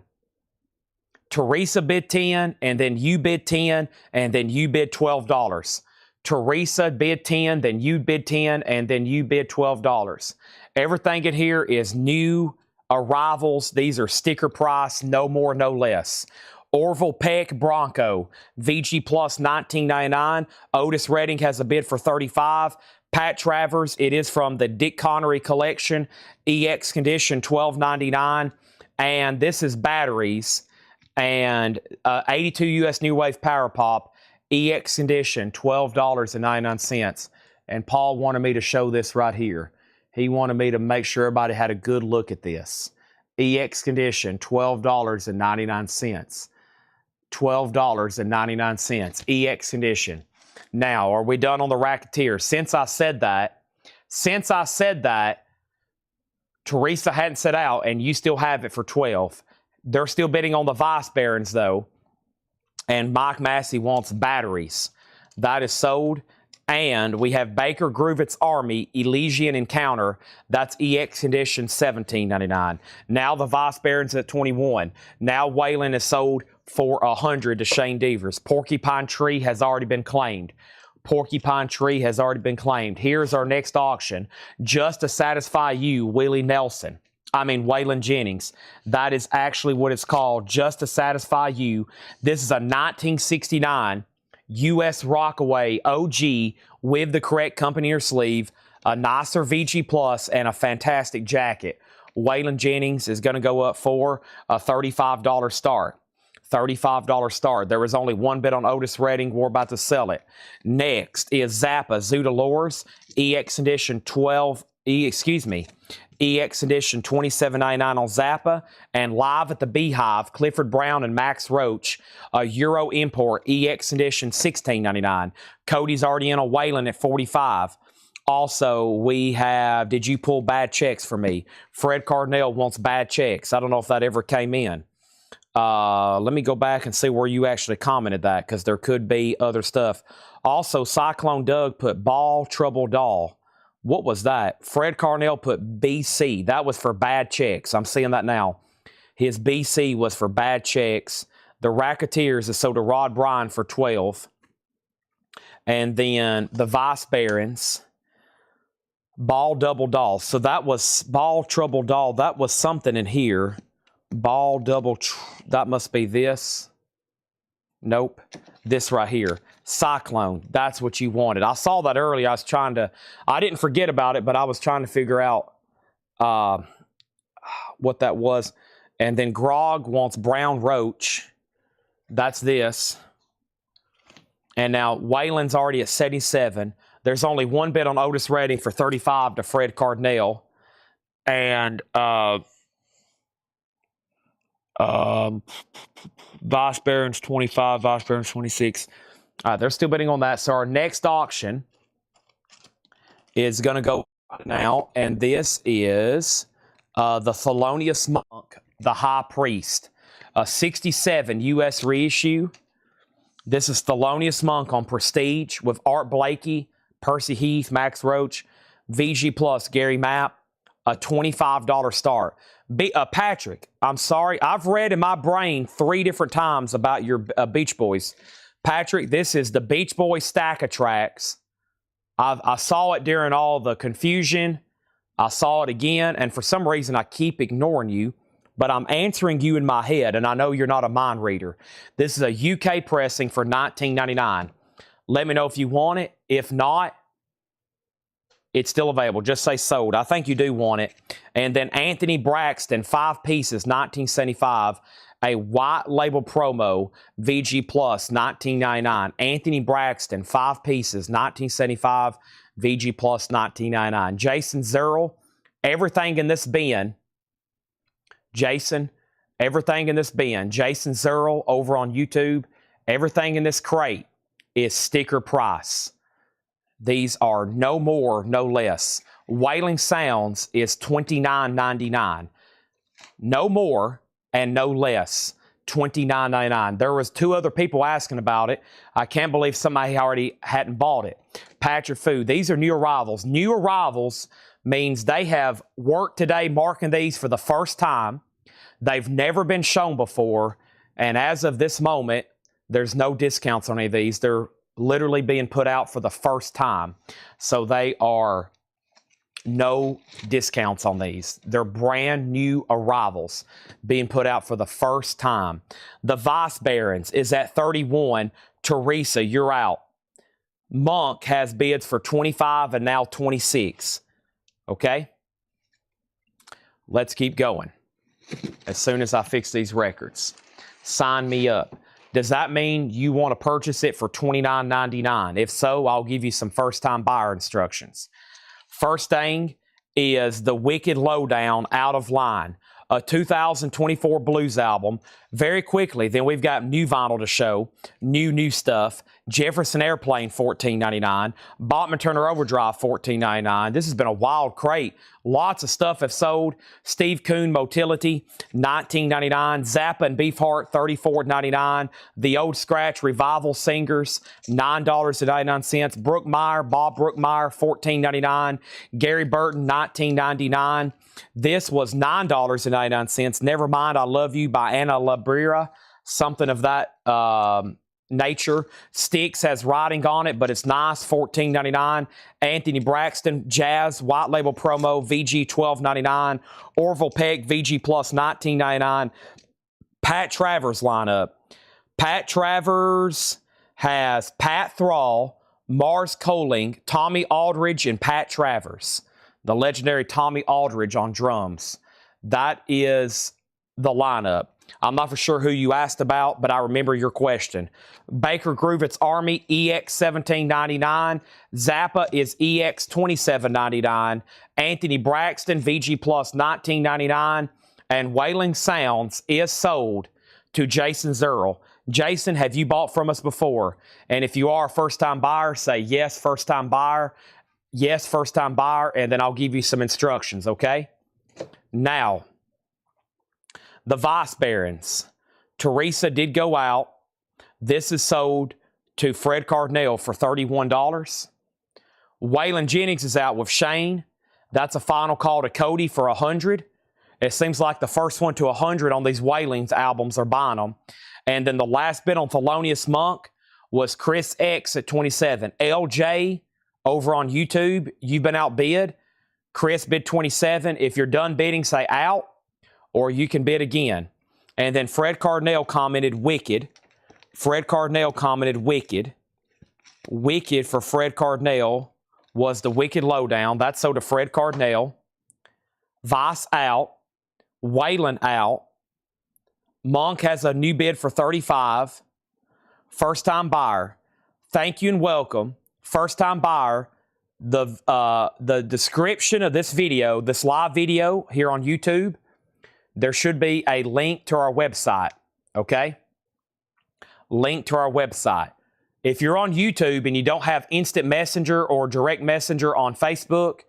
Teresa bid 10, and then you bid 10, and then you bid $12. Teresa bid 10, then you bid 10, and then you bid $12. Everything in here is new arrivals. These are sticker price, no more, no less. Orville Peck Bronco, VG Plus $19.99. Otis Redding has a bid for $35. Pat Travers, it is from the Dick Connery collection, EX condition $12.99. And this is batteries. And 82 US New Wave Power Pop, EX Condition, $12.99. And Paul wanted me to show this right here. He wanted me to make sure everybody had a good look at this. EX Condition, $12.99. $12.99. EX Condition. Now, are we done on the Racketeer? Since I said that, Teresa hadn't set out, and you still have it for 12. They're still bidding on the Vice Barons, though. And Mike Massey wants batteries. That is sold. And we have Baker Groovett's Army Elysian Encounter. That's EX Condition, $17.99. Now the Vice Barons at 21. Now Wayland is sold for 100 to Shane Devers. Porcupine Tree has already been claimed. Porcupine Tree has already been claimed. Here's our next auction. Just to satisfy you, Wayland Jennings. That is actually what it's called, Just to Satisfy You. This is a 1969 U.S. Rockaway OG with the correct company or sleeve, a nicer VG Plus, and a fantastic jacket. Wayland Jennings is going to go up for a $35 start. $35 start. There was only one bid on Otis Redding. We're about to sell it. Next is Zappa Zoodalores EX Edition EX Edition $27.99 on Zappa, and live at the Beehive, Clifford Brown and Max Roach, a Euro import EX Edition $16.99. Cody's already in a Wayland at $45. Also, we have, did you pull bad checks for me? Fred Cardinale wants bad checks. I don't know if that ever came in. Let me go back and see where you actually commented that, because there could be other stuff. Also, Cyclone Doug put Ball Trouble Doll. What was that? Fred Carnell put BC. That was for bad checks. I'm seeing that now. His BC was for bad checks. The Racketeers is sold to Rod Bryan for 12. And then the Vice Barons, Ball Double Doll. So that was Ball Trouble Doll. That was something in here. Ball Double, that must be this. Nope. This right here. Cyclone. That's what you wanted. I saw that earlier. I didn't forget about it, but I was trying to figure out what that was. And then Grog wants Brown Roach. That's this. And now Wayland's already at 77. There's only one bid on Otis Redding for 35 to Fred Cardinale. And Vice Barons 25, Vice Barons 26. They're still bidding on that. So our next auction is going to go now, and this is the Thelonious Monk, the High Priest, a 67 U.S. reissue. This is Thelonious Monk on Prestige with Art Blakey, Percy Heath, Max Roach, VG Plus, Gary Mapp, a $25 start. Patrick, I'm sorry. I've read in my brain 3 different times about your Beach Boys. Patrick, this is the Beach Boys stack of tracks. I saw it during all the confusion. I saw it again, and for some reason I keep ignoring you, but I'm answering you in my head, and I know you're not a mind reader. This is a UK pressing for $19.99. Let me know if you want it. If not, it's still available. Just say sold. I think you do want it. And then Anthony Braxton, 5 pieces, $19.75. A white label promo, VG Plus, $19.99. Anthony Braxton, 5 pieces, $19.75. VG Plus, $19.99. Jason Zerl, everything in this bin. Jason, everything in this bin. Jason Zerl over on YouTube. Everything in this crate is sticker price. These are no more, no less. Wailing Sounds is $29.99. No more and no less. $29.99. There was 2 other people asking about it. I can't believe somebody already hadn't bought it. Patrick Fu. These are new arrivals. New arrivals means they have worked today marking these for the first time. They've never been shown before. And as of this moment, there's no discounts on any of these. They're literally being put out for the first time. So they are no discounts on these. They're brand new arrivals being put out for the first time. The Vice Barons is at 31. Teresa, you're out. Monk has bids for 25 and now 26. Okay? Let's keep going as soon as I fix these records. Sign me up. Does that mean you want to purchase it for $29.99? If so, I'll give you some first-time buyer instructions. First thing is the Wicked Lowdown Out of Line, a 2024 blues album. Very quickly, then we've got new vinyl to show, new stuff. Jefferson Airplane, $14.99. Bachman Turner Overdrive, $14.99. This has been a wild crate. Lots of stuff have sold. Steve Kuhn Motility, $19.99. Zappa and Beefheart, $34.99. The Old Scratch Revival Singers, $9.99. Brookmeyer, Bob Brookmeyer, $14.99. Gary Burton, $19.99. This was $9.99. Never Mind, I Love You by Anna Labrera. Something of that nature. Styx has writing on it, but it's nice, $14.99. Anthony Braxton, Jazz, White Label Promo, VG, $12.99. Orville Peck, VG Plus, $19.99. Pat Travers lineup. Pat Travers has Pat Thrall, Mars Coling, Tommy Aldridge, and Pat Travers. The legendary Tommy Aldridge on drums. That is the lineup. I'm not for sure who you asked about, but I remember your question. Baker Groovett's Army, EX $17.99. Zappa is EX $27.99. Anthony Braxton, VG Plus $19.99. And Wailing Sounds is sold to Jason Zerl. Jason, have you bought from us before? And if you are a first-time buyer, say yes, first-time buyer. Yes, first-time buyer, and then I'll give you some instructions, okay? Now, the Vice Barons. Teresa did go out. This is sold to Fred Cardinale for $31. Waylon Jennings is out with Shane. That's a final call to Cody for $100. It seems like the first one to $100 on these Waylon's albums are buying them. And then the last bid on Thelonious Monk was Chris X at $27. LJ over on YouTube, you've been outbid. Chris bid $27. If you're done bidding, say out, or you can bid again. And then Fred Cardinale commented Wicked. Fred Cardinale commented Wicked. Wicked for Fred Cardinale was the Wicked Lowdown. That's sold to Fred Cardinale. Vice out. Waylon out. Monk has a new bid for $35. First-time buyer. Thank you and welcome. First-time buyer. The description of this video, this live video here on YouTube, there should be a link to our website, okay? Link to our website. If you're on YouTube and you don't have Instant Messenger or Direct Messenger on Facebook,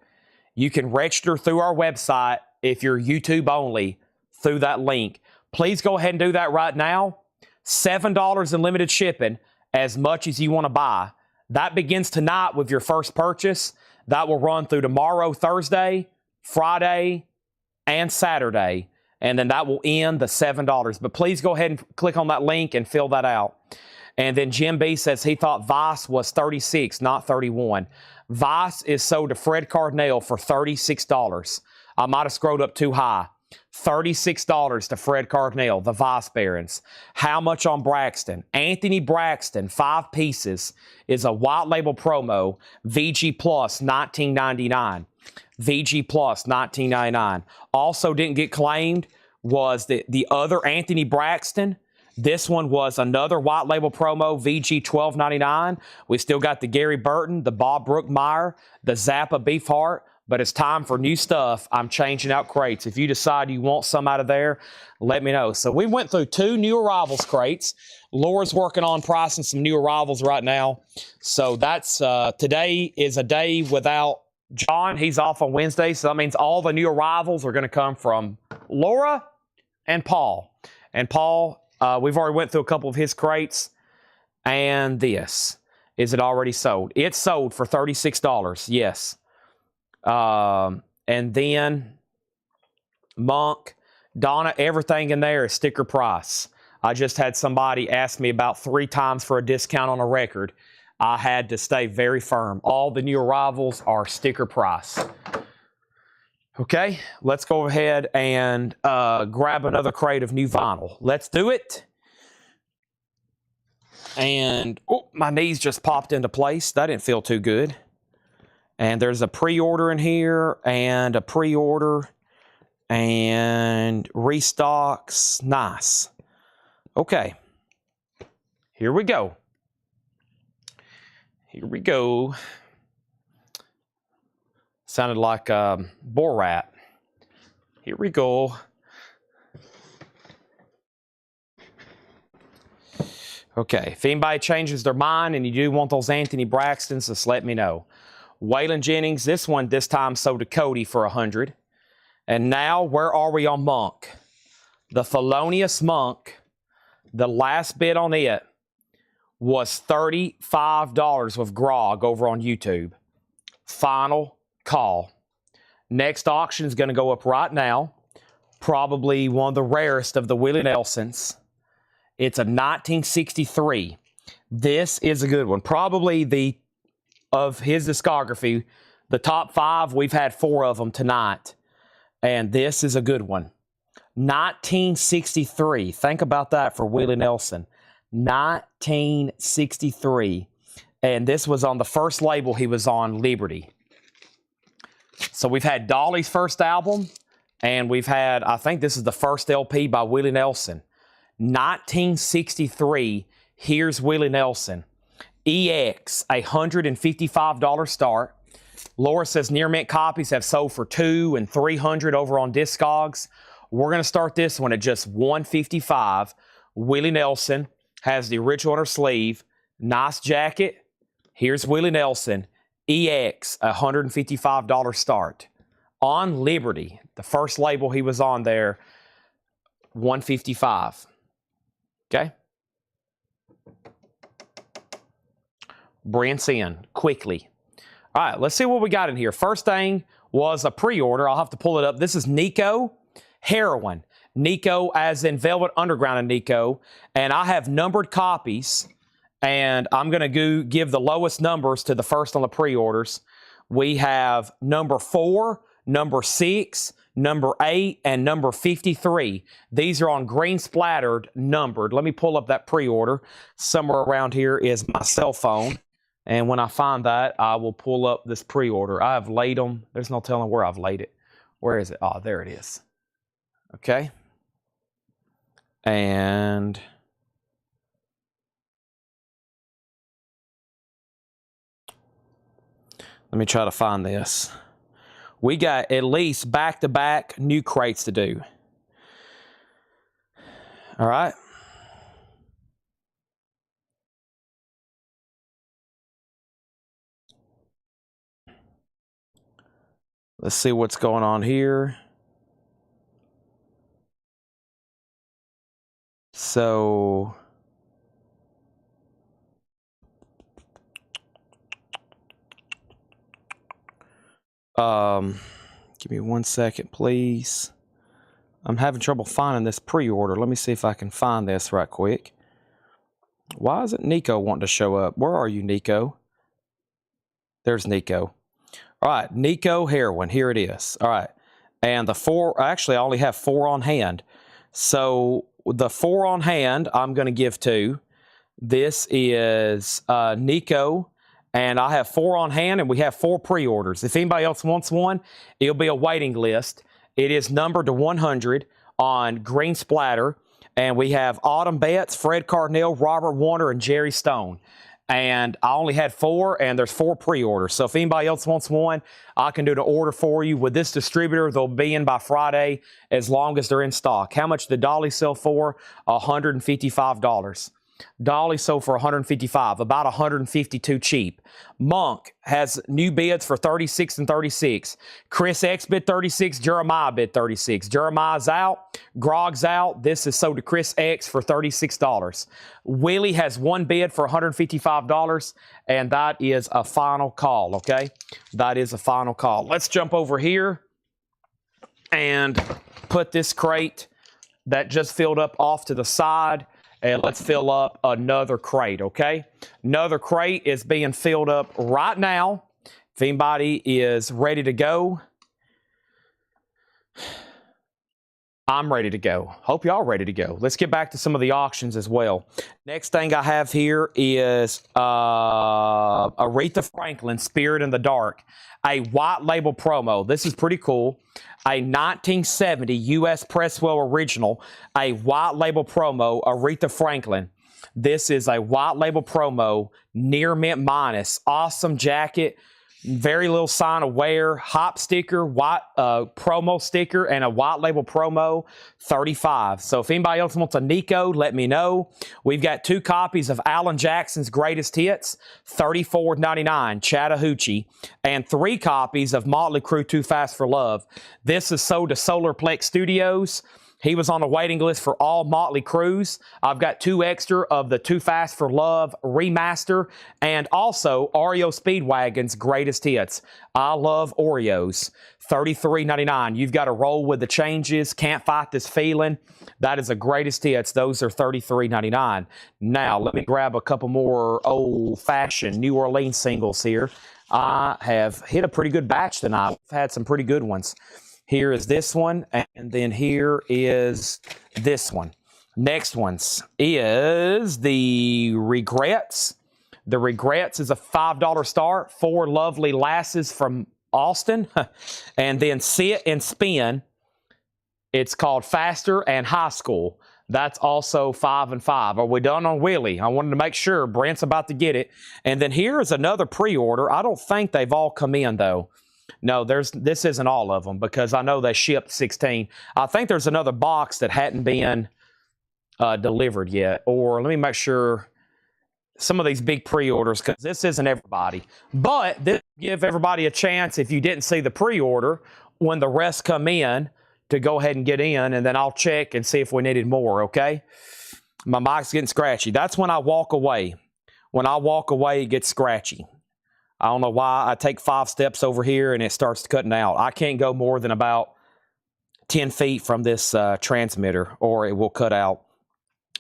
you can register through our website if you're YouTube only through that link. Please go ahead and do that right now. $7 in limited shipping, as much as you want to buy. That begins tonight with your first purchase. That will run through tomorrow, Thursday, Friday, and Saturday. And then that will end the $7. But please go ahead and click on that link and fill that out. And then Jim B says he thought Vice was $36, not $31. Vice is sold to Fred Cardinale for $36. I might have scrolled up too high. $36 to Fred Cardinale, the Vice Barons. How much on Braxton? Anthony Braxton, 5 pieces, is a white label promo, VG Plus, $19.99. VG Plus, $19.99. Also didn't get claimed was the other Anthony Braxton. This one was another white label promo, VG $12.99. We still got the Gary Burton, the Bob Brookmeyer, the Zappa Beefheart, but it's time for new stuff. I'm changing out crates. If you decide you want some out of there, let me know. So we went through 2 new arrivals crates. Laura's working on pricing some new arrivals right now. So that's today is a day without John. He's off on Wednesday, so that means all the new arrivals are going to come from Laura and Paul. And Paul, we've already went through a couple of his crates. And this, is it already sold? It's sold for $36, yes. And then Monk, Donna, everything in there is sticker price. I just had somebody ask me about 3 times for a discount on a record. I had to stay very firm. All the new arrivals are sticker price. Okay, let's go ahead and grab another crate of new vinyl. Let's do it. And oh, my knees just popped into place. That didn't feel too good. And there's a pre-order in here and a pre-order and restocks. Nice. Okay. Here we go. Here we go. Sounded like Borat. Here we go. Okay, if anybody changes their mind and you do want those Anthony Braxtons, just let me know. Waylon Jennings, this time sold to Cody for 100. And now, where are we on Monk? The Felonious Monk, the last bid on it was $35 with Grog over on YouTube. Final call. Next auction is going to go up right now. Probably one of the rarest of the Willie Nelsons. It's a 1963. This is a good one. Probably of his discography, the top 5, we've had 4 of them tonight. And this is a good one. 1963. Think about that for Willie Nelson. 1963. And this was on the first label he was on, Liberty. So we've had Dolly's first album, and we've had, I think this is the first LP by Willie Nelson. 1963, here's Willie Nelson. EX, $155 start. Laura says near mint copies have sold for $200 and $300 over on Discogs. We're going to start this one at just $155. Willie Nelson has the original on her sleeve. Nice jacket. Here's Willie Nelson. EX, $155 start. On Liberty, the first label he was on there, $155. Okay? Brent's in quickly. All right, let's see what we got in here. First thing was a pre-order. I'll have to pull it up. This is Nico Heroin. Nico as in Velvet Underground and Nico. And I have numbered copies. And I'm going to give the lowest numbers to the first on the pre-orders. We have number 4, number 6, number 8, and number 53. These are on green splattered, numbered. Let me pull up that pre-order. Somewhere around here is my cell phone. And when I find that, I will pull up this pre-order. I have laid them. There's no telling where I've laid it. Where is it? Oh, there it is. Okay. And let me try to find this. We got at least back-to-back new crates to do. All right. Let's see what's going on here. So give me 1 second, please. I'm having trouble finding this pre-order. Let me see if I can find this right quick. Why isn't Nico wanting to show up? Where are you, Nico? There's Nico. All right, Nico Heroin. Here it is. All right. And the 4, actually, I only have 4 on hand. So the 4 on hand, I'm going to give to. This is Nico. And I have 4 on hand, and we have 4 pre-orders. If anybody else wants one, it'll be a waiting list. It is numbered to 100 on green splatter. And we have Autumn Betts, Fred Cardinal, Robert Warner, and Jerry Stone. And I only had 4, and there's 4 pre-orders. So if anybody else wants one, I can do the order for you. With this distributor, they'll be in by Friday as long as they're in stock. How much did Dolly sell for? $155. Dolly sold for $155, about $152 cheap. Monk has new bids for $36 and $36. Chris X bid $36, Jeremiah bid $36. Jeremiah's out, Grog's out. This is sold to Chris X for $36. Willie has 1 bid for $155, and that is a final call, okay? That is a final call. Let's jump over here and put this crate that just filled up off to the side. And let's fill up another crate, okay? Another crate is being filled up right now. If anybody is ready to go. I'm ready to go. Hope y'all ready to go. Let's get back to some of the auctions as well. Next thing I have here is Aretha Franklin, Spirit in the Dark, a white label promo. This is pretty cool. A 1970 U.S. Presswell original, a white label promo, Aretha Franklin. This is a white label promo, near mint minus. Awesome jacket. Very little sign of wear, hop sticker, white promo sticker, and a white label promo, 35. So if anybody else wants a Nico, let me know. We've got 2 copies of Alan Jackson's Greatest Hits, $34.99, Chattahoochee, and 3 copies of Motley Crue Too Fast for Love. This is sold to Solarplex Studios. He was on the waiting list for all Motley Crues. I've got 2 extra of the Too Fast for Love remaster and also Oreo Speedwagon's Greatest Hits. I love Oreos. $33.99. You've got to roll with the changes. Can't fight this feeling. That is the Greatest Hits. Those are $33.99. Now, let me grab a couple more old-fashioned New Orleans singles here. I have hit a pretty good batch tonight. I've had some pretty good ones. Here is this one, and then here is this one. Next ones is the Regrets. The Regrets is a $5 start. 4 lovely lasses from Austin. And then Sit and Spin. It's called Faster and High School. That's also 5 and 5. Are we done on Willie? I wanted to make sure. Brent's about to get it. And then here is another pre-order. I don't think they've all come in, though. No, this isn't all of them because I know they shipped 16. I think there's another box that hadn't been delivered yet. Or let me make sure some of these big pre-orders, because this isn't everybody. But this give everybody a chance, if you didn't see the pre-order, when the rest come in, to go ahead and get in, and then I'll check and see if we needed more, okay? My mic's getting scratchy. That's when I walk away. When I walk away, it gets scratchy. I don't know why. I take 5 steps over here and it starts cutting out. I can't go more than about 10 feet from this transmitter or it will cut out.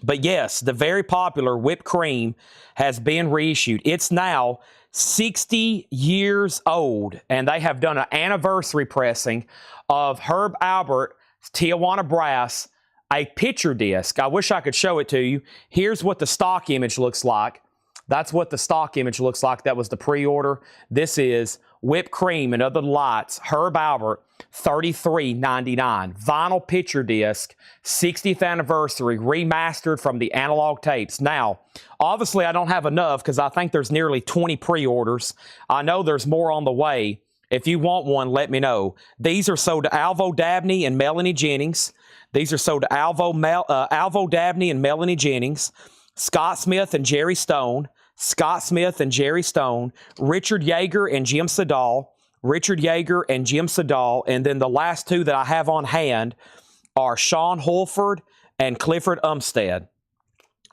But yes, the very popular Whipped Cream has been reissued. It's now 60 years old, and they have done an anniversary pressing of Herb Albert's Tijuana Brass, a picture disc. I wish I could show it to you. Here's what the stock image looks like. That's what the stock image looks like. That was the pre-order. This is Whipped Cream and Other Lights, Herb Albert, $33.99. Vinyl picture disc, 60th anniversary, remastered from the analog tapes. Now, obviously I don't have enough because I think there's nearly 20 pre-orders. I know there's more on the way. If you want one, let me know. These are sold to Alvo Dabney and Melanie Jennings. These are sold to Alvo Dabney and Melanie Jennings, Scott Smith and Jerry Stone, Scott Smith and Jerry Stone, Richard Yeager and Jim Sedal, Richard Yeager and Jim Sedal, and then the last 2 that I have on hand are Sean Holford and Clifford Umstead.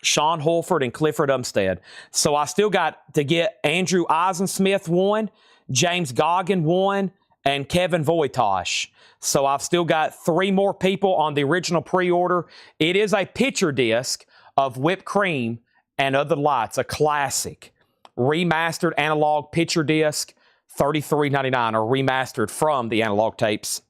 Sean Holford and Clifford Umstead. So I still got to get Andrew Eisensmith 1, James Goggin 1, and Kevin Voitosh. So I've still got 3 more people on the original pre-order. It is a picture disc of Whipped Cream and Other Lights, a classic. Remastered analog picture disc, $33.99, or remastered from the analog tapes.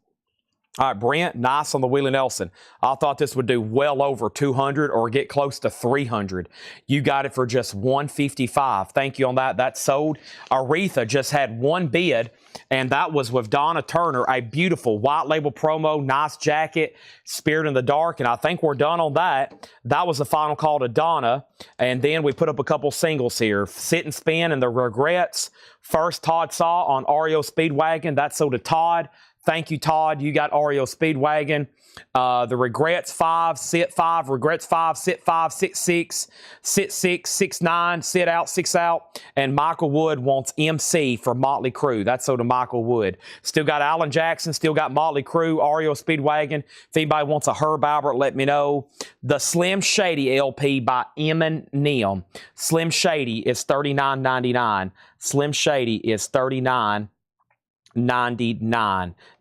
All right, Brent, nice on the Willie Nelson. I thought this would do well over 200 or get close to 300. You got it for just $155. Thank you on that. That's sold. Aretha just had 1 bid, and that was with Donna Turner, a beautiful white label promo, nice jacket, Spirit in the Dark, and I think we're done on that. That was the final call to Donna, and then we put up a couple singles here. Sit and Spin and the Regrets. First, Todd Saw on Oreo Speedwagon. That's sold to Todd. Thank you, Todd. You got Oreo Speedwagon. The Regrets 5, Sit 5, Regrets 5, Sit 5, Sit 6, Sit 6, 6 9, Sit Out, 6 Out. And Michael Wood wants MC for Motley Crue. That's so to Michael Wood. Still got Alan Jackson, still got Motley Crue, Oreo Speedwagon. If anybody wants a Herb Albert, let me know. The Slim Shady LP by Eminem. Slim Shady is $39.99. Slim Shady is $39.99.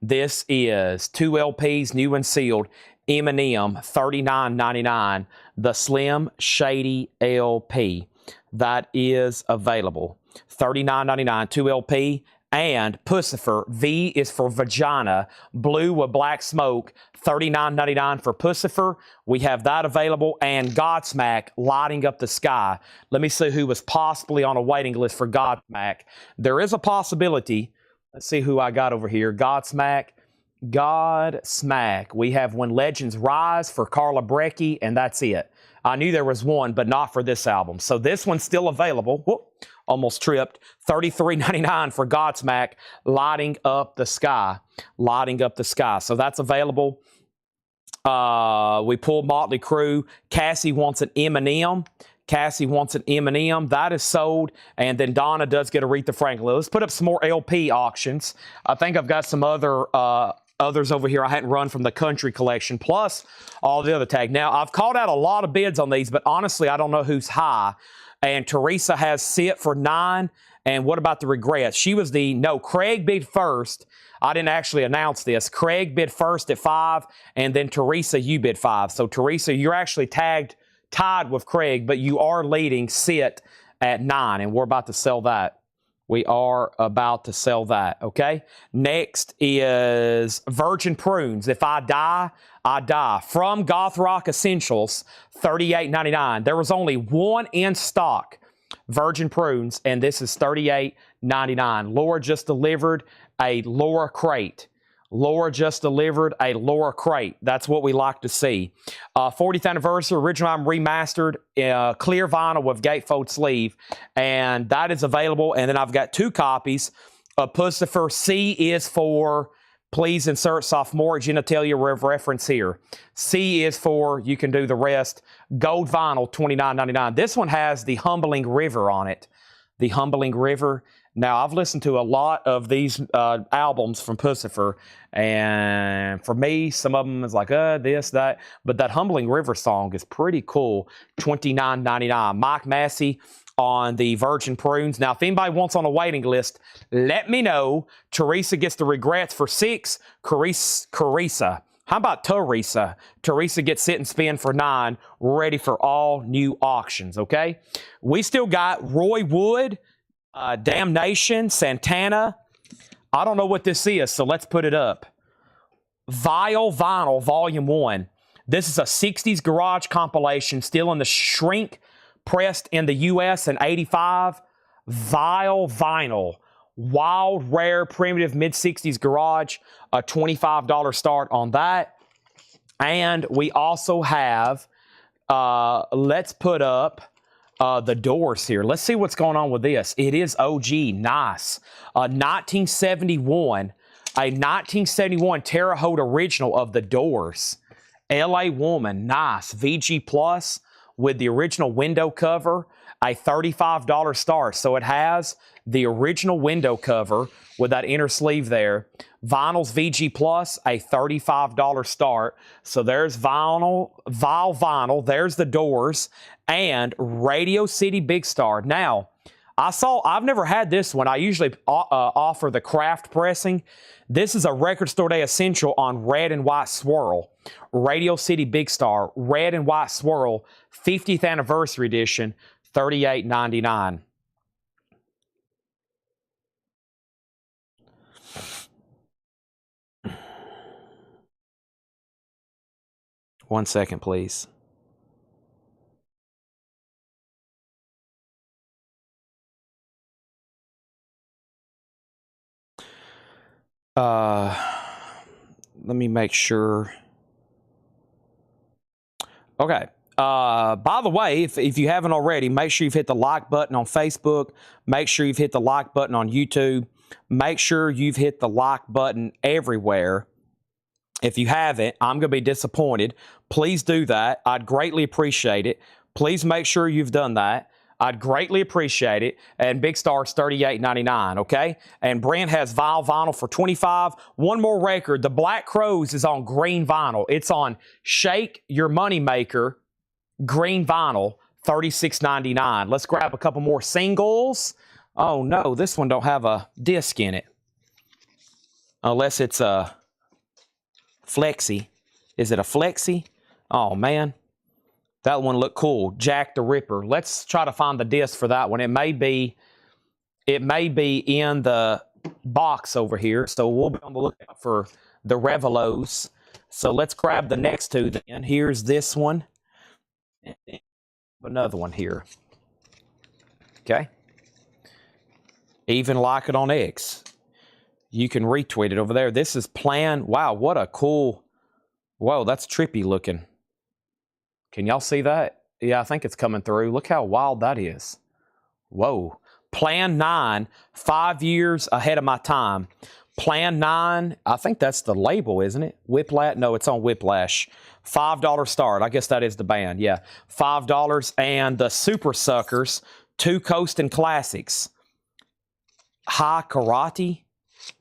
This is 2 LPs, new and sealed. Eminem, $39.99. The Slim Shady LP. That is available. $39.99, 2 LP. And Pussifer, V is for vagina, blue with black smoke, $39.99 for Pussifer. We have that available. And Godsmack, lighting up the sky. Let me see who was possibly on a waiting list for Godsmack. There is a possibility. Let's see who I got over here. Godsmack. We have When Legends Rise for Carla Brecky, and that's it. I knew there was one, but not for this album. So this one's still available. Whoop, almost tripped. $33.99 for Godsmack, Lighting Up the Sky. Lighting Up the Sky. So that's available. We pulled Motley Crue. Cassie wants an Eminem. That is sold. And then Donna does get Aretha Franklin. Let's put up some more LP auctions. I think I've got some others over here I hadn't run from the country collection, plus all the other tag. Now, I've called out a lot of bids on these, but honestly, I don't know who's high. And Teresa has Sit for 9. And what about the Regrets? Craig bid first. I didn't actually announce this. Craig bid first at 5, and then Teresa, you bid 5. So Teresa, you're actually tied with Craig, but you are leading Sit at 9, and we're about to sell that. Okay? Next is Virgin Prunes. If I die, I die. From Goth Rock Essentials, $38.99. There was only one in stock, Virgin Prunes, and this is $38.99. Laura just delivered a Laura crate. That's what we like to see. 40th anniversary, original album remastered, clear vinyl with gatefold sleeve, and that is available. And then I've got 2 copies of Pussifer. C is for, please insert sophomore genitalia reference here. C is for, you can do the rest. Gold vinyl, $29.99. This one has the Humbling River on it. The Humbling River. Now, I've listened to a lot of these albums from Pussifer, and for me, some of them is like, this, that. But that Humbling River song is pretty cool. $29.99. Mike Massey on the Virgin Prunes. Now, if anybody wants on a waiting list, let me know. Teresa gets the Regrets for 6. Carissa. How about Teresa? Teresa gets Sit and Spin for 9, ready for all new auctions, okay? We still got Roy Wood, Damnation, Santana. I don't know what this is, so let's put it up. Vile Vinyl, Volume 1. This is a 60s garage compilation, still in the shrink, pressed in the U.S. in 85. Vile Vinyl. Wild, rare, primitive, mid-60s garage. A $25 start on that. And we also have, let's put up the Doors here. Let's see what's going on with this. It is OG. Nice. 1971. A 1971 Terre Haute original of the Doors. LA Woman. Nice. VG Plus with the original window cover. A $35 start. So it has the original window cover with that inner sleeve there. Vinyl's VG Plus, a $35 start. So there's Vile Vinyl. There's the Doors. And Radio City Big Star. Now, I've never had this one. I usually offer the craft pressing. This is a Record Store Day essential on red and white swirl. Radio City Big Star, red and white swirl, 50th anniversary edition, $38.99. One second, please. Let me make sure. Okay. By the way, if you haven't already, make sure you've hit the like button on Facebook. Make sure you've hit the like button on YouTube. Make sure you've hit the like button everywhere. If you haven't, I'm going to be disappointed. Please do that. I'd greatly appreciate it. Please make sure you've done that. I'd greatly appreciate it. And Big Star's $38.99, okay? And Brent has Vile Vinyl for $25. One more record. The Black Crowes is on green vinyl. It's on Shake Your Moneymaker green vinyl, $36.99. Let's grab a couple more singles. Oh, no, this one don't have a disc in it. Unless it's a Flexi. Is it a Flexi? Oh, man. That one looked cool. Jack the Ripper. Let's try to find the disc for that one. It may be in the box over here, so we'll be on the lookout for the Revelos. So let's grab the next two then. Here's this one, and another one here. Okay. Even like it on X. You can retweet it over there. This is Plan. Wow, what a cool. Whoa, that's trippy looking. Can y'all see that? Yeah, I think it's coming through. Look how wild that is. Whoa. Plan 9, 5 years ahead of my time. Plan 9, I think that's the label, isn't it? Whiplash? No, it's on Whiplash. $5 start. I guess that is the band. Yeah. $5. And the Super Suckers, 2 Coast and Classics. High Karate,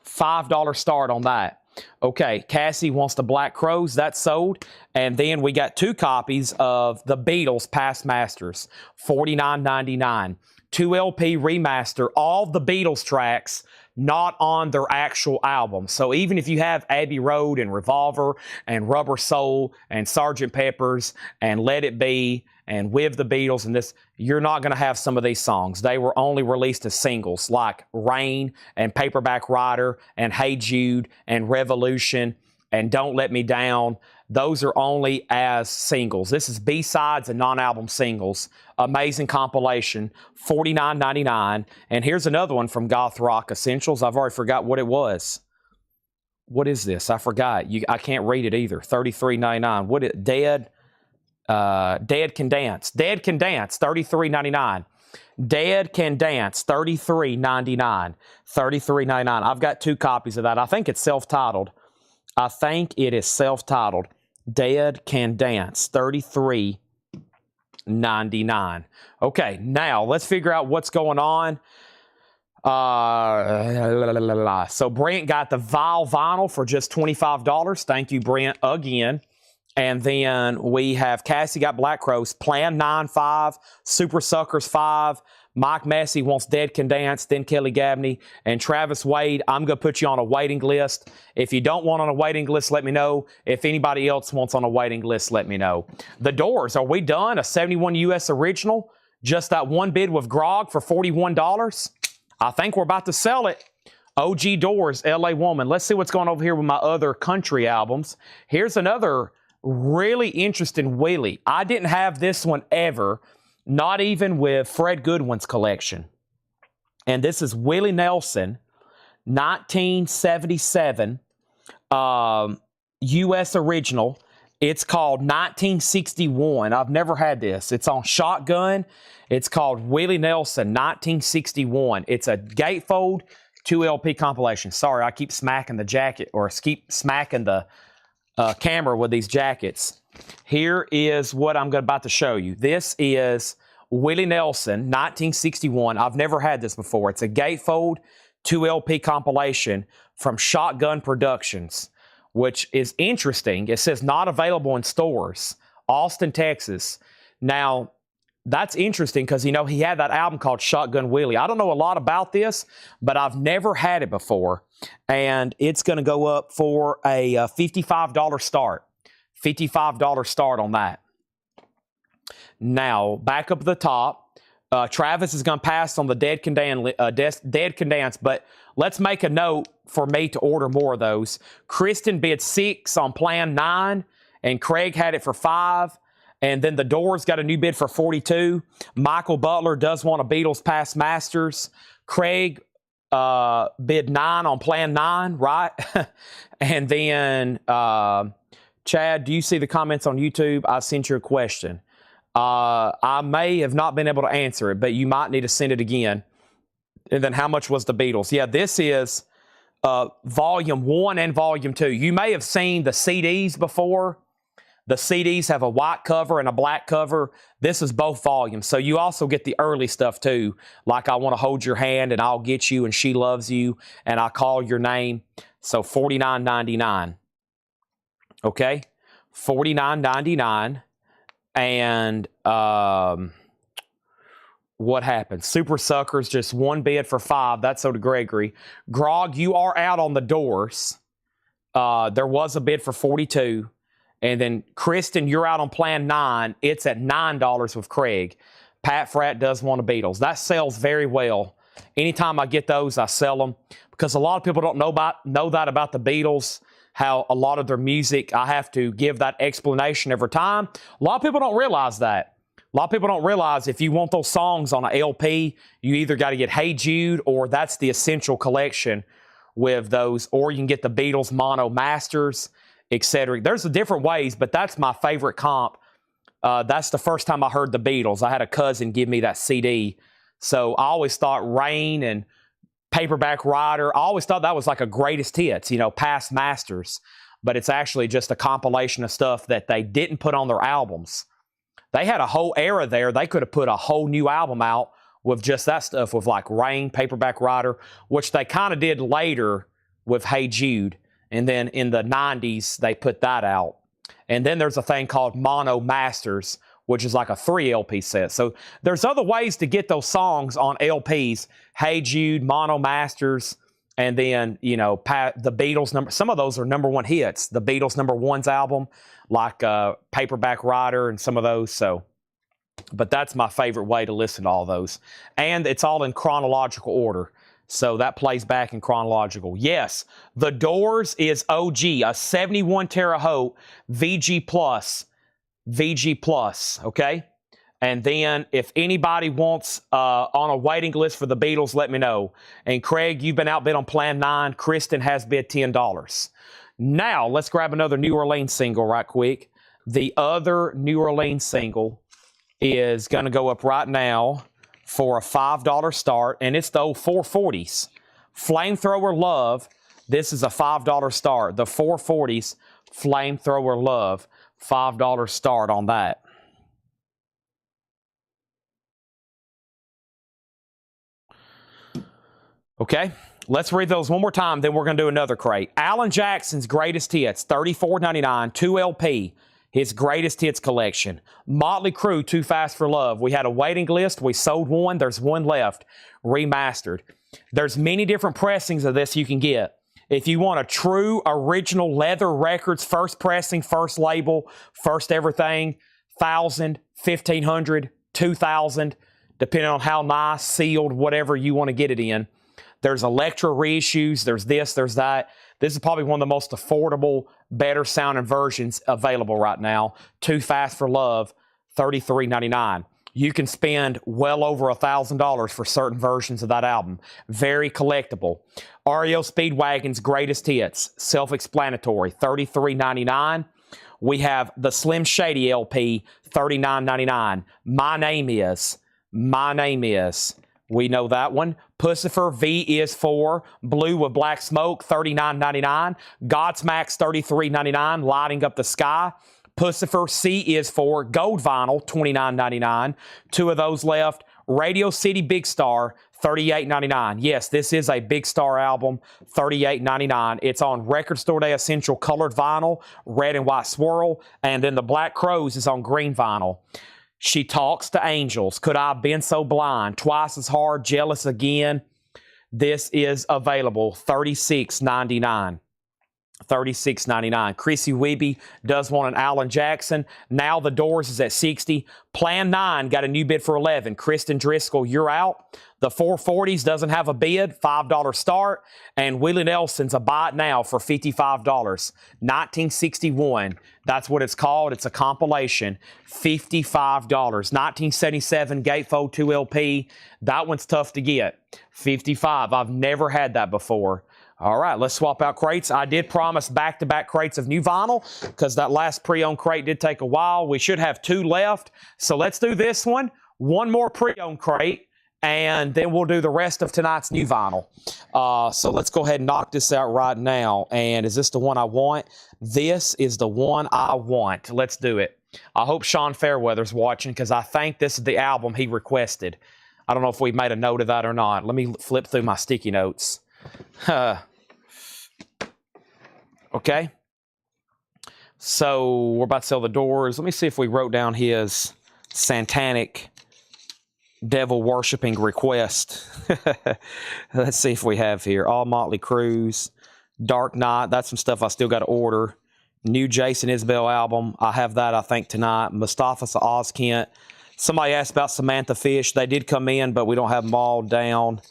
$5 start on that. Okay, Cassie wants the Black Crows. That's sold. And then we got 2 copies of the Beatles Past Masters, $49.99. 2 LP remaster, all the Beatles tracks not on their actual album. So even if you have Abbey Road and Revolver and Rubber Soul and Sgt. Pepper's and Let It Be and With the Beatles and this, you're not going to have some of these songs. They were only released as singles like Rain and Paperback Writer and Hey Jude and Revolution and Don't Let Me Down. Those are only as singles. This is B-sides and non-album singles. Amazing compilation, $49.99. And here's another one from Goth Rock Essentials. I've already forgot what it was. What is this? I forgot. I can't read it either. $33.99. What is Dead? Dead Can Dance. Dead Can Dance, $33.99. Dead Can Dance, $33.99. $33.99. I've got 2 copies of that. I think it's self-titled. I think it is self-titled. Dead Can Dance, $33.99. Okay, now let's figure out what's going on. So Brent got the Vile Vinyl for just $25. Thank you, Brent, again. And then we have Cassie got Black Crows, Plan 9, 5, Super Suckers 5, Mike Massey wants Dead Can Dance, then Kelly Gabney, and Travis Wade, I'm going to put you on a waiting list. If you don't want on a waiting list, let me know. If anybody else wants on a waiting list, let me know. The Doors, are we done? A 71 US original? Just that one bid with Grog for $41? I think we're about to sell it. OG Doors, LA Woman. Let's see what's going on over here with my other country albums. Here's another really interesting wheelie. I didn't have this one ever, not even with Fred Goodwin's collection. And this is Willie Nelson, 1977, U.S. original. It's called 1961. I've never had this. It's on Shotgun. It's called Willie Nelson, 1961. It's a gatefold 2 LP compilation. Sorry, I keep smacking the jacket or keep smacking the camera with these jackets. Here is what I'm about to show you. This is Willie Nelson, 1961. I've never had this before. It's a gatefold 2 LP compilation from Shotgun Productions, which is interesting. It says not available in stores. Austin, Texas. Now, that's interesting because, you know, he had that album called Shotgun Willie. I don't know a lot about this, but I've never had it before. And it's going to go up for a $55 start. $55 start on that. Now, back up at the top, Travis is going to pass on the Dead Can Dance, but let's make a note for me to order more of those. Kristen bid 6 on Plan 9, and Craig had it for 5. And then the Doors got a new bid for 42. Michael Butler does want a Beatles Past Masters. Craig bid 9 on Plan 9, right? And then, Chad, do you see the comments on YouTube? I sent you a question. I may have not been able to answer it, but you might need to send it again. And then how much was the Beatles? Yeah, this is Volume 1 and Volume 2. You may have seen the CDs before. The CDs have a white cover and a black cover. This is both volumes. So you also get the early stuff too. Like I Want to Hold Your Hand and I'll Get You and She Loves You and I Call Your Name. So $49.99. Okay? $49.99. And what happened? Super Suckers, just one bid for 5. That's so to Gregory. Grog, you are out on the Doors. There was a bid for 42. And then, Kristen, you're out on Plan 9. It's at $9 with Craig. Pat Fratt does want a Beatles. That sells very well. Anytime I get those, I sell them because a lot of people don't know that about the Beatles, how a lot of their music, I have to give that explanation every time. A lot of people don't realize that. A lot of people don't realize if you want those songs on an LP, you either got to get Hey Jude or that's the essential collection with those, or you can get the Beatles Mono Masters, etc. There's different ways, but that's my favorite comp. That's the first time I heard the Beatles. I had a cousin give me that CD. So I always thought Rain and Paperback Writer, I always thought that was like a greatest hits, past masters. But it's actually just a compilation of stuff that they didn't put on their albums. They had a whole era there. They could have put a whole new album out with just that stuff, with like Rain, Paperback Writer, which they kind of did later with Hey Jude. And then in the 90s, they put that out. And then there's a thing called Mono Masters, which is like a 3 LP set. So there's other ways to get those songs on LPs. Hey Jude, Mono Masters, and then, the Beatles some of those are #1 hits. The Beatles #1's album, like Paperback Writer and some of those. So, but that's my favorite way to listen to all those. And it's all in chronological order. So that plays back in chronological. Yes, The Doors is OG, a 71 Terre Haute VG Plus, okay? And then if anybody wants on a waiting list for the Beatles, let me know. And Craig, you've been outbid on Plan 9. Kristen has bid $10. Now, let's grab another New Orleans single right quick. The other New Orleans single is going to go up right now for a $5 start, and it's the old 440s. Flamethrower Love, this is a $5 start. The 440s, Flamethrower Love, $5 start on that. Okay, let's read those one more time, then we're going to do another crate. Alan Jackson's Greatest Hits, $34.99, 2 LP. His Greatest Hits collection. Motley Crue, Too Fast for Love. We had a waiting list. We sold one. There's one left. Remastered. There's many different pressings of this you can get. If you want a true original Leather Records, first pressing, first label, first everything, 1,000, 1,500, 2,000, depending on how nice, sealed, whatever you want to get it in. There's Elektra reissues. There's this, there's that. This is probably one of the most affordable, better sounding versions available right now. Too Fast for Love, $33.99. You can spend well over $1,000 for certain versions of that album. Very collectible. REO Speedwagon's Greatest Hits, self-explanatory, $33.99. We have the Slim Shady LP, $39.99. My Name Is. We know that one. Pussifer, V is for Blue with Black Smoke, $39.99. Godsmack's $33.99, Lighting Up the Sky. Pussifer, C is for Gold Vinyl, $29.99. 2 of those left. Radio City Big Star, $38.99. Yes, this is a Big Star album, $38.99. It's on Record Store Day Essential Colored Vinyl, red and white swirl. And then the Black Crows is on green vinyl. She Talks to Angels. Could I Have Been So Blind? Twice as Hard. Jealous Again. This is available. $36.99. $36.99. Chrissy Weeby does want an Alan Jackson. Now The Doors is at $60. Plan 9 got a new bid for $11. Kristen Driscoll, you're out. The 440s doesn't have a bid, $5 start. And Willie Nelson's a buy it now for $55. 1961. That's what it's called. It's a compilation. $55. 1977 Gatefold 2 LP. That one's tough to get. $55. I've never had that before. All right, let's swap out crates. I did promise back-to-back crates of new vinyl because that last pre-owned crate did take a while. We should have 2 left. So let's do this one. One more pre-owned crate, and then we'll do the rest of tonight's new vinyl. So let's go ahead and knock this out right now. And is this the one I want? This is the one I want. Let's do it. I hope Sean Fairweather's watching because I think this is the album he requested. I don't know if we made a note of that or not. Let me flip through my sticky notes. Okay. So we're about to sell The Doors. Let me see if we wrote down his satanic devil worshiping request. Let's see if we have here. All Motley Crue's, Dark Knight. That's some stuff I still got to order. New Jason Isbell album. I have that, I think, tonight. Mustafa Oz Kent. Somebody asked about Samantha Fish. They did come in, but we don't have them all down.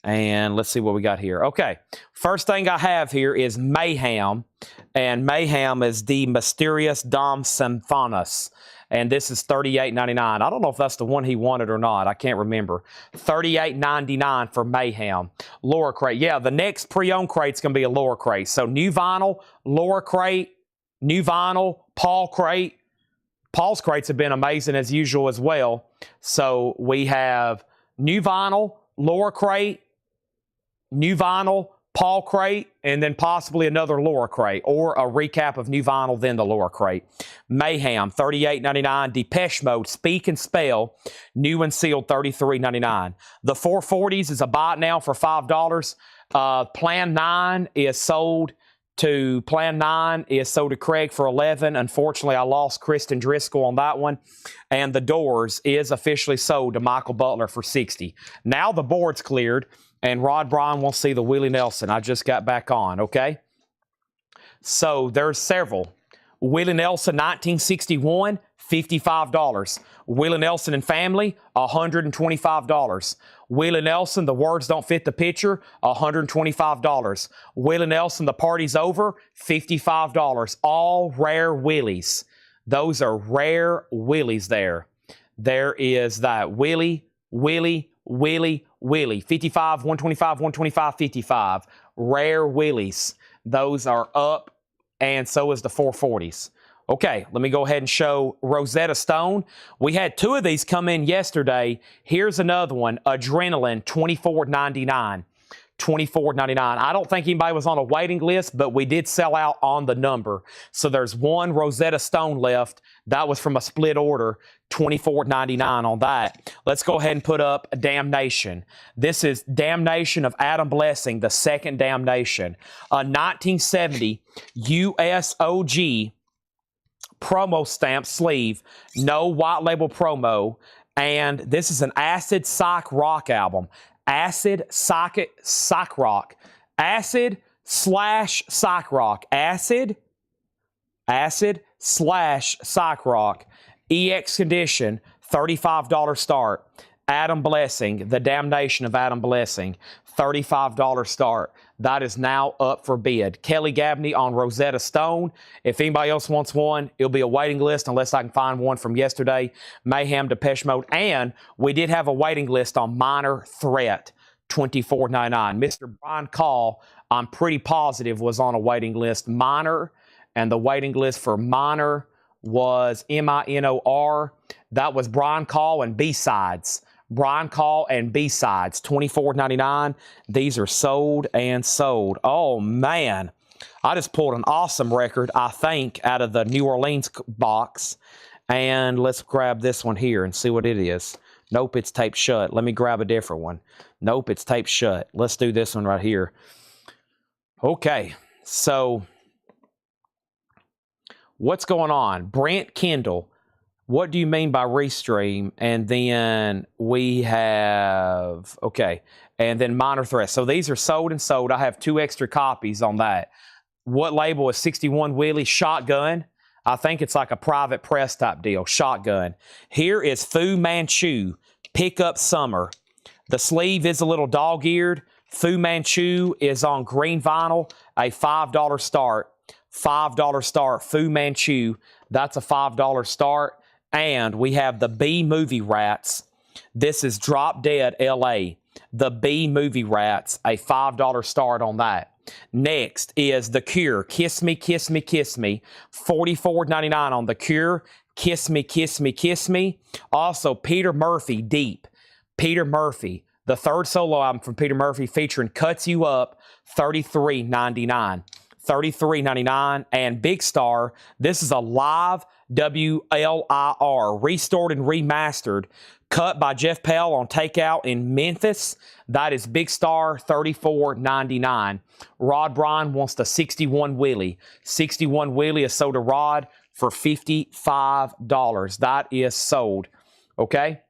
And let's see what we got here. Okay, first thing I have here is Mayhem, and Mayhem is the Mysterious Dom Symphonos, and this is $38.99. I don't know if that's the one he wanted or not. I can't remember. $38.99 for Mayhem. Lower crate. Yeah, the next pre-owned crate's going to be a lower crate. So new vinyl, lower crate, new vinyl, Paul crate. Paul's crates have been amazing as usual as well. So we have new vinyl, lower crate, new vinyl, Paul crate, and then possibly another lower crate, or a recap of new vinyl, then the lower crate. Mayhem, $38.99. Depeche Mode, Speak and Spell, new and sealed, $33.99. The 440s is a buy it now for $5. Plan 9 is sold to Craig for $11. Unfortunately, I lost Kristen Driscoll on that one. And the Doors is officially sold to Michael Butler for $60. Now the board's cleared, and Rod Bryan won't see the Willie Nelson. I just got back on, okay? So there's several. Willie Nelson, 1961, $55. Willie Nelson and Family, $125. Willie Nelson, The Words Don't Fit the Picture, $125. Willie Nelson, The Party's Over, $55. All rare Willies. Those are rare Willies there. There is that Willie, 55, 125, 125, 55. Rare Willies. Those are up, and so is the 440s. Okay, let me go ahead and show Rosetta Stone. We had two of these come in yesterday. Here's another one, Adrenaline, $24.99. $24.99. I don't think anybody was on a waiting list, but we did sell out on the number. So there's one Rosetta Stone left. That was from a split order, $24.99 on that. Let's go ahead and put up Damnation. This is Damnation of Adam Blessing, the second Damnation. A 1970 USOG promo stamp sleeve, no white label promo, and this is an Acid Psych Rock album. Acid Psych Rock. Acid/Psych Rock. Acid/Psych Rock. EX condition, $35 start. Adam Blessing, The Damnation of Adam Blessing, $35 start. That is now up for bid. Kelly Gabney on Rosetta Stone. If anybody else wants one, it'll be a waiting list unless I can find one from yesterday. Mayhem, Depeche Mode. And we did have a waiting list on Minor Threat, $24.99. Mr. Brian Call, I'm pretty positive, was on a waiting list. Minor, and the waiting list for Minor was MINOR. That was Brian Call and B-Sides. Brian Call and B-Sides, $24.99. These are sold and sold. Oh, man. I just pulled an awesome record, I think, out of the New Orleans box. And let's grab this one here and see what it is. Nope, it's taped shut. Let me grab a different one. Nope, it's taped shut. Let's do this one right here. Okay, so what's going on? Brent Kendall. What do you mean by restream? And then we have, okay, and then Minor Threat. So these are sold and sold. I have 2 extra copies on that. What label is 61 Willie? Shotgun. I think it's like a private press type deal. Shotgun. Here is Fu Manchu, Pickup Summer. The sleeve is a little dog-eared. Fu Manchu is on green vinyl, a $5 start. $5 start, Fu Manchu. That's a $5 start. And we have the B Movie Rats. This is Drop Dead LA. The B Movie Rats, a $5 start on that. Next is The Cure, Kiss Me, Kiss Me, Kiss Me. $44.99 on The Cure. Kiss Me, Kiss Me, Kiss Me. Also, Peter Murphy, Deep. Peter Murphy, the third solo album from Peter Murphy featuring Cuts You Up, $33.99. $33.99. And Big Star, this is a live WLIR, restored and remastered, cut by Jeff Pell on Takeout in Memphis. That is Big Star, $34.99. Rod Bryan wants the 61 Willie. 61 Willie is sold to Rod for $55. That is sold. Okay?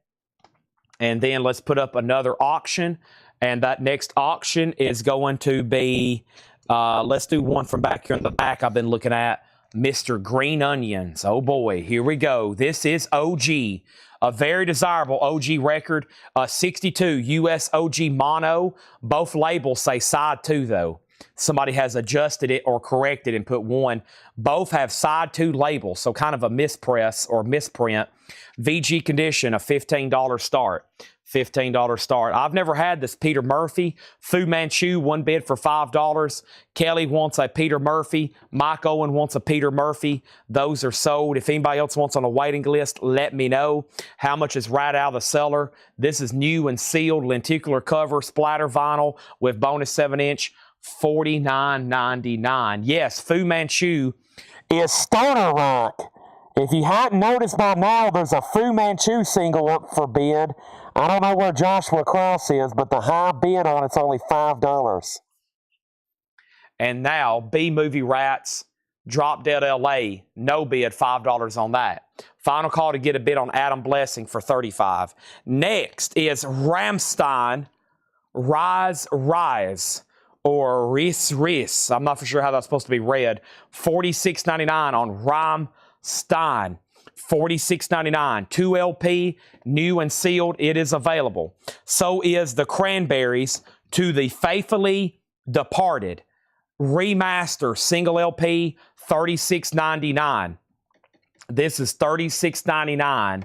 And then let's put up another auction. And that next auction is going to be, let's do one from back here in the back I've been looking at. Mr. Green Onions. Oh boy, here we go. This is OG, a very desirable OG record, 62 US OG mono. Both labels say side 2 though. Somebody has adjusted it or corrected and put 1. Both have side 2 labels, so kind of a mispress or misprint. VG condition, a $15 start. $15 start. I've never had this Peter Murphy. Fu Manchu, 1 bid for $5. Kelly wants a Peter Murphy. Mike Owen wants a Peter Murphy. Those are sold. If anybody else wants on a waiting list, let me know. How much is right out of the cellar? This is new and sealed, lenticular cover, splatter vinyl with bonus 7-inch, $49.99. Yes, Fu Manchu is stoner rock. If you hadn't noticed by now, there's a Fu Manchu single up for bid. I don't know where Joshua Cross is, but the high bid on it's only $5. And now, B-Movie Rats, Drop Dead LA, no bid, $5 on that. Final call to get a bid on Adam Blessing for $35. Next is Rammstein, Rise, or Ris. I'm not for sure how that's supposed to be read. $46.99 on Rammstein. $46.99. 2 LP, new and sealed. It is available. So is the Cranberries to the Faithfully Departed. Remaster single LP, $36.99. This is $36.99.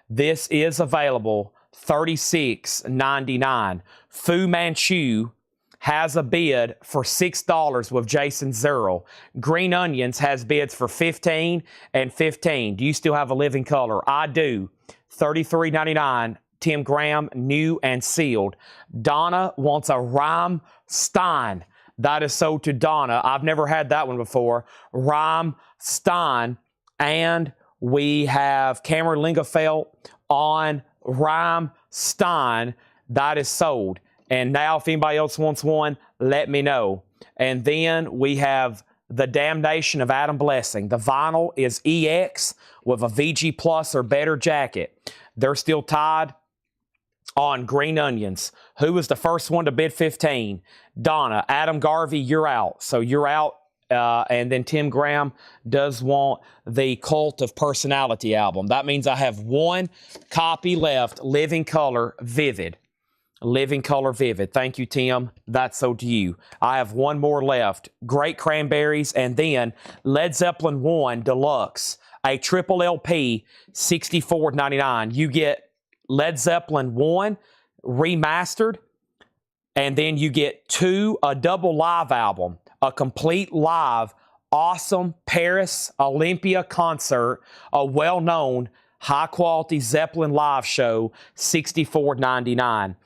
This is available, $36.99. Fu Manchu has a bid for $6 with Jason Zerl. Green Onions has bids for $15 and $15. Do you still have a living color? I do. $33.99. Tim Graham, new and sealed. Donna wants a Rammstein. That is sold to Donna. I've never had that one before. Rammstein. And we have Cameron Lingefeld on Rammstein. That is sold. And now, if anybody else wants one, let me know. And then we have The Damnation of Adam Blessing. The vinyl is EX with a VG Plus or better jacket. They're still tied on Green Onions. Who was the first one to bid 15? Donna. Adam Garvey, you're out. So you're out. And then Tim Graham does want the Cult of Personality album. That means I have 1 copy left, Living Color Vivid. Living Color Vivid. Thank you, Tim. That's so to you. I have 1 more left. Great Cranberries, and then Led Zeppelin 1 Deluxe, a triple LP, $64.99. You get Led Zeppelin 1 remastered, and then you get 2, a double live album, a complete live, awesome Paris Olympia concert, a well-known, high-quality Zeppelin live show, $64.99.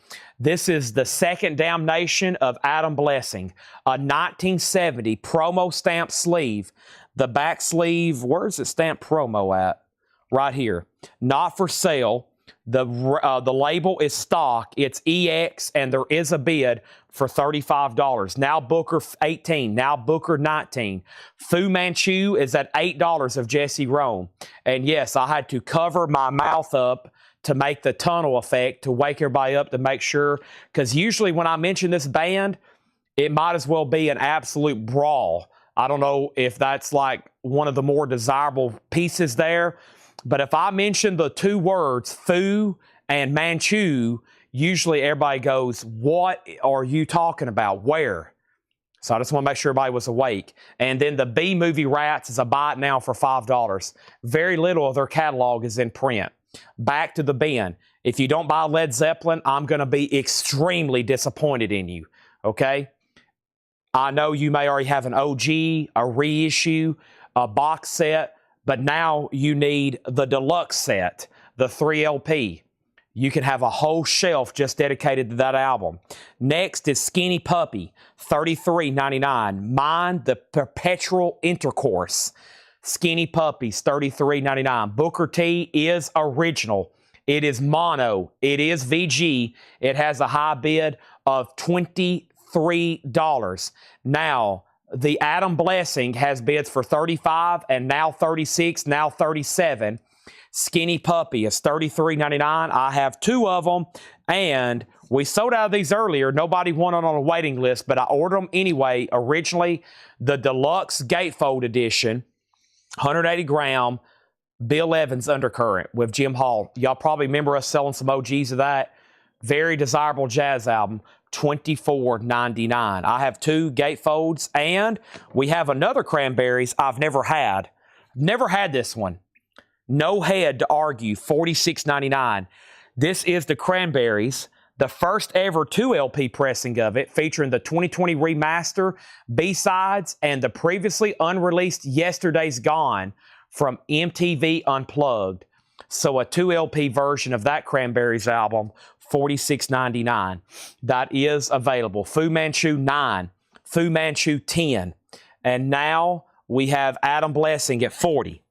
This is the second damnation of Adam Blessing, a 1970 promo stamp sleeve. The back sleeve, where's it stamped promo at? Right here. Not for sale. The label is stock. It's EX, and there is a bid for $35. Now Booker 18. Now Booker 19. Fu Manchu is at $8 of Jesse Rome. And yes, I had to cover my mouth up to make the tunnel effect, to wake everybody up, to make sure. Because usually when I mention this band, it might as well be an absolute brawl. I don't know if that's like one of the more desirable pieces there. But if I mention the 2 words, Fu and Manchu, usually everybody goes, what are you talking about? Where? So I just want to make sure everybody was awake. And then the B-Movie Rats is a buy it now for $5. Very little of their catalog is in print. Back to the bin. If you don't buy Led Zeppelin, I'm going to be extremely disappointed in you. Okay? I know you may already have an OG, a reissue, a box set, but now you need the deluxe set, the 3 LP. You can have a whole shelf just dedicated to that album. Next is Skinny Puppy, $33.99. Mind the Perpetual Intercourse. Skinny Puppies, $33.99. Booker T is original. It is mono. It is VG. It has a high bid of $23. Now, the Adam Blessing has bids for $35 and now $36, now $37. Skinny Puppy is $33.99. I have 2 of them, and we sold out of these earlier. Nobody wanted on a waiting list, but I ordered them anyway. Originally, the Deluxe Gatefold Edition, 180 gram Bill Evans Undercurrent with Jim Hall. Y'all probably remember us selling some OGs of that. Very desirable jazz album, $24.99. I have 2 gatefolds, and we have another Cranberries I've never had. Never had this one. No Head to Argue, $46.99. This is the Cranberries, the first ever 2 LP pressing of it, featuring the 2020 remaster, B-sides, and the previously unreleased Yesterday's Gone from MTV Unplugged. So a 2 LP version of that Cranberries album, $46.99. That is available. Fu Manchu 9, Fu Manchu 10, and now we have Adam Blessing at 40.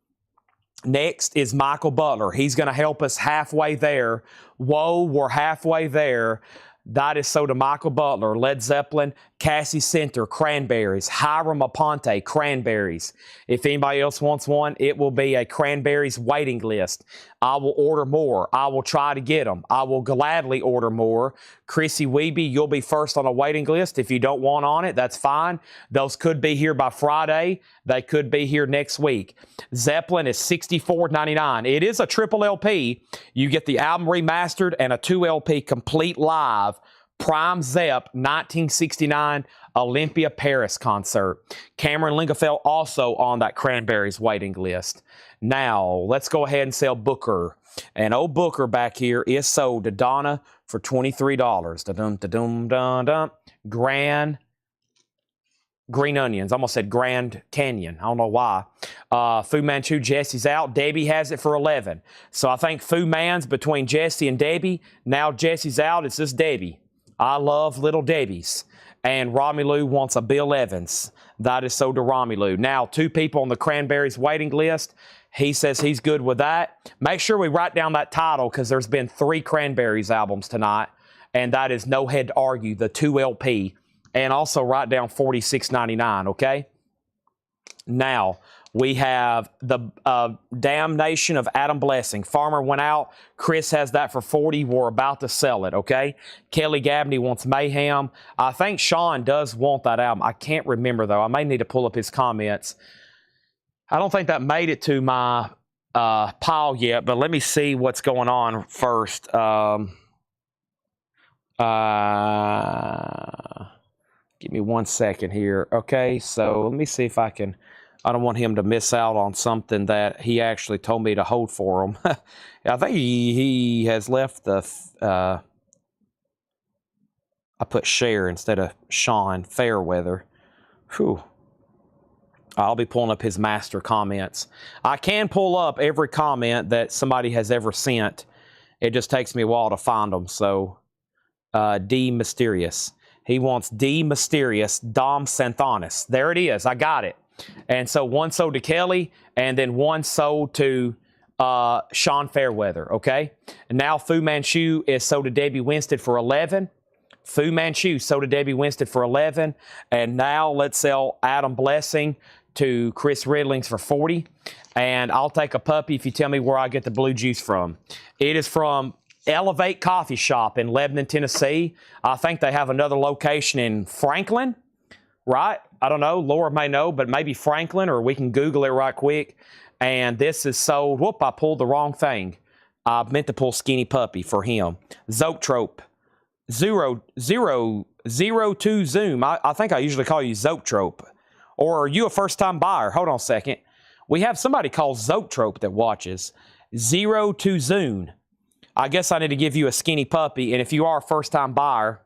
Next is Michael Butler. He's going to help us halfway there. Whoa, we're halfway there. That is so to Michael Butler, Led Zeppelin, Cassie Center, Cranberries, Hiram Aponte, Cranberries. If anybody else wants one, it will be a Cranberries waiting list. I will order more. I will try to get them. I will gladly order more. Chrissy Wiebe, you'll be first on a waiting list. If you don't want on it, that's fine. Those could be here by Friday. They could be here next week. Zeppelin is $64.99. It is a triple LP. You get the album remastered and a 2 LP complete live. Prime Zepp 1969 Olympia Paris concert. Cameron Lingefeld also on that Cranberries waiting list. Now, let's go ahead and sell Booker. And old Booker back here is sold to Donna for $23. Da-dum-da-dum-dum-dum. Grand Green Onions. I almost said Grand Canyon. I don't know why. Fu Manchu, Jesse's out. Debbie has it for $11. So I think Fu Man's between Jesse and Debbie. Now Jesse's out. It's just Debbie. I love little Debbie's. And Romelu wants a Bill Evans. That is sold to Romelu. Now, 2 people on the Cranberries waiting list. He says he's good with that. Make sure we write down that title because there's been 3 Cranberries albums tonight. And that is No Head to Argue, the 2 LP. And also write down $46.99, okay? Now, we have the Damnation of Adam Blessing. Farmer went out. Chris has that for $40. We're about to sell it, okay? Kelly Gabney wants Mayhem. I think Sean does want that album. I can't remember, though. I may need to pull up his comments. I don't think that made it to my pile yet, but let me see what's going on first. Give me 1 second here. Okay, so let me see if I can. I don't want him to miss out on something that he actually told me to hold for him. I think he has left the. I put share instead of Sean Fairweather. Whew. I'll be pulling up his master comments. I can pull up every comment that somebody has ever sent. It just takes me a while to find them. So, D Mysterious. He wants D Mysterious, Dom Santhonis. There it is. I got it. And so 1 sold to Kelly, and then 1 sold to Sean Fairweather, okay? And now Fu Manchu is sold to Debbie Winstead for $11. Fu Manchu sold to Debbie Winstead for $11. And now let's sell Adam Blessing to Chris Riddlings for $40. And I'll take a puppy if you tell me where I get the blue juice from. It is from Elevate Coffee Shop in Lebanon, Tennessee. I think they have another location in Franklin, right? I don't know. Laura may know, but maybe Franklin, or we can Google it right quick. And this is sold. Whoop, I pulled the wrong thing. I meant to pull Skinny Puppy for him. Zoetrope. 002 Zoom. I think I usually call you Zoetrope. Or are you a first-time buyer? Hold on a second. We have somebody called Zoetrope that watches. 02 Zoom. I guess I need to give you a Skinny Puppy. And if you are a first-time buyer,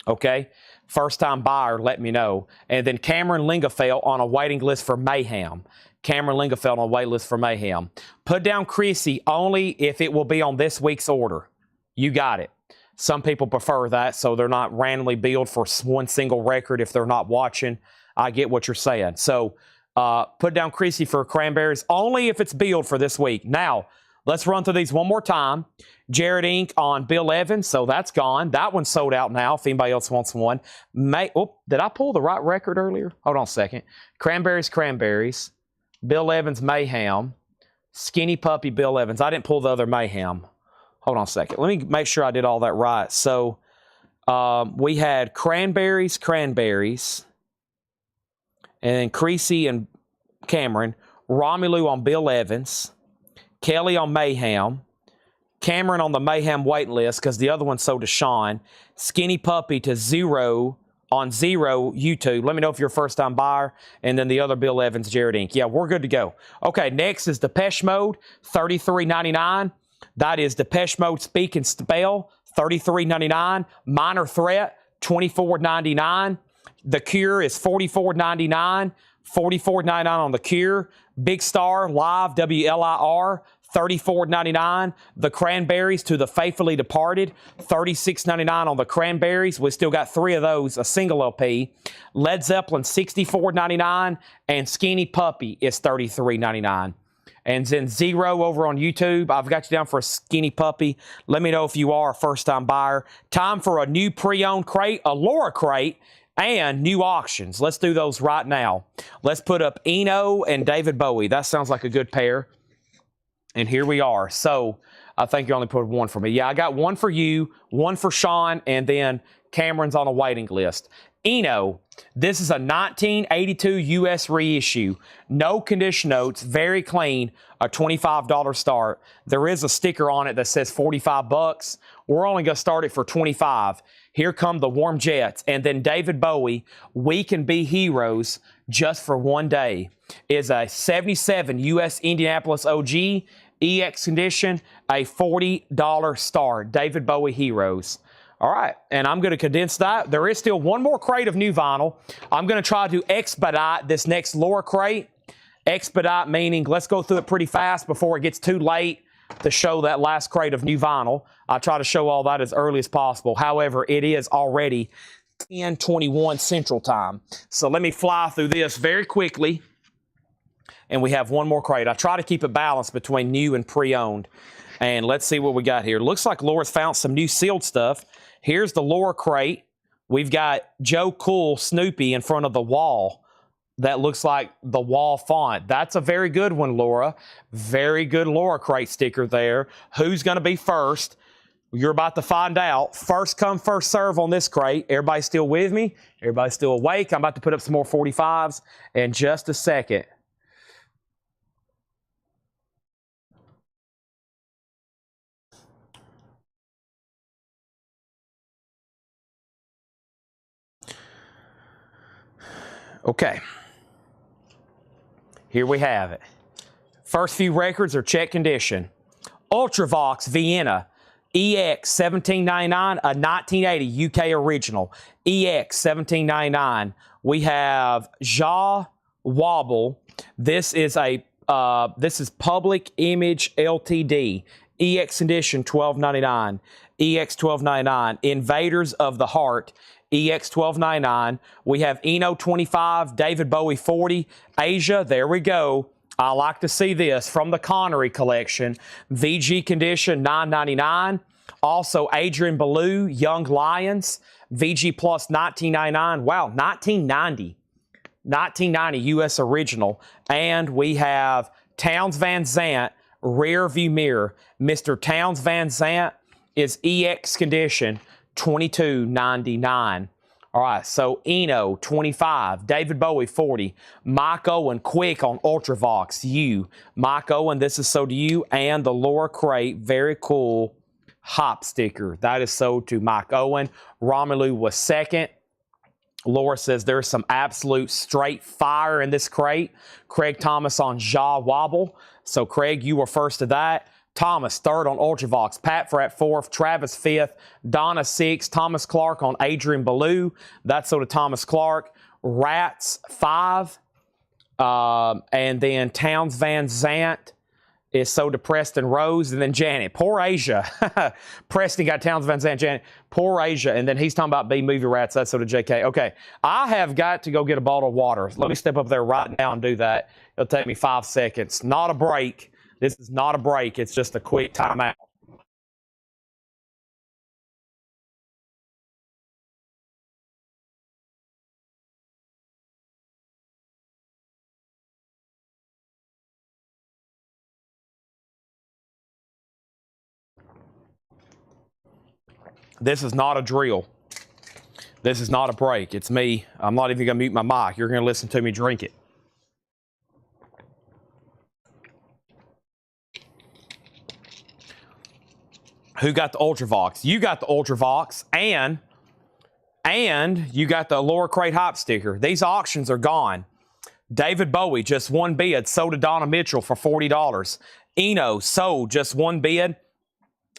okay, first-time buyer, let me know. And then Cameron Lingefeld on a waiting list for Mayhem. Cameron Lingefeld on a wait list for Mayhem. Put down Chrissy only if it will be on this week's order. You got it. Some people prefer that, so they're not randomly billed for 1 single record if they're not watching. I get what you're saying. So put down Chrissy for Cranberries only if it's billed for this week. Now, let's run through these one more time. Jared Inc. on Bill Evans, so that's gone. That one's sold out now if anybody else wants one. Did I pull the right record earlier? Hold on a second. Cranberries. Bill Evans, Mayhem. Skinny Puppy, Bill Evans. I didn't pull the other Mayhem. Hold on a second. Let me make sure I did all that right. So we had Cranberries. And then Creasy and Cameron Romelu on Bill Evans, Kelly on Mayhem, Cameron on the Mayhem wait list because the other one sold to Sean, Skinny Puppy to 0 on 0 YouTube. Let me know if you're a first-time buyer. And then the other Bill Evans, Jared Inc. Yeah, we're good to go. Okay, next is Depeche Mode, $33.99. That is Depeche Mode Speak and Spell, $33.99. Minor Threat, $24.99. The Cure is $44.99. $44.99 on The Cure. Big Star Live, WLIR, $34.99. The Cranberries to the Faithfully Departed, $36.99 on the Cranberries. We still got 3 of those, a single LP. Led Zeppelin, $64.99. And Skinny Puppy is $33.99. And then 0 over on YouTube. I've got you down for a Skinny Puppy. Let me know if you are a first-time buyer. Time for a new pre-owned crate, a Laura crate, and new auctions. Let's do those right now. Let's put up Eno and David Bowie. That sounds like a good pair. And here we are. So I think you only put 1 for me. Yeah, I got 1 for you, 1 for Sean, and then Cameron's on a waiting list. Eno, this is a 1982 U.S. reissue. No condition notes, very clean, a $25 start. There is a sticker on it that says 45 bucks. We're only going to start it for 25. Here come the Warm Jets. And then David Bowie, We Can Be Heroes, just for one day, is a 77 U.S. Indianapolis OG, EX condition, a $40 start. David Bowie Heroes. All right, and I'm going to condense that. There is still 1 more crate of new vinyl. I'm going to try to expedite this next Laura crate. Expedite meaning let's go through it pretty fast before it gets too late to show that last crate of new vinyl. I try to show all that as early as possible. However, it is already 10:21 Central Time. So let me fly through this very quickly. And we have 1 more crate. I try to keep it balanced between new and pre-owned. And let's see what we got here. Looks like Laura's found some new sealed stuff. Here's the Laura crate. We've got Joe Cool Snoopy in front of the wall. That looks like the wall font. That's a very good one, Laura. Very good Laura crate sticker there. Who's going to be first? You're about to find out. First come, first serve on this crate. Everybody still with me? Everybody still awake? I'm about to put up some more 45s in just a second. Okay. Here we have it. First few records are check condition. Ultravox Vienna, EX 1799, a 1980 UK original. EX 1799. We have Ja Wobble. This is Public Image Ltd. EX condition 1299. EX 1299. Invaders of the Heart. EX 1299. We have Eno 25, David Bowie 40, Asia, there we go. I like to see this from the Connery collection. VG condition 999. Also Adrian Belew, Young Lions, VG Plus 1999. Wow, 1990. 1990 US original. And we have Towns Van Zandt, Rear View Mirror. Mr. Towns Van Zandt is EX condition 22.99. All right, so Eno 25, David Bowie 40, Mike Owen Quick on Ultravox U. Mike Owen, this is sold to you, and the Laura crate, very cool hop sticker. That is sold to Mike Owen. Romelu was second. Laura says there's some absolute straight fire in this crate. Craig Thomas on Ja Wobble. So Craig, you were first to that. Thomas, third on Ultravox. Pat Frat, fourth. Travis, fifth. Donna, sixth. Thomas Clark on Adrian Belew. That's sort of Thomas Clark. Rats, 5. And then Towns Van Zandt is sold to Preston Rose. And then Janet. Poor Asia. Preston got Towns Van Zandt, Janet. Poor Asia. And then he's talking about B-Movie Rats. That's sort of JK. Okay. I have got to go get a bottle of water. Let me step up there right now and do that. It'll take me 5 seconds. Not a break. This is not a break. It's just a quick timeout. This is not a drill. This is not a break. It's me. I'm not even going to mute my mic. You're going to listen to me drink it. Who got the Ultravox? You got the Ultravox, and you got the Laura Crate Hop sticker. These auctions are gone. David Bowie, just one bid, sold to Donna Mitchell for $40. Eno sold just one bid,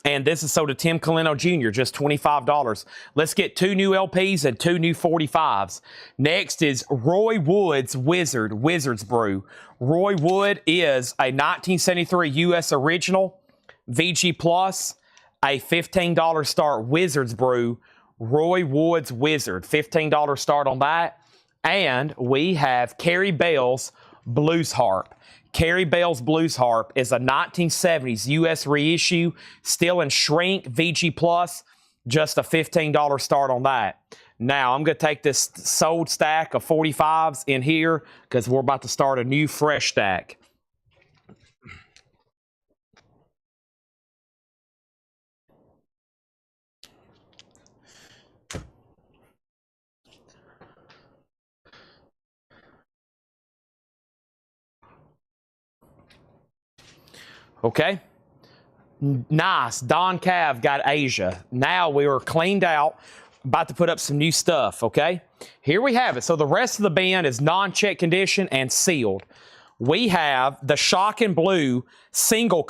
and this is sold to Tim Colino Jr., just $25. Let's get 2 new LPs and 2 new 45s. Next is Roy Wood's Wizard's Brew. Roy Wood is a 1973 U.S. original, VG Plus, a $15 start Wizard's Brew. Roy Wood's Wizard, $15 start on that. And we have Carrie Bell's Blues Harp. Carrie Bell's Blues Harp is a 1970s U.S. reissue, still in shrink, VG Plus, just a $15 start on that. Now, I'm going to take this sold stack of 45s in here because we're about to start a new fresh stack. Okay. Nice. Don Cav got Asia. Now we are cleaned out. About to put up some new stuff, okay? Here we have it. So the rest of the bin is non-check condition and sealed. We have the Shock and Blue single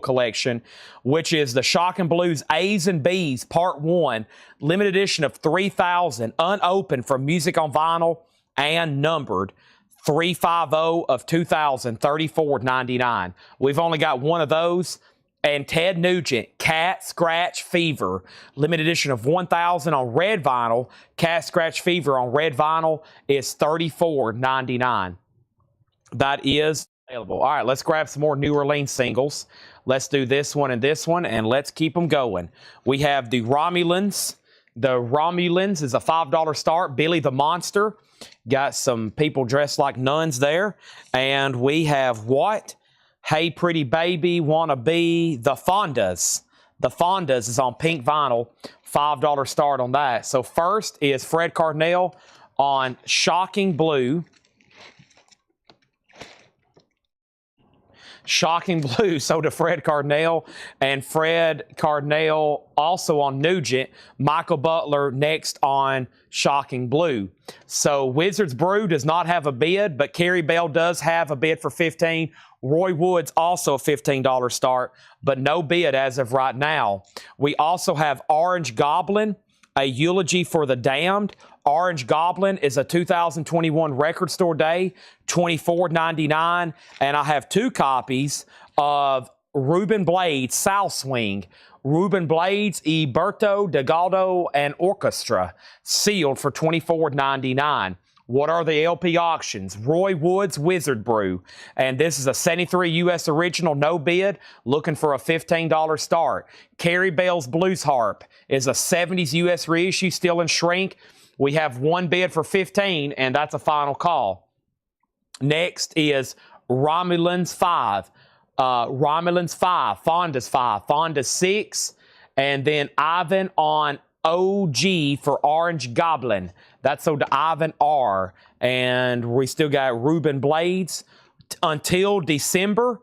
collection, which is the Shock and Blues A's and B's Part 1, limited edition of 3,000, unopened from Music on Vinyl and numbered. 350 of 2000, $34.99. We've only got one of those. And Ted Nugent, Cat Scratch Fever, limited edition of 1000 on red vinyl. Cat Scratch Fever on red vinyl is $34.99. That is available. All right, let's grab some more New Orleans singles. Let's do this one, and let's keep them going. We have the Romulans. The Romulans is a $5 start. Billy the Monster. Got some people dressed like nuns there. And we have what? Hey Pretty Baby, Wanna Be, The Fondas. The Fondas is on pink vinyl. $5 start on that. So first is Fred Cardinale on Shocking Blue. Shocking Blue sold to Fred Cardinale, and Fred Cardinale also on Nugent. Michael Butler next on Shocking Blue. So Wizard's Brew does not have a bid, but Carrie Bell does have a bid for $15. Roy Wood's also a $15 start, but no bid as of right now. We also have Orange Goblin, a eulogy for the damned. Orange Goblin is a 2021 Record Store Day, $24.99. And I have 2 copies of Ruben Blades, South Swing. Ruben Blades, Iberto, Degaldo, and Orchestra, sealed for $24.99. What are the LP auctions? Roy Wood's Wizard Brew. And this is a 73 U.S. original, no bid, looking for a $15 start. Carrie Bell's Blues Harp is a 70s U.S. reissue, still in shrink. We have 1 bid for $15, and that's a final call. Next is Romulans 5. Romulans 5, Fondas 5, Fondas 6, and then Ivan on OG for Orange Goblin. That's sold to Ivan R. And we still got Ruben Blades Until December,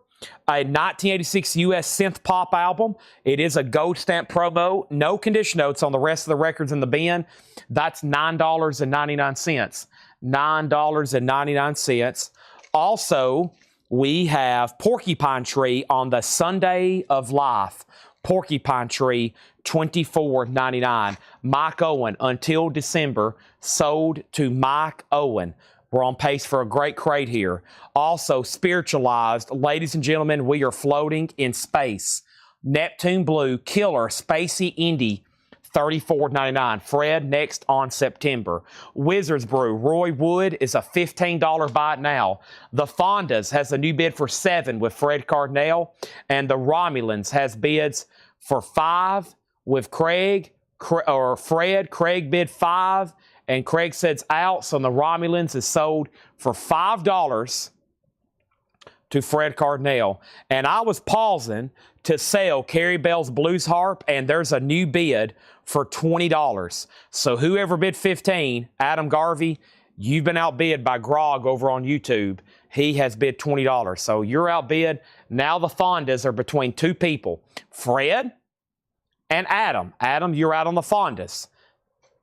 a 1986 U.S. synth pop album. It is a gold stamp promo. No condition notes on the rest of the records in the bin. That's $9.99. $9.99. Also, we have Porcupine Tree on the Sunday of Life. Porcupine Tree, $24.99. Mike Owen, Until December, sold to Mike Owen. We're on pace for a great crate here. Also, Spiritualized. Ladies and gentlemen, we are floating in space. Neptune Blue, Killer, Spacey Indie, $34.99. Fred next on September. Wizard's Brew, Roy Wood is a $15 buy it now. The Fondas has a new bid for $7 with Fred Cardinale. And the Romulans has bids for $5 with Fred. Craig bid $5. And Craig says out, so the Romulans is sold for $5 to Fred Cardinale. And I was pausing to sell Carrie Bell's Blues Harp, and there's a new bid for $20. So whoever bid $15, Adam Garvey, You've been outbid by Grog over on YouTube. He has bid $20. So you're outbid. Now the Fondas are between two people, Fred and Adam. Adam, you're out on the Fondas.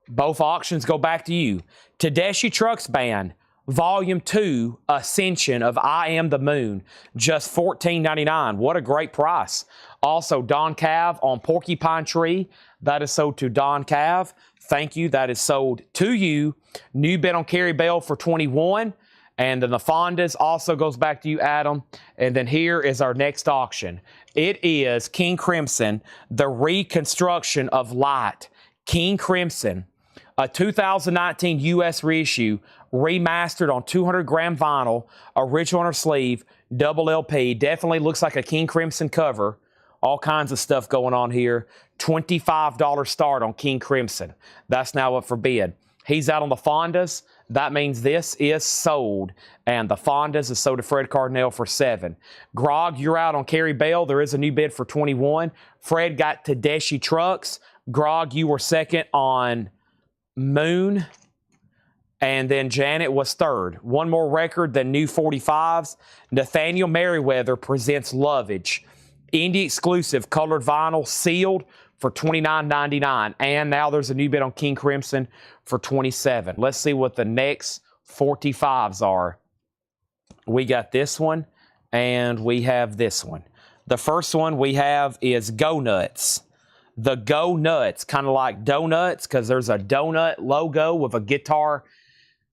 Both auctions go back to you. Tedeschi Trucks Band, Volume 2, Ascension of I Am the Moon, just $14.99. What a great price. Also, Don Cav on Porcupine Tree. That is sold to Don Cav. Thank you. That is sold to you. New bid on Carrie Bell for $21. And then the Fondas also goes back to you, Adam. And then here is our next auction. It is King Crimson, the reconstruction of Light. King Crimson, a 2019 U.S. reissue, remastered on 200-gram vinyl, original on her sleeve, double LP. Definitely looks like a King Crimson cover. All kinds of stuff going on here. $25 start on King Crimson. That's now up for bid. He's out on the Fondas. That means this is sold. And the Fondas is sold to Fred Cardinale for $7. Grog, you're out on Carrie Bell. There is a new bid for $21. Fred got Tedeschi Trucks. Grog, you were second on Moon. And then Janet was third. One more record than new 45s. Nathaniel Merriweather presents Lovage. Indie exclusive colored vinyl sealed for $29.99. And now there's a new bid on King Crimson for $27. Let's see what the next 45s are. We got this one and we have this one. The first one we have is Go Nuts. The Go Nuts, kind of like donuts because there's a donut logo with a guitar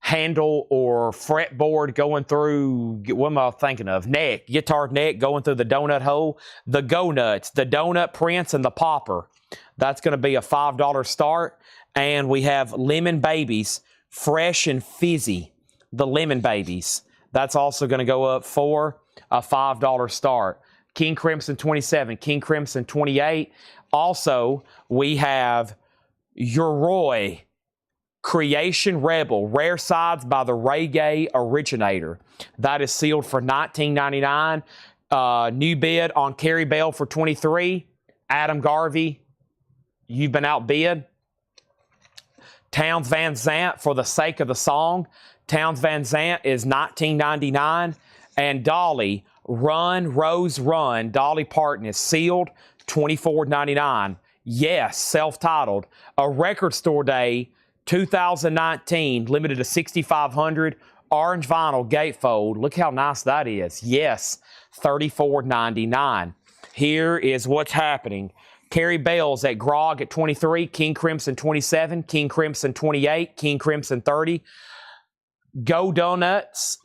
handle or fretboard going through, what am I thinking of? Neck, guitar neck going through the donut hole. The Go Nuts, the donut prince and the popper. That's going to be a $5 start. And we have Lemon Babies, fresh and fizzy. The Lemon Babies. That's also going to go up for a $5 start. King Crimson 27, King Crimson 28. Also, we have Yoroi, Creation Rebel, Rare Sides by the Reggae Originator. That is sealed for $19.99. New bid on Carrie Bell for $23. Adam Garvey, you've been outbid. Towns Van Zant, For the Sake of the Song. Towns Van Zant is $19.99. And Dolly, Run, Rose, Run. Dolly Parton is sealed, $24.99. Yes, self-titled. A Record Store Day 2019, limited to 6,500, orange vinyl gatefold. Look how nice that is. Yes, $34.99. Here is what's happening. Carrie Bell's at Grog at 23, King Crimson 27, King Crimson 28, King Crimson 30. Go Nuts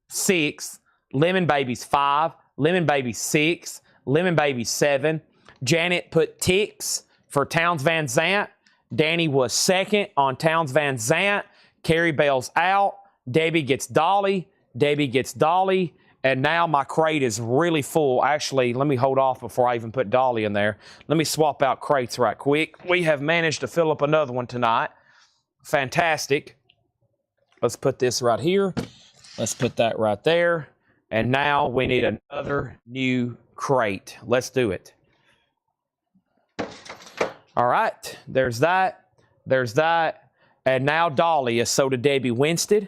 6, Lemon Babies 5, Lemon Babies 6, Lemon Babies 7. Janet put Ticks for Towns Van Zant. Danny was second on Towns Van Zant. Carrie Bell's out. Debbie gets Dolly. Debbie gets Dolly. And now my crate is really full. Actually, let me hold off before I even put Dolly in there. Let me swap out crates right quick. We have managed to fill up another one tonight. Fantastic. Let's put this right here. Let's put that right there. And now we need another new crate. Let's do it. All right, there's that, and now Dolly is sold to Debbie Winstead,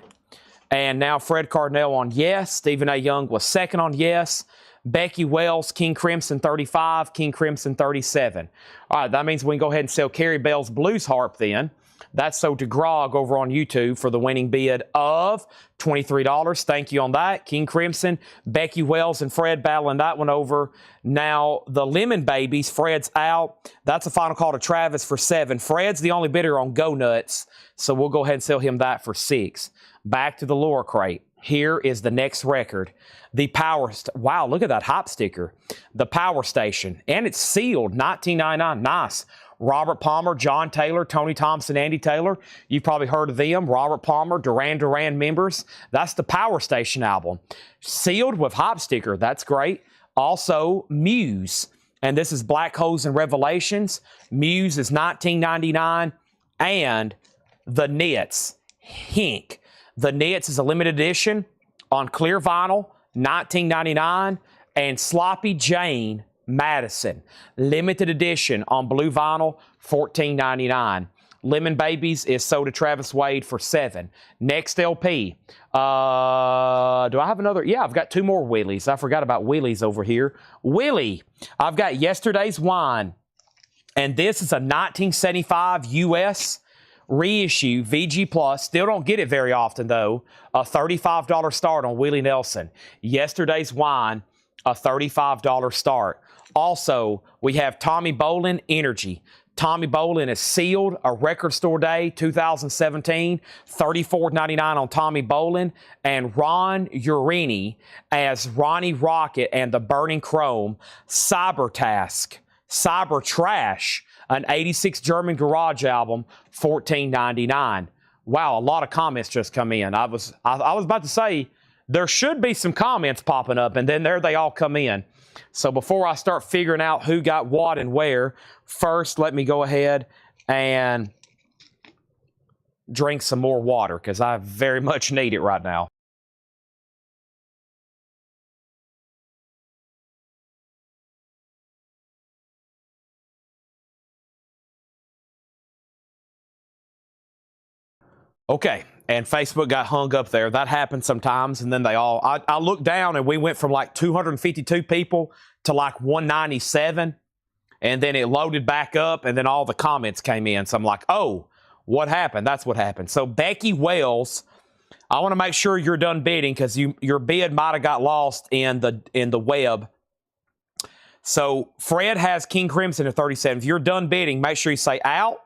and now Fred Cardinale on Yes. Stephen A. Young was second on Yes. Becky Wells, King Crimson 35, King Crimson 37. All right, that means we can go ahead and sell Carrie Bell's Blues Harp then. That's sold to Grog over on YouTube for the winning bid of $23. Thank you on that. King Crimson, Becky Wells and Fred battling that one over. Now, the Lemon Babies, Fred's out. That's a final call to Travis for $7. Fred's the only bidder on Go Nuts, so we'll go ahead and sell him that for $6. Back to the lower crate. Here is the next record. The wow, look at that hop sticker. The Power Station, and it's sealed, $19.99. Nice. Robert Palmer, John Taylor, Tony Thompson, Andy Taylor. You've probably heard of them. Robert Palmer, Duran Duran members. That's the Power Station album. Sealed with hop sticker. That's great. Also, Muse. And this is Black Holes and Revelations. Muse is $19.99. And The Nits, Hink. The Nits is a limited edition on clear vinyl, $19.99. And Sloppy Jane, Madison, limited edition on blue vinyl, $14.99. Lemon Babies is sold to Travis Wade for $7. Next LP. Do I have another? Yeah, I've got 2 more Wheelies. I forgot about Wheelies over here. Willie, I've got Yesterday's Wine. And this is a 1975 US reissue VG Plus. Still don't get it very often, though. A $35 start on Willie Nelson. Yesterday's Wine, a $35 start. Also, we have Tommy Bolin Energy. Tommy Bolin is sealed, a record store day, 2017, $34.99 on Tommy Bolin, and Ron Urini as Ronnie Rocket and the Burning Chrome, Cyber Trash, an 86 German garage album, $14.99. Wow, a lot of comments just come in. I was about to say there should be some comments popping up, and then there they all come in. So before I start figuring out who got what and where, first let me go ahead and drink some more water because I very much need it right now. Okay, and Facebook got hung up there. That happens sometimes, and then they all... I looked down, and we went from like 252 people to like 197, and then it loaded back up, and then all the comments came in. So I'm like, oh, what happened? That's what happened. So Becky Wells, I want to make sure you're done bidding because your bid might have got lost in the web. So Fred has King Crimson at 37. If you're done bidding, make sure you say out.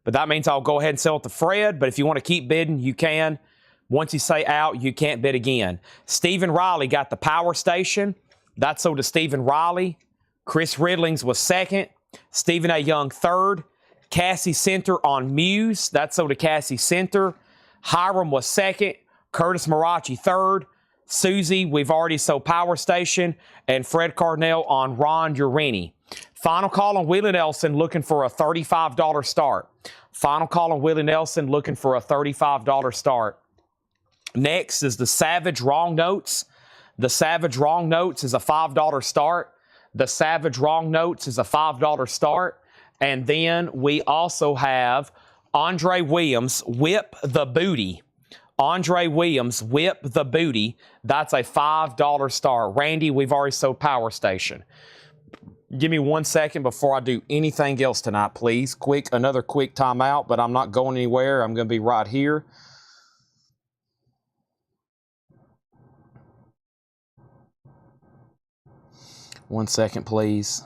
But that means I'll go ahead and sell it to Fred. But if you want to keep bidding, you can. Once you say out, you can't bid again. Stephen Riley got the Power Station. That sold to Stephen Riley. Chris Ridlings was second. Stephen A. Young third. Cassie Center on Muse. That sold to Cassie Center. Hiram was second. Curtis Marachi third. Susie, we've already sold Power Station. And Fred Carnell on Ron Urini. Final call on Willie Nelson looking for a $35 start. Final call on Willie Nelson looking for a $35 start. Next is the Savage Wrong Notes. The Savage Wrong Notes is a $5 start. The Savage Wrong Notes is a $5 start. And then we also have Andre Williams, Whip the Booty. Andre Williams, Whip the Booty. That's a $5 start. Randy, we've already sold Power Station. Give me 1 second before I do anything else tonight, please. Another quick timeout, but I'm not going anywhere. I'm going to be right here. One second, please.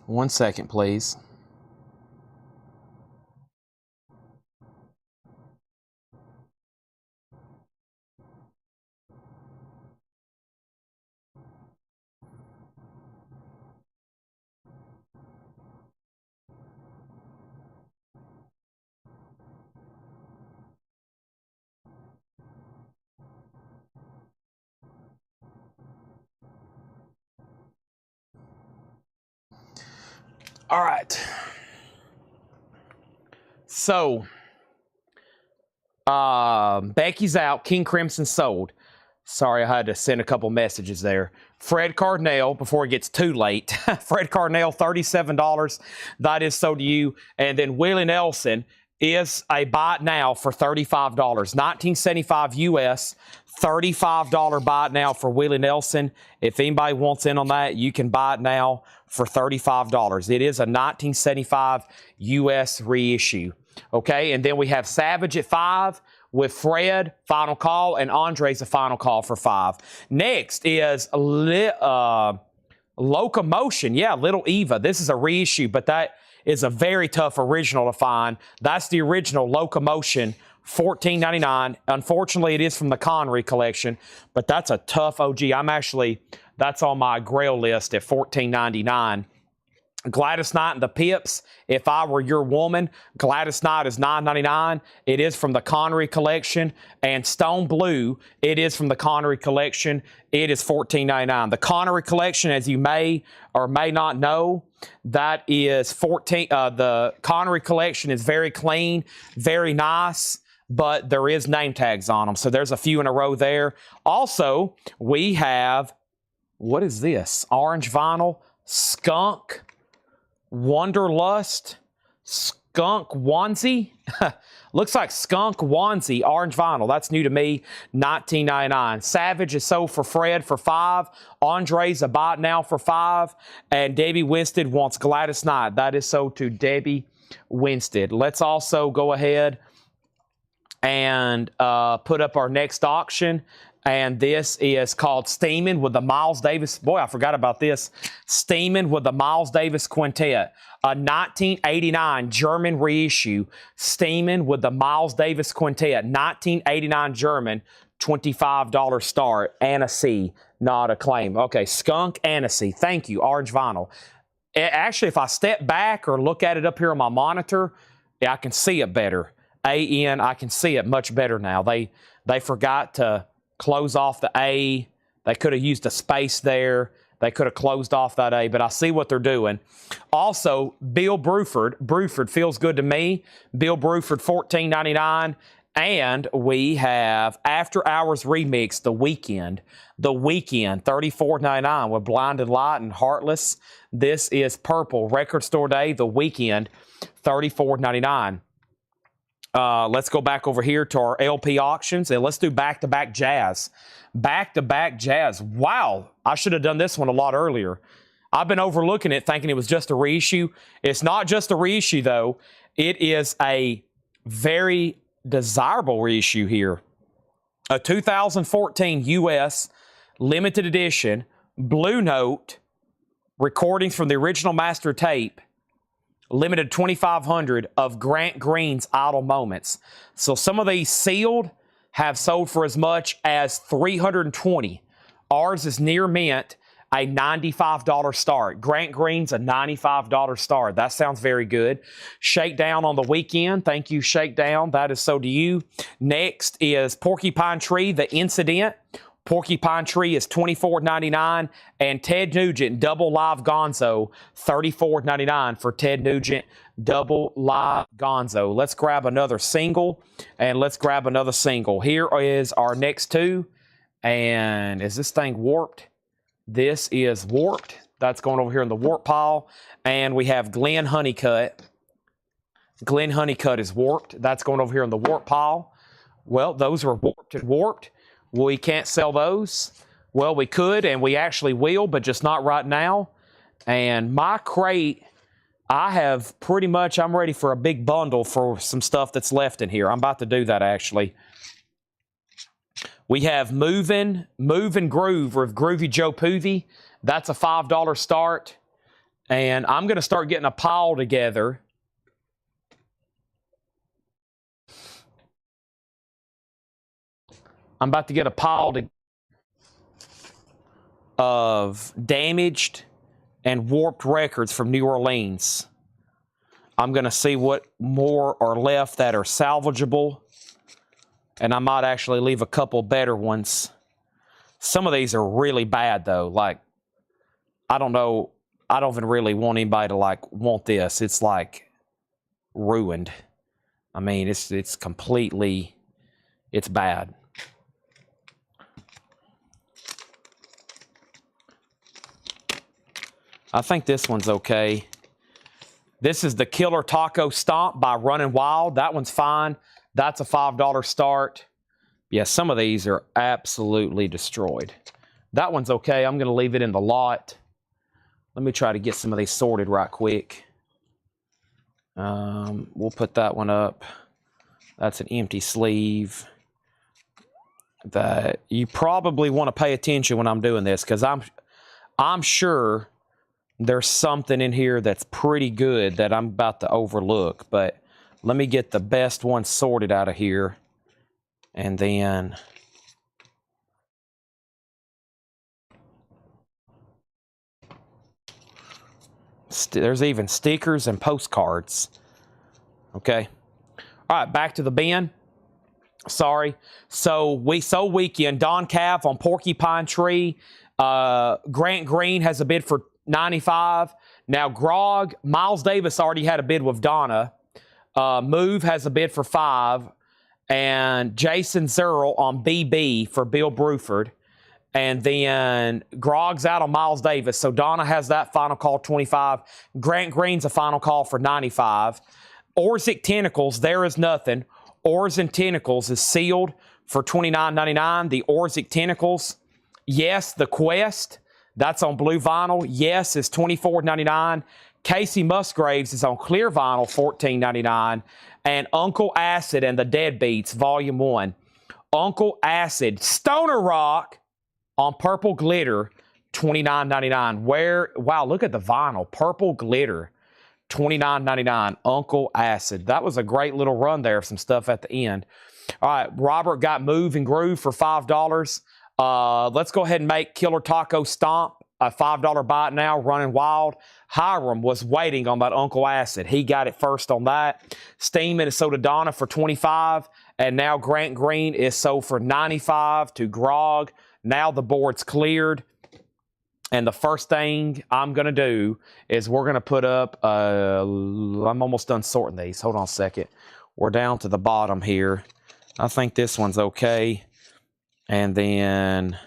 One second, please. All right. So, Becky's out. King Crimson sold. Sorry, I had to send a couple messages there. Fred Cardinale, before it gets too late. Fred Cardinale, $37. That is sold to you. And then Willie Nelson is a buy it now for $35. 1975 US, $35 buy it now for Willie Nelson. If anybody wants in on that, you can buy it now for $35. It is a 1975 US reissue. Okay, and then we have Savage at 5 with Fred, final call, and Andre's a final call for 5. Next is Locomotion. Yeah, Little Eva. This is a reissue, but that is a very tough original to find. That's the original Locomotion $14.99. Unfortunately, it is from the Connery collection, but that's a tough OG. That's on my grail list at $14.99. Gladys Knight and the Pips, If I Were Your Woman. Gladys Knight is $9.99. It is from the Connery collection. And Stone Blue, it is from the Connery collection. It is $14.99. The Connery collection, as you may or may not know, that is the Connery collection is very clean, very nice, but there is name tags on them. So there's a few in a row there. Also, we have, what is this? Orange vinyl, Skunk, Wanderlust, Skunk Onesie. Looks like Skunk Onesie, orange vinyl. That's new to me, $19.99. Savage is sold for Fred for $5. Andre's a buy it now for $5. And Debbie Winstead wants Gladys Knight. That is sold to Debbie Winstead. Let's also go ahead and put up our next auction. And this is called Steamin' with the Miles Davis. Boy, I forgot about this. Steamin' with the Miles Davis Quintet. A 1989 German reissue. Steamin' with the Miles Davis Quintet. 1989 German. $25 start. Annecy, not a claim. Okay, Skunk Annecy. Thank you. Orange vinyl. Actually, if I step back or look at it up here on my monitor, I can see it better. AN, I can see it much better now. They forgot to close off the A. They could have used a space there. They could have closed off that A, but I see what they're doing. Also, Bill Bruford feels good to me. Bill Bruford, $14.99. And we have After Hours Remix, The Weekend, $34.99 with Blinded Light and Heartless. This is Purple, Record Store Day, The Weekend, $34.99. Let's go back over here to our LP auctions, and let's do back-to-back jazz. Back-to-back jazz. Wow, I should have done this one a lot earlier. I've been overlooking it, thinking it was just a reissue. It's not just a reissue, though. It is a very desirable reissue here. A 2014 U.S. limited edition Blue Note recordings from the original master tape. Limited 2,500 of Grant Green's Idle Moments. So some of these sealed have sold for as much as $320. Ours is near mint, a $95 start. Grant Green's a $95 start. That sounds very good. Shakedown on the Weekend. Thank you, Shakedown. That is so to you. Next is Porcupine Tree, The Incident. Porcupine Tree is $24.99, and Ted Nugent Double Live Gonzo, $34.99 for Ted Nugent Double Live Gonzo. Let's grab another single, and let's grab another single. Here is our next two, and is this thing warped? This is warped. That's going over here in the warp pile, and we have Glen Honeycutt. Glen Honeycutt is warped. That's going over here in the warp pile. Well, those are warped and warped. We can't sell those. Well, we could, and we actually will, but just not right now. And my crate, I'm ready for a big bundle for some stuff that's left in here. I'm about to do that, actually. We have Movin' Groove with Groovy Joe Poovy. That's a $5 start. And I'm going to start getting a pile together. I'm about to get a pile of damaged and warped records from New Orleans. I'm going to see what more are left that are salvageable. And I might actually leave a couple better ones. Some of these are really bad, though. Like, I don't know. I don't even really want anybody to, like, want this. It's, like, ruined. I mean, it's completely, it's bad. I think this one's okay. This is the Killer Taco Stomp by Running Wild. That one's fine. That's a $5 start. Yeah, some of these are absolutely destroyed. That one's okay. I'm going to leave it in the lot. Let me try to get some of these sorted right quick. We'll put that one up. That's an empty sleeve. That you probably want to pay attention when I'm doing this, because I'm sure there's something in here that's pretty good that I'm about to overlook, but Let me get the best one sorted out of here. And then... there's even stickers and postcards. Okay. All right, back to the bin. Sorry. So weekend, Don Calf on Porcupine Tree. Grant Green has a bid for 95. Now Grog, Miles Davis already had a bid with Donna. Move has a bid for 5. And Jason Zerl on BB for Bill Bruford. And then Grog's out on Miles Davis. So Donna has that final call, 25. Grant Green's a final call for 95. Orzic Tentacles, there is nothing. Oars and Tentacles is sealed for $29.99. The Orzic Tentacles, yes. The Quest, that's on blue vinyl. Yes, is $24.99. Casey Musgraves is on clear vinyl, $14.99. And Uncle Acid and the Deadbeats, Volume 1. Uncle Acid, Stoner Rock on purple glitter, $29.99. Wow, look at the vinyl. Purple glitter, $29.99. Uncle Acid. That was a great little run there. Some stuff at the end. All right, Robert got Move and Groove for $5. Let's go ahead and make Killer Taco Stomp a $5 buy it now, running wild. Hiram was waiting on that Uncle Acid. He got it first on that. Steam Minnesota Donna for 25. And now Grant Green is sold for 95 to Grog. Now the board's cleared. And the first thing I'm going to do is we're going to put up, I'm almost done sorting these. Hold on a second. We're down to the bottom here. I think this one's okay. And then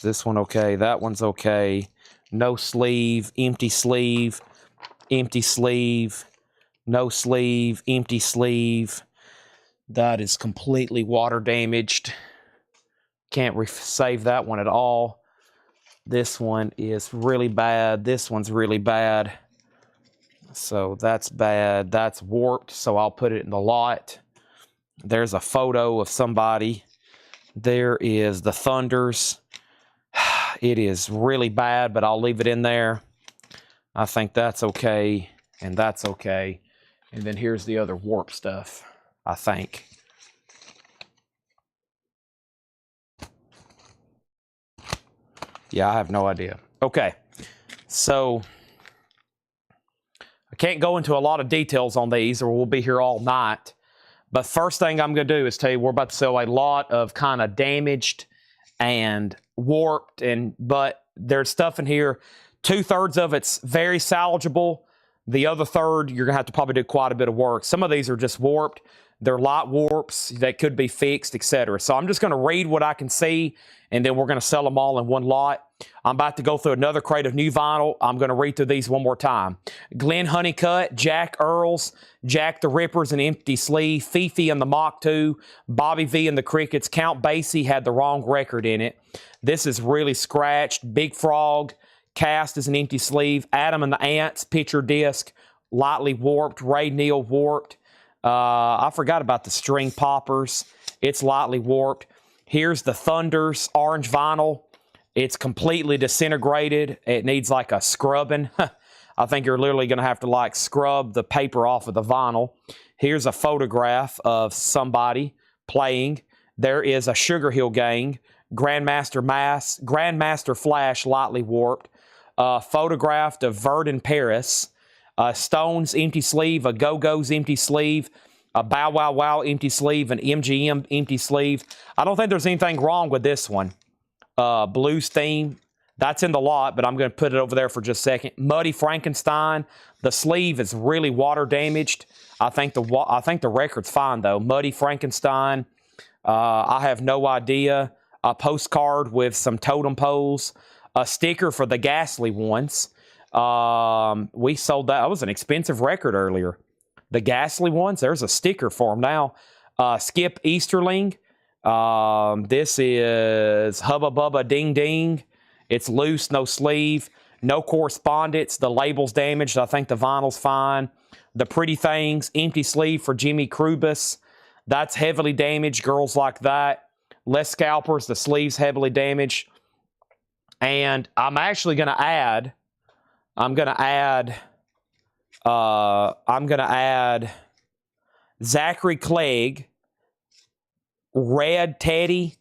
this one okay. That one's okay. No sleeve, empty sleeve, empty sleeve, no sleeve, empty sleeve. That is completely water damaged. Can't save that one at all. This one is really bad. This one's really bad. So that's bad. That's warped, so I'll put it in the lot. There's a photo of somebody. There is the Thunders. It is really bad, but I'll leave it in there. I think that's okay, and that's okay. And then here's the other warp stuff, I think. Yeah, I have no idea. Okay, so I can't go into a lot of details on these or we'll be here all night. But first thing I'm going to do is tell you we're about to sell a lot of kind of damaged and warped, but there's stuff in here. 2/3 of it's very salvageable. The other third, you're going to have to probably do quite a bit of work. Some of these are just warped. They're light warps that could be fixed, etc. So I'm just going to read what I can see, and then we're going to sell them all in one lot. I'm about to go through another crate of new vinyl. I'm going to read through these one more time. Glenn Honeycutt, Jack Earls, Jack the Rippers, an empty sleeve, Fifi and the Mach 2, Bobby V and the Crickets. Count Basie had the wrong record in it. This is really scratched. Big Frog, Cast is an empty sleeve. Adam and the Ants, picture disc, lightly warped. Ray Neal, warped. I forgot about the String Poppers. It's lightly warped. Here's the Thunders, orange vinyl. It's completely disintegrated. It needs like a scrubbing. I think you're literally going to have to like scrub the paper off of the vinyl. Here's a photograph of somebody playing. There is a Sugar Hill Gang, Grandmaster Flash, lightly warped. Photographed of Verdun Paris. Stones empty sleeve, a Go-Go's empty sleeve, a Bow Wow Wow empty sleeve, an MGM empty sleeve. I don't think there's anything wrong with this one. Blues theme, that's in the lot, but I'm going to put it over there for just a second. Muddy Frankenstein, the sleeve is really water damaged. I think the record's fine though. Muddy Frankenstein, I have no idea. A postcard with some totem poles, a sticker for the Ghastly ones. We sold that. That was an expensive record earlier. The Ghastly ones, there's a sticker for them now. Skip Easterling. This is Hubba Bubba Ding Ding. It's loose, no sleeve, no correspondence. The label's damaged. I think the vinyl's fine. The Pretty Things, empty sleeve for Jimmy Krubis. That's heavily damaged. Girls Like That. Les Scalpers, the sleeve's heavily damaged. And I'm actually going to add, Zachary Clegg, Red Teddy,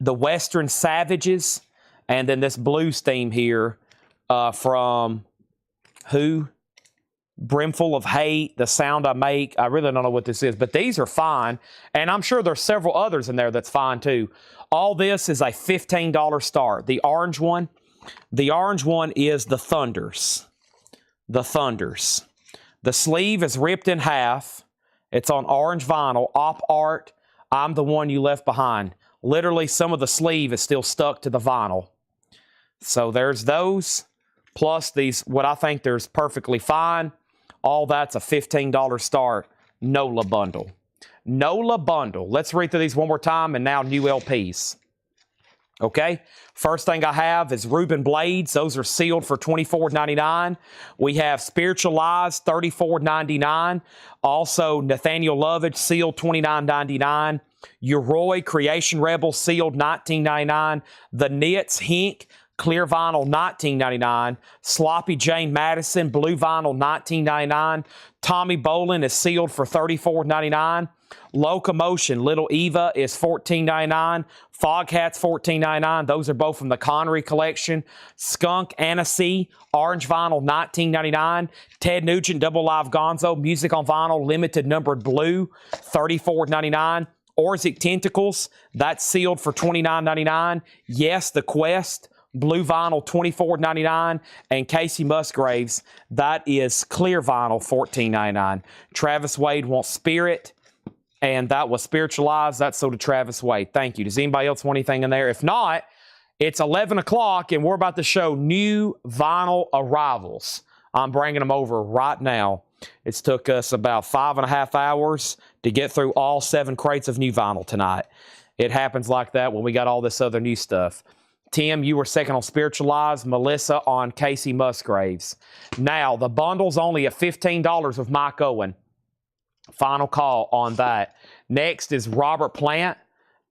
the Western Savages, and then this blues theme here from who? Brimful of Hate, The Sound I Make. I really don't know what this is, but these are fine. And I'm sure there's several others in there that's fine too. All this is a $15 start. The orange one is the Thunders. The Thunders. The sleeve is ripped in half. It's on orange vinyl. Op art, I'm the One You Left Behind. Literally, some of the sleeve is still stuck to the vinyl. So there's those, plus these, what I think there's perfectly fine. All that's a $15 start. NOLA bundle. NOLA bundle. Let's read through these one more time, and now new LPs. Okay, first thing I have is Reuben Blades. Those are sealed for $24.99. We have Spiritualized, $34.99. Also, Nathaniel Lovage, sealed $29.99. Uroi, Creation Rebel, sealed $19.99. The Knits, Hink, clear vinyl, $19.99. Sloppy Jane Madison, blue vinyl, $19.99. Tommy Bolin is sealed for $34.99. Locomotion, Little Eva is $14.99. Foghat's $14.99. Those are both from the Connery collection. Skunk Annecy, orange vinyl, $19.99. Ted Nugent, Double Live Gonzo, music on vinyl, limited numbered blue, $34.99. Orzic Tentacles, that's sealed for $29.99. Yes, The Quest, blue vinyl, $24.99. And Casey Musgraves, that is clear vinyl, $14.99. Travis Wade wants Spirit, and that was Spiritualized. That's sold to Travis Wade. Thank you. Does anybody else want anything in there? If not, it's 11 o'clock, and we're about to show new vinyl arrivals. I'm bringing them over right now. It's took us about 5.5 hours to get through all 7 crates of new vinyl tonight. It happens like that when we got all this other new stuff. Tim, you were second on Spiritualized. Melissa on Casey Musgraves. Now, the bundle's only at $15 with Mike Owen. Final call on that. Next is Robert Plant.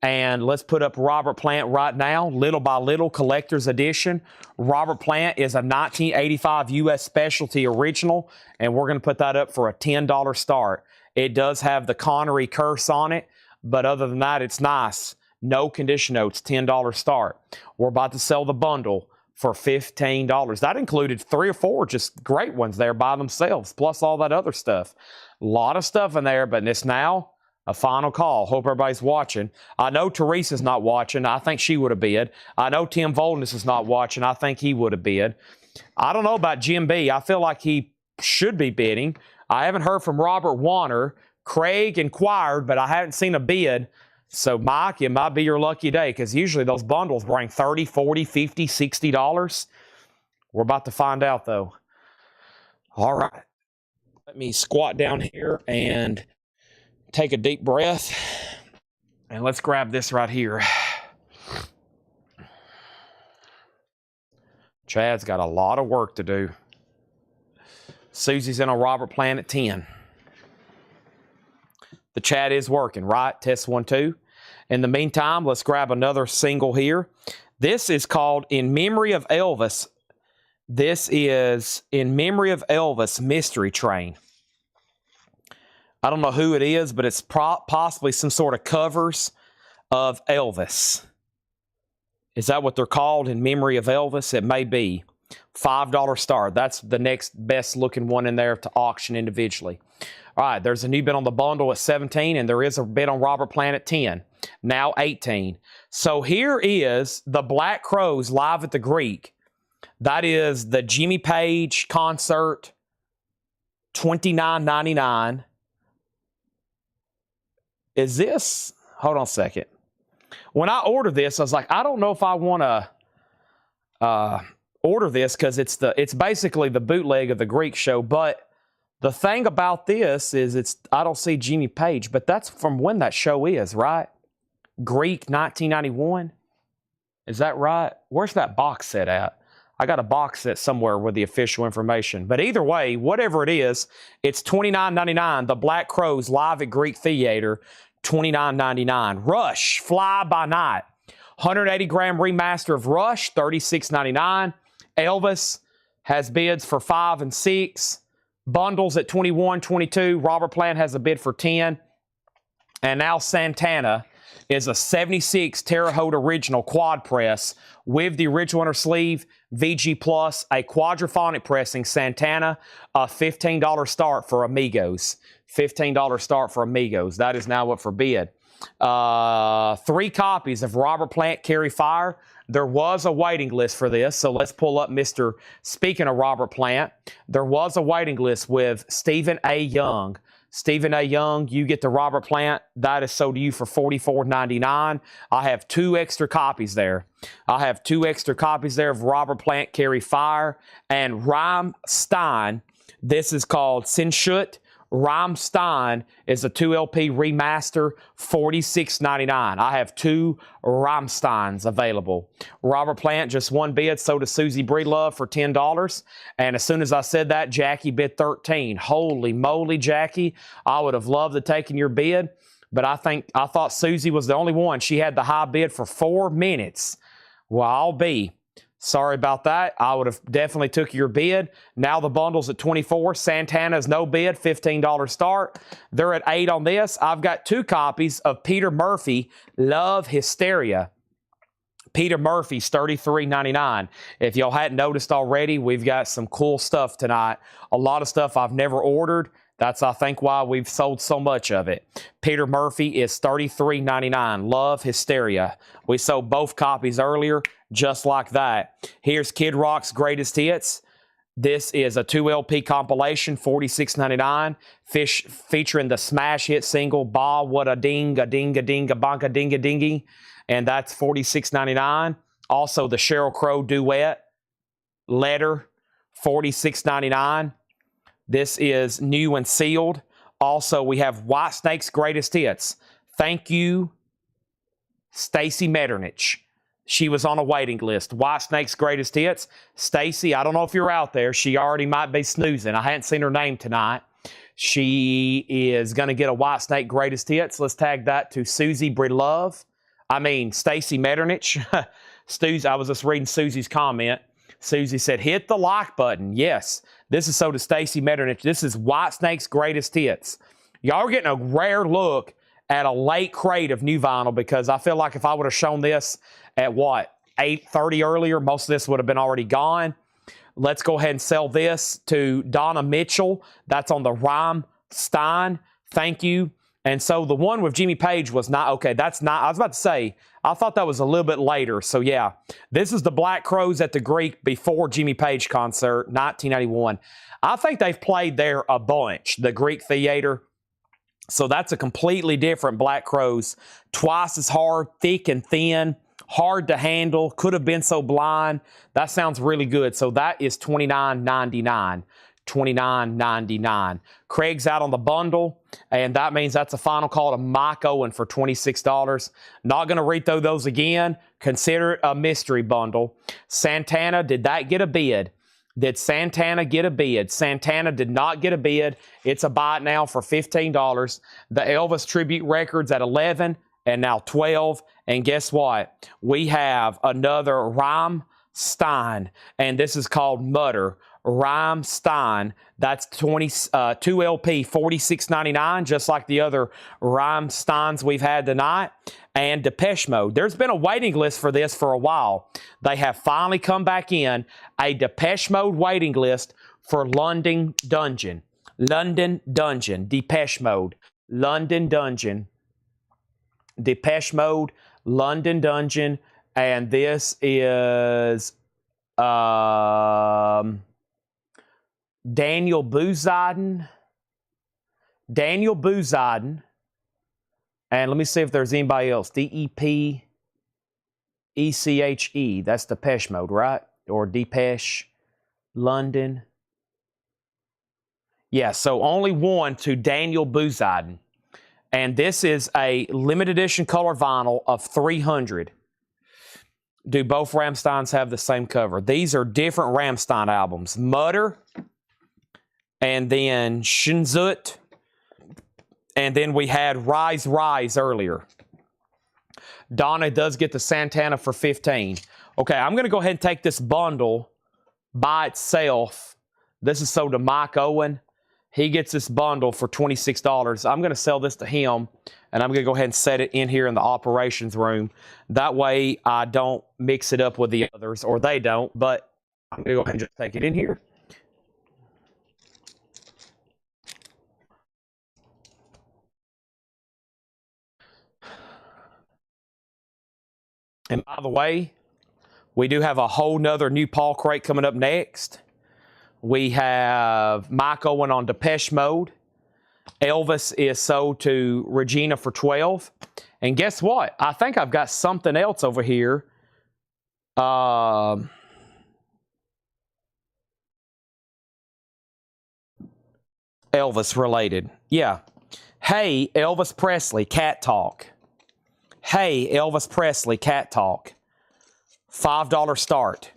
And let's put up Robert Plant right now. Little by Little Collector's Edition. Robert Plant is a 1985 U.S. Specialty Original, and we're going to put that up for a $10 start. It does have the Connery curse on it, but other than that, it's nice. No condition notes, $10 start. We're about to sell the bundle for $15. That included 3 or 4 just great ones there by themselves, plus all that other stuff. A lot of stuff in there, but this now, a final call. Hope everybody's watching. I know Teresa's not watching. I think she would have bid. I know Tim Voldness is not watching. I think he would have bid. I don't know about Jim B. I feel like he should be bidding. I haven't heard from Robert Warner. Craig inquired, but I haven't seen a bid. So, Mike, it might be your lucky day, because usually those bundles bring $30, $40, $50, $60. We're about to find out, though. All right. Let me squat down here and take a deep breath, and let's grab this right here. Chad's got a lot of work to do. Susie's in on Robert Plant at 10. The chat is working, right? Test 1, 2. In the meantime, let's grab another single here. This is called In Memory of Elvis. This is In Memory of Elvis, Mystery Train. I don't know who it is, but it's possibly some sort of covers of Elvis. Is that what they're called, In Memory of Elvis? It may be. $5 start. That's the next best looking one in there to auction individually. All right, there's a new bid on the bundle at 17, and there is a bid on Robert Plant at 10. Now 18. So here is the Black Crowes live at the Greek. That is the Jimmy Page concert, $29.99. Is this, hold on a second. When I ordered this, I was like, I don't know if I want to order this, because it's basically the bootleg of the Greek show. But the thing about this is I don't see Jimmy Page, but that's from when that show is, right? Greek 1991. Is that right? Where's that box set at? I got a box set somewhere with the official information. But either way, whatever it is, it's $29.99. The Black Crowes live at Greek Theater, $29.99. Rush, Fly By Night, 180-gram remaster of Rush, $36.99. Elvis has bids for 5 and 6. Bundles at 21, 22. Robert Plant has a bid for 10. And now Santana is a 76 Terre Haute original quad press with the original inner sleeve, VG Plus, a quadraphonic pressing Santana, a $15 start for Amigos. $15 start for Amigos. That is now up for bid. 3 copies of Robert Plant Carry Fire. There was a waiting list for this, so let's pull up Mr. Speaking of Robert Plant, there was a waiting list with Stephen A. Young. Stephen A. Young, you get the Robert Plant. That is sold to you for $44.99. I have 2 extra copies there. I have 2 extra copies there of Robert Plant Carry Fire and Rammstein. This is called Sinschut. Rammstein is a 2LP remaster, $46.99. I have 2 Rammsteins available. Robert Plant, just 1 bid, sold to Susie Breedlove for $10. And as soon as I said that, Jackie bid 13. Holy moly, Jackie. I would have loved to taken your bid, but I thought Susie was the only one. She had the high bid for 4 minutes. Well, I'll be. Sorry about that. I would have definitely took your bid. Now the bundle's at 24. Santana's no bid, $15 start. They're at 8 on this. I've got 2 copies of Peter Murphy, Love Hysteria. Peter Murphy's $33.99. If y'all hadn't noticed already, we've got some cool stuff tonight. A lot of stuff I've never ordered. That's, I think, why we've sold so much of it. Peter Murphy is $33.99. Love Hysteria. We sold both copies earlier, just like that. Here's Kid Rock's Greatest Hits. This is a 2LP compilation, $46.99, featuring the smash hit single, Ba What a Ding, a Ding, a Ding, a Bonk, a Ding, a Dingy, and that's $46.99. Also, the Sheryl Crow duet, Letter, $46.99. This is new and sealed. Also, we have Whitesnake's Greatest Hits. Thank you, Stacy Metternich. She was on a waiting list. Whitesnake's Greatest Hits. Stacy, I don't know if you're out there. She already might be snoozing. I hadn't seen her name tonight. She is going to get a Whitesnake Greatest Hits. Let's tag that to Susie Breedlove. Stacy Metternich. I was just reading Susie's comment. Susie said, hit the like button. Yes, this is so to Stacy Metternich. This is Whitesnake's Greatest Hits. Y'all are getting a rare look at a late crate of new vinyl because I feel like if I would have shown this at 8:30 earlier, most of this would have been already gone. Let's go ahead and sell this to Donna Mitchell. That's on the Rammstein. Thank you. And so the one with Jimmy Page was not, okay, that's not, I was about to say, I thought that was a little bit later. So yeah, this is the Black Crowes at the Greek before Jimmy Page concert, 1981. I think they've played there a bunch, the Greek Theater. So that's a completely different Black Crowes. Twice as hard, thick and thin, hard to handle, could have been so blind. That sounds really good. So that is $29.99. $29.99. Craig's out on the bundle, and that means that's a final call to Mike Owen for $26. Not going to read through those again. Consider it a mystery bundle. Santana, did that get a bid? Did Santana get a bid? Santana did not get a bid. It's a buy it now for $15. The Elvis tribute records at 11 and now 12. And guess what? We have another Rammstein, and this is called Mutter. Rammstein, that's 2LP, $46.99, just like the other Rammsteins we've had tonight. And Depeche Mode. There's been a waiting list for this for a while. They have finally come back in, a Depeche Mode waiting list for London Dungeon. London Dungeon, Depeche Mode. London Dungeon. Depeche Mode, London Dungeon. And this is Daniel Bouzidin. Daniel Bouzidin. And let me see if there's anybody else. Depeche. That's Depeche Mode, right? Or Depeche. London. Yeah, so only one to Daniel Bouzidin. And this is a limited edition color vinyl of 300. Do both Rammsteins have the same cover? These are different Rammstein albums. Mutter. And then Shinzut. And then we had Rise Rise earlier. Donna does get the Santana for $15. Okay, I'm going to go ahead and take this bundle by itself. This is sold to Mike Owen. He gets this bundle for $26. I'm going to sell this to him, and I'm going to go ahead and set it in here in the operations room. That way I don't mix it up with the others, or they don't, but I'm going to go ahead and just take it in here. And by the way, we do have a whole nother new Paul crate coming up next. We have Mike Owen on Depeche Mode. Elvis is sold to Regina for $12. And guess what? I think I've got something else over here. Elvis related. Yeah. Hey, Elvis Presley, Cat Talk. Hey, Elvis Presley, Cat Talk. $5 start.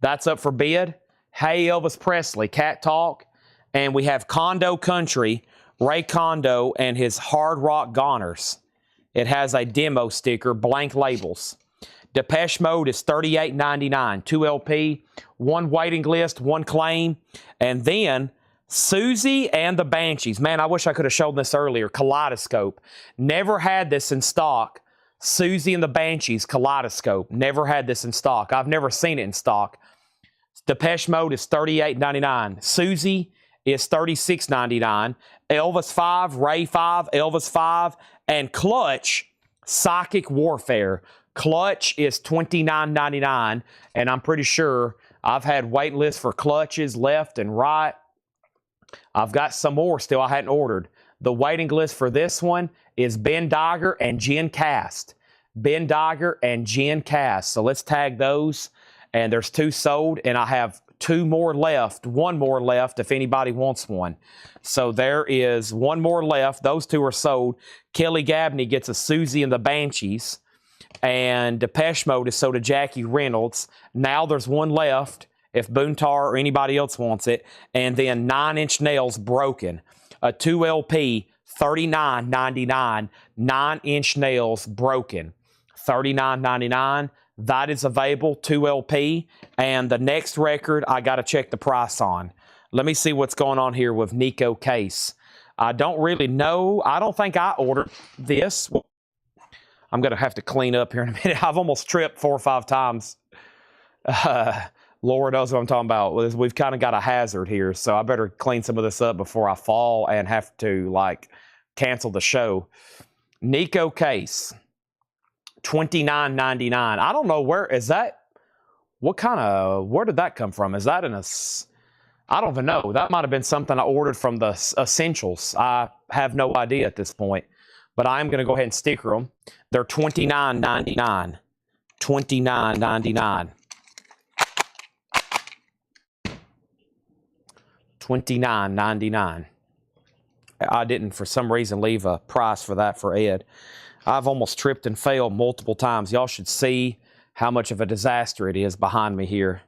That's up for bid. Hey, Elvis Presley, Cat Talk. And we have Condo Country, Ray Kondo, and his Hard Rock Goners. It has a demo sticker, blank labels. Depeche Mode is $38.99. 2 LP, 1 waiting list, 1 claim. And then Susie and the Banshees. Man, I wish I could have shown this earlier. Kaleidoscope. Never had this in stock. Susie and the Banshees, Kaleidoscope. Never had this in stock. I've never seen it in stock. Depeche Mode is $38.99. Susie is $36.99. Elvis 5, Ray 5, Elvis 5, and Clutch, Psychic Warfare. Clutch is $29.99, and I'm pretty sure I've had wait lists for Clutches left and right. I've got some more still I hadn't ordered. The waiting list for this one is Ben Dagger and Jen Cast. Ben Dagger and Jen Cast. So let's tag those. And there's 2 sold, and I have 2 more left. 1 more left if anybody wants one. So there is 1 more left. Those 2 are sold. Kelly Gabney gets a Susie and the Banshees. And Depeche Mode is sold to Jackie Reynolds. Now there's 1 left if Boontar or anybody else wants it. And then 9 Inch Nails Broken. A 2 LP, $39.99. 9 Inch Nails Broken. $39.99. That is available, 2 LP. And the next record, I got to check the price on. Let me see what's going on here with Nico Case. I don't really know. I don't think I ordered this. I'm going to have to clean up here in a minute. I've almost tripped 4 or 5 times. Lord knows what I'm talking about. We've kind of got a hazard here, so I better clean some of this up before I fall and have to, like, cancel the show. Nico Case. $29.99. I don't know where is that. Where did that come from? Is that in a? I don't even know. That might have been something I ordered from the Essentials. I have no idea at this point. But I'm going to go ahead and sticker them. They're $29.99. $29.99. $29.99. I didn't, for some reason, leave a price for that for Ed. I've almost tripped and failed multiple times. Y'all should see how much of a disaster it is behind me here.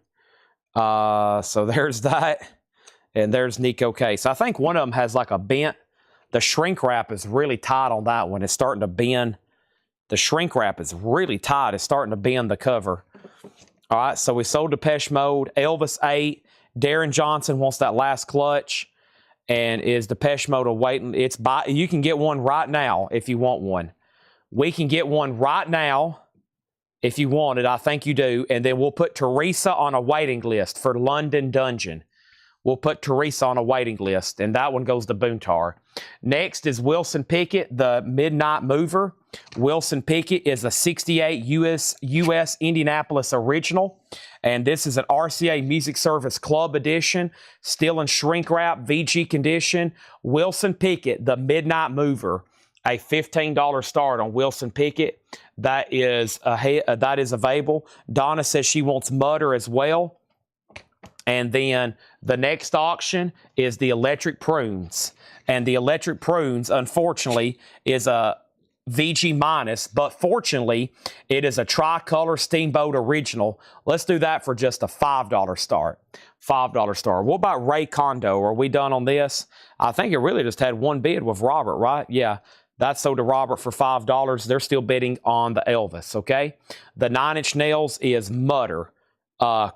So there's that. And there's Nico Case. I think one of them has like a bent. The shrink wrap is really tight on that one. It's starting to bend. The shrink wrap is really tight. It's starting to bend the cover. All right, so we sold Depeche Mode. Elvis 8. Darren Johnson wants that last clutch. And is Depeche Mode awaiting? You can get one right now if you want one. We can get one right now if you want it. I think you do. And then we'll put Teresa on a waiting list for London Dungeon. We'll put Teresa on a waiting list, and that one goes to Boontar. Next is Wilson Pickett, the Midnight Mover. Wilson Pickett is a 68 US Indianapolis original, and this is an RCA Music Service Club edition, still in shrink wrap, VG condition. Wilson Pickett, the Midnight Mover. A $15 start on Wilson Pickett. That is available. Donna says she wants Mutter as well. And then the next auction is the Electric Prunes. And the Electric Prunes, unfortunately, is a VG minus, but fortunately, it is a tricolor Steamboat original. Let's do that for just a $5 start. $5 start. What about Ray Kondo? Are we done on this? I think it really just had 1 bid with Robert, right? Yeah. That's sold to Robert for $5. They're still bidding on the Elvis, okay? The 9 Inch Nails is Mutter. The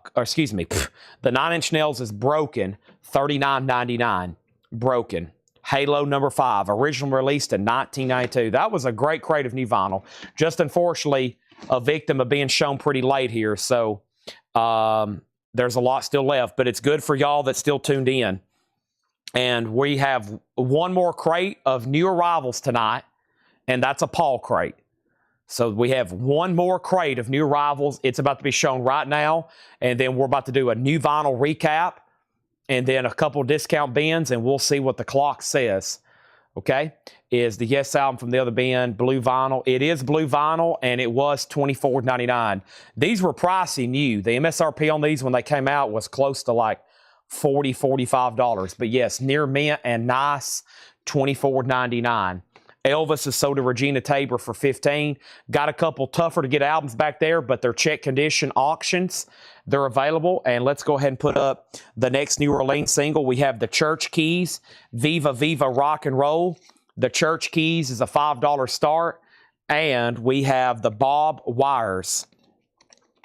9 Inch Nails is Broken, $39.99. Broken. Halo number 5, originally released in 1992. That was a great crate of new vinyl. Just unfortunately, a victim of being shown pretty late here. So there's a lot still left, but it's good for y'all that still tuned in. And we have one more crate of new arrivals tonight, and that's a Paul crate. So we have one more crate of new arrivals. It's about to be shown right now, and then we're about to do a new vinyl recap, and then a couple discount bins, and we'll see what the clock says. Okay? Is the Yes album from the other bin, blue vinyl. It is blue vinyl, and it was $24.99. These were pricey new. The MSRP on these when they came out was close to like $40, $45. But yes, near mint and nice, $24.99. Elvis is sold to Regina Tabor for $15. Got a couple tougher to get albums back there, but they're check condition auctions. They're available. And let's go ahead and put up the next New Orleans single. We have the Church Keys, Viva Viva Rock and Roll. The Church Keys is a $5 start. And we have the Bob Wires.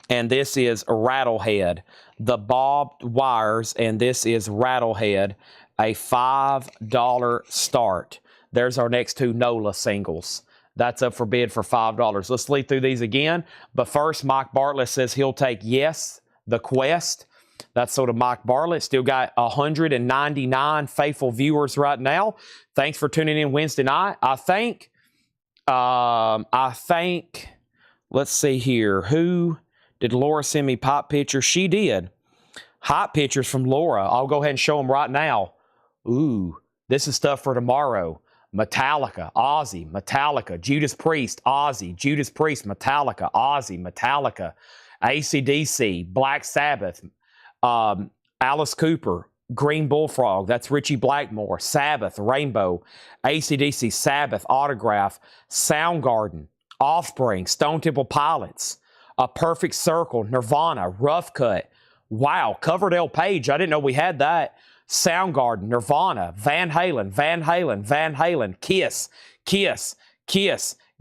And this is Rattlehead. The Bob Wires, and this is Rattlehead, a $5 start. There's our next two NOLA singles. That's up for bid for $5. Let's lead through these again. But first, Mike Bartlett says he'll take Yes, The Quest. That's sort of Mike Bartlett. Still got 199 faithful viewers right now. Thanks for tuning in Wednesday night. I think, let's see here. Who did Laura send me pop pictures? She did. Hot pictures from Laura. I'll go ahead and show them right now. Ooh, this is stuff for tomorrow. Metallica, Ozzy, Metallica, Judas Priest, Ozzy, Judas Priest, Metallica, Ozzy, Metallica, AC/DC, Black Sabbath, Alice Cooper, Green Bullfrog, that's Richie Blackmore, Sabbath, Rainbow, AC/DC, Sabbath, Autograph, Soundgarden, Offspring, Stone Temple Pilots, A Perfect Circle, Nirvana, Rough Cut. Wow, Coverdale Page, I didn't know we had that. Soundgarden, Nirvana, Van Halen, Kiss,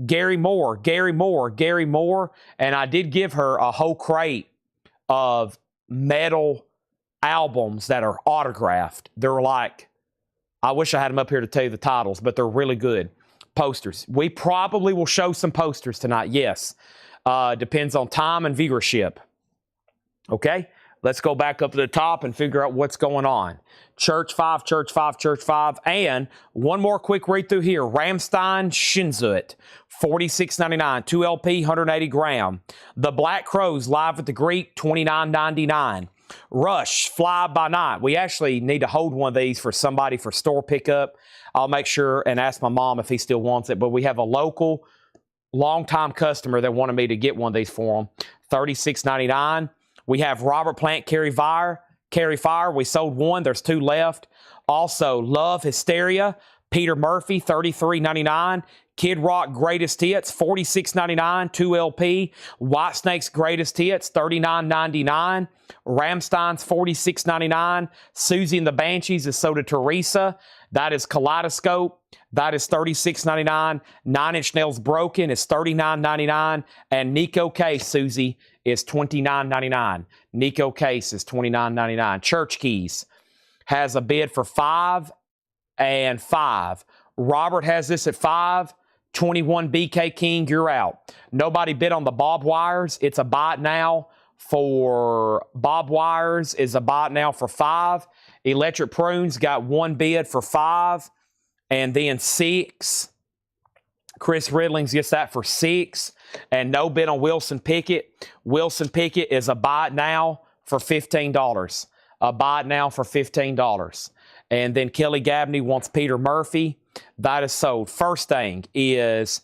Gary Moore, and I did give her a whole crate of metal albums that are autographed. They're like, I wish I had them up here to tell you the titles, but they're really good. Posters. We probably will show some posters tonight, yes. Depends on time and viewership. Okay? Let's go back up to the top and figure out what's going on. Church 5, and one more quick read through here. Rammstein Shinzut, $46.99, 2 LP, 180 gram. The Black Crows Live at the Greek, $29.99. Rush Fly By Night. We actually need to hold one of these for somebody for store pickup. I'll make sure and ask my mom if he still wants it, but we have a local, long-time customer that wanted me to get one of these for him. $36.99. We have Robert Plant, Carry Fire. We sold one. There's 2 left. Also, Love Hysteria, Peter Murphy, $33.99. Kid Rock Greatest Hits, $46.99, 2 LP. Whitesnake's Greatest Hits, $39.99. Rammstein's $46.99. Susie and the Banshees is sold to Teresa. That is Kaleidoscope. That is $36.99. 9 Inch Nails Broken is $39.99. And Nico Case, Susie, is $29.99. Nico Case is $29.99. Church Keys has a bid for 5 and 5. Robert has this at 5. 21 BK King, you're out. Nobody bid on the Bob Wires. It's a buy it now for Bob Wires is a buy it now for 5. Electric Prunes got 1 bid for 5. And then 6. Chris Ridlings gets that for 6. And no bid on Wilson Pickett. Wilson Pickett is a buy it now for $15. A buy it now for $15. And then Kelly Gabney wants Peter Murphy. That is sold. First thing is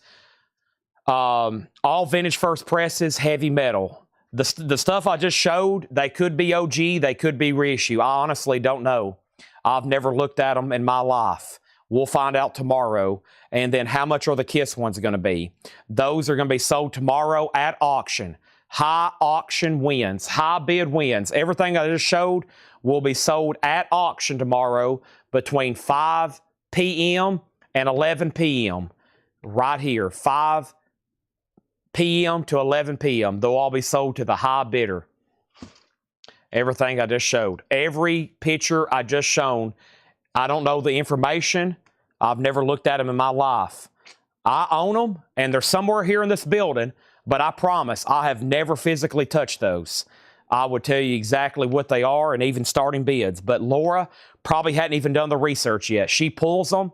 all vintage first presses, heavy metal. The stuff I just showed, they could be OG, they could be reissue. I honestly don't know. I've never looked at them in my life. We'll find out tomorrow. And then how much are the Kiss ones going to be? Those are going to be sold tomorrow at auction. High auction wins. High bid wins. Everything I just showed will be sold at auction tomorrow between 5 p.m. and 11 p.m. Right here. 5 p.m. to 11 p.m. They'll all be sold to the high bidder. Everything I just showed. Every picture I just shown, I don't know the information. I've never looked at them in my life. I own them, and they're somewhere here in this building, but I promise I have never physically touched those. I would tell you exactly what they are and even starting bids. But Laura probably hadn't even done the research yet. She pulls them,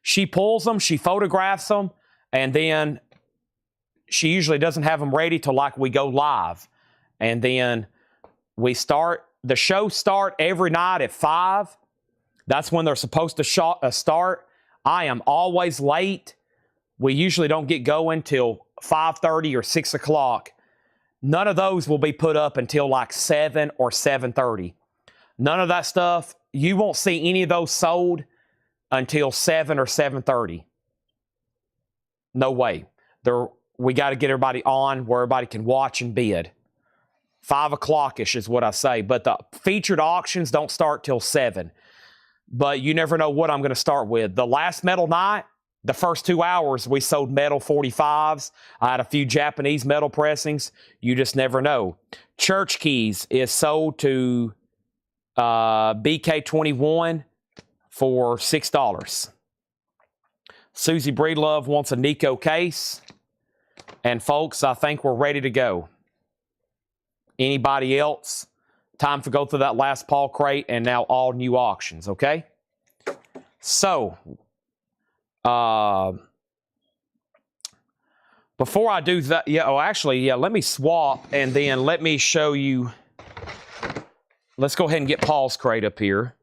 she photographs them, and then she usually doesn't have them ready till like we go live. And then we start, the show start every night at 5. That's when they're supposed to start. I am always late. We usually don't get going till 5:30 or 6 o'clock. None of those will be put up until like 7 or 7:30. None of that stuff, you won't see any of those sold until 7 or 7:30. No way. We got to get everybody on where everybody can watch and bid. 5 o'clock-ish is what I say. But the featured auctions don't start till 7. But you never know what I'm going to start with. The last metal night, the first 2 hours, we sold metal 45s. I had a few Japanese metal pressings. You just never know. Church keys is sold to BK21 for $6. Susie Breedlove wants a Nico case. And folks, I think we're ready to go. Anybody else? Time to go through that last Paul crate and now all new auctions, okay? So, before I do that, let me swap and then let me show you. Let's go ahead and get Paul's crate up here.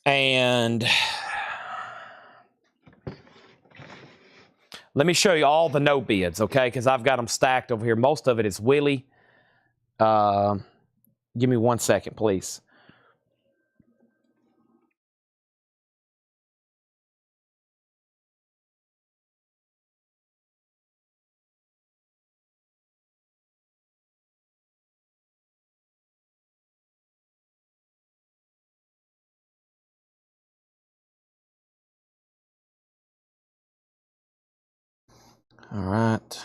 And let me show you all the no bids, okay? Because I've got them stacked over here. Most of it is Willie. Give me 1 second, please. All right.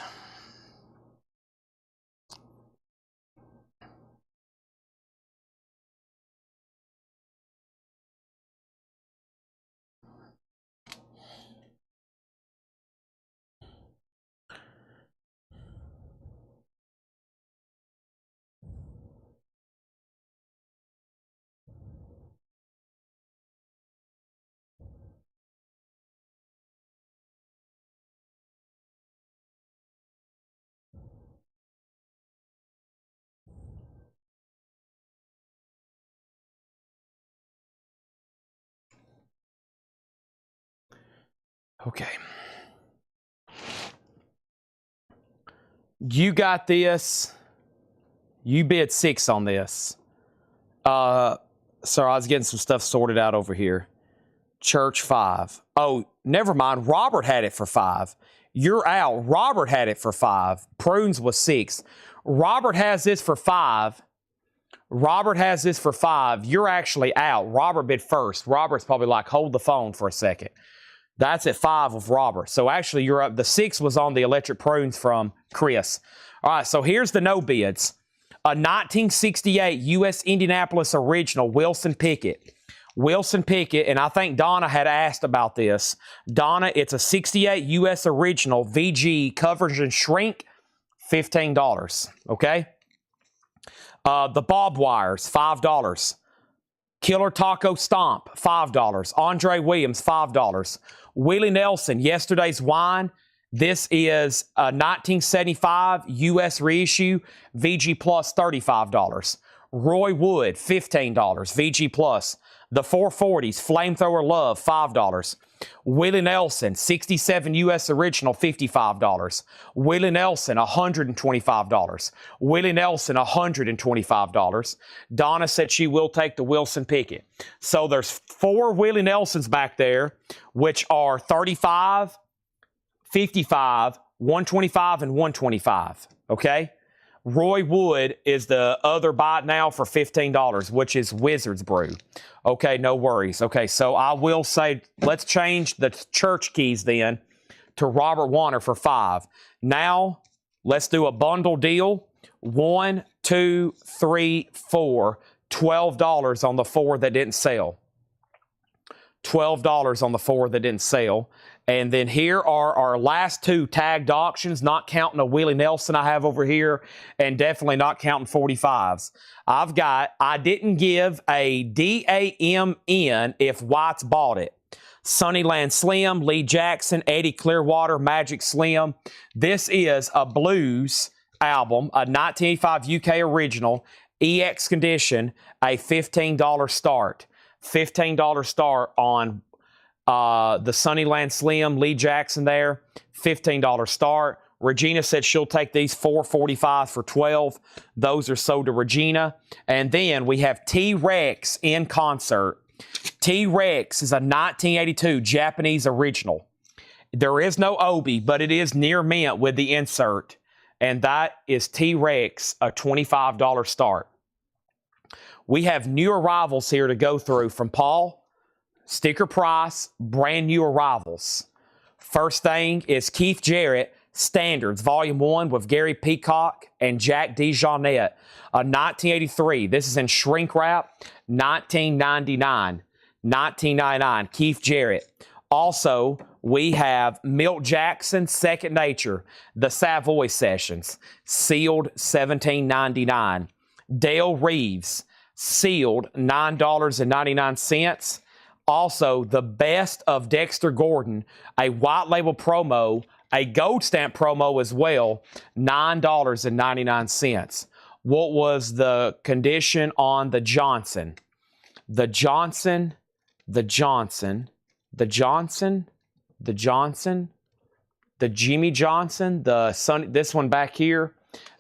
Okay. You got this. You bid 6 on this. Sorry, I was getting some stuff sorted out over here. Church 5. Oh, never mind. Robert had it for 5. You're out. Robert had it for 5. Prunes was 6. Robert has this for 5. Robert has this for 5. You're actually out. Robert bid first. Robert's probably like, hold the phone for a second. That's at 5 of Robert. So actually, you're up. The 6 was on the electric prunes from Chris. All right, so here's the no bids. A 1968 U.S. Indianapolis original, Wilson Pickett. Wilson Pickett, and I think Donna had asked about this. Donna, it's a 68 U.S. original, VG, coverage and shrink, $15, okay? The Bob Wires, $5. Killer Taco Stomp, $5. Andre Williams, $5. Willie Nelson, Yesterday's Wine. This is a 1975 U.S. reissue, VG Plus, $35. Roy Wood, $15, VG Plus. The 440s, Flamethrower Love, $5. Willie Nelson, 67 U.S. original, $55. Willie Nelson, $125. Willie Nelson, $125. Donna said she will take the Wilson Pickett. So there's 4 Willie Nelsons back there, which are 35, 55, 125, and 125, okay? Roy Wood is the other buy now for $15, which is Wizard's Brew. Okay, no worries. Okay, so I will say, let's change the church keys then to Robert Warner for 5. Now, let's do a bundle deal. 1, 2, 3, 4, $12 on the 4 that didn't sell. $12 on the 4 that didn't sell. And then here are our last 2 tagged auctions, not counting a Willie Nelson I have over here, and definitely not counting 45s. I didn't give a DAMN if White's bought it. Sunnyland Slim, Lee Jackson, Eddie Clearwater, Magic Slim. This is a blues album, a 1985 UK original, EX condition, a $15 start. $15 start on the Sunnyland Slim, Lee Jackson there, $15 start. Regina said she'll take these 445 for $12. Those are sold to Regina. And then we have T-Rex in concert. T-Rex is a 1982 Japanese original. There is no Obi, but it is near mint with the insert. And that is T-Rex, a $25 start. We have new arrivals here to go through from Paul. Sticker price, brand new arrivals. First thing is Keith Jarrett, Standards, Volume 1 with Gary Peacock and Jack DeJohnette. A 1983. This is in shrink wrap, $19.99. $19.99, Keith Jarrett. Also, we have Milt Jackson, Second Nature, the Savoy Sessions, sealed $17.99. Dale Reeves, sealed $9.99. Also, the best of Dexter Gordon, a white label promo, a gold stamp promo as well, $9.99. What was the condition on the Johnson? The Johnson, the Johnson, the Johnson, the Johnson, the Jimmy Johnson, the Sun, this one back here.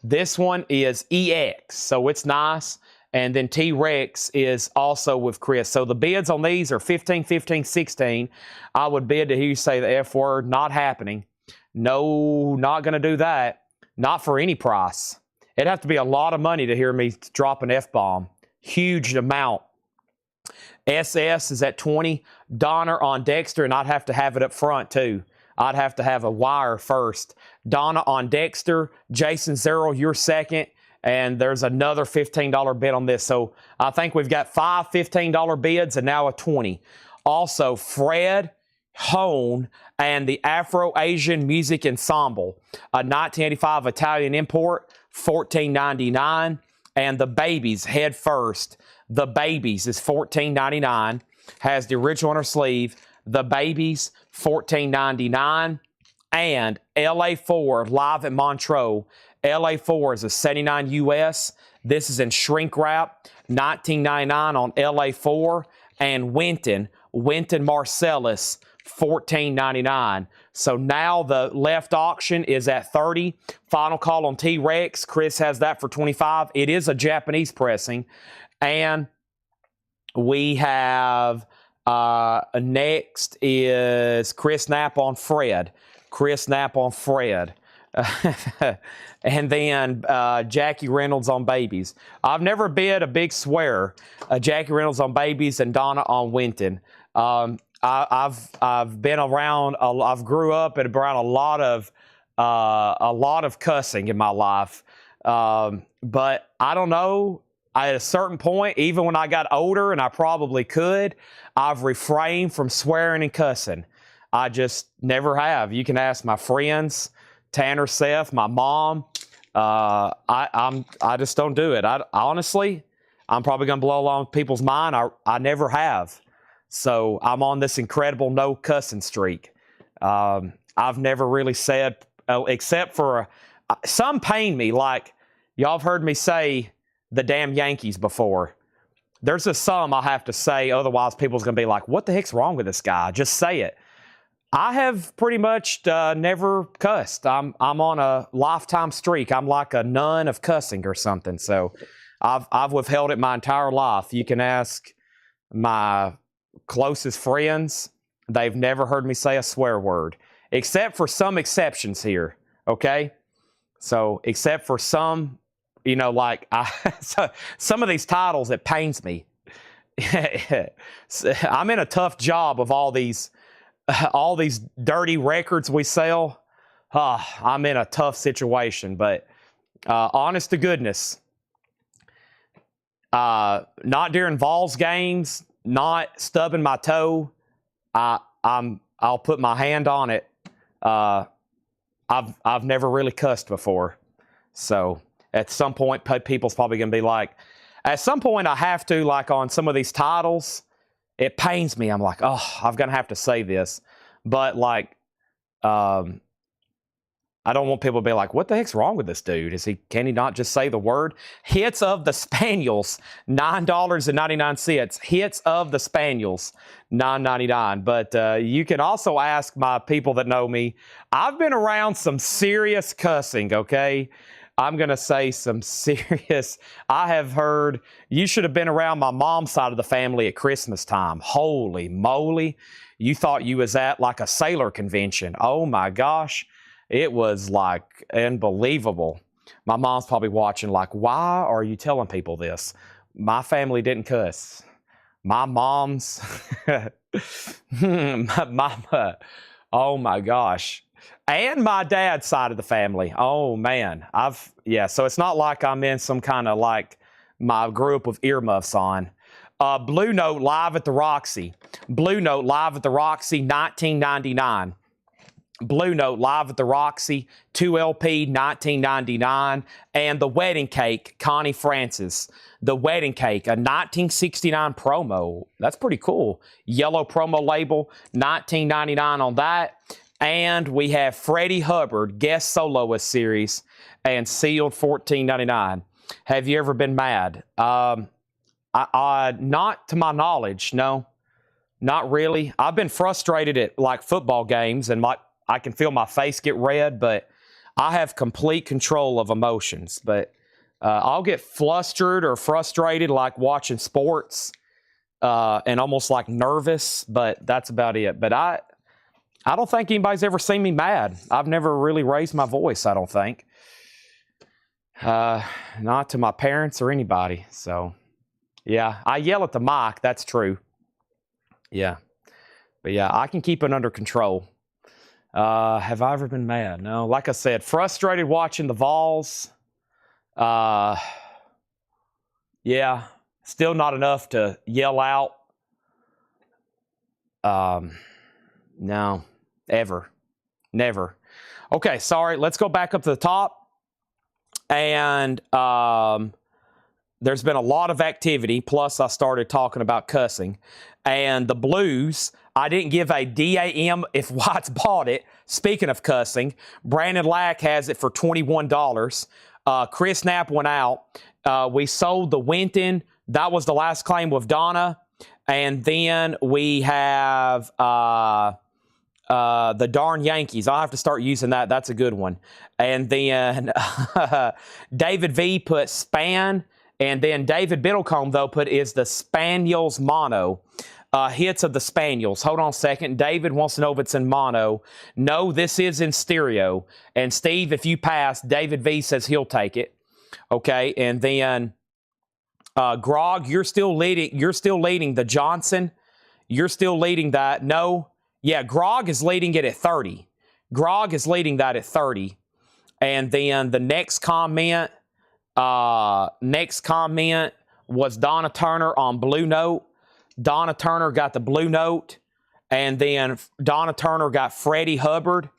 This one is EX, so it's nice. And then T-Rex is also with Chris. So the bids on these are 15, 15, 16. I would bid to hear you say the F word. Not happening. No, not going to do that. Not for any price. It'd have to be a lot of money to hear me drop an F-bomb. Huge amount. SS is at 20. Donner on Dexter, and I'd have to have it up front too. I'd have to have a wire first. Donna on Dexter. Jason Zero, you're second. And there's another $15 bid on this. So I think we've got 5 $15 bids and now a 20. Also, Fred Hone and the Afro-Asian Music Ensemble, a 1985 Italian import, $14.99. And the Babies, Head First. The Babies is $14.99. Has the original on her sleeve. The Babies, $14.99. And LA4 live at Montreux. LA4 is a 79 US. This is in shrink wrap, $19.99 on LA4. And Winton Marcellus, $14.99. So now the left auction is at 30. Final call on T-Rex. Chris has that for 25. It is a Japanese pressing. And we have next is Chris Knapp on Fred. Chris Knapp on Fred. And then Jackie Reynolds on Babies. I've never bid a big swearer. Jackie Reynolds on Babies and Donna on Winton. I've been around. I've grew up and around a lot of cussing in my life. But I don't know. At a certain point, even when I got older, and I probably could, I've refrained from swearing and cussing. I just never have. You can ask my friends, Tanner, Seth, my mom. I just don't do it. Honestly, I'm probably going to blow along people's mind. I never have. So I'm on this incredible no cussing streak. I've never really said, except for some pain me. Like y'all have heard me say the damn Yankees before. There's a some I have to say. Otherwise, people's going to be like, what the heck's wrong with this guy? Just say it. I have pretty much never cussed. I'm on a lifetime streak. I'm like a nun of cussing or something. So I've withheld it my entire life. You can ask my closest friends. They've never heard me say a swear word, except for some exceptions here. Okay, so except for some, you know, like some of these titles, it pains me. I'm in a tough job of all these dirty records we sell. I'm in a tough situation, but honest to goodness, not during Vols games, not stubbing my toe. I'll put my hand on it. I've never really cussed before. So at some point, people's probably going to be like, at some point I have to, like on some of these titles, it pains me. I'm like, oh, I'm going to have to say this. But like, I don't want people to be like, what the heck's wrong with this dude? Can he not just say the word? Hits of the Spaniels, $9.99. Hits of the Spaniels, $9.99. But you can also ask my people that know me. I've been around some serious cussing, okay? I'm going to say some serious. I have heard, you should have been around my mom's side of the family at Christmas time. Holy moly. You thought you was at like a sailor convention. Oh my gosh. It was like unbelievable. My mom's probably watching like, why are you telling people this? My family didn't cuss. My mom's, oh my gosh. And my dad's side of the family. Oh man. So it's not like I'm in some kind of like my group with earmuffs on. Blue Note live at the Roxy. Blue Note live at the Roxy, $19.99. Blue Note live at the Roxy, 2LP, $19.99. And the Wedding Cake, Connie Francis. The Wedding Cake, a 1969 promo. That's pretty cool. Yellow promo label, $19.99 on that. And we have Freddie Hubbard, guest soloist series, and sealed, $14.99. Have you ever been mad? Not to my knowledge, no. Not really. I've been frustrated at like football games and I can feel my face get red, but I have complete control of emotions. But I'll get flustered or frustrated like watching sports and almost like nervous, but that's about it. But I don't think anybody's ever seen me mad. I've never really raised my voice, I don't think. Not to my parents or anybody. So, yeah, I yell at the mic. That's true. Yeah. But, yeah, I can keep it under control. Have I ever been mad? No. Like I said, frustrated watching the Vols. Yeah. Still not enough to yell out. No. Ever. Never. Okay, sorry. Let's go back up to the top. And there's been a lot of activity. Plus, I started talking about cussing. And the Blues, I didn't give a DAM if Watts bought it. Speaking of cussing, Brandon Lack has it for $21. Chris Knapp went out. We sold the Winton. That was the last claim with Donna. And then we have the Darn Yankees. I'll have to start using that. That's a good one. And then David V put Span. And then David Biddlecombe, though, put is the Spaniels mono. Hits of the Spaniels. Hold on a second. David wants to know if it's in mono. No, this is in stereo. And Steve, if you pass, David V says he'll take it. Okay, and then Grog, you're still leading. You're still leading the Johnson. You're still leading that. No, yeah, Grog is leading it at 30. Grog is leading that at 30. And then the next comment was Donna Turner on Blue Note. Donna Turner got the Blue Note. And then Donna Turner got Freddie Hubbard.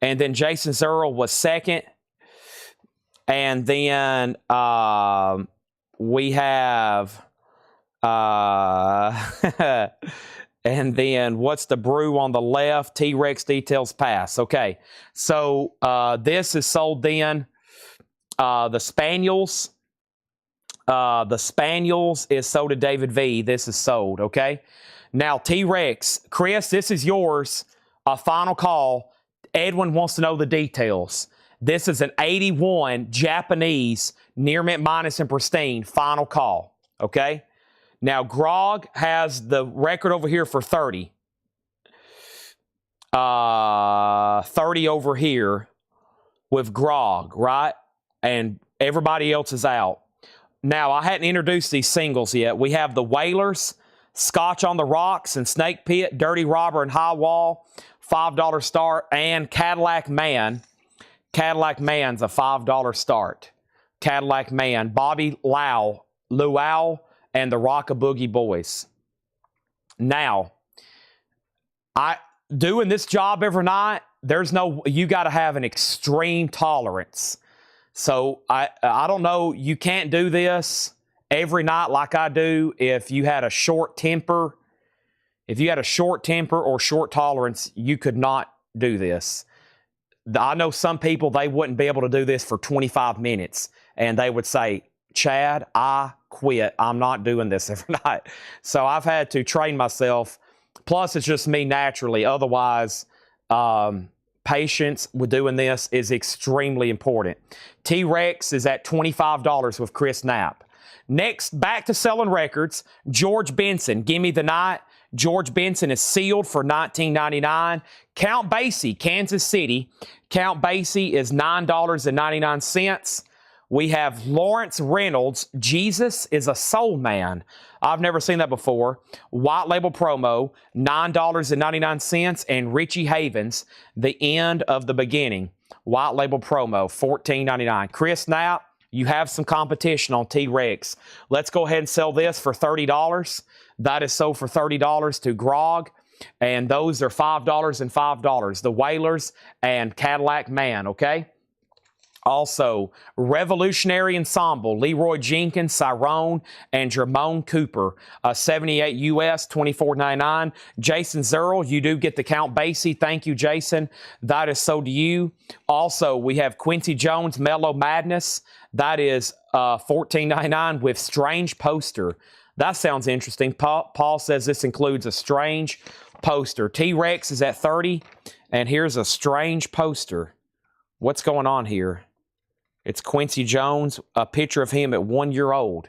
And then Jason Zerl was second. And then we have... and then what's the brew on the left? T-Rex Details Pass. Okay. So this is sold then. The Spaniels. The Spaniels is sold to David V. This is sold, okay? Now, T-Rex. Chris, this is yours. A final call. Edwin wants to know the details. This is an 81 Japanese near mint minus and pristine. Final call, okay? Now, Grog has the record over here for 30. 30 over here with Grog, right? And everybody else is out. Now, I hadn't introduced these singles yet. We have the Whalers, Scotch on the Rocks, and Snake Pit, Dirty Robber, and High Wall, $5 start, and Cadillac Man. Cadillac Man's a $5 start. Cadillac Man, Bobby Luau, and the Rock-a-Boogie Boys. Now, Doing this job every night, you got to have an extreme tolerance. So I don't know, you can't do this every night like I do. If you had a short temper or short tolerance, you could not do this. I know some people, they wouldn't be able to do this for 25 minutes and they would say, Chad, I quit. I'm not doing this every night. So I've had to train myself. Plus, it's just me naturally. Otherwise, patience with doing this is extremely important. T-Rex is at $25 with Chris Knapp. Next, back to selling records. George Benson, Give Me the Night. George Benson is sealed for $19.99. Count Basie, Kansas City. Count Basie is $9.99. We have Lawrence Reynolds, Jesus is a Soul Man. I've never seen that before. White label promo, $9.99. And Richie Havens, The End of the Beginning. White label promo, $14.99. Chris Knapp, you have some competition on T-Rex. Let's go ahead and sell this for $30. That is sold for $30 to Grog. And those are $5 and $5. The Whalers and Cadillac Man, okay? Also, Revolutionary Ensemble, Leroy Jenkins, Cyrone, and Jermone Cooper, 78 US, $24.99. Jason Zerl, you do get the Count Basie. Thank you, Jason. That is sold to you. Also, we have Quincy Jones, Mellow Madness. That is $14.99 with Strange Poster. That sounds interesting. Paul says this includes a Strange Poster. T-Rex is at $30, and here's a Strange Poster. What's going on here? It's Quincy Jones, a picture of him at 1 year old.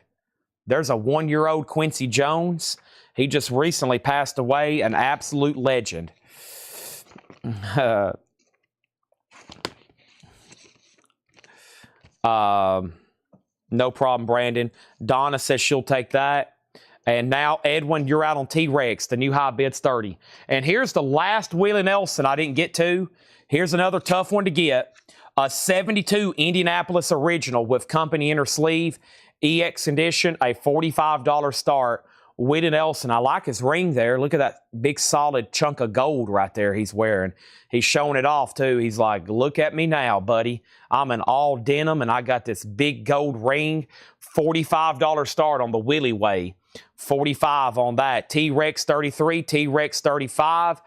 There's a 1 year old Quincy Jones. He just recently passed away, an absolute legend. No problem, Brandon. Donna says she'll take that. And now, Edwin, you're out on T-Rex. The new high bid's $30. And here's the last Willie Nelson I didn't get to. Here's another tough one to get. A 72 Indianapolis original with company inner sleeve, EX edition, a $45 start. Willie Nelson, I like his ring there. Look at that big solid chunk of gold right there he's wearing. He's showing it off too. He's like, look at me now, buddy. I'm in all denim and I got this big gold ring. $45 start on the Willie way. 45 on that. T-Rex 33, T-Rex 35.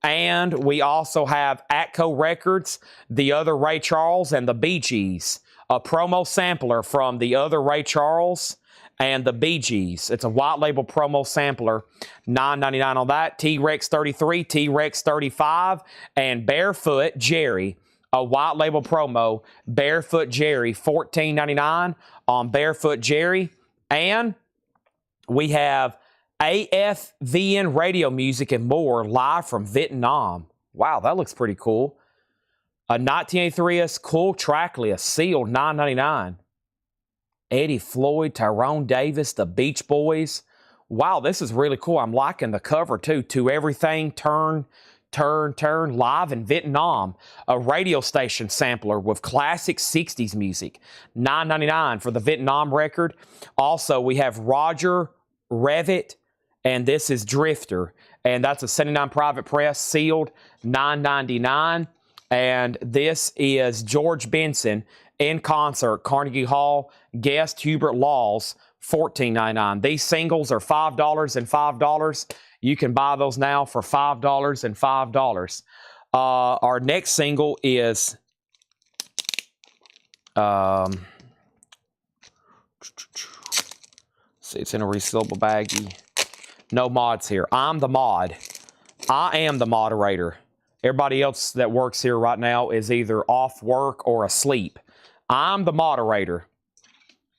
And we also have Atco Records, The Other Ray Charles, and the Bee Gees. A promo sampler from The Other Ray Charles and the Bee Gees. It's a white label promo sampler. $9.99 on that. T-Rex 33, T-Rex 35, and Barefoot Jerry. A white label promo. Barefoot Jerry, $14.99 on Barefoot Jerry. And we have AFVN radio music and more live from Vietnam. Wow, that looks pretty cool. A 1983's Cool Track List, sealed, $9.99. Eddie Floyd, Tyrone Davis, the Beach Boys. Wow, this is really cool. I'm liking the cover too. To Everything, Turn, live in Vietnam. A radio station sampler with classic 60s music. $9.99 for the Vietnam record. Also, we have Roger Revit, and this is Drifter. And that's a 79 Private Press, sealed, $9.99. And this is George Benson in concert, Carnegie Hall, guest Hubert Laws, $14.99. These singles are $5 and $5. You can buy those now for $5 and $5. Our next single is see, it's in a resealable baggie. No mods here. I'm the mod. I am the moderator. Everybody else that works here right now is either off work or asleep. I'm the moderator.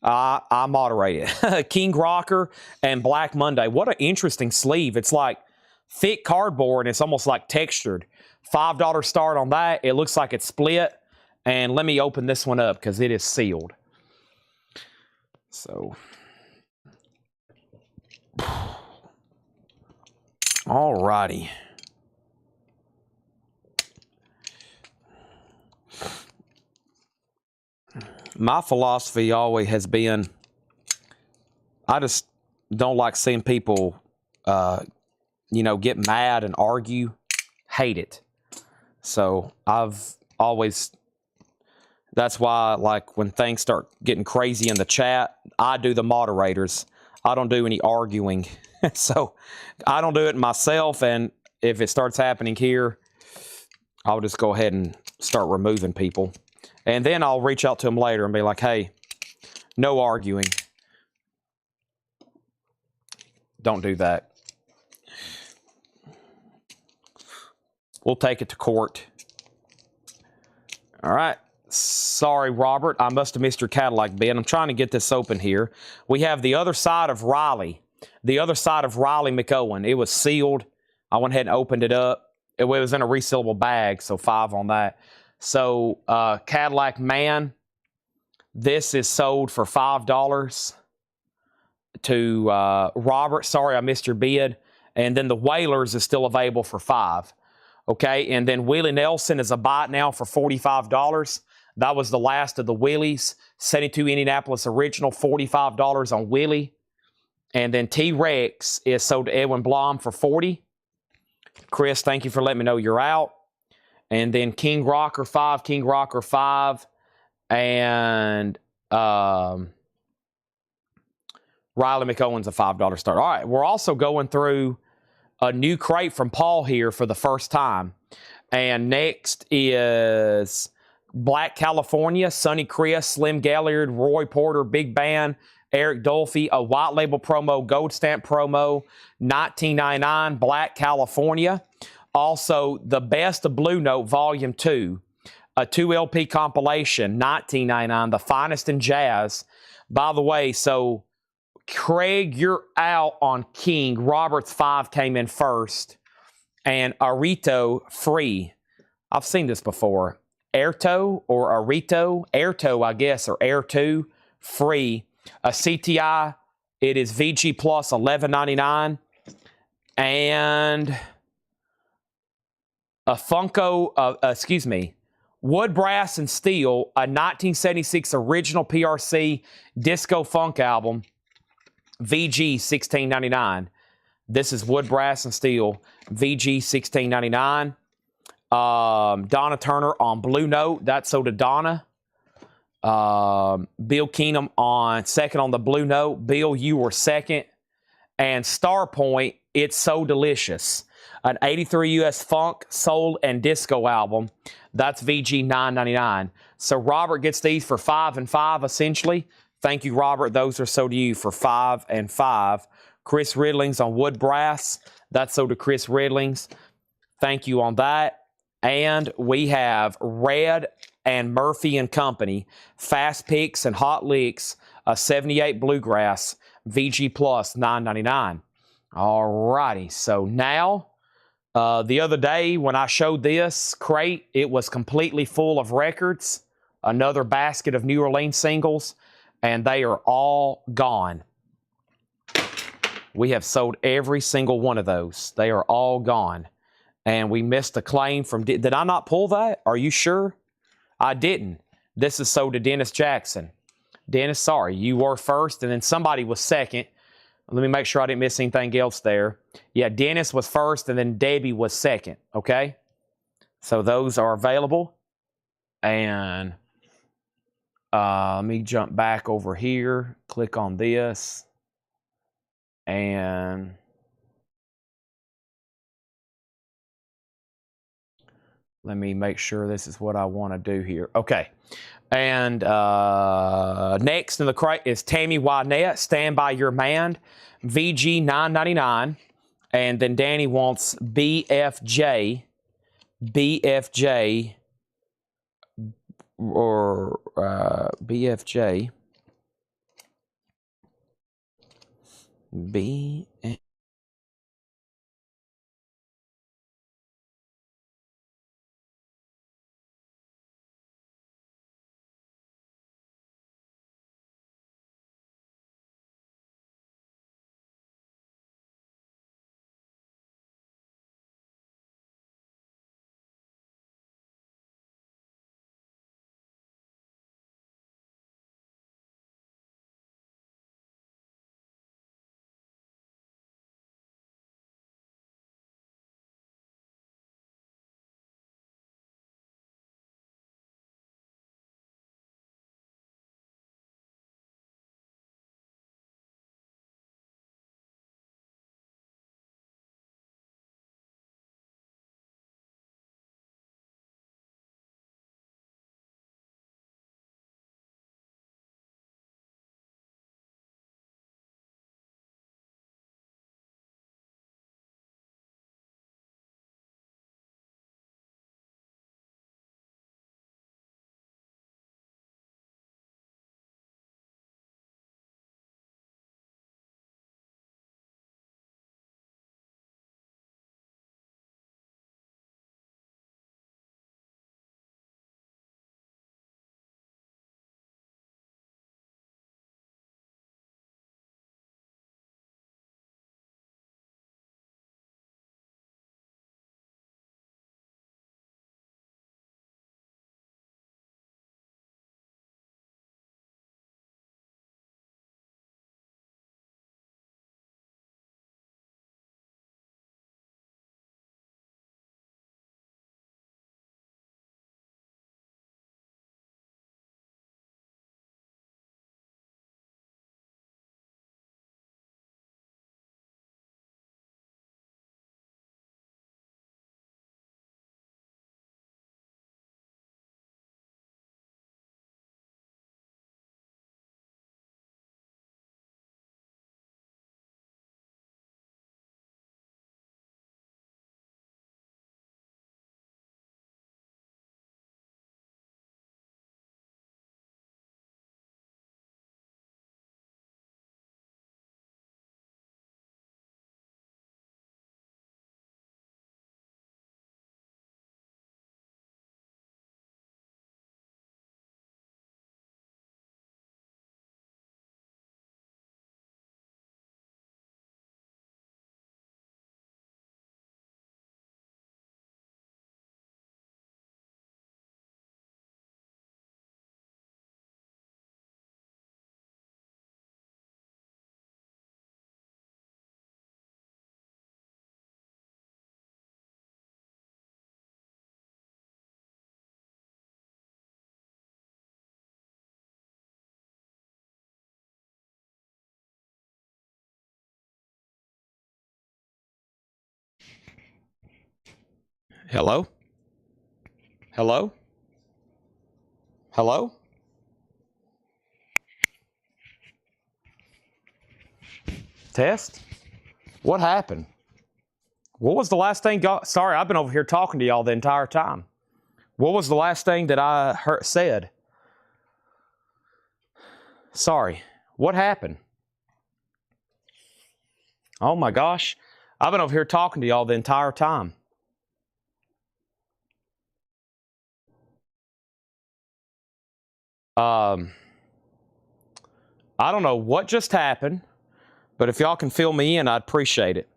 I moderate it. King Rocker and Black Monday. What an interesting sleeve. It's like thick cardboard and it's almost like textured. $5 start on that. It looks like it's split. And let me open this one up because it is sealed. So, all righty. My philosophy always has been, I just don't like seeing people, get mad and argue hate it. So I've always, that's why, like, when things start getting crazy in the chat, I do the moderators. I don't do any arguing. So I don't do it myself, and if it starts happening here, I'll just go ahead and start removing people. And then I'll reach out to them later and be like, hey, no arguing. Don't do that. We'll take it to court. All right. Sorry, Robert. I must have missed your Cadillac bin. I'm trying to get this open here. We have the other side of Riley. The other side of Riley McOwen. It was sealed. I went ahead and opened it up. It was in a resealable bag, so 5 on that. So, Cadillac Man, this is sold for $5 to Robert. Sorry, I missed your bid. And then the Whalers is still available for $5. Okay, and then Willie Nelson is a buy now for $45. That was the last of the Willies. 72 Indianapolis original, $45 on Willie. And then T-Rex is sold to Edwin Blom for $40. Chris, thank you for letting me know you're out. And then King Rocker 5, King Rocker 5. And Riley McOwen's a $5 start. All right, we're also going through a new crate from Paul here for the first time. And next is Black California, Sonny Chris, Slim Galliard, Roy Porter, Big Band, Eric Dolphy, a white label promo, gold stamp promo, $19.99, Black California. Also, The Best of Blue Note, Volume 2, a 2 LP compilation, $19.99, The Finest in Jazz. By the way, so Craig, you're out on King. Robert's 5 came in first. And Arito free. I've seen this before. Airto or Arito. Airto, I guess, or Air2 free. A CTI, it is VG Plus $11.99. And a Funko, Wood, Brass, and Steel, a 1976 original PRC disco funk album. VG $16.99. This is Wood, Brass, and Steel. VG $16.99. Donna Turner on Blue Note. That's sold to Donna. Bill Keenum on second on the Blue Note. Bill, you were second. And Star Point, It's So Delicious. An 83 US funk, soul, and disco album. That's VG $9.99. So Robert gets these for 5 and 5, essentially. Thank you, Robert. Those are sold to you for 5 and 5. Chris Ridlings on Wood Brass. That's sold to Chris Ridlings. Thank you on that. And we have Red and Murphy and Company, Fast Picks and Hot Licks, a 78 Bluegrass, VG Plus, $9.99. All righty. So now, the other day when I showed this crate, it was completely full of records. Another basket of New Orleans singles. And they are all gone. We have sold every single one of those. They are all gone. And we missed a claim from... Did I not pull that? Are you sure? I didn't. This is sold to Dennis Jackson. Dennis, sorry. You were first, and then somebody was second. Let me make sure I didn't miss anything else there. Yeah, Dennis was first, and then Debbie was second. Okay? So those are available. And... let me jump back over here, click on this, and let me make sure this is what I want to do here. Okay. And next in the crate is Tammy Wynette, Stand By Your Man, VG $9.99. And then Danny wants BFJ, or BFJ. Hello? Hello? Hello? Test? What happened? What was the last thing? Sorry, I've been over here talking to y'all the entire time. What was the last thing that I said? Sorry. What happened? Oh my gosh. I've been over here talking to y'all the entire time. I don't know what just happened, but if y'all can fill me in, I'd appreciate it.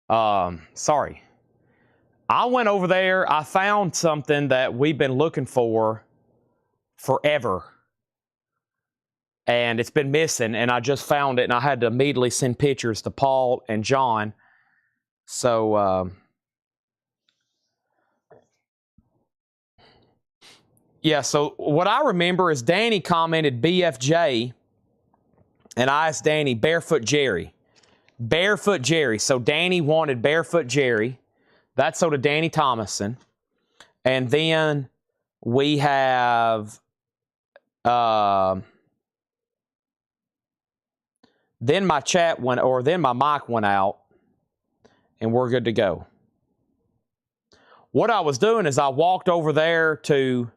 Sorry. I went over there. I found something that we've been looking for forever. And it's been missing, and I just found it, and I had to immediately send pictures to Paul and John. So, yeah, so what I remember is Danny commented BFJ, and I asked Danny Barefoot Jerry. Barefoot Jerry. So Danny wanted Barefoot Jerry. That's so did Danny Thomason. And then we have... then my mic went out, and we're good to go. What I was doing is I walked over there to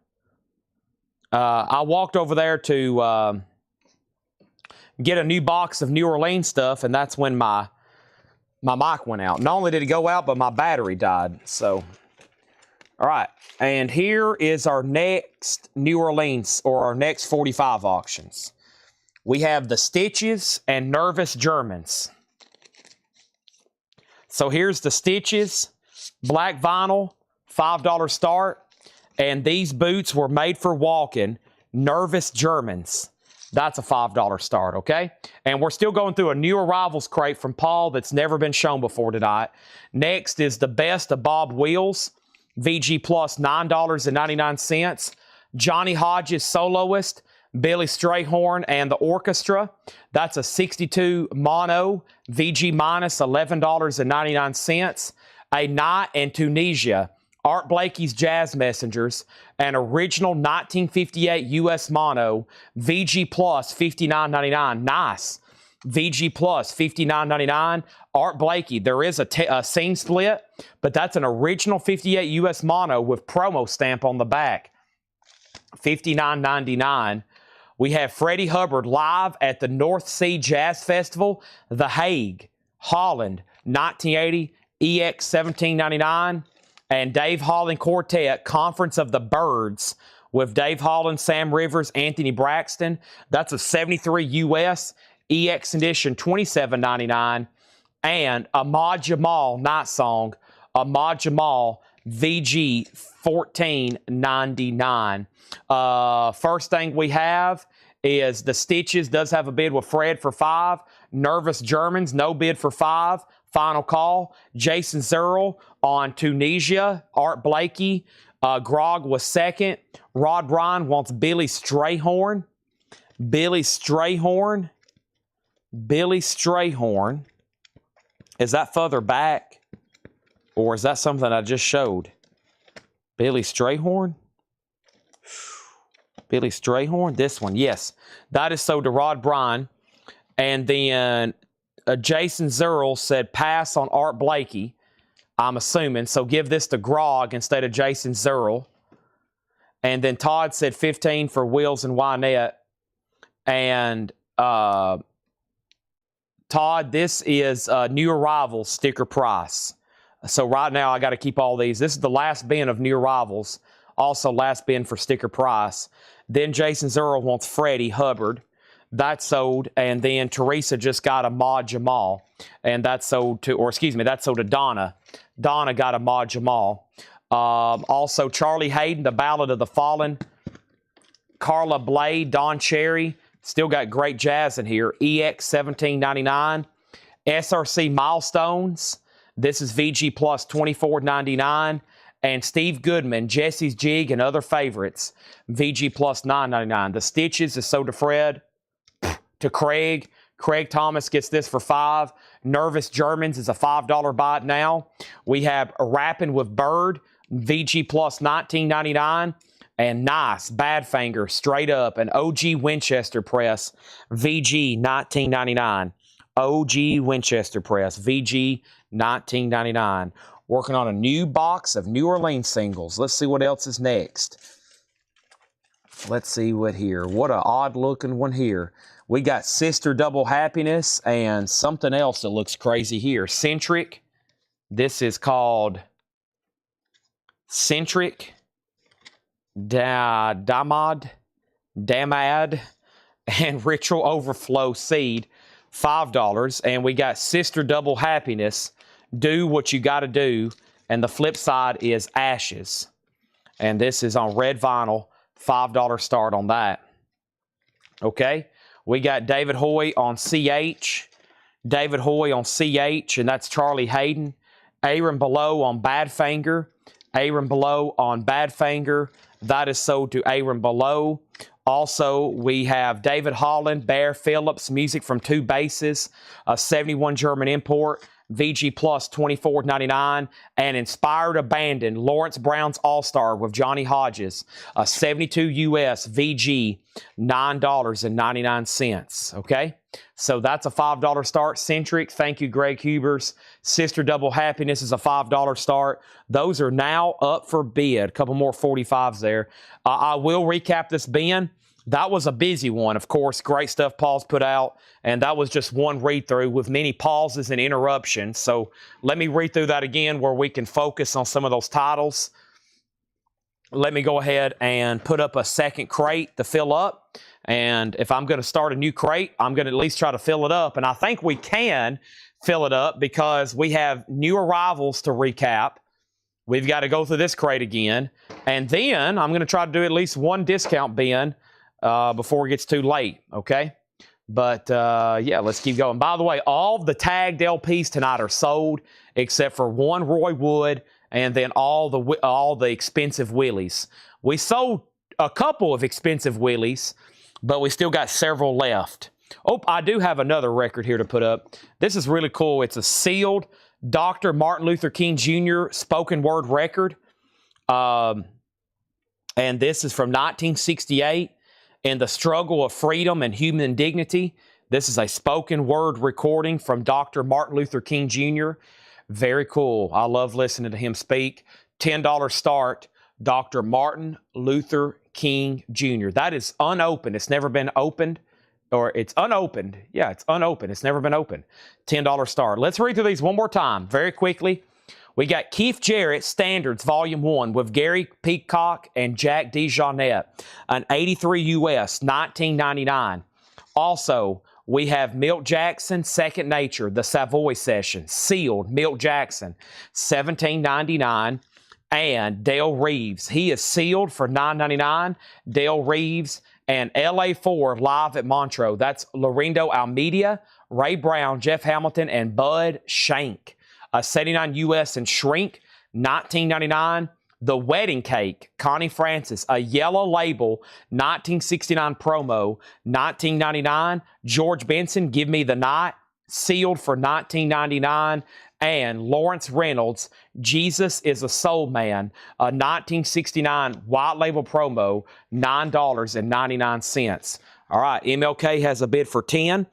get a new box of New Orleans stuff, and that's when my mic went out. Not only did it go out, but my battery died. So, all right. And here is our next New Orleans, or our next 45 auctions. We have the Stitches and Nervous Germans. So here's the Stitches, black vinyl, $5 start. And these boots were made for walking, Nervous Germans. That's a $5 start, okay? And we're still going through a new arrivals crate from Paul that's never been shown before tonight. Next is the best of Bob Wheels, VG Plus, $9.99. Johnny Hodges, Soloist, Billy Strayhorn and the Orchestra. That's a 62 mono, VG minus, $11.99. A Night in Tunisia, Art Blakey's Jazz Messengers, an original 1958 US mono, VG plus, $59.99. Nice. VG plus, $59.99. Art Blakey, there is a scene split, but that's an original 58 US mono with promo stamp on the back, $59.99. We have Freddie Hubbard live at the North Sea Jazz Festival, The Hague, Holland, 1980, EX $17.99. And Dave Holland Quartet, Conference of the Birds, with Dave Holland, Sam Rivers, Anthony Braxton. That's a 73 US, EX edition, $27.99. And Ahmad Jamal, Night Song, Ahmad Jamal, VG, $14.99. First thing we have is the Stitches does have a bid with Fred for $5. Nervous Germans, no bid for $5. Final call. Jason Zerl on Tunisia. Art Blakey. Grog was second. Rod Bryan wants Billy Strayhorn. Billy Strayhorn. Billy Strayhorn. Is that further back? Or is that something I just showed? Billy Strayhorn? Billy Strayhorn? This one, yes. That is so to Rod Bryan. And then Jason Zerl said pass on Art Blakey, I'm assuming. So give this to Grog instead of Jason Zerl. And then Todd said 15 for Wills and Wynette. And Todd, this is new arrivals sticker price. So right now I got to keep all these. This is the last bin of new arrivals. Also last bin for sticker price. Then Jason Zerl wants Freddie Hubbard. That sold. And then Teresa just got Ahmad Jamal. And that sold to, or excuse me, that sold to Donna. Donna got Ahmad Jamal. Also Charlie Hayden, The Ballad of the Fallen. Carla Blade, Don Cherry. Still got great jazz in here. EX $17.99. SRC Milestones. This is VG Plus $24.99. And Steve Goodman, Jesse's Jig, and other favorites. VG Plus $9.99. The Stitches is sold to Fred. To Craig. Craig Thomas gets this for $5. Nervous Germans is a $5 buy it now. We have Rapping with Bird, VG Plus $19.99. And nice, Badfinger, straight up, an OG Winchester press, VG $19.99. OG Winchester press, VG $19.99. Working on a new box of New Orleans singles. Let's see what else is next. Let's see what here. What an odd looking one here. We got Sister Double Happiness and something else that looks crazy here. Centric. This is called Centric. Damad, and Ritual Overflow Seed, $5. And we got Sister Double Happiness, Do What You Gotta Do. And the flip side is Ashes. And this is on red vinyl, $5 start on that. Okay, we got David Hoy on CH. David Hoy on CH, and that's Charlie Hayden. Aaron Below on Badfinger. Aaron Below on Badfinger. That is sold to Aaron Below. Also, we have David Holland, Bear Phillips, music from Two Bases, a 71 German import, VG Plus $24.99, and Inspired Abandon, Lawrence Brown's All-Star with Johnny Hodges, a 72 US VG, $9.99. Okay, so that's a $5 start. Centric, thank you, Greg Hubers. Sister Double Happiness is a $5 start. Those are now up for bid. A couple more 45s there. I will recap this bin. That was a busy one, of course. Great stuff Paul's put out. And that was just one read-through with many pauses and interruptions. So let me read through that again where we can focus on some of those titles. Let me go ahead and put up a second crate to fill up. And if I'm going to start a new crate, I'm going to at least try to fill it up. And I think we can fill it up because we have new arrivals to recap. We've got to go through this crate again. And then I'm going to try to do at least one discount bin before it gets too late, okay? But, yeah, let's keep going. By the way, all the tagged LPs tonight are sold except for one Roy Wood and then all the expensive Willies. We sold a couple of expensive Willies, but we still got several left. Oh, I do have another record here to put up. This is really cool. It's a sealed Dr. Martin Luther King Jr. spoken word record. And this is from 1968. In the struggle of freedom and human dignity. This is a spoken word recording from Dr. Martin Luther King Jr. Very cool. I love listening to him speak. $10 start, Dr. Martin Luther King Jr. That is unopened. It's never been opened. Or it's unopened. Yeah, it's unopened. It's never been opened. $10 start. Let's read through these one more time very quickly. We got Keith Jarrett Standards Volume 1 with Gary Peacock and Jack DeJohnette, an 83 US, $19.99. Also, we have Milt Jackson Second Nature, the Savoy Session, sealed Milt Jackson, $17.99. And Dale Reeves. He is sealed for $9.99. Dale Reeves and LA4 live at Montreux. That's Lorindo Almeida, Ray Brown, Jeff Hamilton, and Bud Shank. A 79 US and Shrink, $19.99. The Wedding Cake, Connie Francis, a yellow label, 1969 promo, $19.99. George Benson, Give Me the Night, sealed for $19.99. And Lawrence Reynolds, Jesus is a Soul Man, a 1969 white label promo, $9.99. All right, MLK has a bid for 10.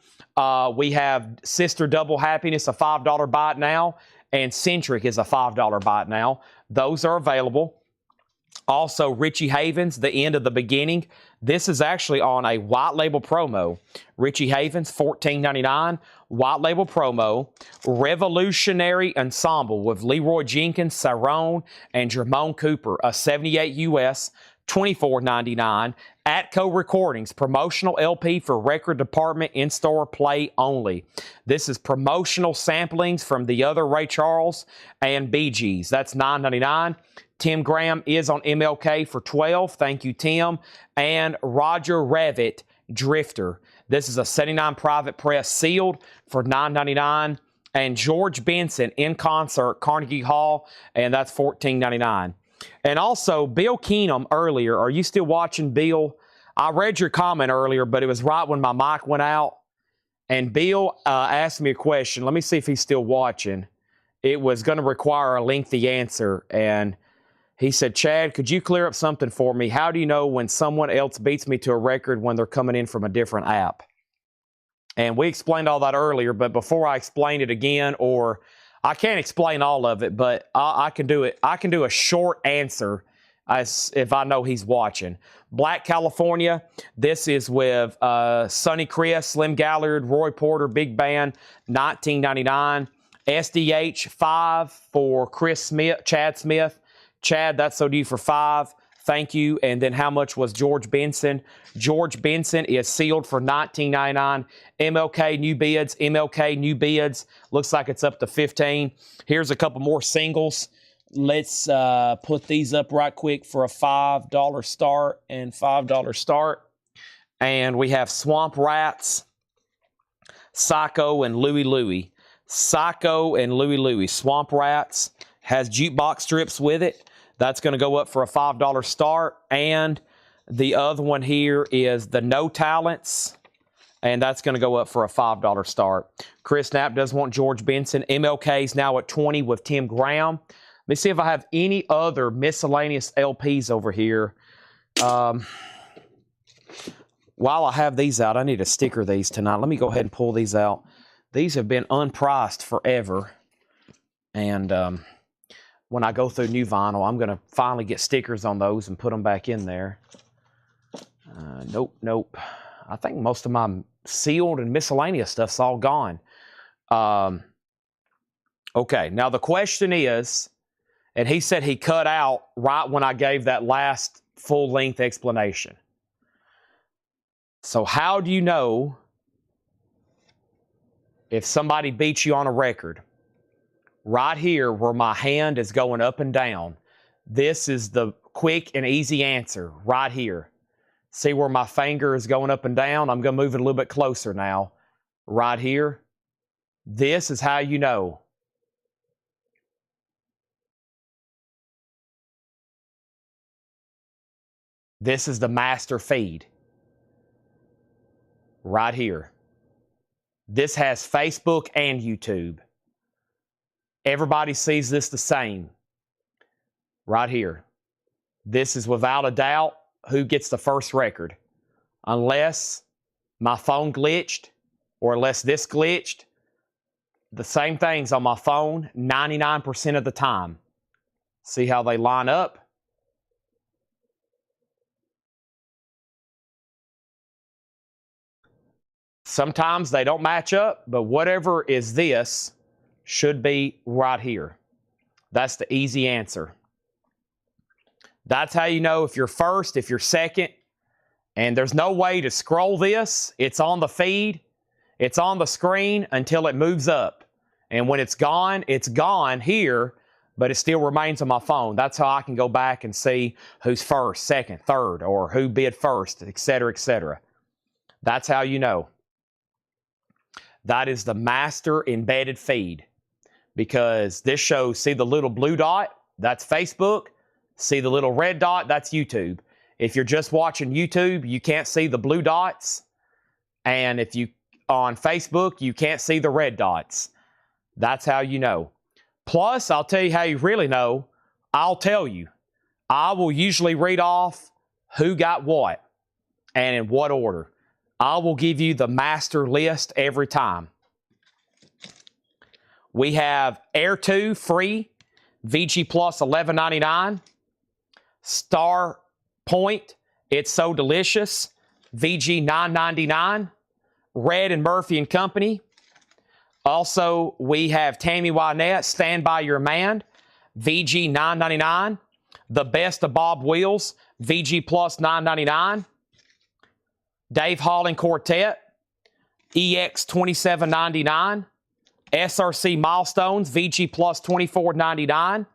We have Sister Double Happiness, a $5 buy it now, and Centric is a $5 buy it now. Those are available. Also, Richie Havens, The End of the Beginning. This is actually on a white label promo. Richie Havens, $14.99, white label promo. Revolutionary Ensemble with Leroy Jenkins, Cerrone, and Jermone Cooper, a 78 US, $24.99. Atco Recordings, promotional LP for record department in-store play only. This is promotional samplings from the other Ray Charles and Bee Gees. That's $9.99. Tim Graham is on MLK for $12. Thank you, Tim. And Roger Ravitt, Drifter. This is a 79 private press sealed for $9.99. And George Benson in concert, Carnegie Hall, and that's $14.99. And also, Bill Keenum earlier. Are you still watching, Bill? I read your comment earlier, but it was right when my mic went out. And Bill asked me a question. Let me see if he's still watching. It was going to require a lengthy answer. And he said, Chad, could you clear up something for me? How do you know when someone else beats me to a record when they're coming in from a different app? And we explained all that earlier, but before I explain it again, or I can't explain all of it, but I can do it. I can do a short answer as if I know he's watching. Black California, this is with Sonny Chris, Slim Gallard, Roy Porter, Big Band, 1999. SDH 5 for Chris Smith, Chad Smith. Chad, that's so due for 5. Thank you. And then how much was George Benson? George Benson is sealed for $19.99. MLK new bids. MLK new bids. Looks like it's up to 15. Here's a couple more singles. Let's put these up right quick for a $5 start and $5 start. And we have Swamp Rats, Psycho, and Louie Louie. Psycho and Louie Louie. Swamp Rats has jukebox strips with it. That's going to go up for a $5 start. And the other one here is the No Talents. And that's going to go up for a $5 start. Chris Knapp does want George Benson. MLK's now at 20 with Tim Graham. Let me see if I have any other miscellaneous LPs over here. While I have these out, I need to sticker these tonight. Let me go ahead and pull these out. These have been unpriced forever. And when I go through new vinyl, I'm going to finally get stickers on those and put them back in there. Nope. I think most of my sealed and miscellaneous stuff's all gone. Okay, now the question is, and he said he cut out right when I gave that last full-length explanation. So how do you know if somebody beats you on a record? Right here where my hand is going up and down. This is the quick and easy answer right here. See where my finger is going up and down? I'm going to move it a little bit closer now. Right here. This is how you know. This is the master feed. Right here. This has Facebook and YouTube. Everybody sees this the same. Right here. This is without a doubt who gets the first record. Unless my phone glitched or unless this glitched. The same things on my phone 99% of the time. See how they line up? Sometimes they don't match up, but whatever is this should be right here. That's the easy answer. That's how you know if you're first, if you're second, and there's no way to scroll this. It's on the feed. It's on the screen until it moves up. And when it's gone here, but it still remains on my phone. That's how I can go back and see who's first, second, third, or who bid first, etc., etc. That's how you know. That is the master embedded feed. Because this shows, see the little blue dot? That's Facebook. See the little red dot? That's YouTube. If you're just watching YouTube, you can't see the blue dots. And if you on Facebook, you can't see the red dots. That's how you know. Plus, I'll tell you how you really know. I'll tell you. I will usually read off who got what and in what order. I will give you the master list every time. We have Air 2 free, VG Plus $11.99. Star Point, It's So Delicious, VG $9.99. Red and Murphy and Company. Also, we have Tammy Wynette, Stand By Your Man, VG $9.99. The Best of Bob Wills, VG Plus $9.99. Dave Holland Quartet, EX $27.99. SRC Milestones, VG Plus $24.99.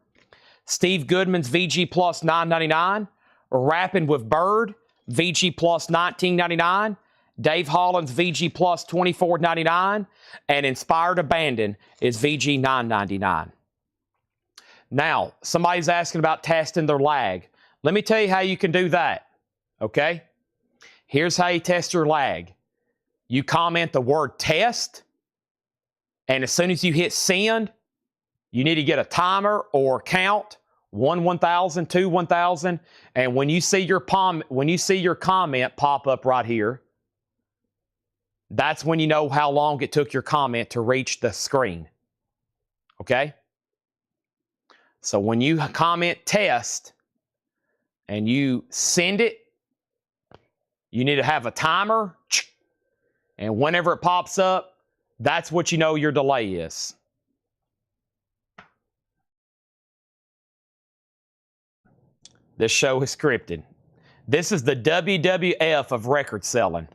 Steve Goodman's VG Plus $9.99. Rapping with Bird, VG Plus $19.99. Dave Holland's VG Plus $24.99. And Inspired Abandon is VG $9.99. Now, somebody's asking about testing their lag. Let me tell you how you can do that, okay? Here's how you test your lag. you comment the word test, and as soon as you hit send, you need to get a timer or count, 1 1,000, 2 1,000, and when you see your comment pop up right here, that's when you know how long it took your comment to reach the screen. Okay? So when you comment test and you send it, you need to have a timer, and whenever it pops up, that's what you know your delay is. This show is scripted. This is the WWF of record selling.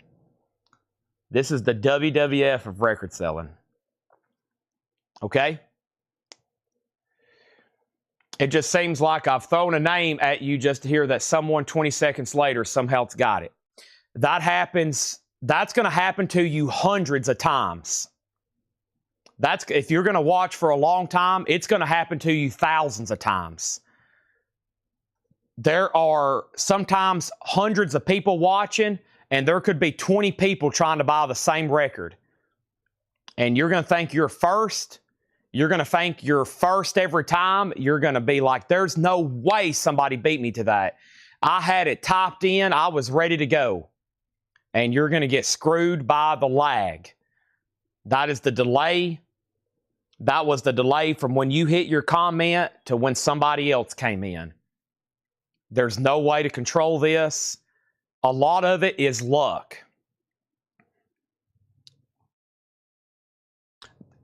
This is the WWF of record selling. Okay? It just seems like I've thrown a name at you just to hear that someone 20 seconds later somehow's got it. That happens. That's going to happen to you hundreds of times. If you're going to watch for a long time, it's going to happen to you thousands of times. There are sometimes hundreds of people watching, and there could be 20 people trying to buy the same record. And you're going to think you're first. You're going to think you're first every time. You're going to be like, there's no way somebody beat me to that. I had it typed in. I was ready to go. And you're going to get screwed by the lag. That is the delay. That was the delay from when you hit your comment to when somebody else came in. There's no way to control this. A lot of it is luck.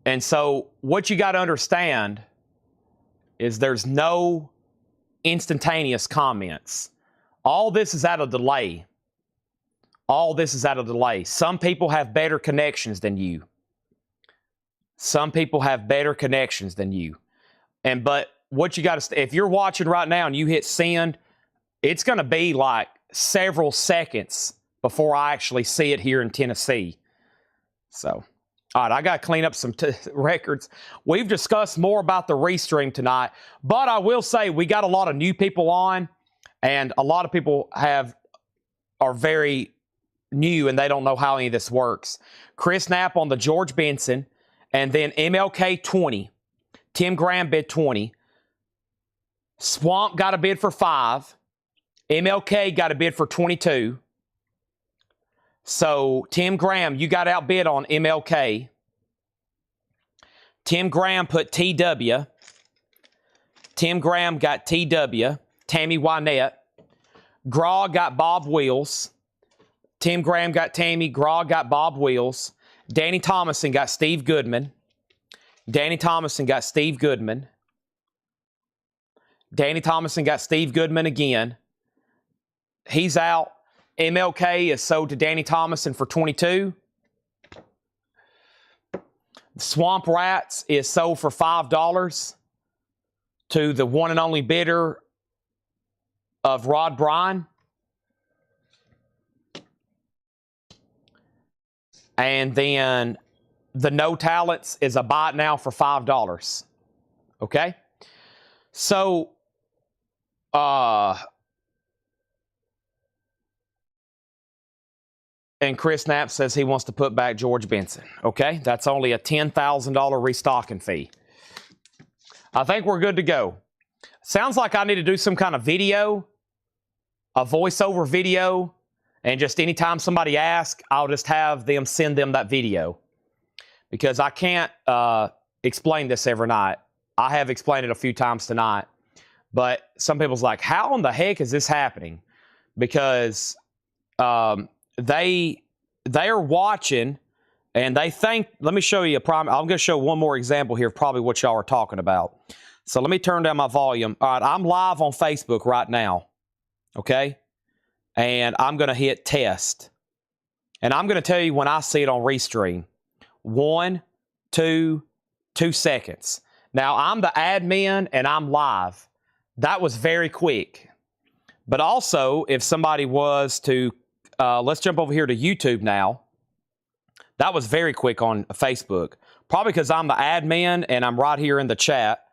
And so what you got to understand is there's no instantaneous comments. All this is at a delay. All this is at a delay. Some people have better connections than you. Some people have better connections than you. But what you got to, if you're watching right now and you hit send, it's going to be like several seconds before I actually see it here in Tennessee. So, all right, I got to clean up some records. We've discussed more about the restream tonight, but I will say we got a lot of new people on, and a lot of people are very new and they don't know how any of this works. Chris Knapp on the George Benson, and then MLK 20. Tim Graham bid 20. Swamp got a bid for 5. MLK got a bid for 22. So, Tim Graham, you got outbid on MLK. Tim Graham put TW. Tim Graham got TW. Tammy Wynette. Grog got Bob Wheels. Tim Graham got Tammy. Grog got Bob Wheels. Danny Thomason got Steve Goodman. Danny Thomason got Steve Goodman. Danny Thomason got Steve Goodman again. He's out. MLK is sold to Danny Thomason for 22. Swamp Rats is sold for $5 to the one and only bidder of Rod Bryan. And then the No Talents is a buy it now for $5. Okay? So, and Chris Knapp says he wants to put back George Benson. Okay? That's only a $10,000 restocking fee. I think we're good to go. Sounds like I need to do some kind of video, a voiceover video, and just anytime somebody asks, I'll just have them send them that video. Because I can't explain this every night. I have explained it a few times tonight. But some people's like, how in the heck is this happening? Because they are watching and they think, let me show you a problem. I'm going to show one more example here of probably what y'all are talking about. So let me turn down my volume. All right, I'm live on Facebook right now. Okay? And I'm going to hit test. And I'm going to tell you when I see it on Restream. 1, 2 seconds. Now, I'm the admin and I'm live. That was very quick. But also, if somebody was to, let's jump over here to YouTube now. That was very quick on Facebook. Probably because I'm the admin and I'm right here in the chat.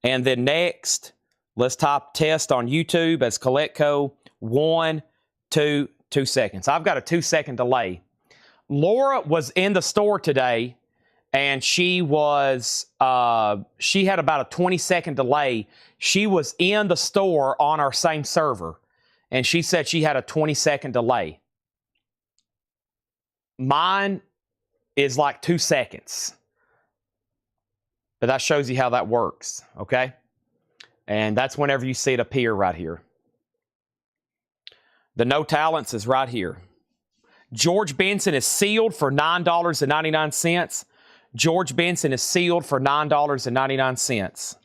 And then next, let's type test on YouTube as Coletco. 1, 2 seconds. I've got a 2-second delay. Laura was in the store today, and she had about a 20-second delay. She was in the store on our same server, and she said she had a 20-second delay. Mine is like 2 seconds. But that shows you how that works, okay? And that's whenever you see it appear right here. The no talents is right here. George Benson is sealed for $9.99. George Benson is sealed for $9.99.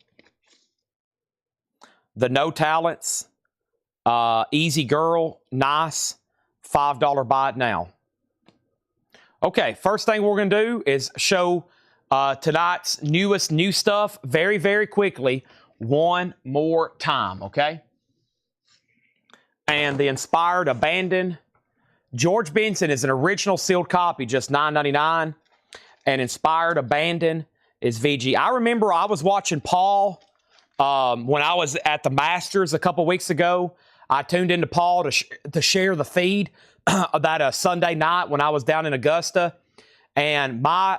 The no talents, Easy Girl, nice, $5 buy it now. Okay, first thing we're going to do is show tonight's newest new stuff very, very quickly one more time, okay? And the Inspired Abandon. George Benson is an original sealed copy, just $9.99. And Inspired Abandon is VG. I remember I was watching Paul when I was at the Masters a couple weeks ago. I tuned into Paul to share the feed that Sunday night when I was down in Augusta. And my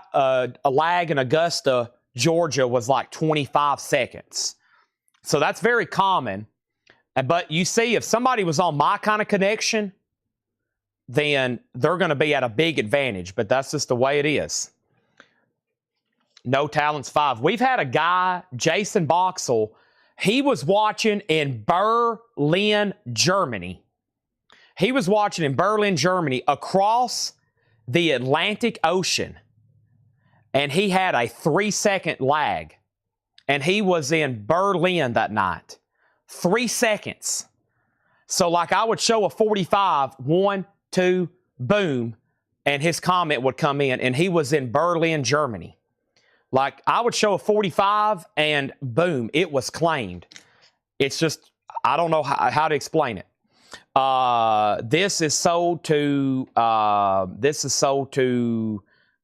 lag in Augusta, Georgia, was like 25 seconds. So that's very common. But you see, if somebody was on my kind of connection, then they're going to be at a big advantage. But that's just the way it is. No Talents 5. We've had a guy, Jason Boxel, he was watching in Berlin, Germany. He was watching in Berlin, Germany, across the Atlantic Ocean. And he had a 3-second lag. And he was in Berlin that night. 3 seconds. So like I would show a 45, 1, 2, boom, and his comment would come in, and he was in Berlin, Germany. Like I would show a 45, and boom, it was claimed. It's just, I don't know how to explain it. This is sold to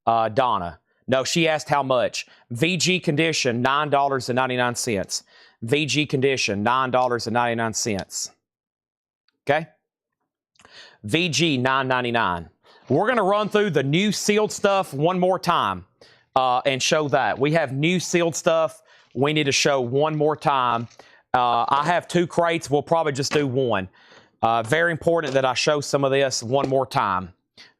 Donna. No, she asked how much. VG condition, $9.99. VG condition, $9.99. Okay? VG, $9.99. We're going to run through the new sealed stuff one more time and show that. We have new sealed stuff we need to show one more time. I have 2 crates. We'll probably just do one. Very important that I show some of this one more time.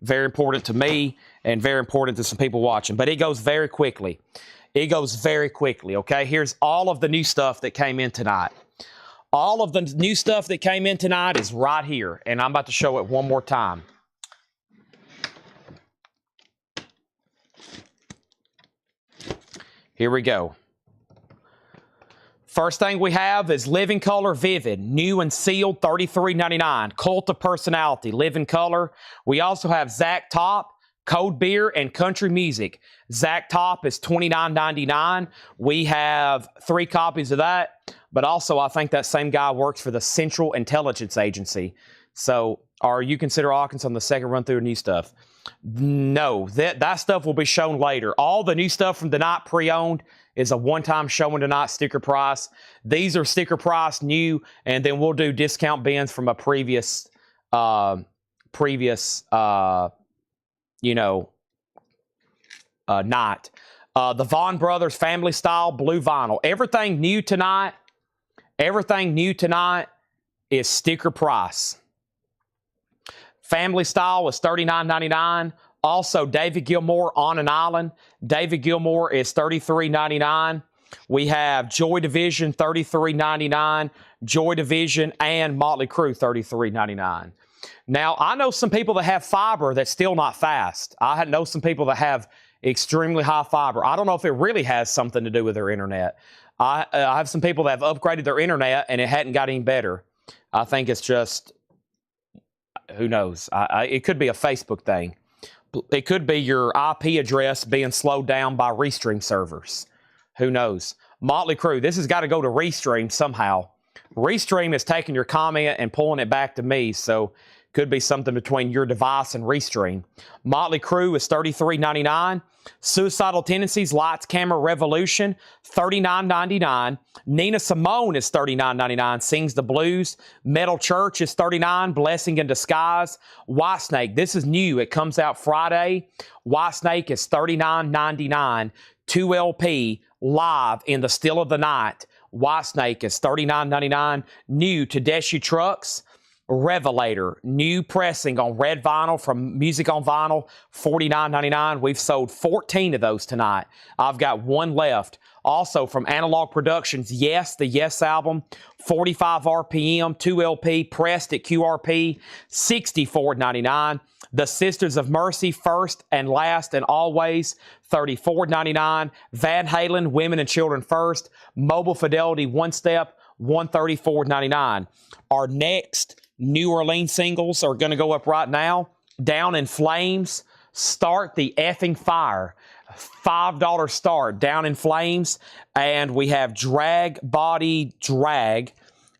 Very important to me and very important to some people watching. But it goes very quickly. It goes very quickly, okay? Here's all of the new stuff that came in tonight. All of the new stuff that came in tonight is right here, and I'm about to show it one more time. Here we go. First thing we have is Living Color Vivid, new and sealed, $33.99. Cult of Personality, Living Color. We also have Zach Top, Cold Beer, and Country Music. Zach Top is $29.99. We have 3 copies of that, but also I think that same guy works for the Central Intelligence Agency. So, are you consider Arkansas on the second run through of new stuff? No, that stuff will be shown later. All the new stuff from tonight pre-owned is a one-time showing tonight sticker price. These are sticker price new, and then we'll do discount bins from a previous night. The Vaughn Brothers Family Style Blue Vinyl. Everything new tonight is sticker price. Family Style is $39.99. Also, David Gilmour On an Island. David Gilmour is $33.99. We have Joy Division, $33.99. Joy Division and Motley Crue, $33.99. Now, I know some people that have fiber that's still not fast. I know some people that have extremely high fiber. I don't know if it really has something to do with their internet. I have some people that have upgraded their internet and it hadn't got any better. I think it's just, who knows? It could be a Facebook thing. It could be your IP address being slowed down by Restream servers. Who knows? Motley Crue, this has got to go to Restream somehow. Restream is taking your comment and pulling it back to me, so Could be something between your device and Restream. Motley Crue is $33.99. Suicidal Tendencies, Lights, Camera, Revolution, $39.99. Nina Simone is $39.99. Sings the Blues. Metal Church is $39. Blessing in Disguise. Whitesnake, this is new. It comes out Friday. Whitesnake is $39.99. 2LP live in the still of the night. Whitesnake is $39.99. New Tedeschi Trucks. Revelator, new pressing on red vinyl from Music on Vinyl, $49.99. We've sold 14 of those tonight. I've got one left. Also from Analog Productions, Yes, the Yes album, 45 RPM, 2LP, pressed at QRP, $64.99. The Sisters of Mercy, First and Last and Always, $34.99. Van Halen, Women and Children First, Mobile Fidelity, One Step, $134.99. Our next New Orleans singles are going to go up right now. Down in Flames, Start the Effing Fire. $5 start, Down in Flames. And we have Drag Body Drag.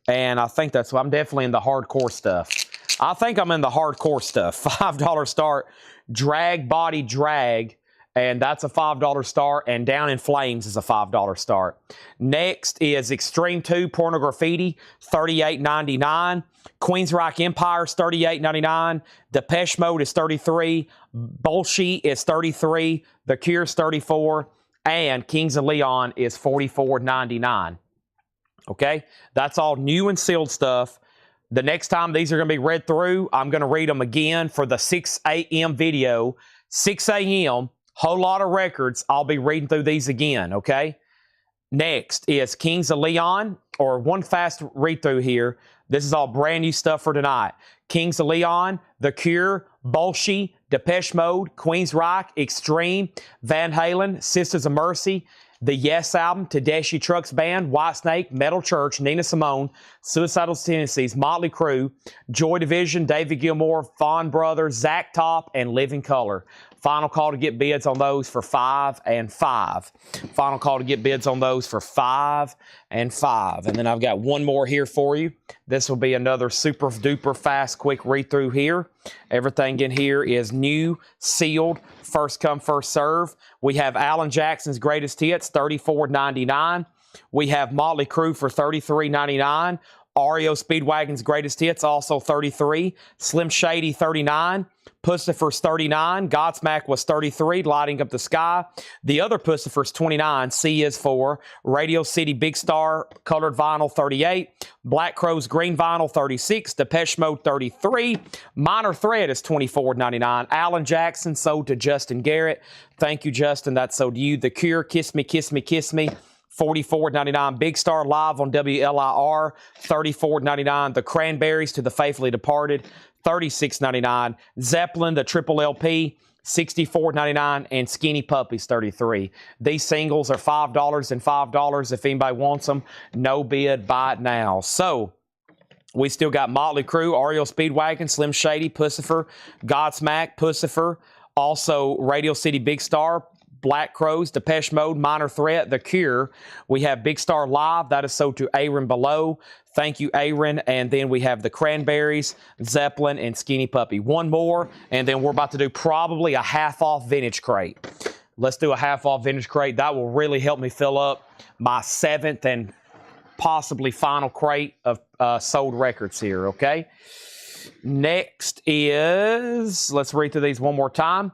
And I think I'm definitely in the hardcore stuff. I think I'm in the hardcore stuff. $5 start, Drag Body Drag. And that's a $5 start, and Down in Flames is a $5 start. Next is Extreme 2 Pornograffiti, $38.99. Queensryche Empire's $38.99. Depeche Mode is $33. Bolshoi is $33. The Cure's $34. And Kings of Leon is $44.99. Okay? That's all new and sealed stuff. The next time these are going to be read through, I'm going to read them again for the 6 a.m. video. 6 a.m., whole lot of records. I'll be reading through these again, okay? Next is Kings of Leon, or one fast read through here. This is all brand new stuff for tonight. Kings of Leon, The Cure, Bolshoi, Depeche Mode, Queensryche, Extreme, Van Halen, Sisters of Mercy, the Yes album, Tedeschi Trucks Band, Whitesnake, Metal Church, Nina Simone, Suicidal Tendencies, Motley Crue, Joy Division, David Gilmour, Fawn Brothers, Zach Top, and Living Color. Final call to get bids on those for 5 and 5. Final call to get bids on those for 5 and 5. And then I've got one more here for you. This will be another super duper fast, quick read through here. Everything in here is new, sealed, first come, first serve. We have Alan Jackson's Greatest Hits, $34.99. We have Motley Crue for $33.99. REO Speedwagon's Greatest Hits, also $33. Slim Shady, $39. Pussifer's $39. Godsmack was $33. Lighting Up the Sky. The other Pussifer's $29. C is for Radio City Big Star Colored Vinyl, $38. Black Crow's Green Vinyl, $36. Depeche Mode, $33. Minor Threat is $24.99. Alan Jackson sold to Justin Garrett. Thank you, Justin. That's sold to you. The Cure, Kiss Me, Kiss Me, Kiss Me, $44.99. Big Star Live on WLIR, $34.99. The Cranberries, To the Faithfully Departed, $36.99. Zeppelin, the Triple LP, $64.99. And Skinny Puppies, $33. These singles are $5 and $5 if anybody wants them. No bid, buy it now. So we still got Motley Crue, REO Speedwagon, Slim Shady, Pussifer, Godsmack, Pussifer, also Radio City Big Star, Black Crows, Depeche Mode, Minor Threat, The Cure. We have Big Star Live. That is sold to Aaron Below. Thank you, Aaron. And then we have the Cranberries, Zeppelin, and Skinny Puppy. One more, and then we're about to do probably a half-off vintage crate. Let's do a half-off vintage crate. That will really help me fill up my 7th and possibly final crate of sold records here, okay? Next is, let's read through these one more time.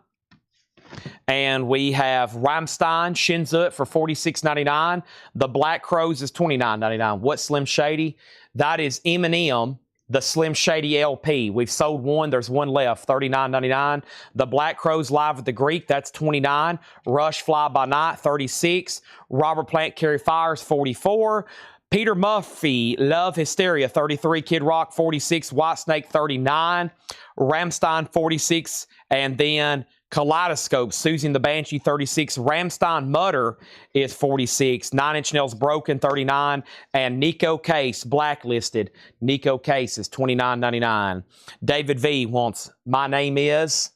And we have Rammstein, Shinzut for $46.99. The Black Crows is $29.99. What Slim Shady? That is Eminem, the Slim Shady LP. We've sold one. There's one left, $39.99. The Black Crows Live at the Greek, that's $29. Rush Fly By Night, $36. Robert Plant Carry Fires, $44. Peter Murphy, Love Hysteria, $33. Kid Rock, $46. Whitesnake, $39. Rammstein, $46. And then Kaleidoscope, Susie and the Banshee, $36. Rammstein Mutter is $46. 9 Inch Nails Broken, $39. And Nico Case, Blacklisted. Nico Case is $29.99. David V wants My Name Is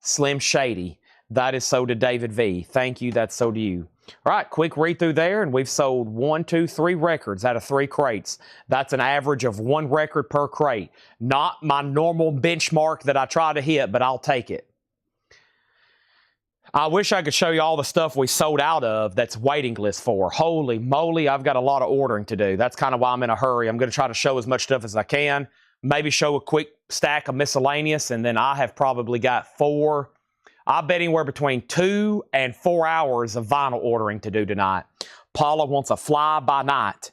Slim Shady. That is sold to David V. Thank you. That's sold to you. All right, quick read through there, and we've sold 1, 2, 3 records out of 3 crates. That's an average of 1 record per crate. Not my normal benchmark that I try to hit, but I'll take it. I wish I could show you all the stuff we sold out of that's waiting list for. Holy moly, I've got a lot of ordering to do. That's kind of why I'm in a hurry. I'm going to try to show as much stuff as I can. Maybe show a quick stack of miscellaneous, and then I have probably got 4. I bet anywhere between 2 and 4 hours of vinyl ordering to do tonight. Paula wants a fly-by-night,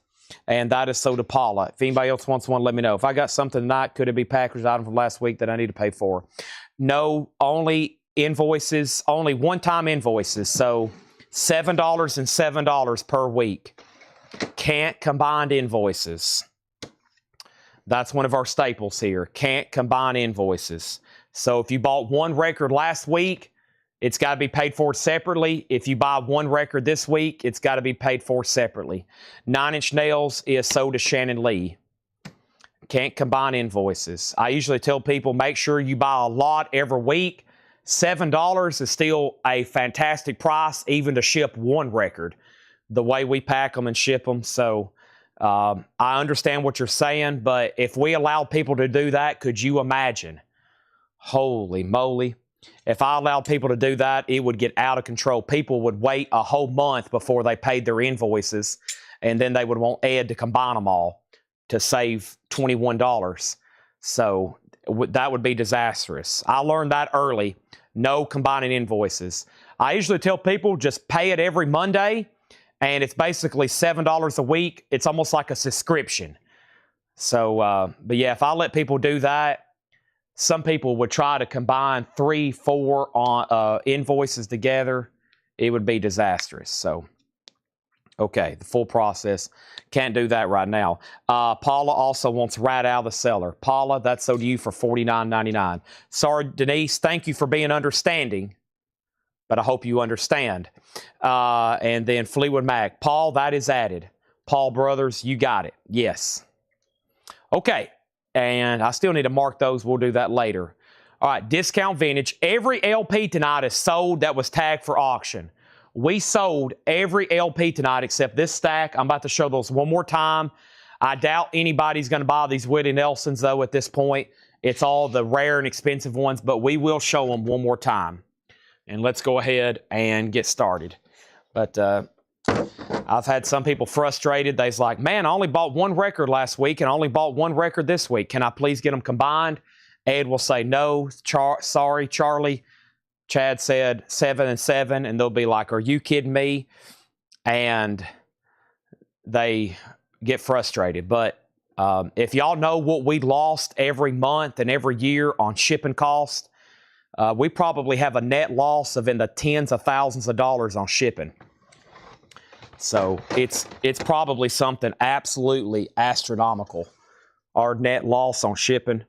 and that is so to Paula. If anybody else wants one, let me know. If I got something tonight, could it be packaged item from last week that I need to pay for? No, only invoices, only one-time invoices. So $7 and $7 per week. Can't combine invoices. That's one of our staples here. Can't combine invoices. So if you bought 1 record last week, it's got to be paid for separately. If you buy 1 record this week, it's got to be paid for separately. 9 Inch Nails is sold to Shannon Lee. Can't combine invoices. I usually tell people, make sure you buy a lot every week. $7 is still a fantastic price, even to ship 1 record, the way we pack them and ship them. So I understand what you're saying, but if we allow people to do that, could you imagine? Holy moly. If I allowed people to do that, it would get out of control. People would wait a whole month before they paid their invoices, and then they would want Ed to combine them all to save $21. So that would be disastrous. I learned that early. No combining invoices. I usually tell people just pay it every Monday, and it's basically $7 a week. It's almost like a subscription. So, but yeah, if I let people do that, some people would try to combine 3, 4 on invoices together. It would be disastrous. So, okay, the full process. Can't do that right now. Paula also wants right out of the cellar. Paula, that's sold to you for $49.99. Sorry, Denise, thank you for being understanding, but I hope you understand. And then Fleetwood Mac. Paul, that is added. Paul Brothers, you got it. Yes. Okay. And I still need to mark those. We'll do that later. All right, discount vintage. Every LP tonight is sold that was tagged for auction. We sold every LP tonight except this stack. I'm about to show those one more time. I doubt anybody's going to buy these Willie Nelsons, though, at this point. It's all the rare and expensive ones, but we will show them one more time. And let's go ahead and get started. But I've had some people frustrated. They's like, man, I only bought 1 record last week and I only bought 1 record this week. Can I please get them combined? Ed will say, no, sorry, Charlie. Chad said 7 and 7, and they'll be like, are you kidding me? And they get frustrated. But if y'all know what we lost every month and every year on shipping costs, we probably have a net loss of in the tens of thousands of dollars on shipping. So it's probably something absolutely astronomical. Our net loss on shipping.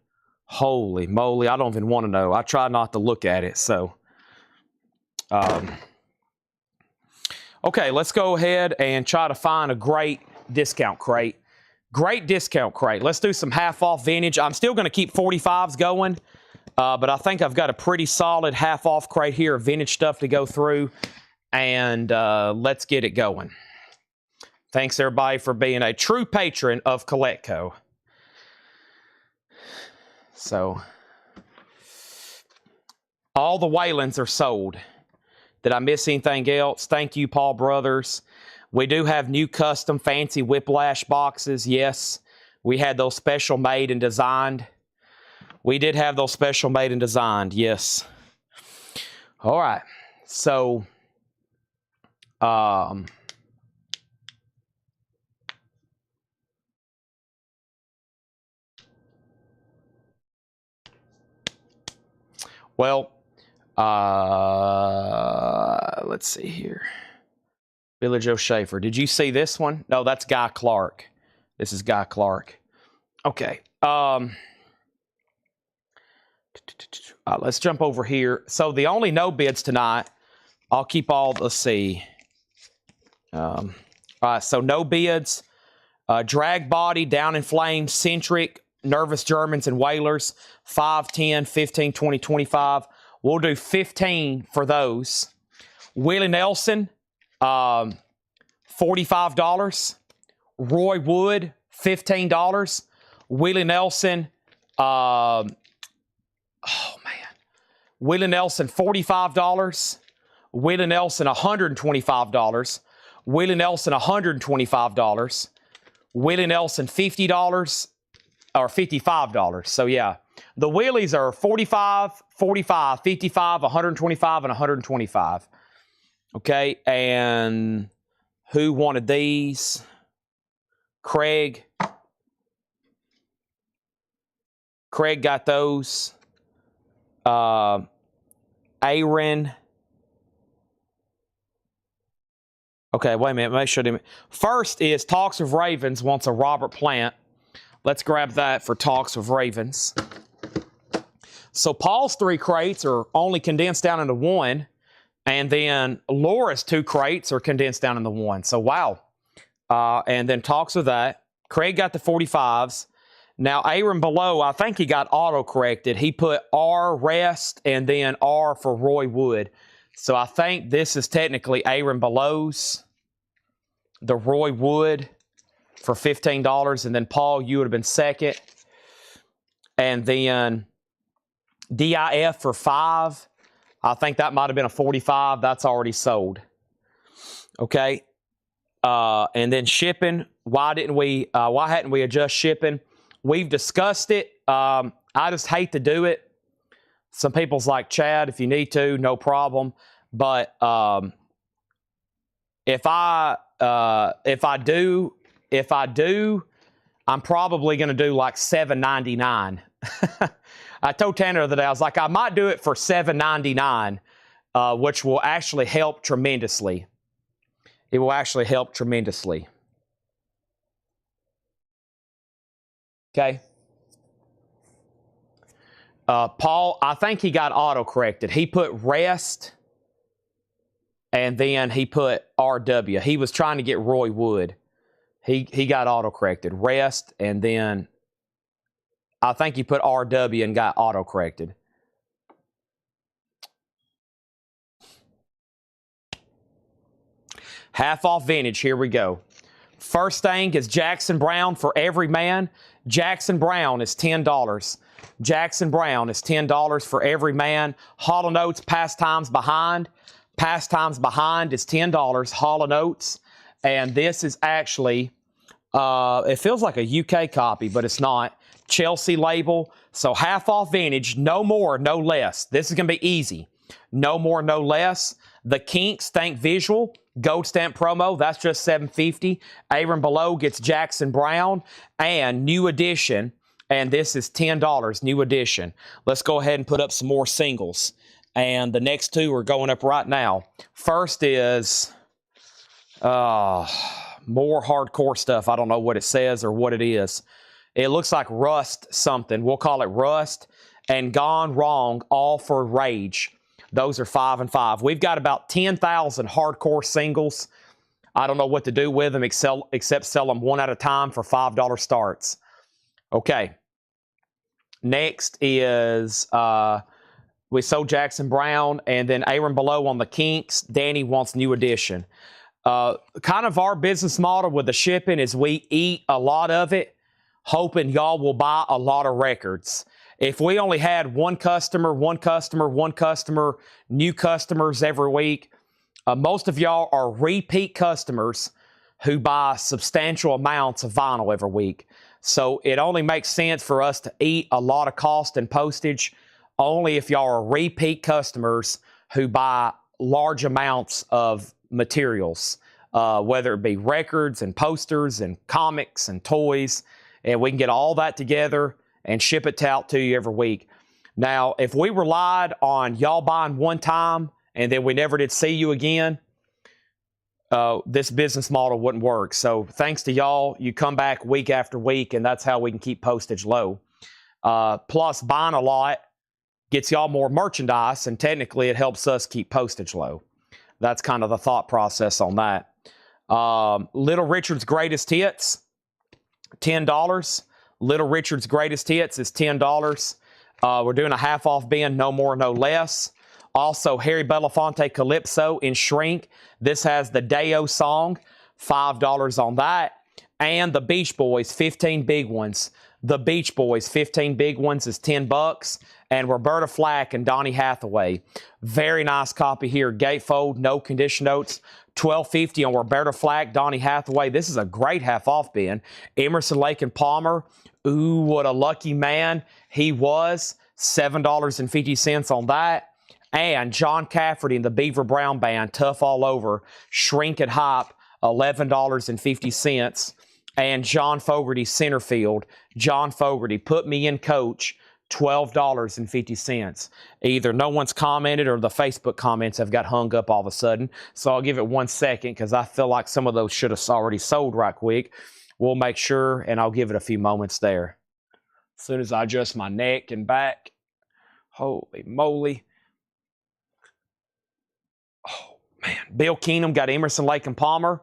Holy moly, I don't even want to know. I try not to look at it. So, okay, let's go ahead and try to find a great discount crate. Great discount crate. Let's do some half-off vintage. I'm still going to keep 45s going, but I think I've got a pretty solid half-off crate here of vintage stuff to go through. And let's get it going. Thanks, everybody, for being a true patron of Collectco. So, all the Waylands are sold. Did I miss anything else? Thank you, Paul Brothers. We do have new custom fancy Whiplash boxes. Yes, we had those special made and designed. We did have those special made and designed, yes. All right, so... well, let's see here. Billy Joe Schaefer. Did you see this one? No, that's Guy Clark. This is Guy Clark. Okay. Let's jump over here. So the only no bids tonight, I'll keep all, let's see. All right, so no bids. Drag Body, Down in Flames, Centric, Nervous Germans and Whalers, 5, 10, 15, 20, 25. We'll do 15 for those. Willie Nelson, $45. Roy Wood, $15. Willie Nelson, Willie Nelson, $45. Willie Nelson, $125. Willie Nelson, $125. Willie Nelson, $50 or $55. So, yeah, the wheelies are 45, 45, 55, 125, and 125. Okay, and who wanted these? Craig. Craig got those. Aaron. Okay, wait a minute. Make sure. First is Talks with Ravens wants a Robert Plant. Let's grab that for Talks with Ravens. So Paul's 3 crates are only condensed down into 1. And then Laura's 2 crates are condensed down into 1. So, wow. And then Talks with that. Craig got the 45s. Now, Aaron below, I think he got auto-corrected. He put R rest and then R for Roy Wood. So I think this is technically Aaron below's, the Roy Wood for $15. And then, Paul, you would have been second. And then DIF for 5. I think that might have been a 45. That's already sold. Okay. And then shipping. Why hadn't we adjust shipping? We've discussed it. I just hate to do it. Some people's like, Chad, if you need to, no problem. But if I do, I'm probably going to do like $7.99. I told Tanner the other day, I was like, I might do it for $7.99, which will actually help tremendously. It will actually help tremendously. Okay. Paul, I think he got auto-corrected. He put rest, and then he put RW. He was trying to get Roy Wood. He got auto-corrected. Rest, and then I think he put RW and got auto-corrected. Half off vintage. Here we go. First thing is Jackson Brown for every man. Jackson Brown is $10. Jackson Brown is $10 for every man. Hall & Oates Pastimes Behind. Pastimes Behind is $10. Hall & Oates. And this is actually, it feels like a UK copy, but it's not. Chelsea label. So half off vintage, no more, no less. This is going to be easy. No more, no less. The Kinks Think Visual Gold Stamp promo, that's just $7.50. Aaron below gets Jackson Brown and New Edition, and this is $10, New Edition. Let's go ahead and put up some more singles. And the next 2 are going up right now. First is more hardcore stuff. I don't know what it says or what it is. It looks like Rust something. We'll call it Rust. And Gone Wrong, All for Rage. Those are 5 and 5. We've got about 10,000 hardcore singles. I don't know what to do with them except sell them one at a time for $5 starts. Okay. Next is we sold Jackson Brown, and then Aaron below on the Kinks. Danny wants New Edition. Kind of our business model with the shipping is we eat a lot of it, hoping y'all will buy a lot of records. If we only had one customer, new customers every week, most of y'all are repeat customers who buy substantial amounts of vinyl every week. So it only makes sense for us to eat a lot of cost and postage only if y'all are repeat customers who buy large amounts of materials, whether it be records and posters and comics and toys, and we can get all that together and ship it out to you every week. Now, if we relied on y'all buying one time and then we never did see you again, this business model wouldn't work. So thanks to y'all, you come back week after week, and that's how we can keep postage low. Plus, buying a lot gets y'all more merchandise, and technically it helps us keep postage low. That's kind of the thought process on that. Little Richard's Greatest Hits, $10. Little Richard's Greatest Hits is $10. We're doing a half off bin, no more, no less. Also, Harry Belafonte Calypso in shrink. This has the Deo song, $5 on that. And the Beach Boys, 15 big ones. The Beach Boys, 15 big ones is $10. And Roberta Flack and Donny Hathaway. Very nice copy here. Gatefold, no condition notes. $12.50 on Roberta Flack, Donny Hathaway. This is a great half-off bin. Emerson, Lake and Palmer. Ooh, what a lucky man he was. $7.50 on that. And John Cafferty and the Beaver Brown Band, Tough All Over, Shrink and Hop, $11.50. And John Fogerty, Centerfield. John Fogerty, Put Me in Coach, $12.50. Either no one's commented or the Facebook comments have got hung up all of a sudden. So I'll give it 1 second because I feel like some of those should have already sold right quick. We'll make sure, and I'll give it a few moments there. As soon as I adjust my neck and back. Holy moly. Oh, man. Bill Keenum got Emerson, Lake and Palmer.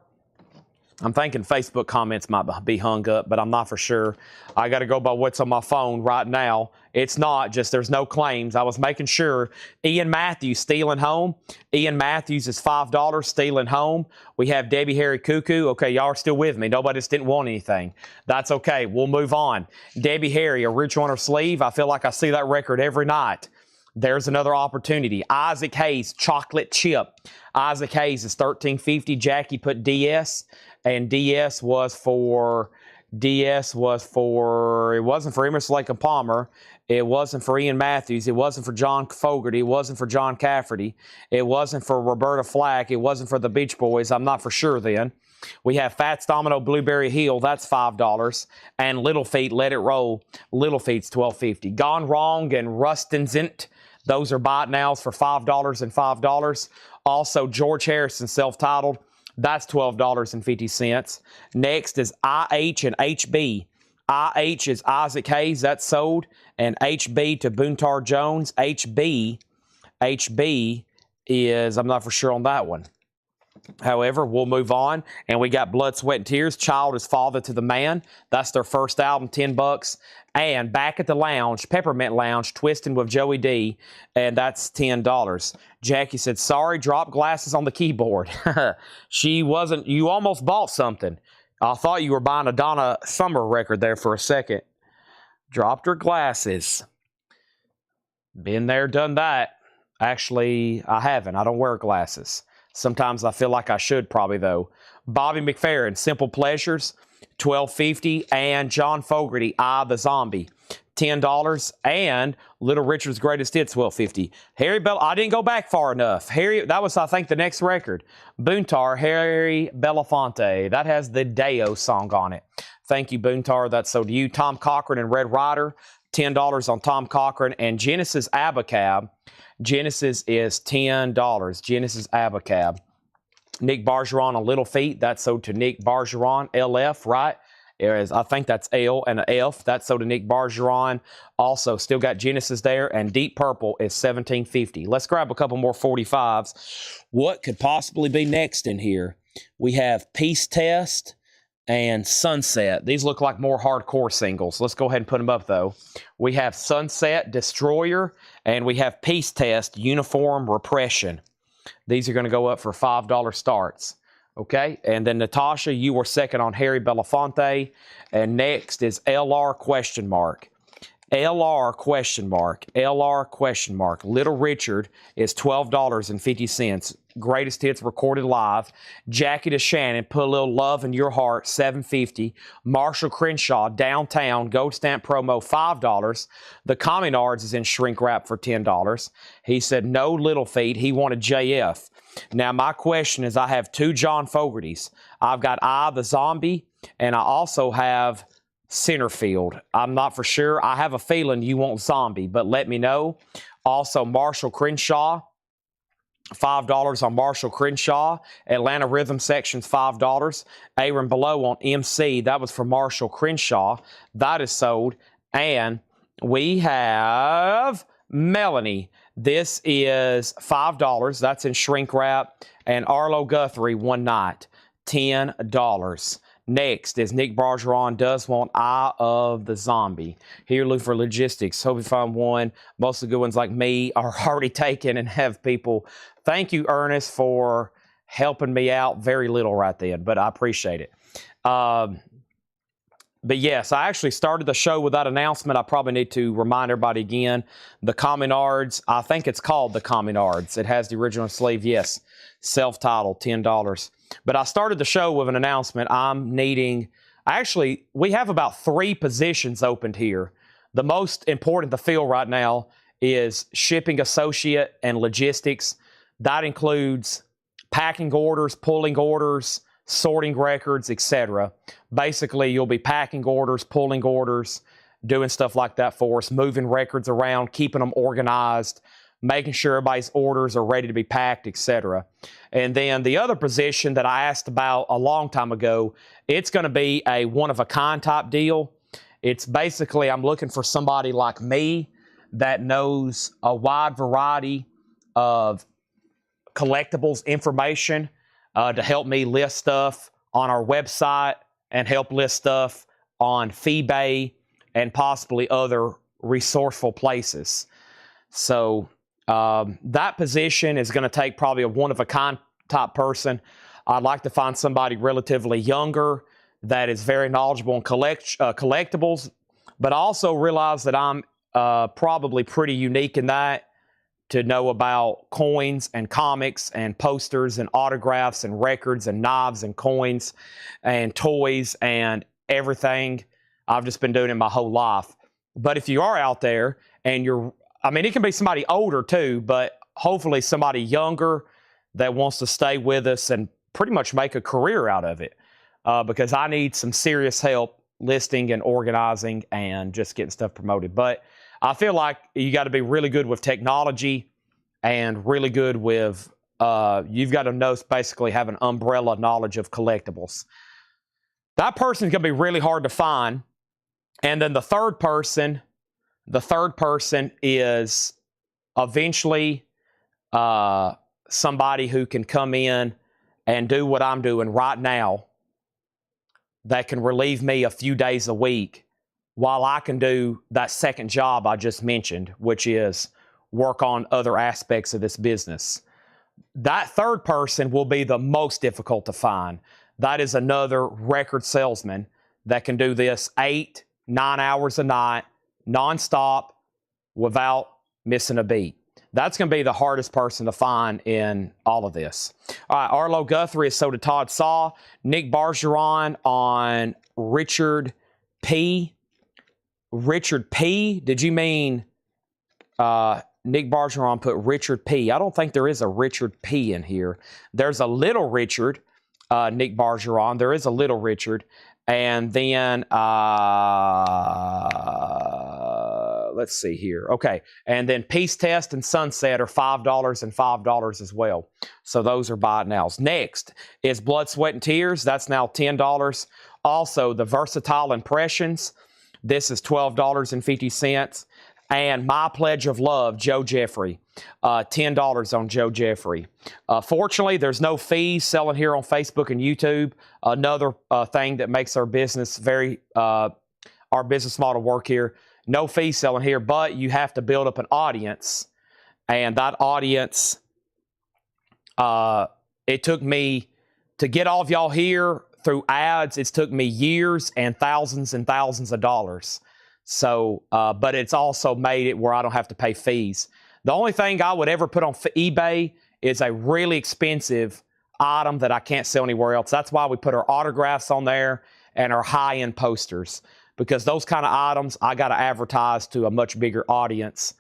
I'm thinking Facebook comments might be hung up, but I'm not for sure. I got to go by what's on my phone right now. It's not, just there's no claims. I was making sure. Ian Matthews, Stealing Home. Ian Matthews is $5, Stealing Home. We have Debbie Harry Cuckoo. Okay, y'all are still with me. Nobody just didn't want anything. That's okay. We'll move on. Debbie Harry, a rich on her sleeve. I feel like I see that record every night. There's another opportunity. Isaac Hayes, Chocolate Chip. Isaac Hayes is $13.50. Jackie put DS. And DS was for, it wasn't for Emerson, Lake and Palmer. It wasn't for Ian Matthews. It wasn't for John Fogerty. It wasn't for John Cafferty. It wasn't for Roberta Flack. It wasn't for the Beach Boys. I'm not for sure then. We have Fats Domino Blueberry Hill. That's $5. And Little Feat, Let It Roll. Little Feat's $12.50. Gone Wrong and Rustinzint. Those are buy it nows for $5 and $5. Also, George Harrison, self-titled. That's $12.50. Next is IH and HB. IH is Isaac Hayes. That's sold. And HB to Boontar Jones. HB is, I'm not for sure on that one. However, we'll move on. And we got Blood, Sweat, and Tears. Child is Father to the Man. That's their first album, $10. And Back at the Lounge, Peppermint Lounge, Twisting with Joey D. And that's $10. Jackie said, sorry, drop glasses on the keyboard. She wasn't, you almost bought something. I thought you were buying a Donna Summer record there for a second. Dropped her glasses. Been there, done that. Actually, I haven't. I don't wear glasses. Sometimes I feel like I should probably, though. Bobby McFerrin, Simple Pleasures, $12.50. And John Fogerty, I, the Zombie, $10. And Little Richard's Greatest Hits, $12.50. Harry Bell, I didn't go back far enough. Harry, that was, I think, the next record. Boontar, Harry Belafonte. That has the Deo song on it. Thank you, Boontar. That's so to you. Tom Cochran and Red Rider, $10 on Tom Cochran. And Genesis Abacab. Genesis is $10. Genesis Abacab. Nick Bargeron on Little Feat. That's sold to Nick Bargeron. LF, right? I think that's L and an F. That's sold to Nick Bargeron. Also, still got Genesis there. And Deep Purple is $17.50. Let's grab a couple more 45s. What could possibly be next in here? We have Peace Test and Sunset. These look like more hardcore singles. Let's go ahead and put them up, though. We have Sunset, Destroyer, and we have Peace Test, Uniform Repression. These are going to go up for $5 starts. Okay, and then Natasha, you were second on Harry Belafonte. And next is LR question mark. LR question mark. LR question mark. Little Richard is $12.50. Greatest Hits recorded live. Jackie DeShannon, Put a Little Love in Your Heart, $7.50. Marshall Crenshaw, Downtown, Gold Stamp promo, $5. The Communards is in shrink wrap for $10. He said no Little Feat. He wanted JF. Now, my question is, I have two John Fogertys. I've got I, the Zombie, and I also have Centerfield. I'm not for sure. I have a feeling you want Zombie, but let me know. Also, Marshall Crenshaw, $5 on Marshall Crenshaw. Atlanta Rhythm Section's $5. Aaron Below on MC. That was for Marshall Crenshaw. That is sold. And we have Melanie. This is $5. That's in shrink wrap. And Arlo Guthrie, One Night, $10. Next is Nick Bargeron does want Eye of the Zombie. Here, look for logistics. Hope you find one. Most of the good ones like me are already taken and have people. Thank you, Ernest, for helping me out. Very little right then, but I appreciate it. But yes, I actually started the show with that announcement. I probably need to remind everybody again. The Communards, I think it's called the Communards. It has the original sleeve, yes. Self-titled, $10. But I started the show with an announcement. I'm needing, actually, we have about 3 positions opened here. The most important to fill right now is shipping associate and logistics. That includes packing orders, pulling orders, sorting records, etc. Basically, you'll be packing orders, pulling orders, doing stuff like that for us, moving records around, keeping them organized, making sure everybody's orders are ready to be packed, etc. And then the other position that I asked about a long time ago, it's going to be a one-of-a-kind type deal. It's basically, I'm looking for somebody like me that knows a wide variety of collectibles information to help me list stuff on our website and help list stuff on eBay and possibly other resourceful places. So that position is going to take probably a one-of-a-kind type person. I'd like to find somebody relatively younger that is very knowledgeable in collectibles, but I also realize that I'm probably pretty unique in that to know about coins and comics and posters and autographs and records and knives and coins and toys and everything. I've just been doing it my whole life. But if you are out there and you're, I mean, it can be somebody older too, but hopefully somebody younger that wants to stay with us and pretty much make a career out of it. Because I need some serious help listing and organizing and just getting stuff promoted. But I feel like you got to be really good with technology and really good with, you've got to know, basically have an umbrella knowledge of collectibles. That person's going to be really hard to find. And then the third person is eventually somebody who can come in and do what I'm doing right now that can relieve me a few days a week while I can do that second job I just mentioned, which is work on other aspects of this business. That third person will be the most difficult to find. That is another record salesman that can do this 8, 9 hours a night, nonstop, without missing a beat. That's going to be the hardest person to find in all of this. All right, Arlo Guthrie is so to Todd Saw. Nick Bargeron on Richard P. Richard P? Did you mean Nick Bargeron put Richard P? I don't think there is a Richard P in here. There's a little Richard, Nick Bargeron. There is a little Richard. And then, let's see here. Okay. And then Peace Test and Sunset are $5 and $5 as well. So those are buy it nows. Next is Blood, Sweat, and Tears. That's now $10. Also, the Versatile Impressions. This is $12.50. And My Pledge of Love, Joe Jeffrey, $10 on Joe Jeffrey. Fortunately, there's no fees selling here on Facebook and YouTube. Another thing that makes our business our business model work here. No fees selling here, but you have to build up an audience. And that audience, it took me to get all of y'all here through ads. It's took me years and thousands of dollars. So, but it's also made it where I don't have to pay fees. The only thing I would ever put on eBay is a really expensive item that I can't sell anywhere else. That's why we put our autographs on there and our high-end posters, because those kind of items I got to advertise to a much bigger audience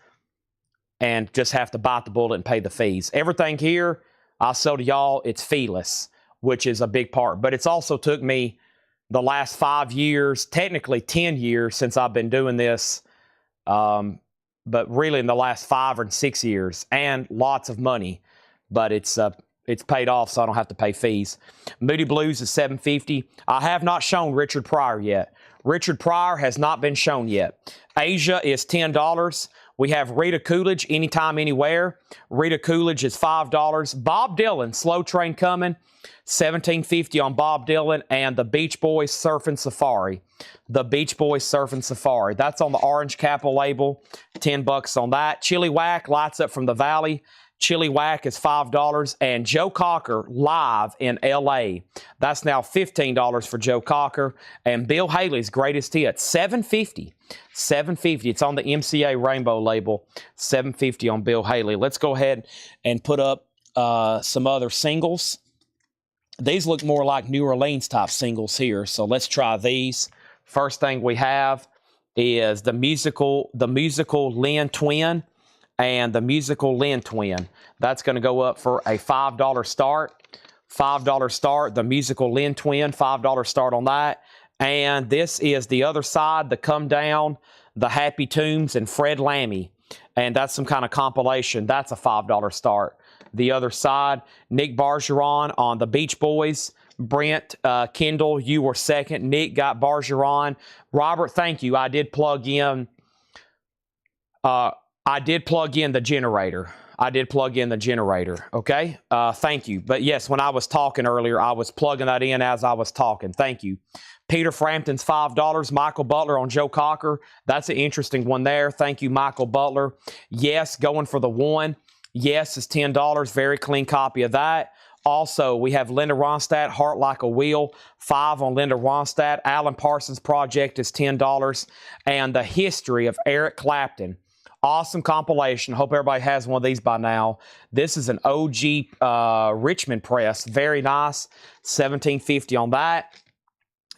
and just have to bite the bullet and pay the fees. Everything here I sell to y'all, it's feeless, which is a big part. But it's also took me the last 5 years, technically 10 years since I've been doing this, but really in the last 5 or 6 years, and lots of money. But it's paid off, so I don't have to pay fees. Moody Blues is $7.50. I have not shown Richard Pryor yet. Richard Pryor has not been shown yet. Asia is $10. We have Rita Coolidge, Anytime, Anywhere. Rita Coolidge is $5. Bob Dylan, Slow Train Coming, $17.50 on Bob Dylan. And the Beach Boys Surfing Safari. The Beach Boys Surfing Safari. That's on the Orange Capitol label, $10 on that. Chili Whack, Lights Up from the Valley. Chili Whack is $5. And Joe Cocker, Live in L.A. That's now $15 for Joe Cocker. And Bill Haley's Greatest Hits, $7.50. $7.50. It's on the MCA Rainbow label, $7.50 on Bill Haley. Let's go ahead and put up some other singles. These look more like New Orleans type singles here, so let's try these. First thing we have is the musical Lynn Twin and the musical Lynn Twin. That's going to go up for a $5 start. $5 start. The musical Lynn Twin, $5 start on that. And this is the other side, the Come Down, the Happy Tunes, and Fred Lammey. And that's some kind of compilation. That's a $5 start. The other side, Nick Bargeron on the Beach Boys. Brent Kendall, you were second. Nick got Bargeron. Robert, thank you. I did plug in the generator. Okay? Thank you. But yes, when I was talking earlier, I was plugging that in as I was talking. Thank you. Peter Frampton's $5. Michael Butler on Joe Cocker. That's an interesting one there. Thank you, Michael Butler. Yes, going for the one. Yes is $10. Very clean copy of that. Also, we have Linda Ronstadt, Heart Like a Wheel, $5 on Linda Ronstadt. Alan Parsons Project is $10. And The History of Eric Clapton. Awesome compilation. Hope everybody has one of these by now. This is an OG Richmond press. Very nice. $17.50 on that.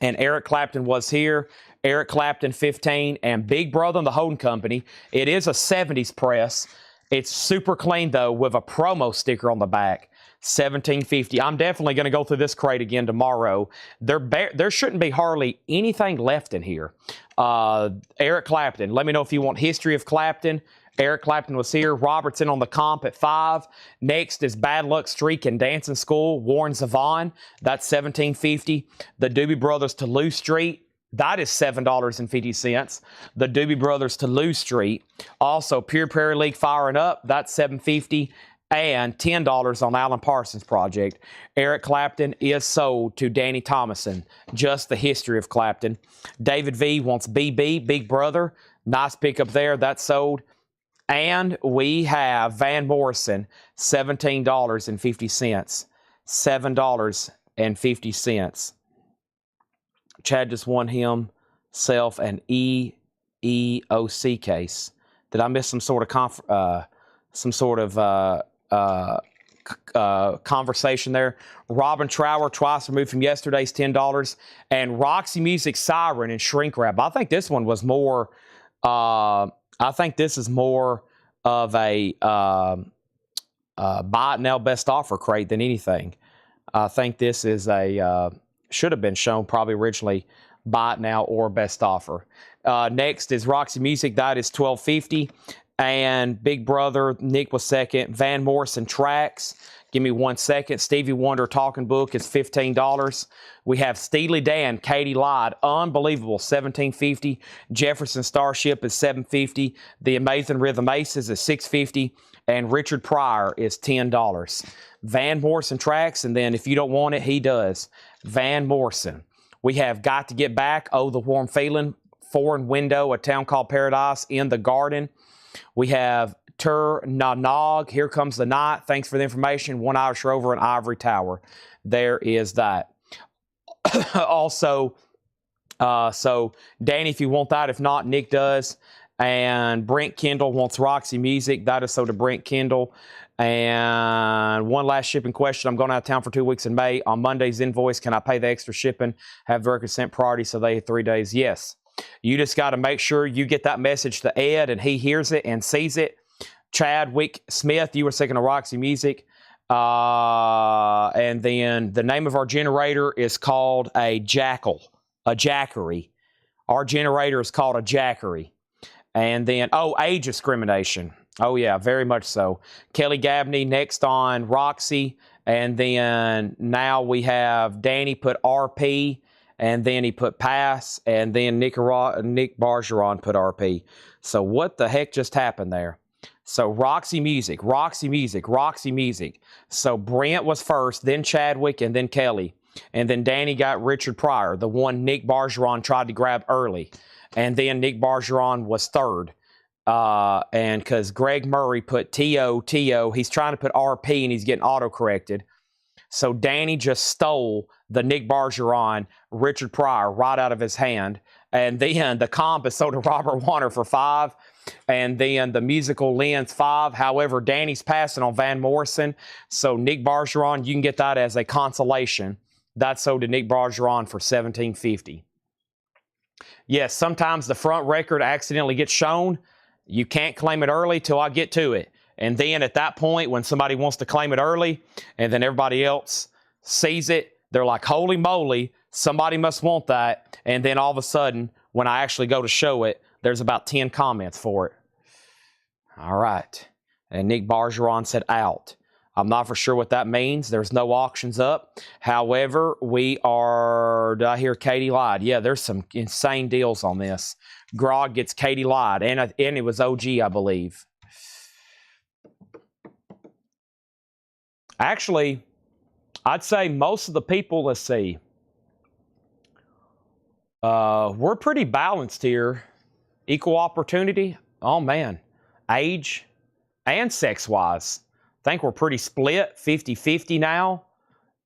And Eric Clapton was here. Eric Clapton, $15. And Big Brother and the Holding Company. It is a 70s press. It's super clean, though, with a promo sticker on the back. $17.50. I'm definitely going to go through this crate again tomorrow. There shouldn't be hardly anything left in here. Eric Clapton. Let me know if you want History of Clapton. Eric Clapton was here. Robertson on the comp at $5. Next is Bad Luck Streak and Dancing School. Warren Zevon. That's $17.50. The Doobie Brothers to Lou Street. That is $7.50. The Doobie Brothers to Lou Street. Also, Pure Prairie League Firing Up. That's $7.50. And $10 on Alan Parsons Project. Eric Clapton is sold to Danny Thomason. Just the History of Clapton. David V wants BB, Big Brother. Nice pickup there. That's sold. And we have Van Morrison, $17.50. $7.50. Chad just won himself an EEOC case. Did I miss some sort of conversation there? Robin Trower, twice removed from yesterday's $10. And Roxy Music Siren and Shrink Wrap. I think this one was more. I think this is more of a buy it now best offer crate than anything. I think this is a should have been shown probably originally buy it now or best offer. Next is Roxy Music. That is $12.50. And Big Brother, Nick was second. Van Morrison Tracks. Give me 1 second. Stevie Wonder Talking Book is $15. We have Steely Dan, Katie Lied. Unbelievable, $17.50. Jefferson Starship is $7.50. The Amazing Rhythm Aces is $6.50. And Richard Pryor is $10. Van Morrison Tracks, and then if you don't want it, he does. Van Morrison. We have Got to Get Back, Oh, the Warm Feeling, Foreign Window, A Town Called Paradise, In the Garden. We have Tur Na Nog, Here Comes the Night, Thanks for the Information, One Irish Rover, and Ivory Tower. There is that. Also, so Danny, if you want that, if not, Nick does. And Brent Kendall wants Roxy Music. That is so to Brent Kendall. And one last shipping question. I'm going out of town for 2 weeks in May. On Monday's invoice, can I pay the extra shipping? Have their consent priority so they have 3 days? Yes. You just got to make sure you get that message to Ed and he hears it and sees it. Chadwick Smith, you were thinking of Roxy Music. And then the name of our generator is called a Jackal, a Jackery. Our generator is called a Jackery. And then, age discrimination. Oh, yeah, very much so. Kelly Gabney next on Roxy. And then now we have Danny put RP and then he put pass, and then Nick Bargeron put RP. So what the heck just happened there? So Roxy Music. So Brent was first, then Chadwick, and then Kelly. And then Danny got Richard Pryor, the one Nick Bargeron tried to grab early. And then Nick Bargeron was third. And because Greg Murray put T.O., he's trying to put RP and he's getting auto-corrected. So Danny just stole the Nick Bargeron, Richard Pryor, right out of his hand. And then the comp is sold to Robert Warner for 5. And then the musical lens 5. However, Danny's passing on Van Morrison. So Nick Bargeron, you can get that as a consolation. That's sold to Nick Bargeron for $17.50. Yes, sometimes the front record accidentally gets shown. You can't claim it early till I get to it. And then at that point, when somebody wants to claim it early, and then everybody else sees it, they're like, holy moly, somebody must want that. And then all of a sudden, when I actually go to show it, there's about 10 comments for it. All right. And Nick Bargeron said out. I'm not for sure what that means. There's no auctions up. However, did I hear Katie lied? Yeah, there's some insane deals on this. Grog gets Katie lied, and it was OG, I believe. Actually, I'd say most of the people, let's see, we're pretty balanced here. Equal opportunity. Oh, man. Age and sex-wise. I think we're pretty split, 50-50 now.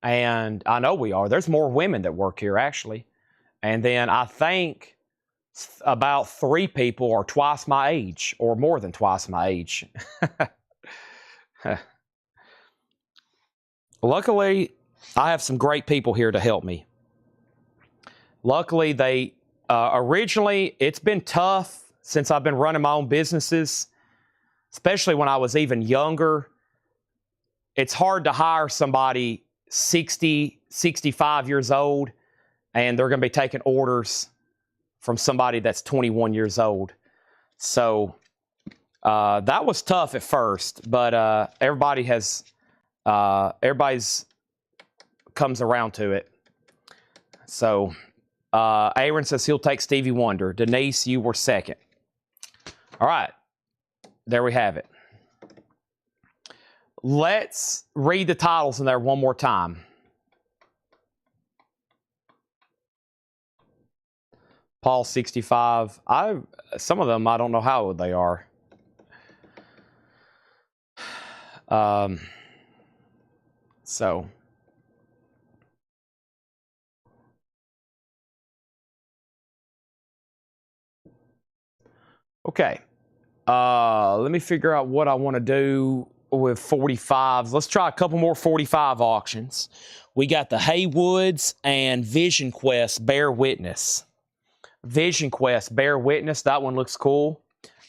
And I know we are. There's more women that work here, actually. And then I think about 3 people are twice my age, or more than twice my age. Luckily, I have some great people here to help me. Luckily, they originally, it's been tough since I've been running my own businesses, especially when I was even younger. It's hard to hire somebody 60, 65 years old, and they're going to be taking orders from somebody that's 21 years old. So that was tough at first, but everybody's comes around to it. So Aaron says he'll take Stevie Wonder. Denise, you were second. All right. There we have it. Let's read the titles in there one more time. Paul 65. Some of them I don't know how old they are. So okay. Let me figure out what I want to do with 45s. Let's try a couple more 45 auctions. We got the Haywoods and Vision Quest Bear Witness. Vision Quest Bear Witness, that one looks cool.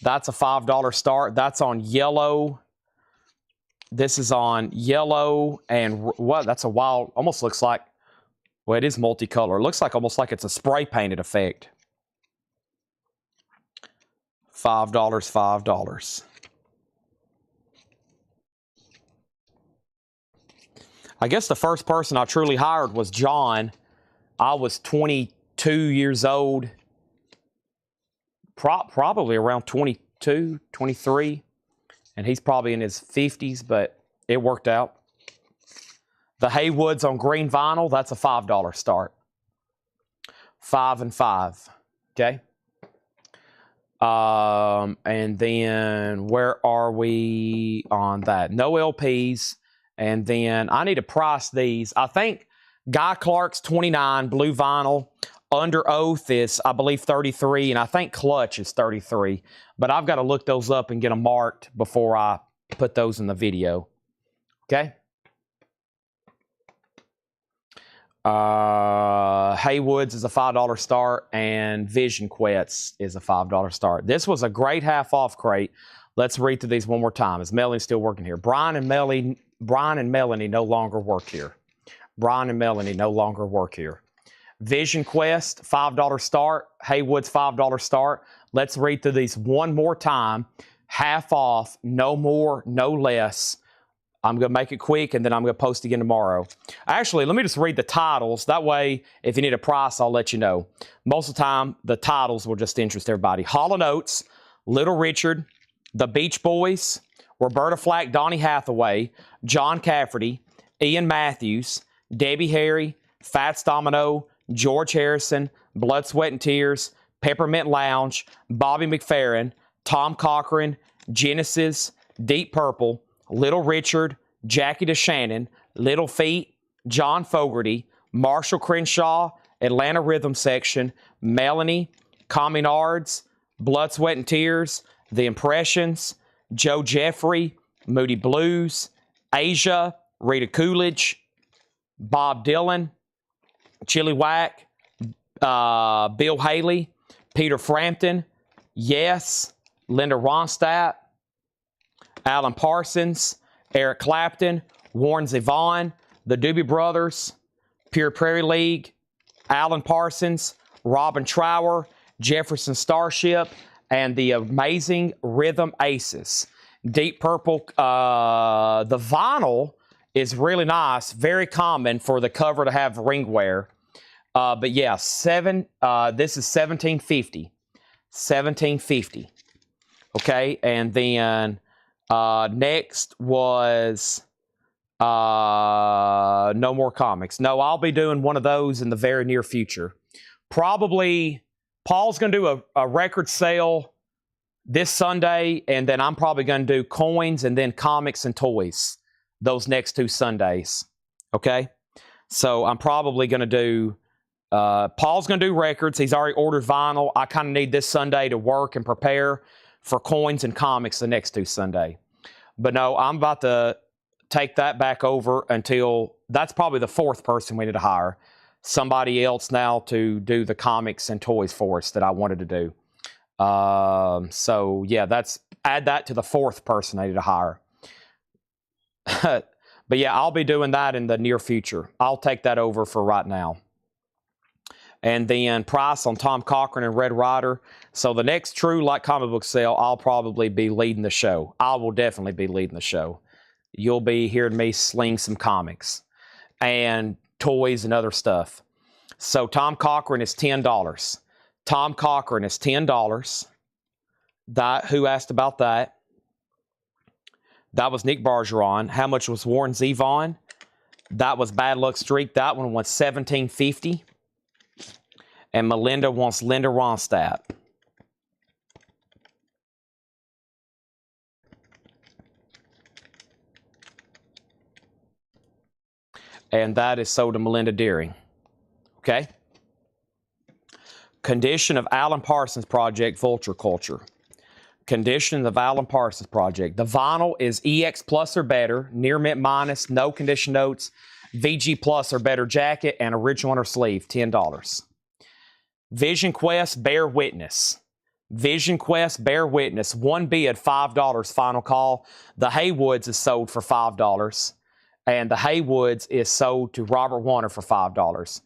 That's a $5 start. That's on yellow. This is on yellow and what? That's a wild, almost looks like, well, it is multicolor. It looks like almost like it's a spray painted effect. $5, $5. I guess the first person I truly hired was John. I was 22 years old. Probably around 22, 23. And he's probably in his 50s, but it worked out. The Haywoods on green vinyl, that's a $5 start. 5 and 5. Okay. And then where are we on that? No LPs. And then I need to price these. I think Guy Clark's 29, blue vinyl. Under Oath is, I believe, 33, and I think Clutch is 33. But I've got to look those up and get them marked before I put those in the video. Okay? Haywoods is a $5 start, and Vision Quest is a $5 start. This was a great half-off crate. Let's read through these one more time. Is Melanie still working here? Brian and Melanie no longer work here. Brian and Melanie no longer work here. Vision Quest, $5 start. Haywoods, $5 start. Let's read through these one more time. Half off, no more, no less. I'm going to make it quick, and then I'm going to post again tomorrow. Actually, let me just read the titles. That way, if you need a price, I'll let you know. Most of the time, the titles will just interest everybody. Hall & Oates, Little Richard, The Beach Boys, Roberta Flack, Donny Hathaway, John Cafferty, Ian Matthews, Debbie Harry, Fats Domino, George Harrison, Blood, Sweat, and Tears, Peppermint Lounge, Bobby McFerrin, Tom Cochran, Genesis, Deep Purple, Little Richard, Jackie DeShannon, Little Feat, John Fogerty, Marshall Crenshaw, Atlanta Rhythm Section, Melanie, Communards, Blood, Sweat, and Tears, The Impressions, Joe Jeffrey, Moody Blues, Asia, Rita Coolidge, Bob Dylan, Chili Whack, Bill Haley, Peter Frampton, Yes, Linda Ronstadt, Alan Parsons, Eric Clapton, Warren Zevon, the Doobie Brothers, Pure Prairie League, Alan Parsons, Robin Trower, Jefferson Starship, and the amazing Rhythm Aces. Deep Purple, the vinyl is really nice, very common for the cover to have ring wear. But yeah, this is 1750. 1750. Okay, and then next was No More Comics. No, I'll be doing one of those in the very near future. Probably, Paul's going to do a record sale this Sunday, and then I'm probably going to do coins and then comics and toys those next 2 Sundays. Okay? So I'm probably going to do, Paul's going to do records. He's already ordered vinyl. I kind of need this Sunday to work and prepare for coins and comics the next 2 Sunday. But no, I'm about to take that back over until, that's probably the 4th person we need to hire. Somebody else now to do the comics and toys for us that I wanted to do. So yeah, add that to the 4th person I need to hire. But yeah, I'll be doing that in the near future. I'll take that over for right now. And then price on Tom Cochran and Red Ryder. So the next True Like comic book sale, I'll probably be leading the show. I will definitely be leading the show. You'll be hearing me sling some comics and toys and other stuff. So Tom Cochran is $10. Tom Cochran is $10. Who asked about that? That was Nick Bargeron. How much was Warren Zevon? That was Bad Luck Streak. That one was $17.50. And Melinda wants Linda Ronstadt. And that is sold to Melinda Deering. Okay? Condition of Alan Parsons Project, Vulture Culture. Condition of Alan Parsons Project. The vinyl is EX Plus or better, near mint minus, no condition notes, VG Plus or better jacket, and original inner sleeve, $10. Vision Quest, Bear Witness. Vision Quest, Bear Witness. One bid, $5, final call. The Haywoods is sold for $5. And the Haywoods is sold to Robert Warner for $5.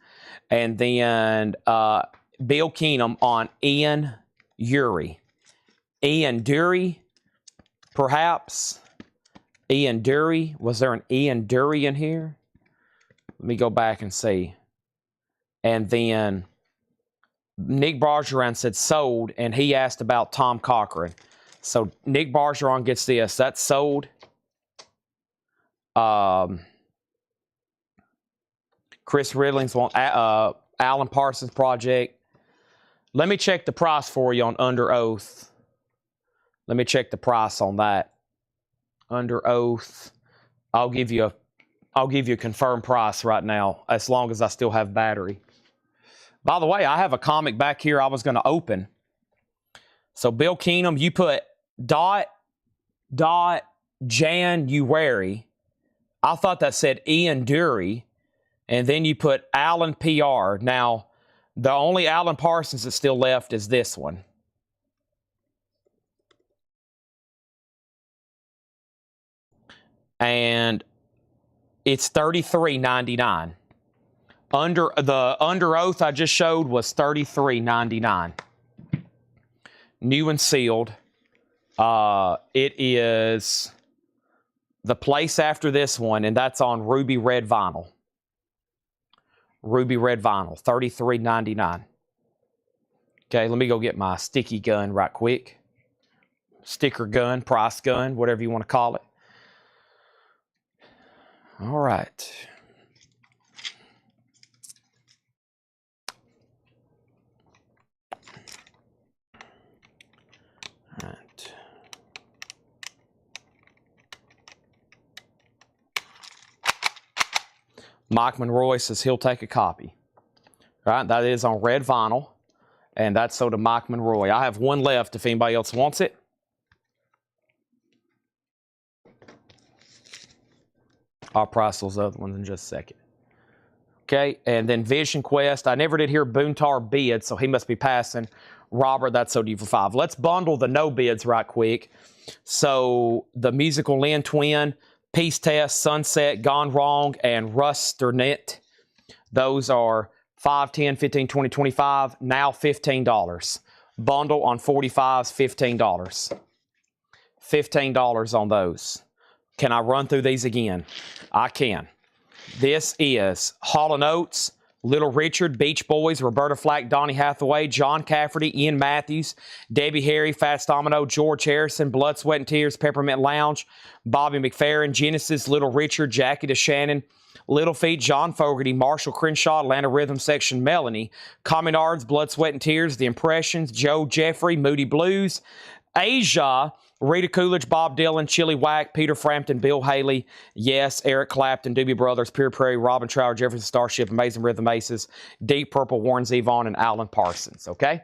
And then Bill Keenum on Ian Dury. Ian Dury, perhaps. Ian Dury. Was there an Ian Dury in here? Let me go back and see. And then Nick Bargeron said sold, and he asked about Tom Cochran. So Nick Bargeron gets this. That's sold. Chris Ridling's on Alan Parsons Project. Let me check the price for you on Under Oath. Let me check the price on that. Under Oath. I'll give you a confirmed price right now, as long as I still have battery. By the way, I have a comic back here I was going to open. So Bill Keenum, you put January. I thought that said Ian Dury. And then you put Alan PR. Now, the only Alan Parsons that's still left is this one. And it's $33.99. Under Oath I just showed was $33.99. New and sealed. It is the place after this one, and that's on ruby red vinyl. Ruby red vinyl, $33.99. Okay, let me go get my sticky gun right quick. Sticker gun, price gun, whatever you want to call it. All right. All right. Mike Monroy says he'll take a copy. All right, that is on red vinyl, and that's sold to Mike Monroy. I have one left if anybody else wants it. I'll price those other ones in just a second. Okay, and then Vision Quest. I never did hear Boontar bid, so he must be passing. Robert, that's sold to you for $5. Let's bundle the no bids right quick. So the Musical Lynn Twin, Peace Test, Sunset, Gone Wrong, and Rusternet. Those are $5, $10, $15, $20, $25, now $15. Bundle on 45s, $15. $15 on those. Can I run through these again? I can. This is Hall & Oates, Little Richard, Beach Boys, Roberta Flack, Donny Hathaway, John Cafferty, Ian Matthews, Debbie Harry, Fats Domino, George Harrison, Blood, Sweat, and Tears, Peppermint Lounge, Bobby McFerrin, Genesis, Little Richard, Jackie DeShannon, Little Feat, John Fogerty, Marshall Crenshaw, Atlanta Rhythm Section, Melanie, Communards, Blood, Sweat, and Tears, The Impressions, Joe Jeffrey, Moody Blues, Asia, Rita Coolidge, Bob Dylan, Chili Whack, Peter Frampton, Bill Haley, Yes, Eric Clapton, Doobie Brothers, Pure Prairie, Robin Trower, Jefferson Starship, Amazing Rhythm Aces, Deep Purple, Warren Zevon, and Alan Parsons, okay?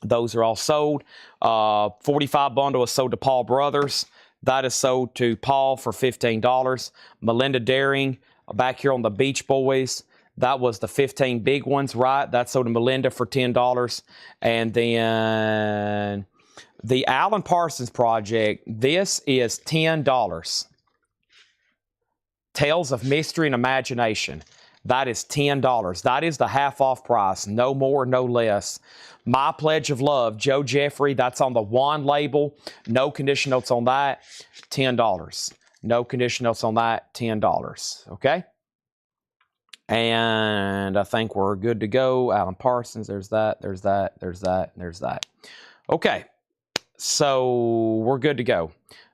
Those are all sold. 45 bundle is sold to Paul Brothers. That is sold to Paul for $15. Melinda Daring, back here on the Beach Boys. That was the 15 big ones, right? That's sold to Melinda for $10. And then the Alan Parsons Project, this is $10. Tales of Mystery and Imagination. That is $10. That is the half-off price. No more, no less. My Pledge of Love, Joe Jeffrey. That's on the One label. No condition notes on that. $10. No condition notes on that. $10. Okay? And I think we're good to go. Alan Parsons, there's that, there's that, there's that, there's that. Okay. So we're good to go.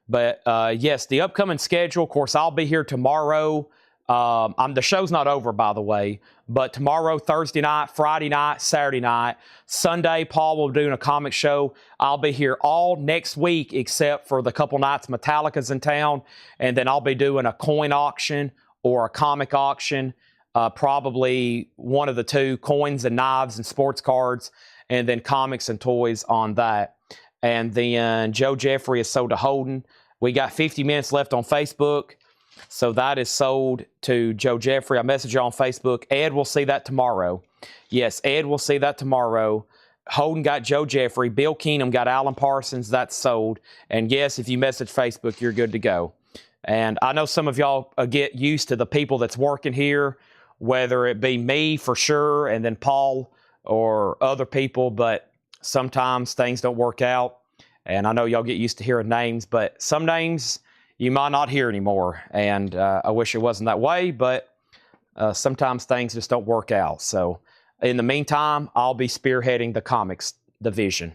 But yes, the upcoming schedule, of course, I'll be here tomorrow. The show's not over, by the way, but tomorrow, Thursday night, Friday night, Saturday night, Sunday, Paul will be doing a comic show. I'll be here all next week except for the couple nights Metallica's in town, and then I'll be doing a coin auction or a comic auction, probably one of the two, coins and knives and sports cards, and then comics and toys on that. And then Joe Jeffrey is sold to Holden. We got 50 minutes left on Facebook. So that is sold to Joe Jeffrey. I messaged you on Facebook. Ed will see that tomorrow. Yes, Ed will see that tomorrow. Holden got Joe Jeffrey. Bill Keenum got Alan Parsons. That's sold. And yes, if you message Facebook, you're good to go. And I know some of y'all get used to the people that's working here, whether it be me for sure, and then Paul or other people, but sometimes things don't work out, and I know y'all get used to hearing names, but some names you might not hear anymore, and I wish it wasn't that way, but sometimes things just don't work out. So in the meantime, I'll be spearheading the comics division.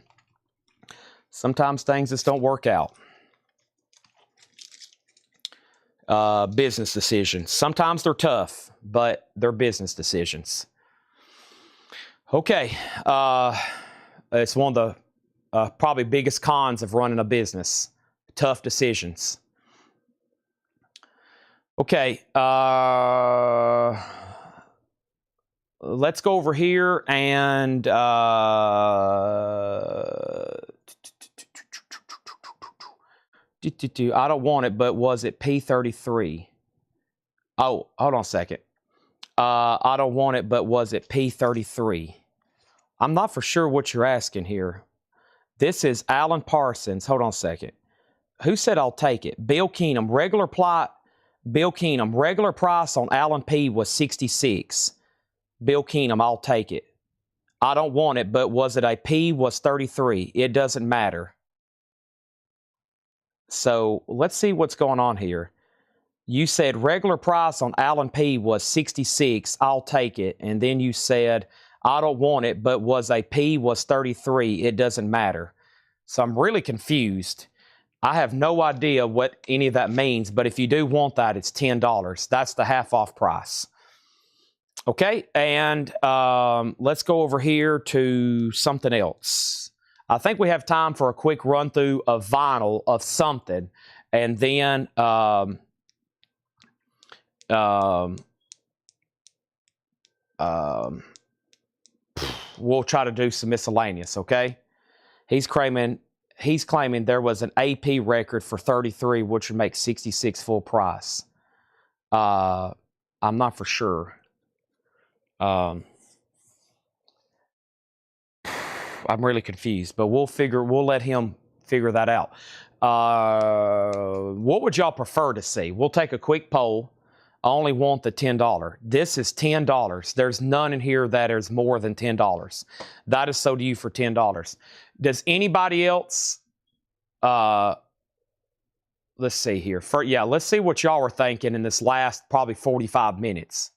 Sometimes things just don't work out. Business decisions. Sometimes they're tough, but they're business decisions. Okay. It's one of the probably biggest cons of running a business. Tough decisions. Okay. Let's go over here and I don't want it, but was it P33? Oh, hold on a second. I don't want it, but was it P33? I'm not for sure what you're asking here. This is Alan Parsons. Hold on a second. Who said I'll take it? Bill Keenum. Regular price on Alan P was $66. Bill Keenum, I'll take it. I don't want it, but was it a P was $33? It doesn't matter. So let's see what's going on here. you said regular price on Allen P was 66. I'll take it. And then you said, I don't want it, but was a P was 33. It doesn't matter. So I'm really confused. I have no idea what any of that means, but if you do want that, it's $10. That's the half off price. Okay, and let's go over here to something else. I think we have time for a quick run through of vinyl of something, and then we'll try to do some miscellaneous. Okay, he's claiming there was an AP record for 33, which would make 66 full price. I'm not for sure. I'm really confused, but we'll let him figure that out. What would y'all prefer to see? We'll take a quick poll. I only want the $10. This is $10. There's none in here that is more than $10. That is so to you for $10. Does anybody else, let's see here. Let's see what y'all were thinking in this last probably 45 minutes.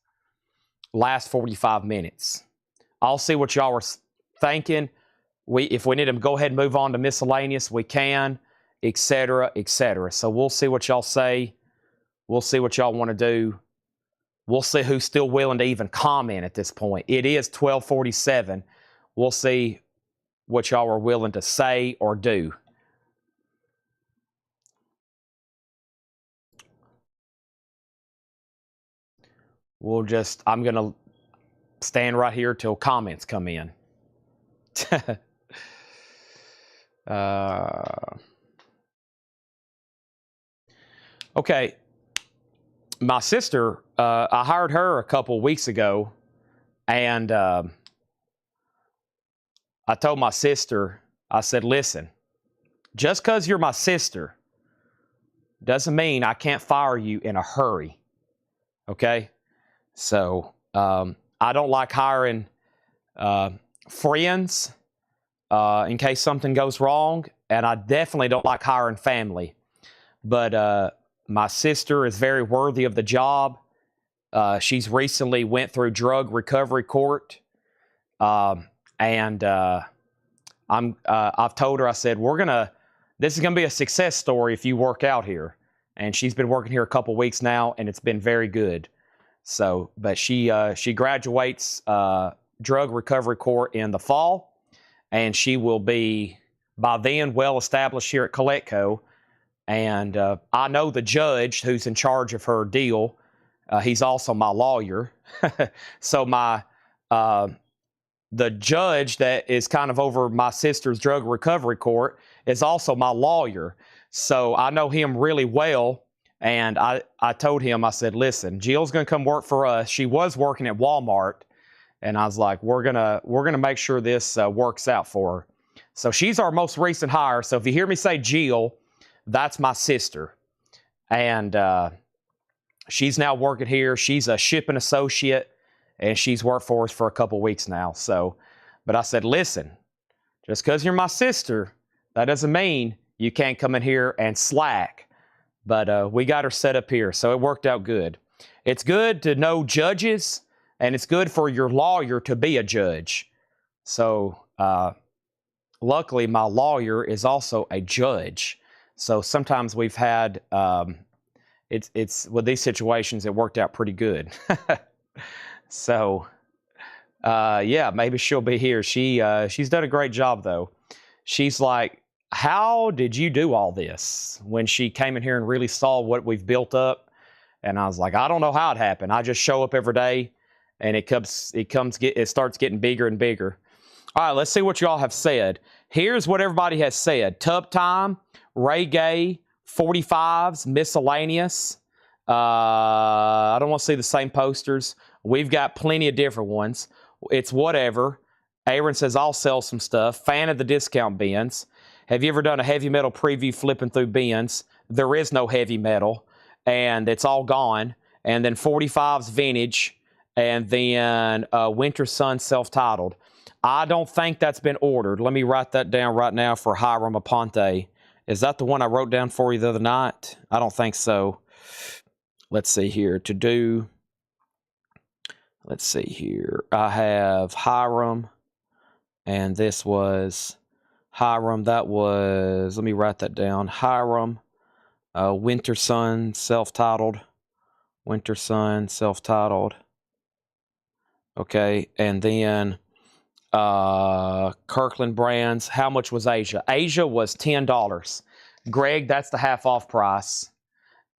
Last 45 minutes. I'll see what y'all were thinking. If we need to go ahead and move on to miscellaneous, we can, etc., etc. So we'll see what y'all say. We'll see what y'all want to do. We'll see who's still willing to even comment at this point. It is 12:47. We'll see what y'all are willing to say or do. I'm going to stand right here till comments come in. Okay. My sister, I hired her a couple weeks ago, and I told my sister, I said, listen, just because you're my sister doesn't mean I can't fire you in a hurry. Okay? So I don't like hiring friends in case something goes wrong, and I definitely don't like hiring family. But my sister is very worthy of the job. She's recently went through drug recovery court, and I've told her, I said, this is gonna be a success story if you work out here. And she's been working here a couple weeks now, and it's been very good. So, but she graduates drug recovery court in the fall, and she will be by then well established here at Coletco. And I know the judge who's in charge of her deal. He's also my lawyer. So the judge that is kind of over my sister's drug recovery court is also my lawyer. So I know him really well. And I told him, I said, listen, Jill's going to come work for us. She was working at Walmart. And I was like, we're gonna make sure this works out for her. So she's our most recent hire. So if you hear me say Jill, that's my sister. And she's now working here. She's a shipping associate, and she's worked for us for a couple weeks now. So, but I said, listen, just because you're my sister, that doesn't mean you can't come in here and slack. But we got her set up here, so it worked out good. It's good to know judges, and it's good for your lawyer to be a judge. So luckily, my lawyer is also a judge. So sometimes we've had, it's with these situations, it worked out pretty good. So, yeah, maybe she'll be here. She's done a great job, though. She's like, how did you do all this? When she came in here and really saw what we've built up. And I was like, I don't know how it happened. I just show up every day, and it starts getting bigger and bigger. All right, let's see what y'all have said. Here's what everybody has said. Tub Time, Ray Gay, 45s, miscellaneous. I don't want to see the same posters. We've got plenty of different ones. It's whatever. Aaron says, I'll sell some stuff. Fan of the discount bins. Have you ever done a heavy metal preview flipping through bins? There is no heavy metal, and it's all gone. And then 45s vintage, and then Winter Sun self-titled. I don't think that's been ordered. Let me write that down right now for Hiram Aponte. Is that the one I wrote down for you the other night? I don't think so. let's see here, to do, let's see here. I have Hiram, and this was Hiram. That was, let me write that down. Hiram, Winter Sun, self-titled. Winter Sun, self-titled. Okay, and then Kirkland Brands. How much was Asia? Asia was $10. Greg, that's the half off price.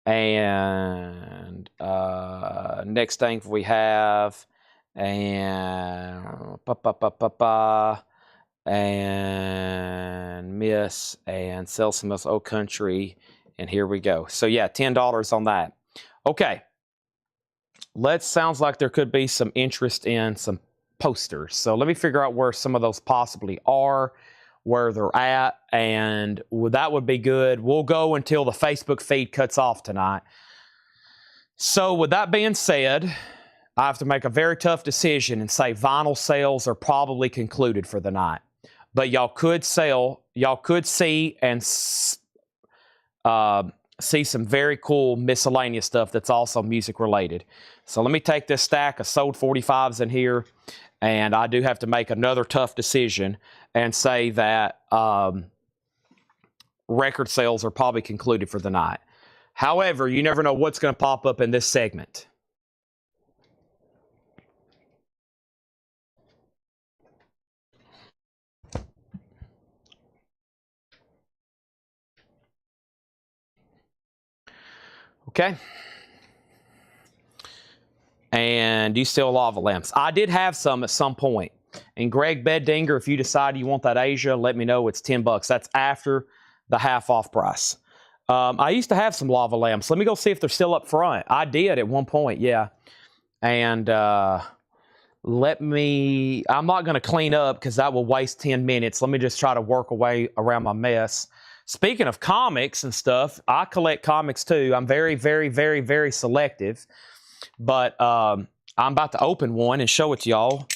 And next thing we have, and and Miss and Celsius Oak Country, and here we go. So yeah, $10 on that. Okay, sounds like there could be some interest in some posters. So let me figure out where some of those possibly are, where they're at, and that would be good. We'll go until the Facebook feed cuts off tonight. So with that being said, I have to make a very tough decision and say vinyl sales are probably concluded for the night. But y'all could see and see some very cool miscellaneous stuff that's also music related. So let me take this stack of sold 45s in here, and I do have to make another tough decision and say that record sales are probably concluded for the night. However, you never know what's going to pop up in this segment. Okay. And you still lava lamps. I did have some at some point. And Greg Beddinger, if you decide you want that Asia, let me know. It's $10. That's after the half off price. I used to have some lava lamps. Let me go see if they're still up front. I did at one point, yeah. And I'm not going to clean up because that will waste 10 minutes. Let me just try to work away around my mess. Speaking of comics and stuff, I collect comics too. I'm very, very, very, very selective. But I'm about to open one and show it to y'all.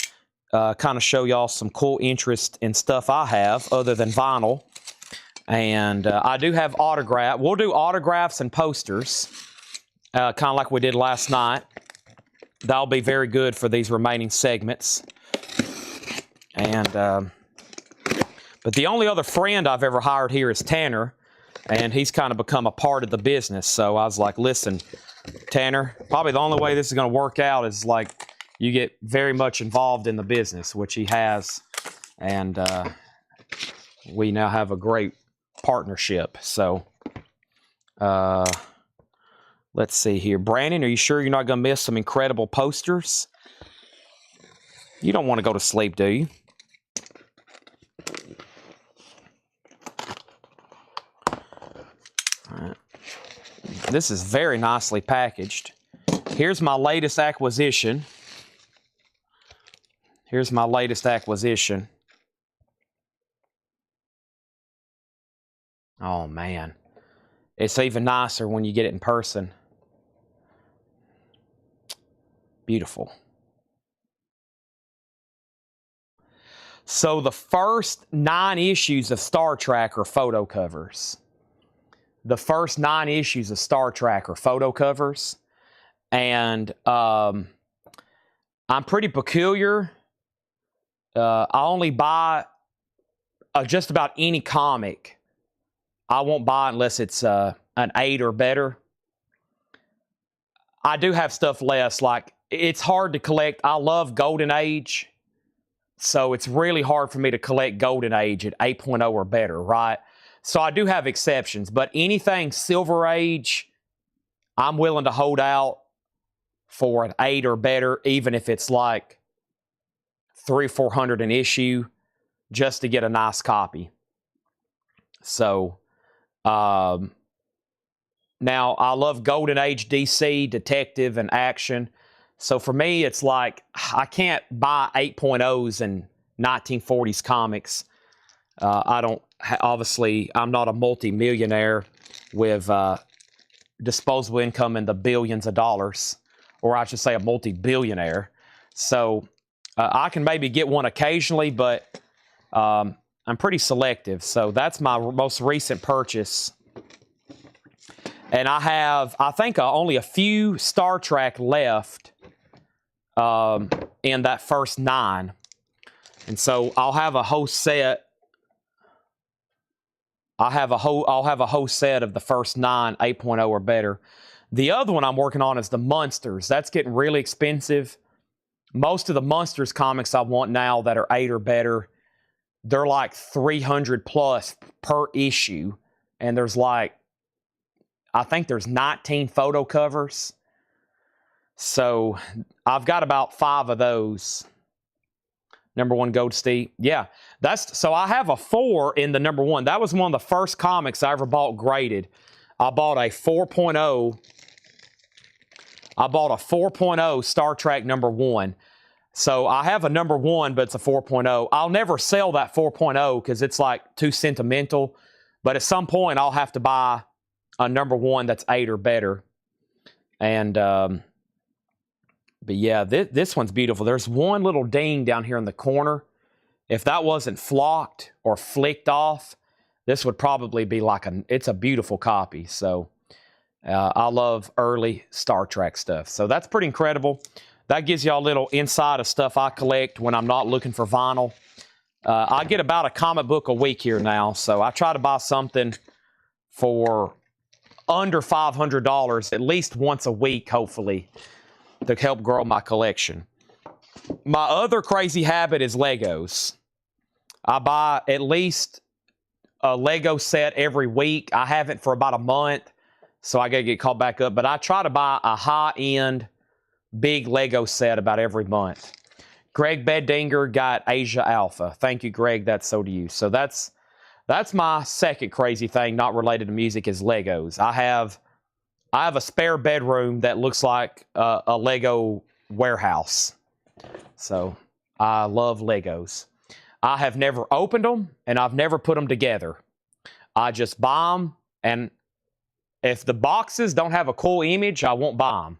Kind of show y'all some cool interest in stuff I have other than vinyl. And I do have autograph. We'll do autographs and posters, kind of like we did last night. That'll be very good for these remaining segments. And but the only other friend I've ever hired here is Tanner, and he's kind of become a part of the business. So I was like, listen, Tanner, probably the only way this is going to work out is like you get very much involved in the business, which he has, and we now have a great partnership. So let's see here. Brandon, are you sure you're not going to miss some incredible posters? You don't want to go to sleep, do you? All right. This is very nicely packaged. Here's my latest acquisition. Here's my latest acquisition. Oh, man. It's even nicer when you get it in person. Beautiful. So the first 9 issues of Star Trek are photo covers. The first 9 issues of Star Trek are photo covers. And I'm pretty peculiar. I only buy just about any comic. I won't buy unless it's an 8 or better. I do have stuff less. Like, it's hard to collect. I love Golden Age. So it's really hard for me to collect Golden Age at 8.0 or better, right? So I do have exceptions. But anything Silver Age, I'm willing to hold out for an 8 or better, even if it's like $300 or $400 an issue, just to get a nice copy. So now I love Golden Age DC, detective, and action. So for me, it's like I can't buy 8.0s and 1940s comics. I don't, obviously, I'm not a multi-millionaire with disposable income in the billions of dollars, or I should say a multi-billionaire. So I can maybe get one occasionally, but I'm pretty selective. So that's my most recent purchase. And I think only a few Star Trek left in that first 9. And so I'll have a whole set. I'll have a whole set of the first 9 8.0 or better. The other one I'm working on is the Monsters. That's getting really expensive. Most of the Monsters comics I want now that are 8 or better, they're like 300 plus per issue. And there's like, I think there's 19 photo covers. So I've got about 5 of those. Number 1 Gold Steve. Yeah, so I have a 4 in the number 1. That was one of the first comics I ever bought graded. I bought a 4.0. I bought a 4.0 Star Trek number 1. So I have a number 1, but it's a 4.0. I'll never sell that 4.0 because it's like too sentimental. But at some point, I'll have to buy a number 1 that's 8 or better. And but yeah, this one's beautiful. There's one little ding down here in the corner. If that wasn't flocked or flicked off, this would probably be like it's a beautiful copy. So I love early Star Trek stuff. So that's pretty incredible. That gives y'all a little insight of stuff I collect when I'm not looking for vinyl. I get about a comic book a week here now. So I try to buy something for under $500 at least once a week, hopefully, to help grow my collection. My other crazy habit is Legos. I buy at least a Lego set every week. I haven't for about a month, so I gotta get caught back up. But I try to buy a high-end, big Lego set about every month. Greg Beddinger got Asia Alpha. Thank you, Greg. That's so to you. So that's my second crazy thing, not related to music, is Legos. I have a spare bedroom that looks like a Lego warehouse. So I love Legos. I have never opened them, and I've never put them together. I just buy them, and if the boxes don't have a cool image, I won't buy them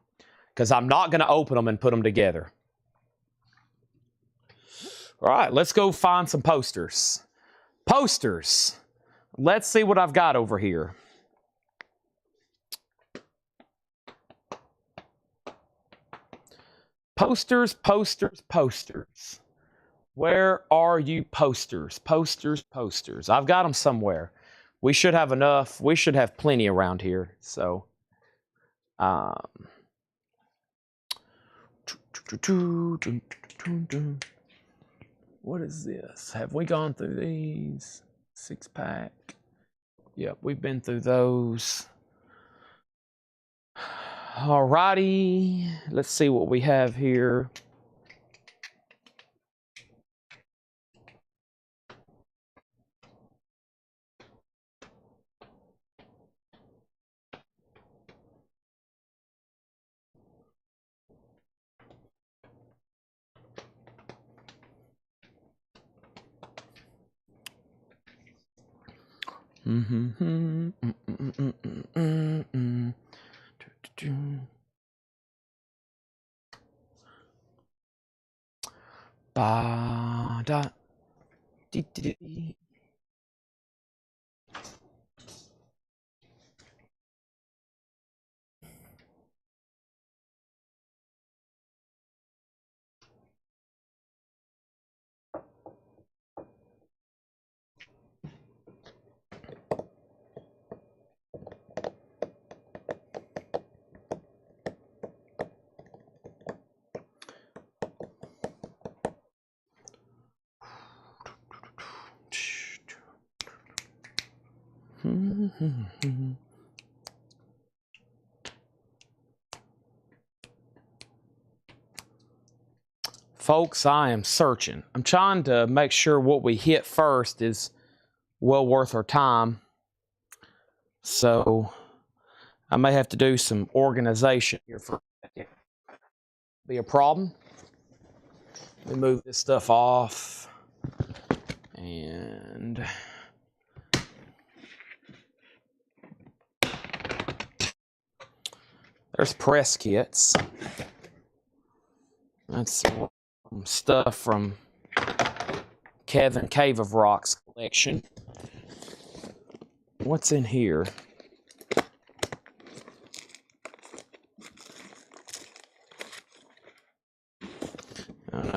because I'm not going to open them and put them together. All right, let's go find some posters. Posters. Let's see what I've got over here. Posters, posters, posters. Where are you, posters? Posters, posters. I've got them somewhere. We should have enough. We should have plenty around here. So, what is this? Have we gone through these? 6-pack. Yep, we've been through those. Alrighty, let's see what we have here. Folks, I am searching. I'm trying to make sure what we hit first is well worth our time. So I may have to do some organization here for a second. Be a problem. Let me move this stuff off. And there's press kits. That's some stuff from Kevin Cave of Rock's collection. What's in here?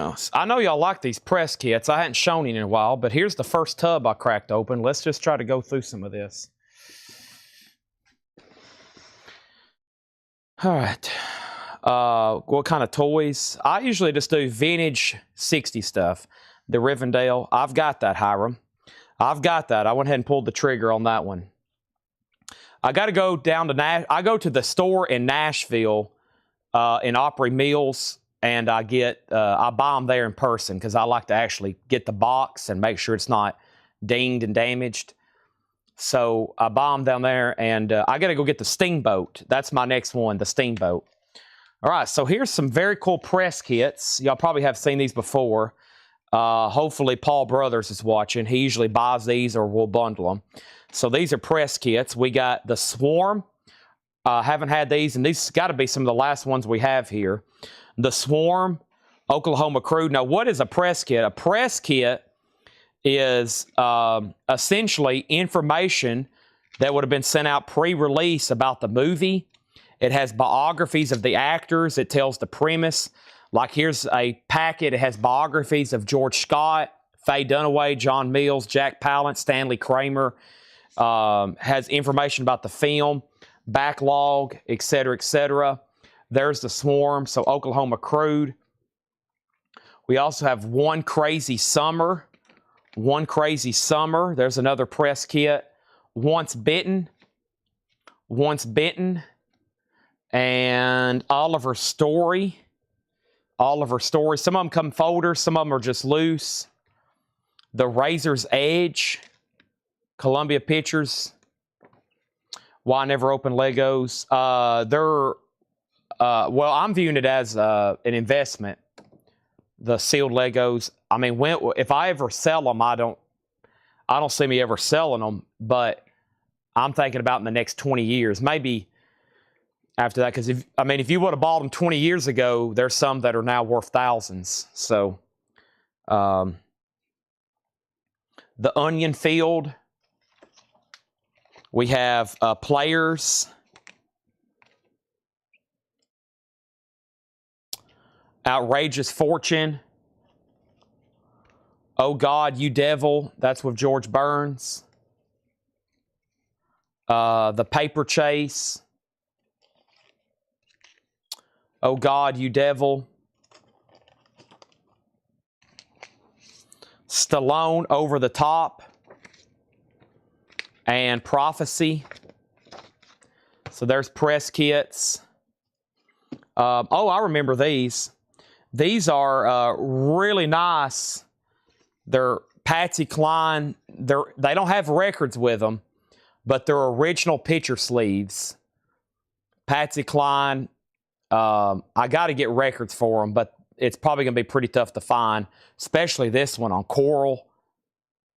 else? I know y'all like these press kits. I hadn't shown you in a while, but here's the first tub I cracked open. Let's just try to go through some of this. All right. What kind of toys? I usually just do vintage 60 stuff. The Rivendell. I've got that, Hiram. I've got that. I went ahead and pulled the trigger on that one. I got to go down to I go to the store in Nashville, in Opry Mills, and I buy them there in person because I like to actually get the box and make sure it's not dinged and damaged. So I buy them down there, and I got to go get the Steamboat. That's my next one, the Steamboat. All right, so here's some very cool press kits. Y'all probably have seen these before. Hopefully Paul Brothers is watching. He usually buys these or we'll bundle them. So these are press kits. We got the Swarm. Haven't had these, and these got to be some of the last ones we have here. The Swarm, Oklahoma Crude. Now, what is a press kit? A press kit is essentially information that would have been sent out pre-release about the movie. It has biographies of the actors. It tells the premise. Like here's a packet. It has biographies of George Scott, Faye Dunaway, John Mills, Jack Palance, Stanley Kramer. Has information about the film, backlog, etc., etc. There's the Swarm, so Oklahoma Crude. We also have One Crazy Summer. One Crazy Summer. There's another press kit. Once Bitten. Once Bitten. And Oliver Story. Oliver Story. Some of them come folders. Some of them are just loose. The Razor's Edge. Columbia Pictures. Why Never Open Legos. Well, I'm viewing it as an investment. The sealed Legos. I mean, if I ever sell them, I don't see me ever selling them, but I'm thinking about in the next 20 years, maybe after that, because if you would have bought them 20 years ago, there's some that are now worth thousands. So, the Onion Field. We have Players. Outrageous Fortune. Oh God, You Devil. That's with George Burns. The Paper Chase. Oh God, You Devil. Stallone, Over the Top. And Prophecy. So there's press kits. I remember these. These are really nice. They're Patsy Cline. They don't have records with them, but they're original picture sleeves. Patsy Cline. I got to get records for them, but it's probably going to be pretty tough to find, especially this one on coral.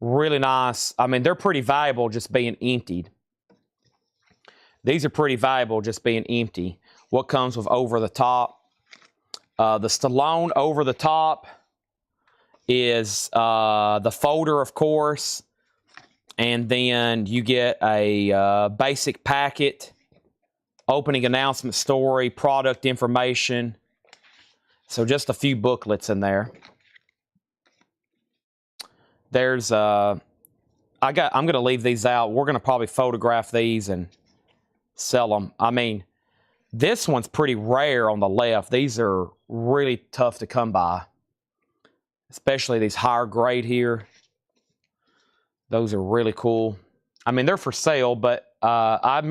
Really nice. I mean, they're pretty valuable just being emptied. These are pretty valuable just being empty. What comes with Over the Top? The Stallone Over the Top is the folder, of course. And then you get a basic packet, opening announcement story, product information. So just a few booklets in there. There's I'm going to leave these out. We're going to probably photograph these and sell them. I mean, this one's pretty rare on the left. These are really tough to come by, especially these higher grade here. Those are really cool. I mean, they're for sale, but I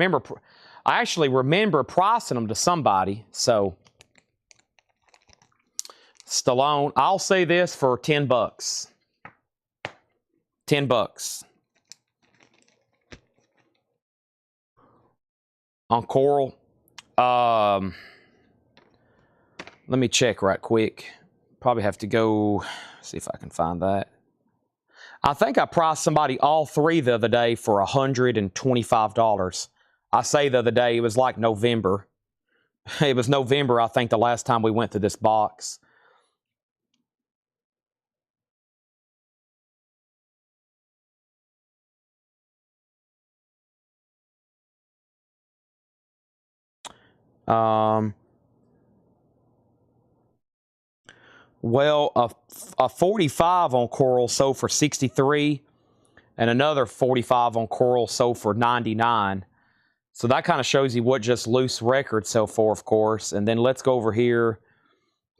actually remember pricing them to somebody. So, Stallone, I'll say this for $10. $10 on coral. Let me check right quick. Probably have to go see if I can find that. I think I priced somebody all three the other day for $125. I say the other day, it was like November. It was November, I think, the last time we went to this box. Well, a 45 on coral sold for 63, and another 45 on coral sold for 99. So that kind of shows you what just loose records sell for, of course. And then let's go over here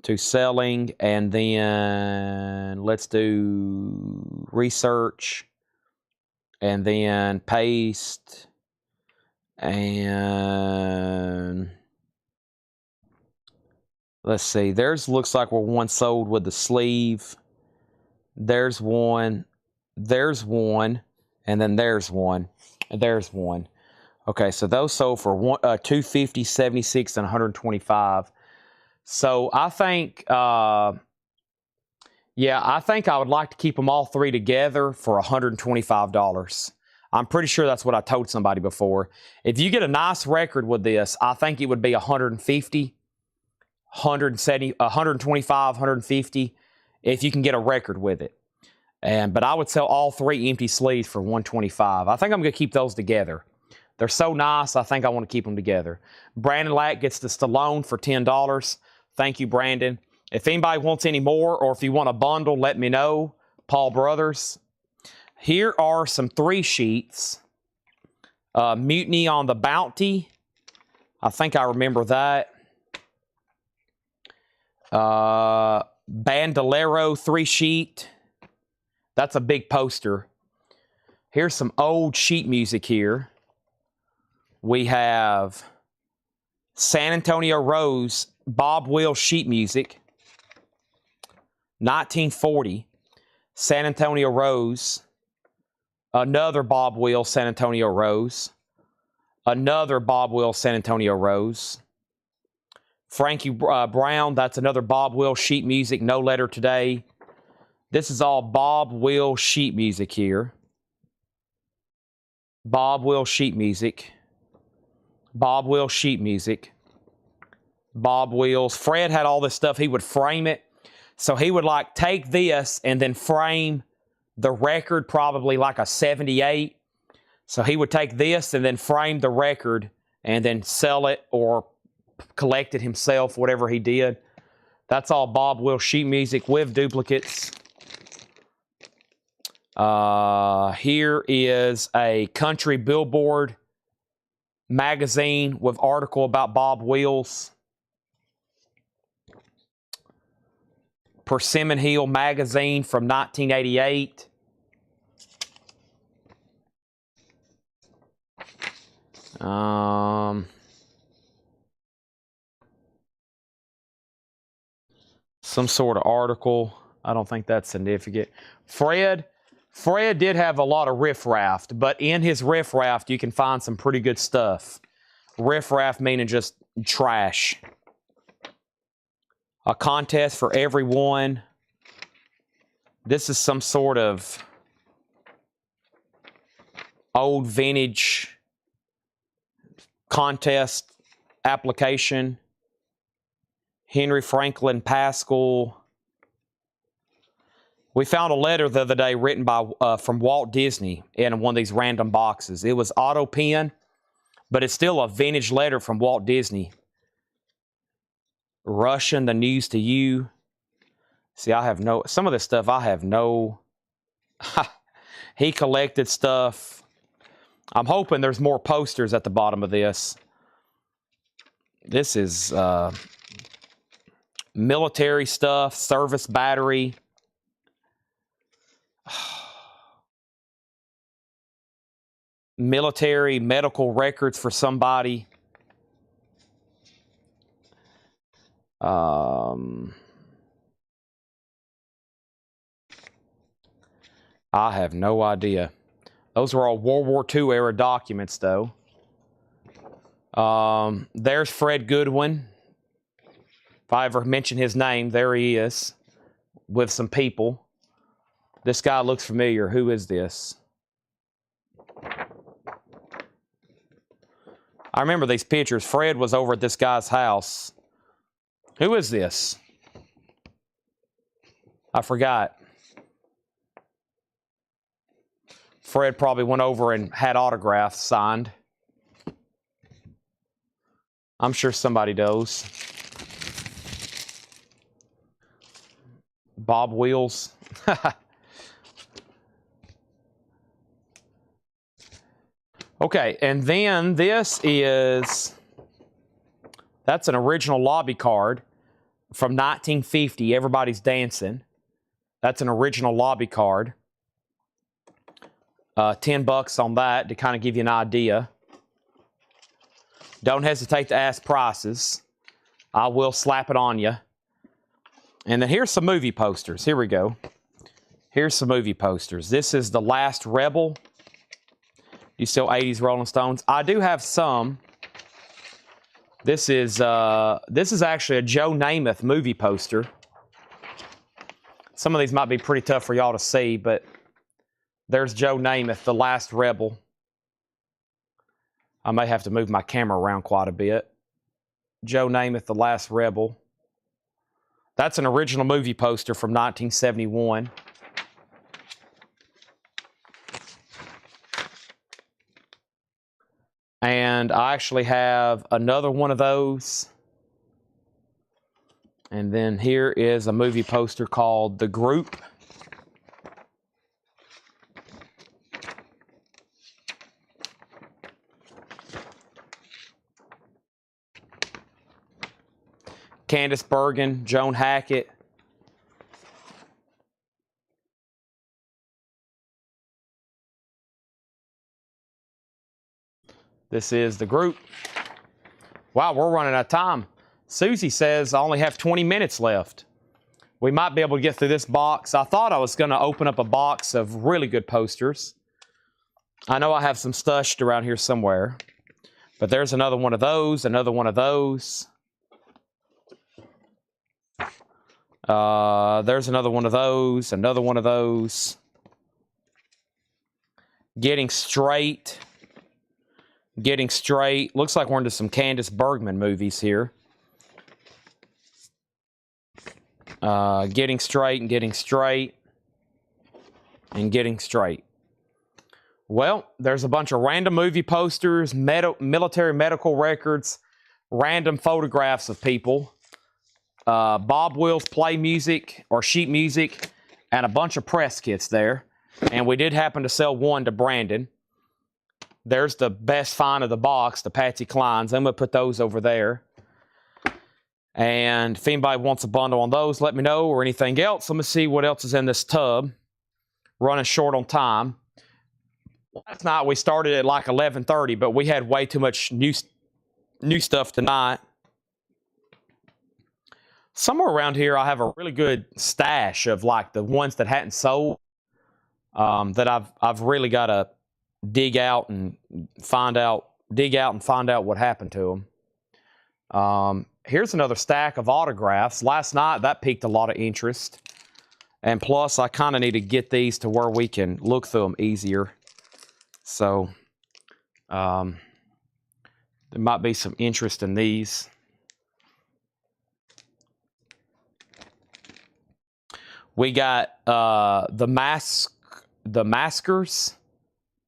to selling, and then let's do research, and then paste, and let's see. There's looks like we're one sold with the sleeve. There's one, and then there's one, and there's one. Okay, so those sold for $250, $76, and $125. So I think, I think I would like to keep them all three together for $125. I'm pretty sure that's what I told somebody before. If you get a nice record with this, I think it would be $150, $170, $125, $150 if you can get a record with it. But I would sell all three empty sleeves for $125. I think I'm going to keep those together. They're so nice, I think I want to keep them together. Brandon Lack gets the Stallone for $10. Thank you, Brandon. If anybody wants any more, or if you want a bundle, let me know. Paul Brothers. Here are some 3 sheets. Mutiny on the Bounty. I think I remember that. Bandolero 3 sheet. That's a big poster. Here's some old sheet music here. We have San Antonio Rose, Bob Wills sheet music. 1940, San Antonio Rose. Another Bob Wills San Antonio Rose. Another Bob Wills San Antonio Rose. Frankie Brown, that's another Bob Wills sheet music, no letter today. This is all Bob Wills sheet music here. Bob Wills sheet music. Bob Wills sheet music. Bob Wills. Fred had all this stuff. He would frame it. So he would like take this and then frame the record, probably like a 78. So he would take this and then frame the record and then sell it or collect it himself, whatever he did. That's all Bob Wills sheet music with duplicates. Here is a country billboard magazine with article about Bob Wills. Persimmon Hill magazine from 1988. Some sort of article. I don't think that's significant. Fred did have a lot of riffraff, but in his riffraff you can find some pretty good stuff. Riffraff meaning just trash. A contest for everyone. This is some sort of old vintage contest application. Henry Franklin Pascal. We found a letter the other day written by from Walt Disney in one of these random boxes. It was auto pen, but it's still a vintage letter from Walt Disney. Russian, the news to you. See, I have no, some of this stuff I have no, he collected stuff. I'm hoping there's more posters at the bottom of this. This is military stuff, service battery. Military medical records for somebody. I have no idea. Those were all World War II era documents, though. There's Fred Goodwin. If I ever mention his name, there he is with some people. This guy looks familiar. Who is this? I remember these pictures. Fred was over at this guy's house. Who is this? I forgot. Fred probably went over and had autographs signed. I'm sure somebody knows. Bob Wheels. Okay, and then this is, that's an original lobby card from 1950, Everybody's Dancing. That's an original lobby card. $10 on that to kind of give you an idea. Don't hesitate to ask prices. I will slap it on you. And then here's some movie posters. Here we go. Here's some movie posters. This is The Last Rebel. You still 80s Rolling Stones? I do have some. This is actually a Joe Namath movie poster. Some of these might be pretty tough for y'all to see, but there's Joe Namath, The Last Rebel. I may have to move my camera around quite a bit. Joe Namath, The Last Rebel. That's an original movie poster from 1971. And I actually have another one of those. And then here is a movie poster called The Group. Candice Bergen, Joan Hackett. This is The Group. Wow, we're running out of time. Susie says I only have 20 minutes left. We might be able to get through this box. I thought I was going to open up a box of really good posters. I know I have some stushed around here somewhere. But there's another one of those, another one of those. There's another one of those, another one of those. Getting Straight. Getting Straight. Looks like we're into some Candice Bergman movies here. Getting Straight and Getting Straight. And Getting Straight. Well, there's a bunch of random movie posters, military medical records, random photographs of people. Bob Wills play music or sheet music, and a bunch of press kits there. And we did happen to sell one to Brandon. There's the best find of the box, the Patsy Clines. I'm going to put those over there. And if anybody wants a bundle on those, let me know, or anything else. Let me see what else is in this tub. Running short on time. Last night we started at like 11:30, but we had way too much new stuff tonight. Somewhere around here, I have a really good stash of like the ones that hadn't sold that I've really got to dig out and find out what happened to them. Here's another stack of autographs. Last night, that piqued a lot of interest. And plus, I kind of need to get these to where we can look through them easier. So, there might be some interest in these. We got the Maskers.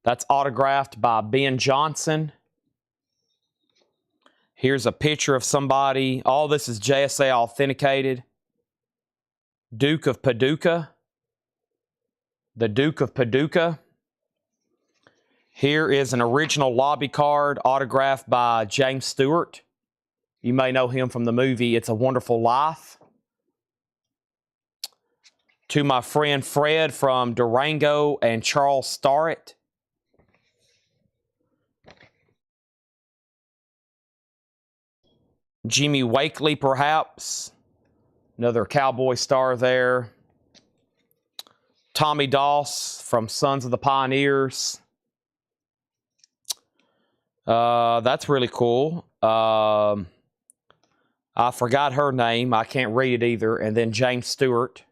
That's autographed by Ben Johnson. Here's a picture of somebody. All this is JSA authenticated. Duke of Paducah. The Duke of Paducah. Here is an original lobby card autographed by James Stewart. You may know him from the movie It's a Wonderful Life. To my friend Fred from Durango and Charles Starrett. Jimmy Wakely, perhaps. Another cowboy star there. Tommy Doss from Sons of the Pioneers. That's really cool. I forgot her name. I can't read it either. And then James Stewart.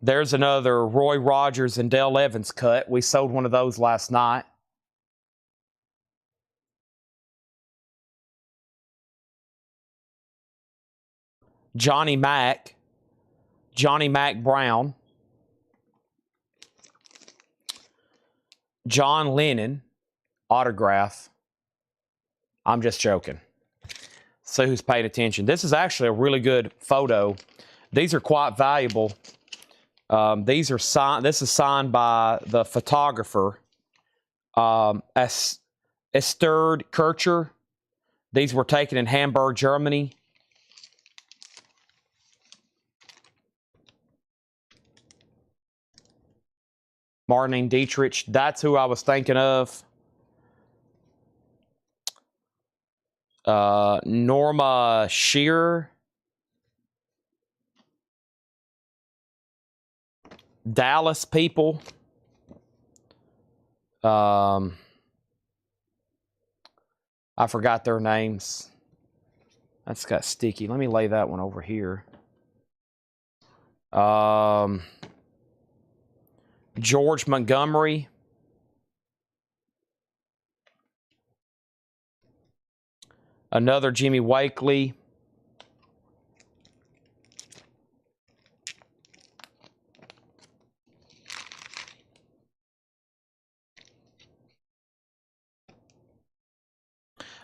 There's another Roy Rogers and Dale Evans cut. We sold one of those last night. Johnny Mac Brown. John Lennon autograph. I'm just joking. See who's paying attention. This is actually a really good photo. These are quite valuable. These are signed. This is signed by the photographer, Esther Kircher. These were taken in Hamburg, Germany. Marlene Dietrich. That's who I was thinking of. Norma Shearer. Dallas people. I forgot their names. That's got sticky. Let me lay that one over here. George Montgomery. Another Jimmy Wakely.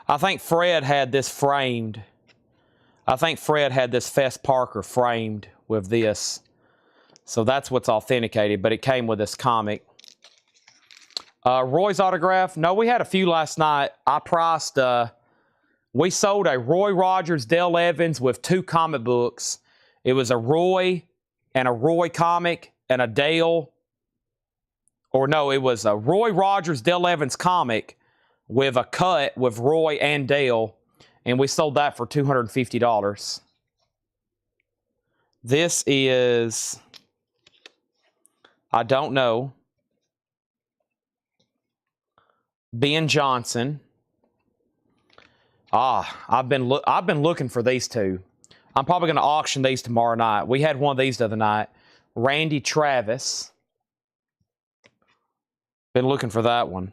I think Fred had this framed. I think Fred had this Fess Parker framed with this. So that's what's authenticated, but it came with this comic. Roy's autograph. No, we had a few last night. I priced, we sold a Roy Rogers, Dale Evans with 2 comic books. It was a Roy and a Roy comic and a Dale. Or no, it was a Roy Rogers, Dale Evans comic with a cut with Roy and Dale. And we sold that for $250. This is, I don't know, Ben Johnson. I've been looking for these two. I'm probably going to auction these tomorrow night. We had one of these the other night. Randy Travis. Been looking for that one.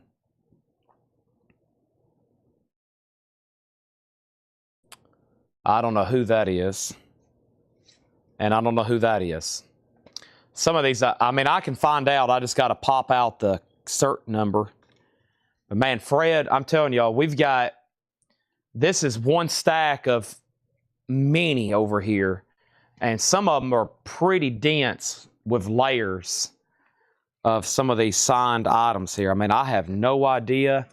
I don't know who that is. And I don't know who that is. Some of these, I mean, I can find out. I just got to pop out the cert number. But man, Fred, I'm telling y'all, we've got, this is one stack of many over here. And some of them are pretty dense with layers of some of these signed items here. I mean, I have no idea.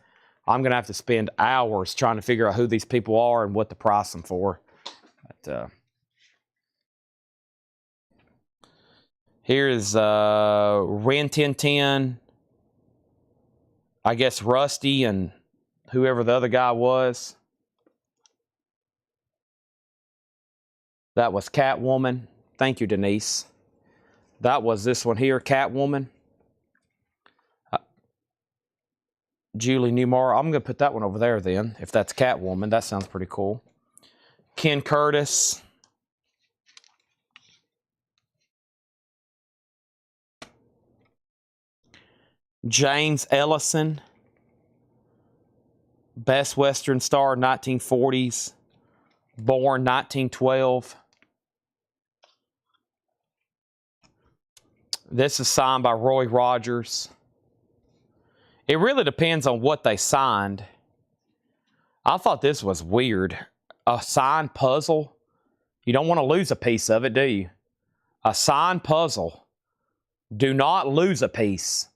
I'm going to have to spend hours trying to figure out who these people are and what to price them for. But, here's Ren 1010. I guess Rusty and whoever the other guy was. That was Catwoman. Thank you, Denise. That was this one here, Catwoman. Julie Newmar. I'm going to put that one over there then, if that's Catwoman. That sounds pretty cool. Ken Curtis. James Ellison. Best Western Star, 1940s. Born 1912. This is signed by Roy Rogers. It really depends on what they signed. I thought this was weird. A signed puzzle. You don't want to lose a piece of it, do you? A signed puzzle. Do not lose a piece.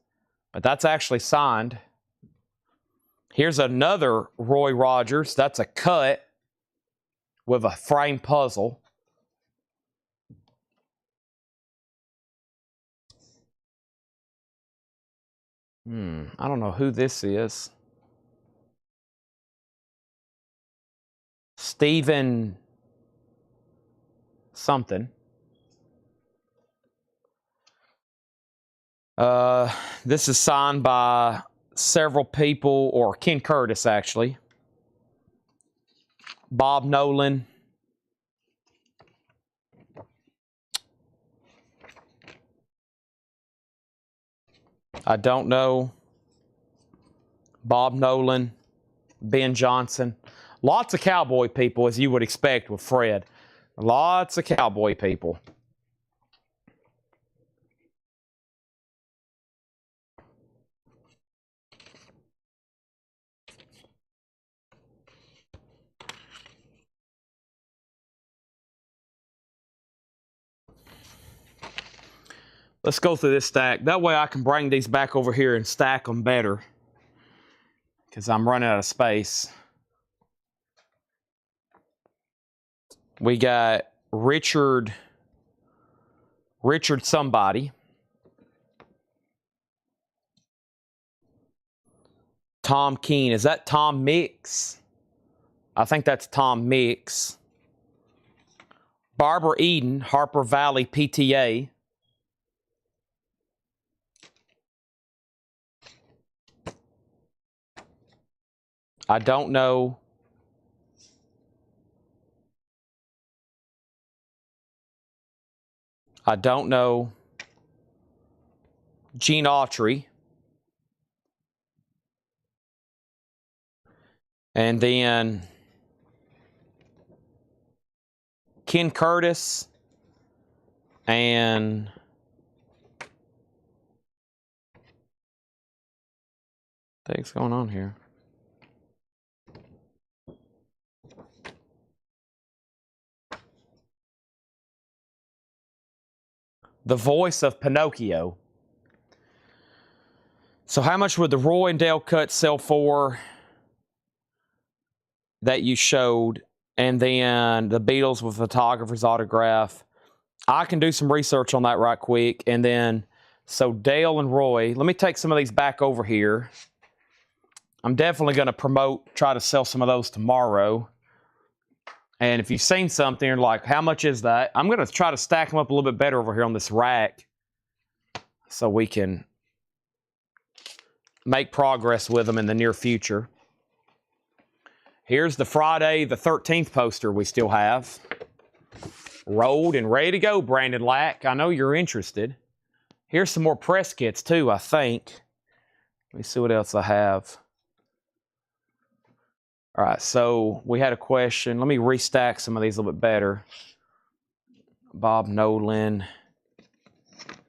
But that's actually signed. Here's another Roy Rogers. That's a cut with a frame puzzle. I don't know who this is. Stephen something. This is signed by several people, or Ken Curtis, actually. Bob Nolan. I don't know. Bob Nolan. Ben Johnson. Lots of cowboy people, as you would expect with Fred. Lots of cowboy people. Let's go through this stack. That way I can bring these back over here and stack them better, because I'm running out of space. We got Richard somebody. Tom Keene. Is that Tom Mix? I think that's Tom Mix. Barbara Eden, Harper Valley PTA. I don't know. I don't know. Gene Autry. And then Ken Curtis and what's going on here? The voice of Pinocchio. So how much would the Roy and Dale cut sell for that you showed? And then the Beatles with photographer's autograph. I can do some research on that right quick. And then, so Dale and Roy, let me take some of these back over here. I'm definitely going to try to sell some of those tomorrow. And if you've seen something, you're like, how much is that? I'm going to try to stack them up a little bit better over here on this rack so we can make progress with them in the near future. Here's the Friday the 13th poster we still have. Rolled and ready to go, Brandon Lack. I know you're interested. Here's some more press kits too, I think. Let me see what else I have. All right, so we had a question. Let me restack some of these a little bit better. Bob Nolan.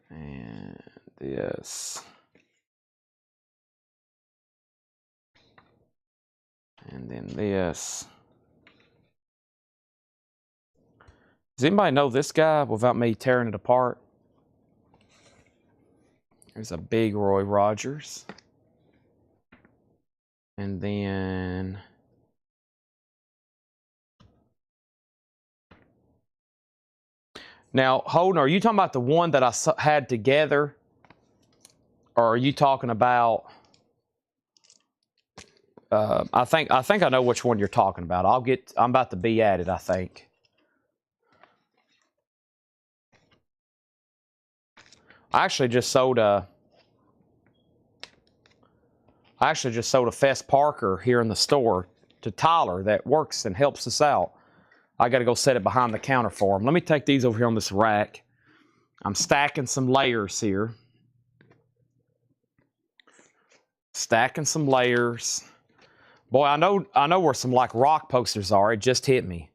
And this. And then this. Does anybody know this guy without me tearing it apart? There's a big Roy Rogers. And then now, Holden, are you talking about the one that I had together? Or are you talking about I think I know which one you're talking about. I'm about to be at it, I think. I actually just sold a Fess Parker here in the store to Tyler that works and helps us out. I got to go set it behind the counter for him. Let me take these over here on this rack. I'm stacking some layers here. Stacking some layers. Boy, I know where some like rock posters are. It just hit me.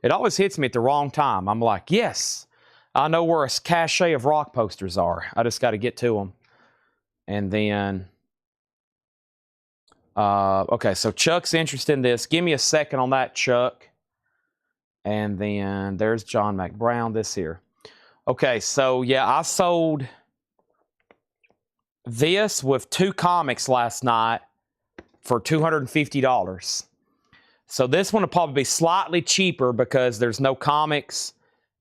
It always hits me at the wrong time. I'm like, yes, I know where a cache of rock posters are. I just got to get to them. And then, okay, so Chuck's interested in this. Give me a second on that, Chuck. And then there's John McBrown, this here. Okay, so yeah, I sold this with 2 comics last night for $250. So this one will probably be slightly cheaper because there's no comics.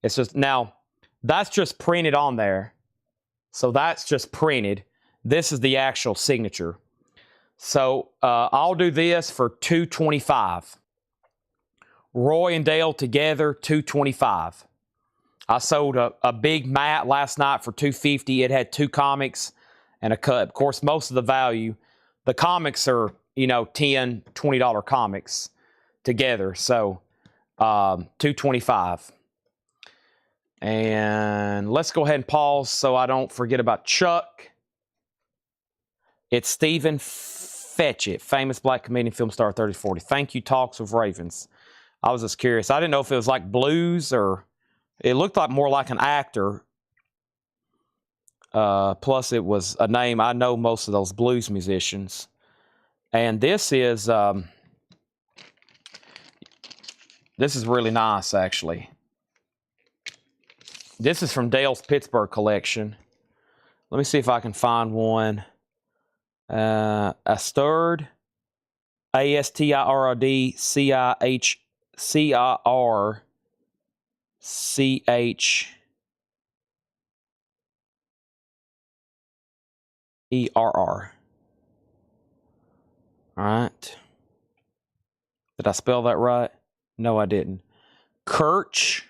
It's just, now, that's just printed on there. So that's just printed. This is the actual signature. So I'll do this for $225. Roy and Dale together, $225. I sold a big mat last night for $250. It had 2 comics and a cut. Of course, most of the value, the comics are, you know, $10, $20 comics together. So $225. And let's go ahead and pause so I don't forget about Chuck. It's Stephen Fetchit, famous black comedian, film star, 30-40. Thank you, Talks with Ravens. I was just curious. I didn't know if it was like blues or it looked like more like an actor. Plus, it was a name. I know most of those blues musicians. And this is really nice, actually. This is from Dale's Pittsburgh collection. Let me see if I can find one. Astird, Astird, Cihrcherr. All right. Did I spell that right? No, I didn't. Kirch.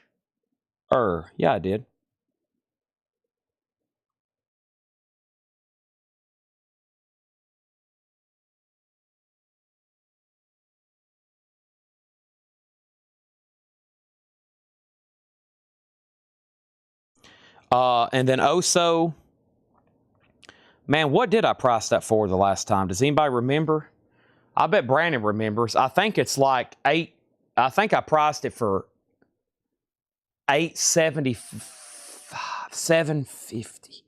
Yeah, I did. And then also, man, what did I price that for the last time? Does anybody remember? I bet Brandon remembers. I think it's like I think I priced it for $875, $750.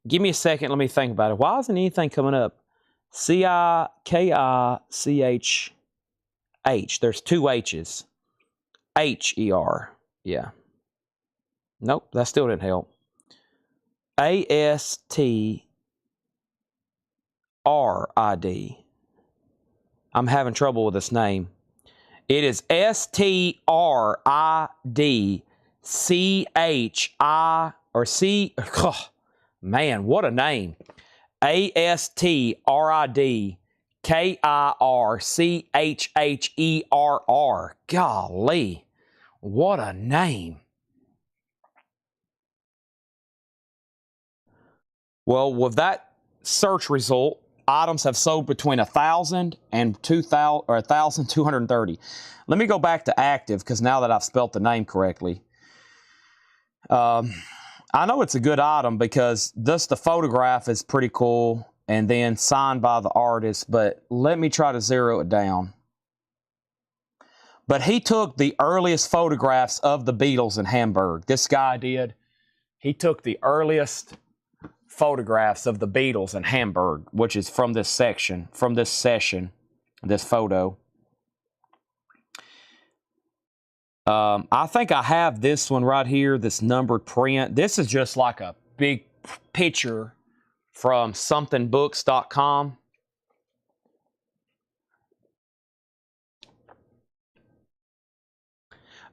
Give me a second. Let me think about it. Why isn't anything coming up? Cichh. There's two H's. Her. Yeah. Nope, that still didn't help. Astrid. I'm having trouble with this name. It is Stridchi or C. Oh, man, what a name. Astridkirchherr. Golly, what a name. Well, with that search result, items have sold between 1,000 and 2,000 or 1,230. Let me go back to active because now that I've spelt the name correctly, I know it's a good item because the photograph is pretty cool and then signed by the artist. But let me try to zero it down. But he took the earliest photographs of the Beatles in Hamburg. This guy did. He took the earliest photographs of the Beatles in Hamburg, which is from this session, this photo. I think I have this one right here, this numbered print. This is just like a big picture from somethingbooks.com.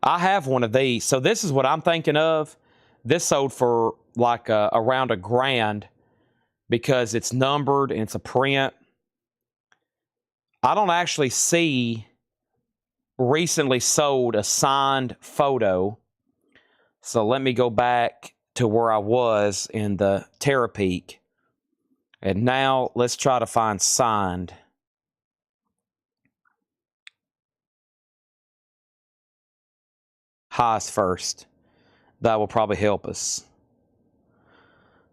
I have one of these. So this is what I'm thinking of. This sold for like around $1,000 because it's numbered and it's a print. I don't actually see recently sold a signed photo. So let me go back to where I was in the Terapeak. And now let's try to find signed. Highest first. That will probably help us.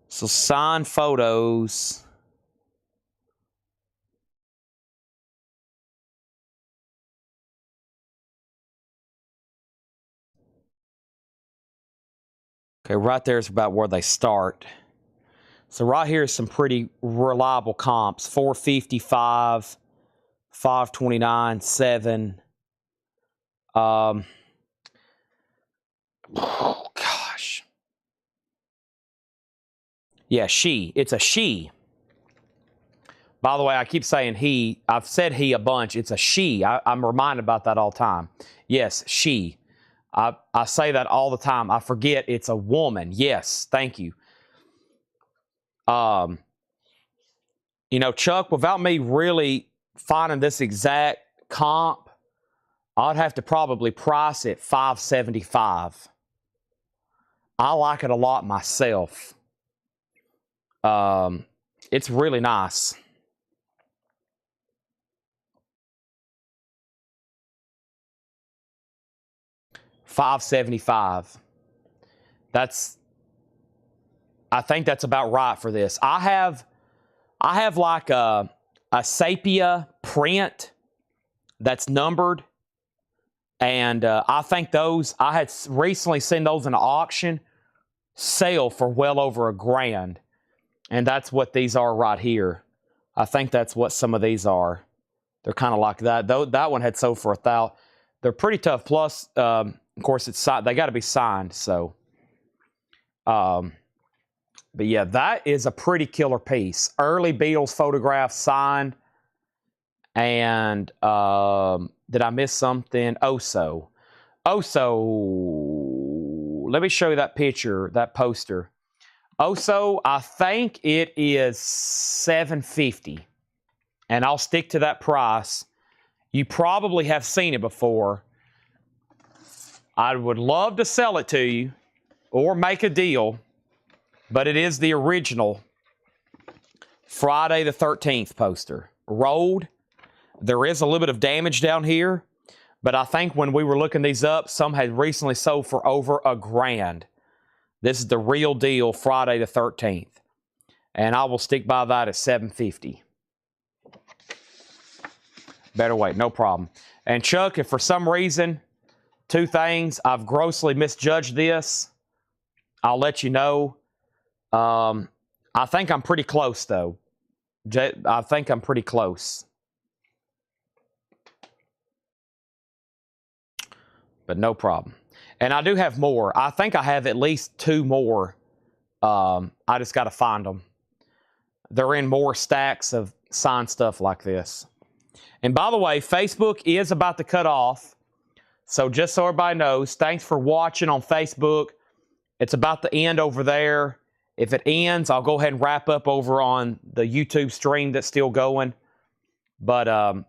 So signed photos. Okay, right there is about where they start. So right here is some pretty reliable comps. 455, 529, 7. Oh, gosh. Yeah, she. It's a she. By the way, I keep saying he. I've said he a bunch. It's a she. I'm reminded about that all the time. Yes, she. I say that all the time. I forget it's a woman. Yes, thank you. You know, Chuck, without me really finding this exact comp, I'd have to probably price it $575. I like it a lot myself. It's really nice. $575. I think that's about right for this. I have like a sepia print that's numbered, and I think those, I had recently seen those in an auction sell for well over $1,000, and that's what these are right here. I think that's what some of these are. They're kind of like that. Though that one had sold for $1,000. They're pretty tough. Plus, of course, it's they got to be signed. So, But yeah, that is a pretty killer piece. Early Beatles photographs signed. And did I miss something? Oso. Let me show you that picture, that poster. Oso, I think it is $750. And I'll stick to that price. You probably have seen it before. I would love to sell it to you or make a deal, but it is the original Friday the 13th poster. Rolled. There is a little bit of damage down here, but I think when we were looking these up, some had recently sold for over $1,000. This is the real deal Friday the 13th. And I will stick by that at $750. Better wait, no problem. And Chuck, if for some reason, two things, I've grossly misjudged this, I'll let you know. I think I'm pretty close, though. I think I'm pretty close. But no problem. And I do have more. I think I have at least 2 more. I just got to find them. They're in more stacks of signed stuff like this. And by the way, Facebook is about to cut off. So just so everybody knows, thanks for watching on Facebook. It's about to end over there. If it ends, I'll go ahead and wrap up over on the YouTube stream that's still going. But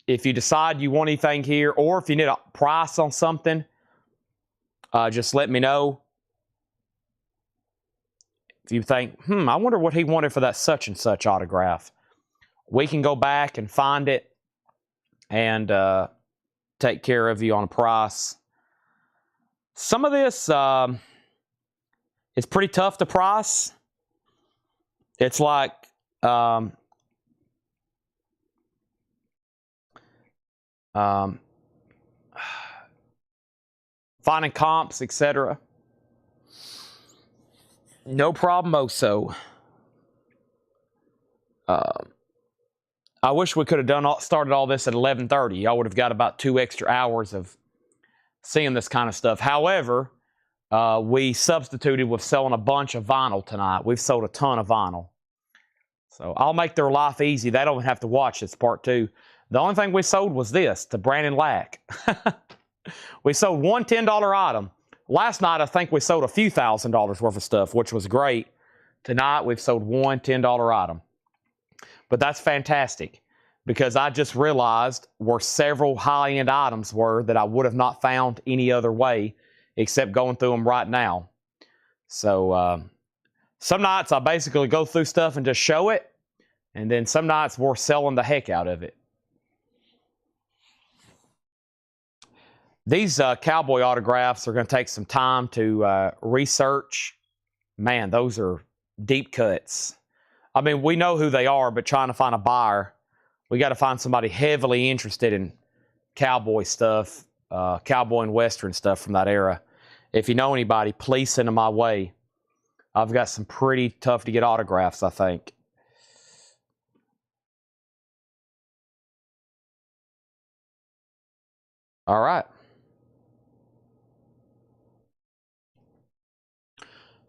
if you decide you want anything here, or if you need a price on something, just let me know. If you think, I wonder what he wanted for that such and such autograph, we can go back and find it and take care of you on a price. Some of this is pretty tough to price. It's like finding comps, etc. No problem, Oso. I wish we could have started all this at 11:30. I would have got about 2 extra hours of seeing this kind of stuff. However, we substituted with selling a bunch of vinyl tonight. We've sold a ton of vinyl. So I'll make their life easy. They don't have to watch this part 2. The only thing we sold was this, to Brandon Lack. We sold one $10 item. Last night, I think we sold a few $1,000s worth of stuff, which was great. Tonight, we've sold one $10 item. But that's fantastic, because I just realized where several high-end items were that I would have not found any other way except going through them right now. So some nights I basically go through stuff and just show it, and then some nights we're selling the heck out of it. These cowboy autographs are going to take some time to research. Man, those are deep cuts. I mean, we know who they are, but trying to find a buyer, we got to find somebody heavily interested in cowboy stuff, cowboy and western stuff from that era. If you know anybody, please send them my way. I've got some pretty tough to get autographs, I think. All right.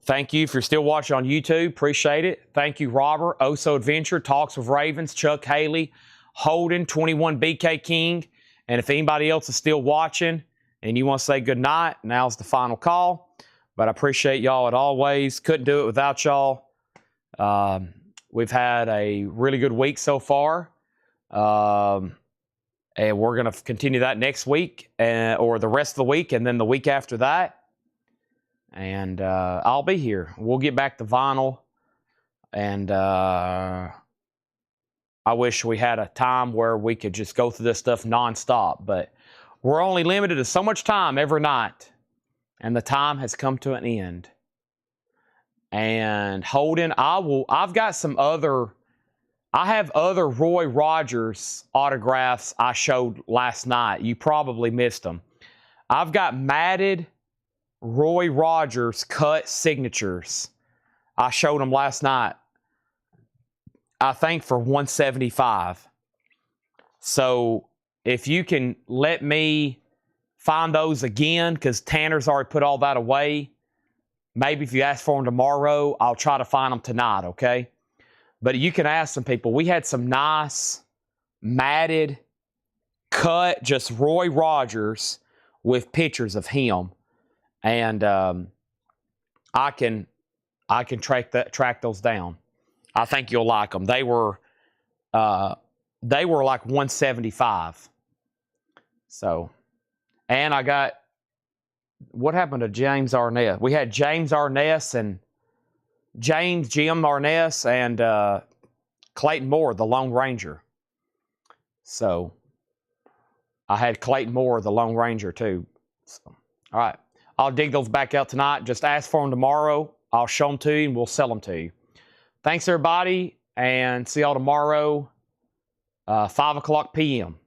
Thank you if you're still watching on YouTube. Appreciate it. Thank you, Robert. Oso Adventure, Talks with Ravens, Chuck Haley, Holden, 21 BK King. And if anybody else is still watching and you want to say good night, now's the final call. But I appreciate y'all as always. Couldn't do it without y'all. We've had a really good week so far. And we're going to continue that next week or the rest of the week and then the week after that. And I'll be here. We'll get back to vinyl. And I wish we had a time where we could just go through this stuff nonstop. But we're only limited to so much time every night. And the time has come to an end. And Holden, I've got some other... I have other Roy Rogers autographs I showed last night. You probably missed them. I've got matted Roy Rogers cut signatures. I showed them last night. I think for $175. So if you can let me find those again, because Tanner's already put all that away, Maybe if you ask for them tomorrow, I'll try to find them tonight, okay? But you can ask some people. We had some nice matted, cut, just Roy Rogers with pictures of him. And I can track those down. I think you'll like them. They were like 175. So, and I got, what happened to James Arness? We had James Arness and Jim Arness and Clayton Moore, the Lone Ranger. So I had Clayton Moore, the Lone Ranger, too. So, all right. I'll dig those back out tonight. Just ask for them tomorrow. I'll show them to you, and we'll sell them to you. Thanks, everybody, and see y'all tomorrow, 5 o'clock p.m.